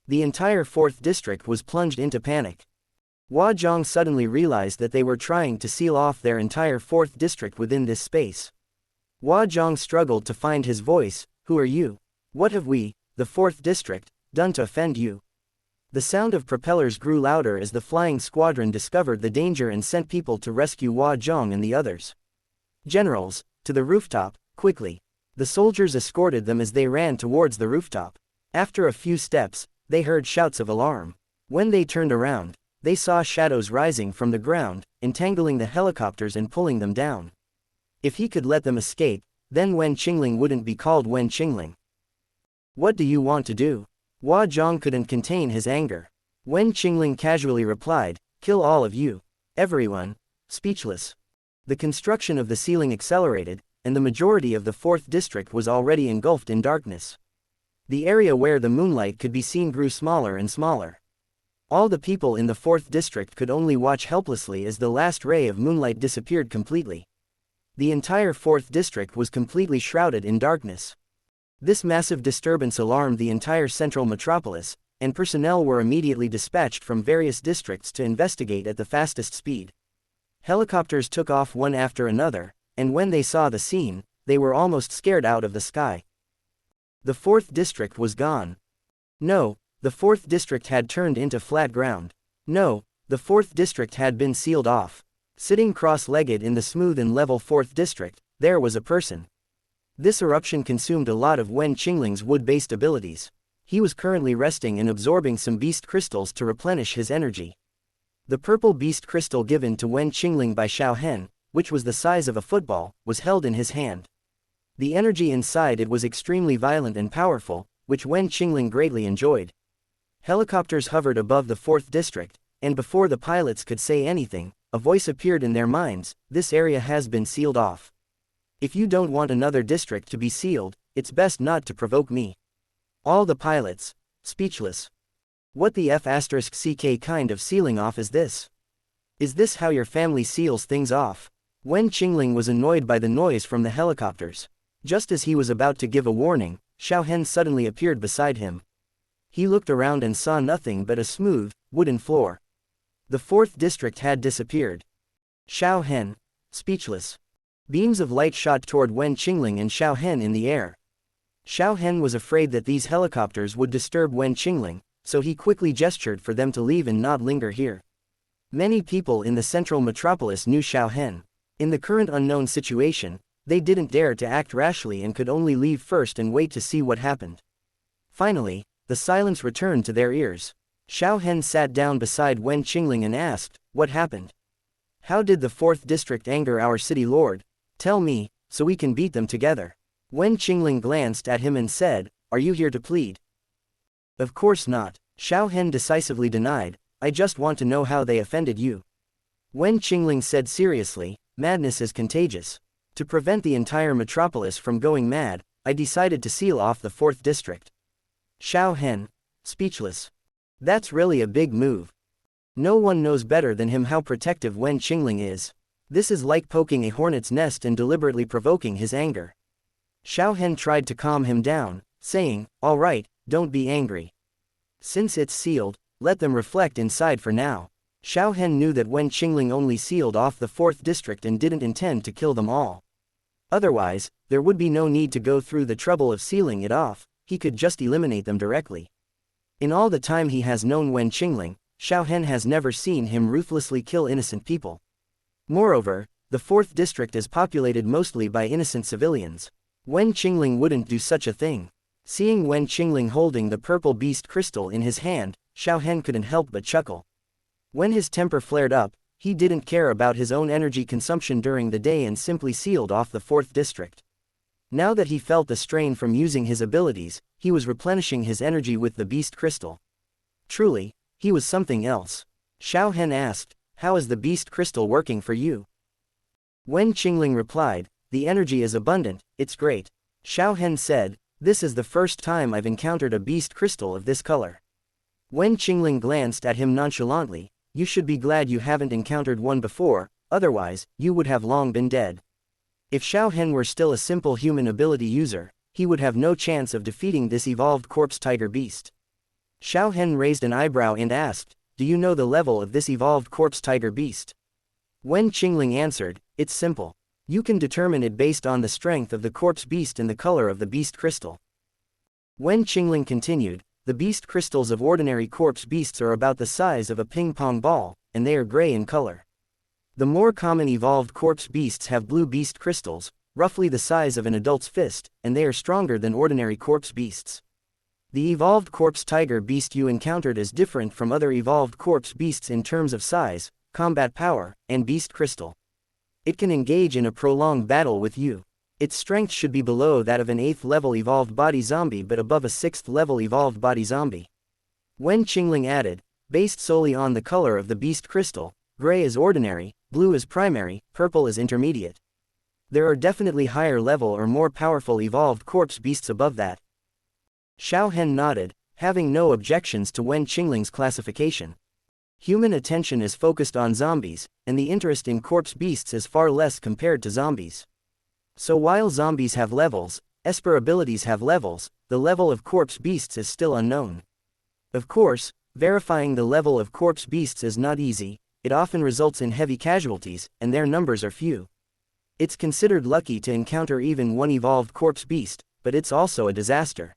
The entire 4th district was plunged into panic. Hua Zhang suddenly realized that they were trying to seal off their entire 4th district within this space. Hua Zhang struggled to find his voice. Who are you? What have we, the 4th district, done to offend you? The sound of propellers grew louder as the flying squadron discovered the danger and sent people to rescue Hua Zhang and the others. Generals, to the rooftop, quickly. The soldiers escorted them as they ran towards the rooftop. After a few steps, they heard shouts of alarm. When they turned around, they saw shadows rising from the ground, entangling the helicopters and pulling them down. If he could let them escape, then Wen Qingling wouldn't be called Wen Qingling. What do you want to do? Hua Zhang couldn't contain his anger. Wen Qingling casually replied, kill all of you. Everyone, speechless. The construction of the ceiling accelerated, and the majority of the 4th district was already engulfed in darkness. The area where the moonlight could be seen grew smaller and smaller. All the people in the 4th district could only watch helplessly as the last ray of moonlight disappeared completely. The entire 4th district was completely shrouded in darkness. This massive disturbance alarmed the entire central metropolis, and personnel were immediately dispatched from various districts to investigate at the fastest speed. Helicopters took off one after another, and when they saw the scene, they were almost scared out of the sky. The 4th district was gone. No, the 4th district had turned into flat ground. No, the 4th district had been sealed off. Sitting cross-legged in the smooth and level 4th district, there was a person. This eruption consumed a lot of Wen Qingling's wood-based abilities. He was currently resting and absorbing some beast crystals to replenish his energy. The purple beast crystal given to Wen Qingling by Xiao Hen, which was the size of a football, was held in his hand. The energy inside it was extremely violent and powerful, which Wen Qingling greatly enjoyed. Helicopters hovered above the 4th district, and before the pilots could say anything, a voice appeared in their minds, this area has been sealed off. If you don't want another district to be sealed, it's best not to provoke me. All the pilots, speechless. What the f*ck kind of sealing off is this? Is this how your family seals things off? Wen Qingling was annoyed by the noise from the helicopters. Just as he was about to give a warning, Xiao Hen suddenly appeared beside him. He looked around and saw nothing but a smooth, wooden floor. The 4th district had disappeared. Xiao Hen, speechless. Beams of light shot toward Wen Qingling and Xiao Hen in the air. Xiao Hen was afraid that these helicopters would disturb Wen Qingling, so he quickly gestured for them to leave and not linger here. Many people in the central metropolis knew Xiao Hen. In the current unknown situation, they didn't dare to act rashly and could only leave first and wait to see what happened. Finally, the silence returned to their ears. Xiao Hen sat down beside Wen Qingling and asked, "What happened? How did the 4th district anger our city lord? Tell me, so we can beat them together." Wen Qingling glanced at him and said, "Are you here to plead?" "Of course not," Xiao Hen decisively denied, "I just want to know how they offended you." Wen Qingling said seriously, "Madness is contagious. To prevent the entire metropolis from going mad, I decided to seal off the 4th district." Xiao Hen, speechless. That's really a big move. No one knows better than him how protective Wen Qingling is. This is like poking a hornet's nest and deliberately provoking his anger. Xiao Hen tried to calm him down, saying, "All right, don't be angry. Since it's sealed, let them reflect inside for now." Xiao Hen knew that Wen Qingling only sealed off the 4th district and didn't intend to kill them all. Otherwise, there would be no need to go through the trouble of sealing it off, he could just eliminate them directly. In all the time he has known Wen Qingling, Xiao Hen has never seen him ruthlessly kill innocent people. Moreover, the 4th district is populated mostly by innocent civilians. Wen Qingling wouldn't do such a thing. Seeing Wen Qingling holding the purple beast crystal in his hand, Xiao Hen couldn't help but chuckle. When his temper flared up, he didn't care about his own energy consumption during the day and simply sealed off the 4th district. Now that he felt the strain from using his abilities, he was replenishing his energy with the beast crystal. Truly, he was something else. Xiao Hen asked, "How is the beast crystal working for you?" Wen Qingling replied, "The energy is abundant, it's great." Xiao Hen said, "This is the first time I've encountered a beast crystal of this color." Wen Qingling glanced at him nonchalantly, "You should be glad you haven't encountered one before, otherwise, you would have long been dead." If Xiao Hen were still a simple human ability user, he would have no chance of defeating this evolved corpse tiger beast. Xiao Hen raised an eyebrow and asked, "Do you know the level of this evolved corpse tiger beast?" Wen Qingling answered, "It's simple. You can determine it based on the strength of the corpse beast and the color of the beast crystal." Wen Qingling continued, "The beast crystals of ordinary corpse beasts are about the size of a ping-pong ball, and they are gray in color. The more common evolved corpse beasts have blue beast crystals, roughly the size of an adult's fist, and they are stronger than ordinary corpse beasts. The evolved corpse tiger beast you encountered is different from other evolved corpse beasts in terms of size, combat power, and beast crystal. It can engage in a prolonged battle with you. Its strength should be below that of an 8th level evolved body zombie but above a 6th level evolved body zombie." Wen Qingling added, "Based solely on the color of the beast crystal, gray is ordinary, blue is primary, purple is intermediate. There are definitely higher level or more powerful evolved corpse beasts above that." Xiao Hen nodded, having no objections to Wen Qingling's classification. Human attention is focused on zombies, and the interest in corpse beasts is far less compared to zombies. So while zombies have levels, Esper abilities have levels, the level of corpse beasts is still unknown. Of course, verifying the level of corpse beasts is not easy, it often results in heavy casualties, and their numbers are few. It's considered lucky to encounter even one evolved corpse beast, but it's also a disaster.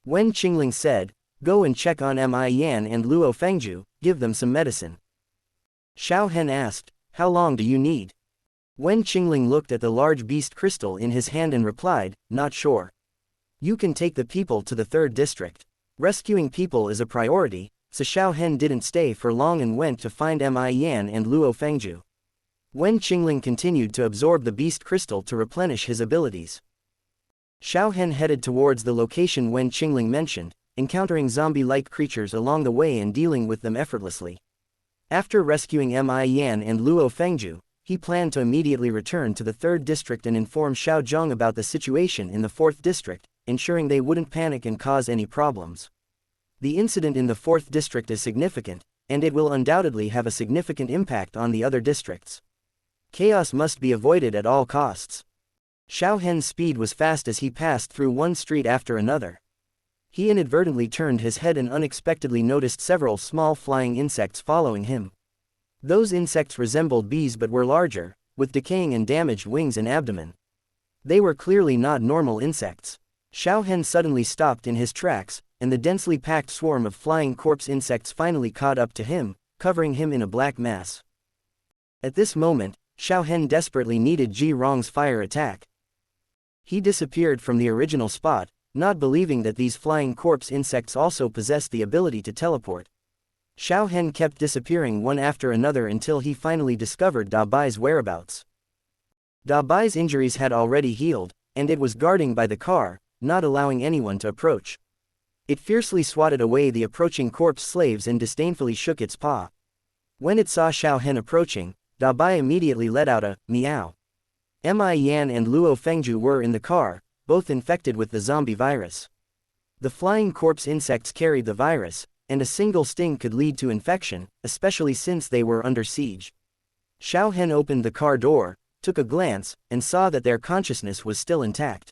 Wen Qingling said, "Go and check on Mi Yan and Luo Fengju, give them some medicine." Xiao Hen asked, "How long do you need?" Wen Qingling looked at the large beast crystal in his hand and replied, "Not sure. You can take the people to the 3rd district. Rescuing people is a priority," so Xiao Hen didn't stay for long and went to find Mi Yan and Luo Fengju. Wen Qingling continued to absorb the beast crystal to replenish his abilities. Xiao Hen headed towards the location Wen Qingling mentioned, encountering zombie-like creatures along the way and dealing with them effortlessly. After rescuing Mi Yan and Luo Fengju, he planned to immediately return to the 3rd district and inform Xiao Zheng about the situation in the 4th district, ensuring they wouldn't panic and cause any problems. The incident in the 4th district is significant, and it will undoubtedly have a significant impact on the other districts. Chaos must be avoided at all costs. Xiao Hen's speed was fast as he passed through one street after another. He inadvertently turned his head and unexpectedly noticed several small flying insects following him. Those insects resembled bees but were larger, with decaying and damaged wings and abdomen. They were clearly not normal insects. Xiao Hen suddenly stopped in his tracks, and the densely packed swarm of flying corpse insects finally caught up to him, covering him in a black mass. At this moment, Xiao Hen desperately needed Ji Rong's fire attack. He disappeared from the original spot, not believing that these flying corpse insects also possessed the ability to teleport. Xiao Hen kept disappearing one after another until he finally discovered Da Bai's whereabouts. Da Bai's injuries had already healed, and it was guarding by the car, not allowing anyone to approach. It fiercely swatted away the approaching corpse slaves and disdainfully shook its paw. When it saw Xiao Hen approaching, Da Bai immediately let out a meow. Mi Yan and Luo Fengju were in the car, both infected with the zombie virus. The flying corpse insects carried the virus, and a single sting could lead to infection, especially since they were under siege. Xiao Hen opened the car door, took a glance, and saw that their consciousness was still intact.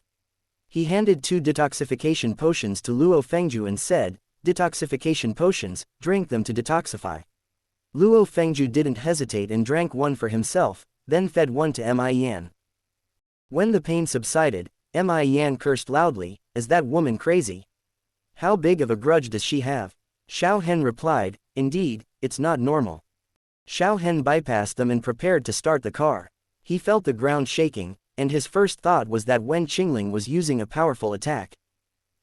He handed 2 detoxification potions to Luo Fengju and said, "Detoxification potions, drink them to detoxify." Luo Fengju didn't hesitate and drank one for himself, then fed one to Mi Yan. When the pain subsided, Mi Yan cursed loudly, "Is that woman crazy? How big of a grudge does she have?" Xiao Hen replied, "Indeed, it's not normal." Xiao Hen bypassed them and prepared to start the car. He felt the ground shaking, and his first thought was that Wen Qingling was using a powerful attack.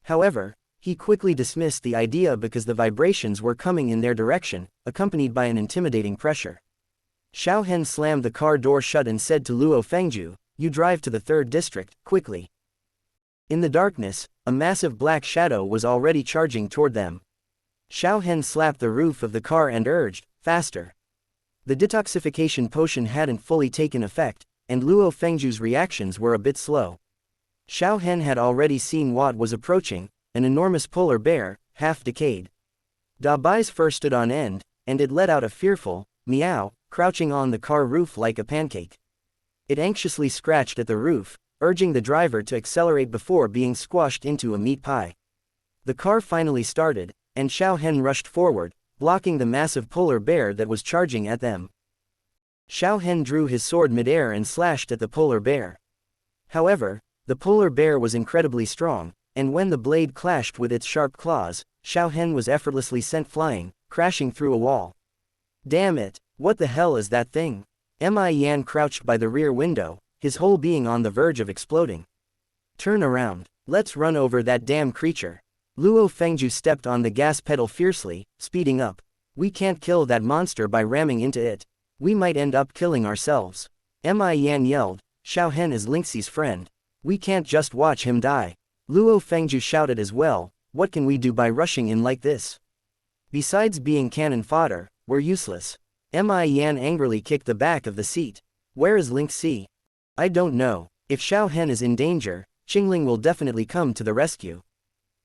However, he quickly dismissed the idea because the vibrations were coming in their direction, accompanied by an intimidating pressure. Xiao Hen slammed the car door shut and said to Luo Fengju, "You drive to the 3rd district, quickly." In the darkness, a massive black shadow was already charging toward them. Xiao Hen slapped the roof of the car and urged, "Faster." The detoxification potion hadn't fully taken effect, and Luo Fengju's reactions were a bit slow. Xiao Hen had already seen what was approaching, an enormous polar bear, half decayed. Da Bai's fur stood on end, and it let out a fearful meow, crouching on the car roof like a pancake. It anxiously scratched at the roof, urging the driver to accelerate before being squashed into a meat pie. The car finally started, and Xiao Hen rushed forward, blocking the massive polar bear that was charging at them. Xiao Hen drew his sword midair and slashed at the polar bear. However, the polar bear was incredibly strong, and when the blade clashed with its sharp claws, Xiao Hen was effortlessly sent flying, crashing through a wall. "Damn it, what the hell is that thing?" Mi Yan crouched by the rear window, his whole being on the verge of exploding. "Turn around, let's run over that damn creature." Luo Fengju stepped on the gas pedal fiercely, speeding up. "We can't kill that monster by ramming into it. We might end up killing ourselves." Mi Yan yelled, "Xiao Hen is Lingxi's friend. We can't just watch him die." Luo Fengju shouted as well, "What can we do by rushing in like this? Besides being cannon fodder, we're useless." Mi Yan angrily kicked the back of the seat. "Where is Lingxi?" "I don't know. If Xiao Hen is in danger, Qingling will definitely come to the rescue.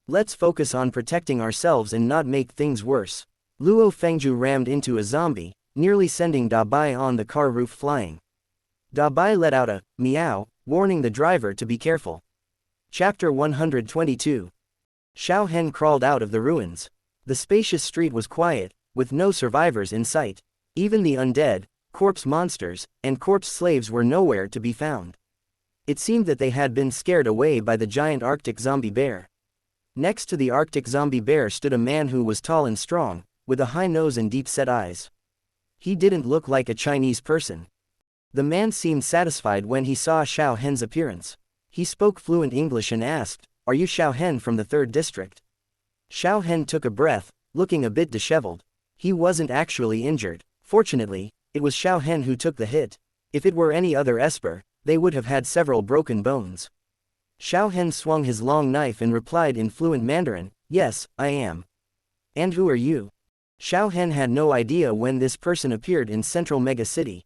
Let's focus on protecting ourselves and not make things worse." Luo Fengju rammed into a zombie, nearly sending Da Bai on the car roof flying. Da Bai let out a meow, warning the driver to be careful. Chapter 122. Xiao Hen crawled out of the ruins. The spacious street was quiet, with no survivors in sight. Even the undead, corpse monsters, and corpse slaves were nowhere to be found. It seemed that they had been scared away by the giant Arctic zombie bear. Next to the Arctic zombie bear stood a man who was tall and strong, with a high nose and deep-set eyes. He didn't look like a Chinese person. The man seemed satisfied when he saw Xiao Hen's appearance. He spoke fluent English and asked, "Are you Xiao Hen from the 3rd district?" Xiao Hen took a breath, looking a bit disheveled. He wasn't actually injured. Fortunately, it was Xiao Hen who took the hit. If it were any other Esper, they would have had several broken bones. Xiao Hen swung his long knife and replied in fluent Mandarin, "Yes, I am." "And who are you?" Xiao Hen had no idea when this person appeared in central mega city.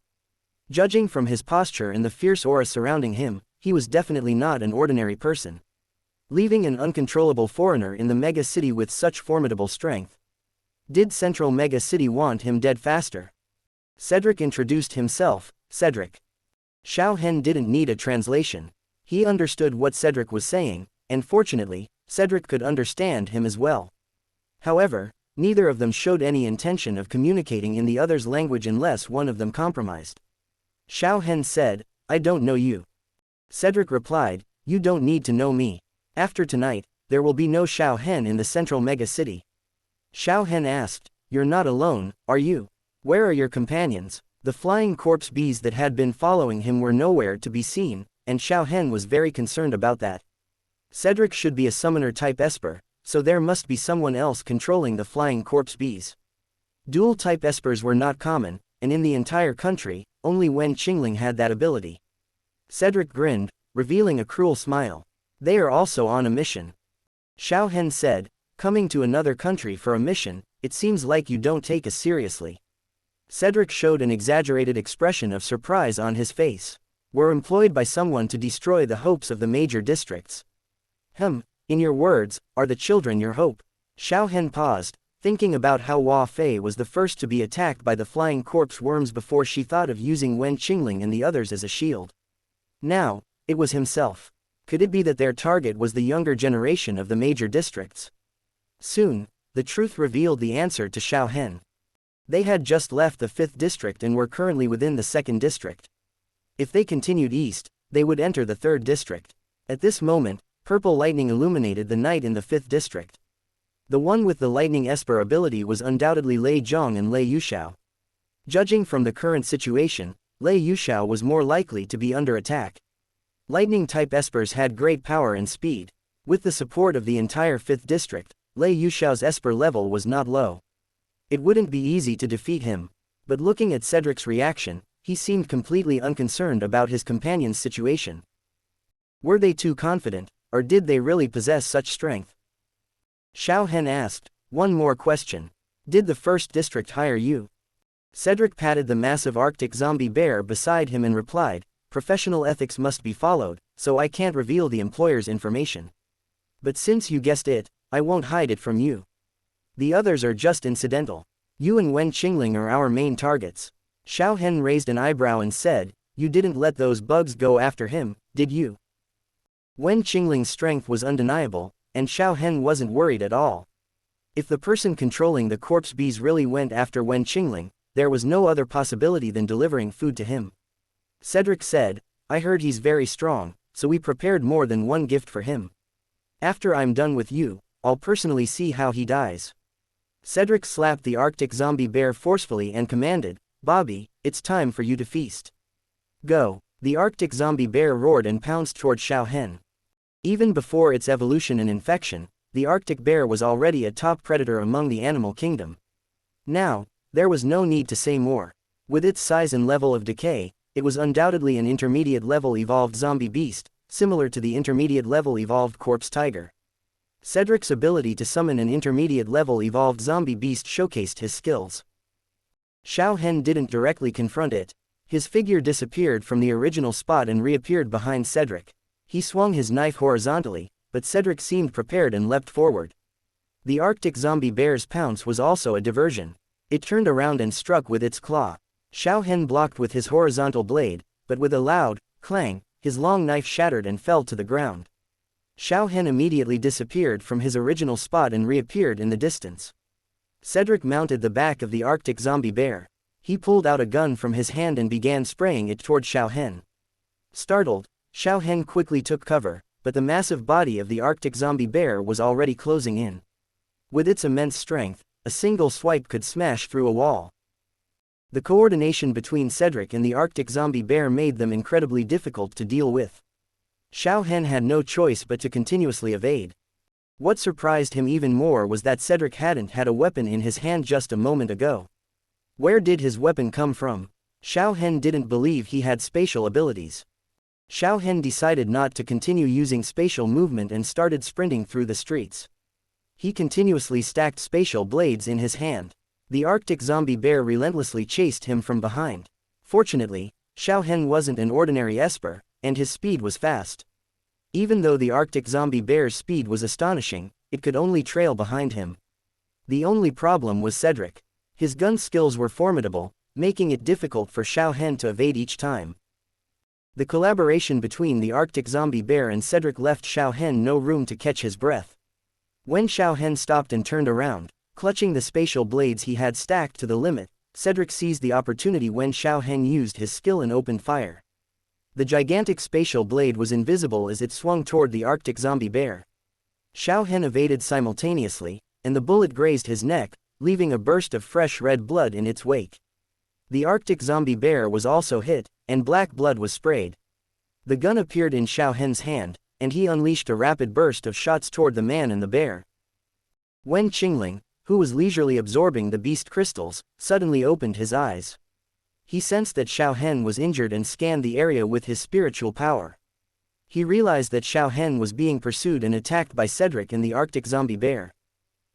Judging from his posture and the fierce aura surrounding him, he was definitely not an ordinary person. leaving an uncontrollable foreigner in the mega city with such formidable strength. Did Central Mega City want him dead faster? Cedric introduced himself, Cedric. Xiao Hen didn't need a translation. He understood what Cedric was saying, and fortunately, Cedric could understand him as well. However, neither of them showed any intention of communicating in the other's language unless one of them compromised. Xiao Hen said, "I don't know you." Cedric replied, "You don't need to know me. After tonight, there will be no Xiao Hen in the Central Mega City." Xiao Hen asked, "You're not alone, are you? Where are your companions?" The flying corpse bees that had been following him were nowhere to be seen, and Xiao Hen was very concerned about that. Cedric should be a summoner-type Esper, so there must be someone else controlling the flying corpse bees. Dual-type Espers were not common, and in the entire country, only Wen Qingling had that ability. Cedric grinned, revealing a cruel smile. They are also on a mission. Xiao Hen said, "Coming to another country for a mission, it seems like you don't take us seriously." Cedric showed an exaggerated expression of surprise on his face. "We're employed by someone to destroy the hopes of the major districts." In your words, are the children your hope?" Xiao Hen paused, thinking about how Hua Fei was the first to be attacked by the flying corpse worms before she thought of using Wen Qingling and the others as a shield. Now, it was himself. Could it be that their target was the younger generation of the major districts? Soon, the truth revealed the answer to Xiao Hen. They had just left the 5th district and were currently within the 2nd district. If they continued east, they would enter the 3rd district. At this moment, purple lightning illuminated the night in the 5th district. The one with the lightning Esper ability was undoubtedly Lei Zhong and Lei Yuxiao. Judging from the current situation, Lei Yuxiao was more likely to be under attack. Lightning-type Espers had great power and speed. With the support of the entire 5th district, Lei Yuxiao's Esper level was not low. It wouldn't be easy to defeat him, but looking at Cedric's reaction, he seemed completely unconcerned about his companion's situation. Were they too confident, or did they really possess such strength? Xiao Hen asked, "One more question. Did the 1st district hire you?" Cedric patted the massive Arctic zombie bear beside him and replied, "Professional ethics must be followed, so I can't reveal the employer's information. But since you guessed it, I won't hide it from you. The others are just incidental. You and Wen Qingling are our main targets." Xiao Hen raised an eyebrow and said, "You didn't let those bugs go after him, did you?" Wen Qingling's strength was undeniable, and Xiao Hen wasn't worried at all. If the person controlling the corpse bees really went after Wen Qingling, there was no other possibility than delivering food to him. Cedric said, "I heard he's very strong, so we prepared more than one gift for him. After I'm done with you, I'll personally see how he dies." Cedric slapped the Arctic zombie bear forcefully and commanded, "Bobby, it's time for you to feast. Go." The Arctic zombie bear roared and pounced toward Xiao Hen. Even before its evolution and infection, the Arctic bear was already a top predator among the animal kingdom. Now, there was no need to say more. With its size and level of decay, it was undoubtedly an intermediate-level evolved zombie beast, similar to the intermediate-level evolved corpse tiger. Cedric's ability to summon an intermediate-level evolved zombie beast showcased his skills. Xiao Hen didn't directly confront it. His figure disappeared from the original spot and reappeared behind Cedric. He swung his knife horizontally, but Cedric seemed prepared and leapt forward. The Arctic zombie bear's pounce was also a diversion. It turned around and struck with its claw. Xiao Hen blocked with his horizontal blade, but with a loud clang, his long knife shattered and fell to the ground. Xiao Hen immediately disappeared from his original spot and reappeared in the distance. Cedric mounted the back of the Arctic zombie bear. He pulled out a gun from his hand and began spraying it toward Xiao Hen. Startled, Xiao Hen quickly took cover, but the massive body of the Arctic zombie bear was already closing in. With its immense strength, a single swipe could smash through a wall. The coordination between Cedric and the Arctic zombie bear made them incredibly difficult to deal with. Xiao Hen had no choice but to continuously evade. What surprised him even more was that Cedric hadn't had a weapon in his hand just a moment ago. Where did his weapon come from? Xiao Hen didn't believe he had spatial abilities. Xiao Hen decided not to continue using spatial movement and started sprinting through the streets. He continuously stacked spatial blades in his hand. The Arctic zombie bear relentlessly chased him from behind. Fortunately, Xiao Hen wasn't an ordinary Esper, and his speed was fast. Even though the Arctic zombie bear's speed was astonishing, it could only trail behind him. The only problem was Cedric. His gun skills were formidable, making it difficult for Xiao Hen to evade each time. The collaboration between the Arctic zombie bear and Cedric left Xiao Hen no room to catch his breath. When Xiao Hen stopped and turned around, clutching the spatial blades he had stacked to the limit, Cedric seized the opportunity when Xiao Hen used his skill and opened fire. The gigantic spatial blade was invisible as it swung toward the Arctic zombie bear. Xiao Hen evaded simultaneously, and the bullet grazed his neck, leaving a burst of fresh red blood in its wake. The Arctic zombie bear was also hit, and black blood was sprayed. The gun appeared in Xiao Hen's hand, and he unleashed a rapid burst of shots toward the man and the bear. Wen Qingling, who was leisurely absorbing the beast crystals, suddenly opened his eyes. He sensed that Xiao Hen was injured and scanned the area with his spiritual power. He realized that Xiao Hen was being pursued and attacked by Cedric and the Arctic zombie bear.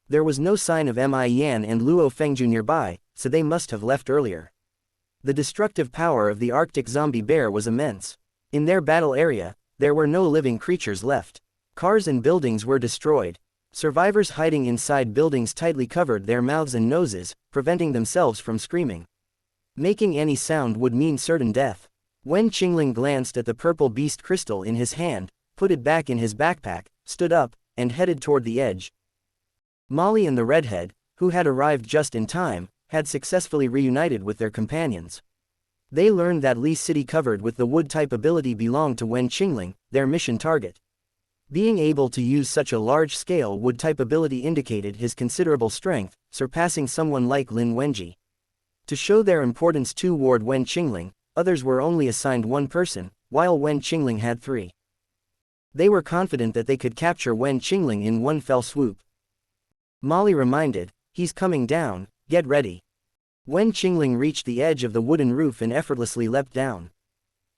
There was no sign of Mi Yan and Luo Fengju nearby, so they must have left earlier. The destructive power of the Arctic zombie bear was immense. In their battle area, there were no living creatures left. Cars and buildings were destroyed. Survivors hiding inside buildings tightly covered their mouths and noses, preventing themselves from screaming. Making any sound would mean certain death. Wen Qingling glanced at the purple beast crystal in his hand, put it back in his backpack, stood up, and headed toward the edge. Molly and the redhead, who had arrived just in time, had successfully reunited with their companions. They learned that Li City covered with the wood-type ability belonged to Wen Qingling, their mission target. Being able to use such a large-scale wood-type ability indicated his considerable strength, surpassing someone like Lin Wenji. To show their importance toward Wen Qingling, others were only assigned one person, while Wen Qingling had 3. They were confident that they could capture Wen Qingling in one fell swoop. Molly reminded, "He's coming down, get ready." Wen Qingling reached the edge of the wooden roof and effortlessly leapt down.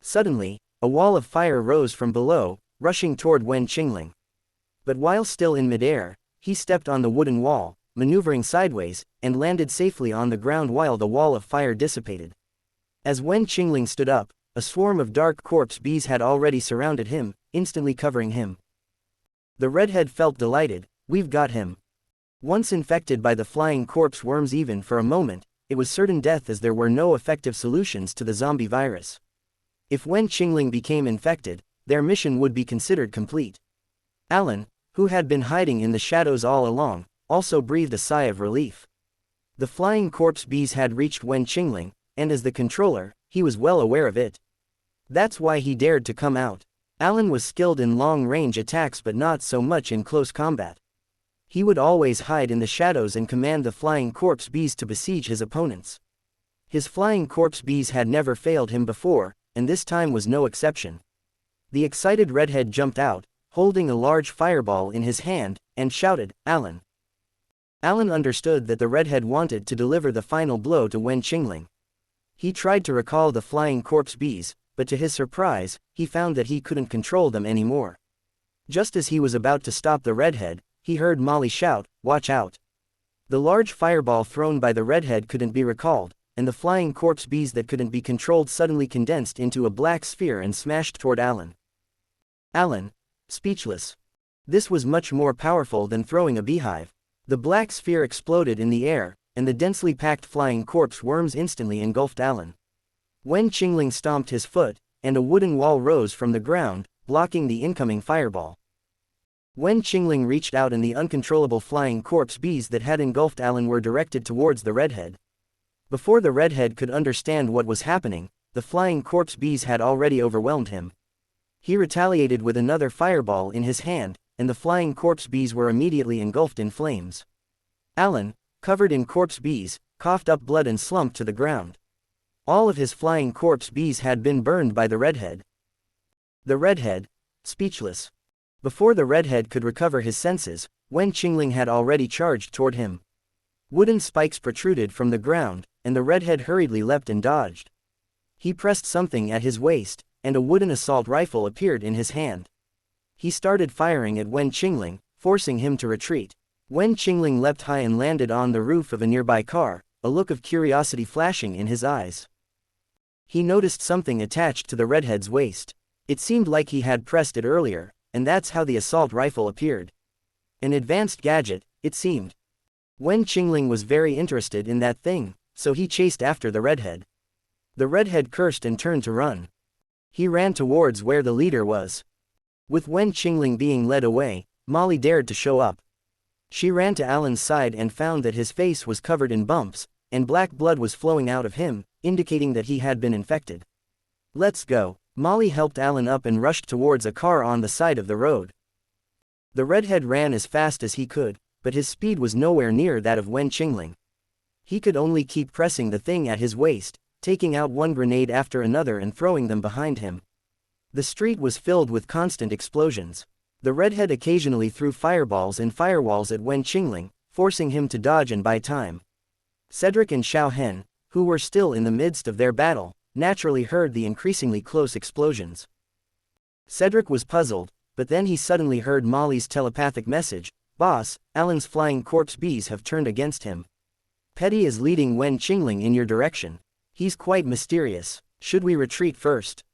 Suddenly, a wall of fire rose from below, rushing toward Wen Qingling. But while still in midair, he stepped on the wooden wall, maneuvering sideways, and landed safely on the ground while the wall of fire dissipated. As Wen Qingling stood up, a swarm of dark corpse bees had already surrounded him, instantly covering him. The redhead felt delighted, "We've got him." Once infected by the flying corpse worms, even for a moment, it was certain death as there were no effective solutions to the zombie virus. If Wen Qingling became infected, their mission would be considered complete. Alan, who had been hiding in the shadows all along, also breathed a sigh of relief. The flying corpse bees had reached Wen Qingling, and as the controller, he was well aware of it. That's why he dared to come out. Alan was skilled in long-range attacks but not so much in close combat. He would always hide in the shadows and command the flying corpse bees to besiege his opponents. His flying corpse bees had never failed him before, and this time was no exception. The excited redhead jumped out, holding a large fireball in his hand, and shouted, "Alan!" Alan understood that the redhead wanted to deliver the final blow to Wen Qingling. He tried to recall the flying corpse bees, but to his surprise, he found that he couldn't control them anymore. Just as he was about to stop the redhead, he heard Molly shout, "Watch out!" The large fireball thrown by the redhead couldn't be recalled, and the flying corpse bees that couldn't be controlled suddenly condensed into a black sphere and smashed toward Alan. Alan, speechless. This was much more powerful than throwing a beehive. The black sphere exploded in the air, and the densely packed flying corpse worms instantly engulfed Alan. Wen Qingling stomped his foot, and a wooden wall rose from the ground, blocking the incoming fireball. Wen Qingling reached out and the uncontrollable flying corpse bees that had engulfed Alan were directed towards the redhead. Before the redhead could understand what was happening, the flying corpse bees had already overwhelmed him. He retaliated with another fireball in his hand, and the flying corpse bees were immediately engulfed in flames. Alan, covered in corpse bees, coughed up blood and slumped to the ground. All of his flying corpse bees had been burned by the redhead. The redhead, speechless. Before the redhead could recover his senses, Wen Qingling had already charged toward him. Wooden spikes protruded from the ground, and the redhead hurriedly leapt and dodged. He pressed something at his waist, and a wooden assault rifle appeared in his hand. He started firing at Wen Qingling, forcing him to retreat. Wen Qingling leapt high and landed on the roof of a nearby car, a look of curiosity flashing in his eyes. He noticed something attached to the redhead's waist. It seemed like he had pressed it earlier, and that's how the assault rifle appeared. An advanced gadget, it seemed. Wen Qingling was very interested in that thing, so he chased after the redhead. The redhead cursed and turned to run. He ran towards where the leader was. With Wen Qingling being led away, Molly dared to show up. She ran to Alan's side and found that his face was covered in bumps, and black blood was flowing out of him, indicating that he had been infected. "Let's go." Molly helped Alan up and rushed towards a car on the side of the road. The redhead ran as fast as he could, but his speed was nowhere near that of Wen Qingling. He could only keep pressing the thing at his waist, taking out one grenade after another and throwing them behind him. The street was filled with constant explosions. The redhead occasionally threw fireballs and firewalls at Wen Qingling, forcing him to dodge and buy time. Cedric and Xiao Hen, who were still in the midst of their battle, naturally heard the increasingly close explosions. Cedric was puzzled, but then he suddenly heard Molly's telepathic message, "Boss, Alan's flying corpse bees have turned against him. Petty is leading Wen Qingling in your direction. He's quite mysterious. Should we retreat first?"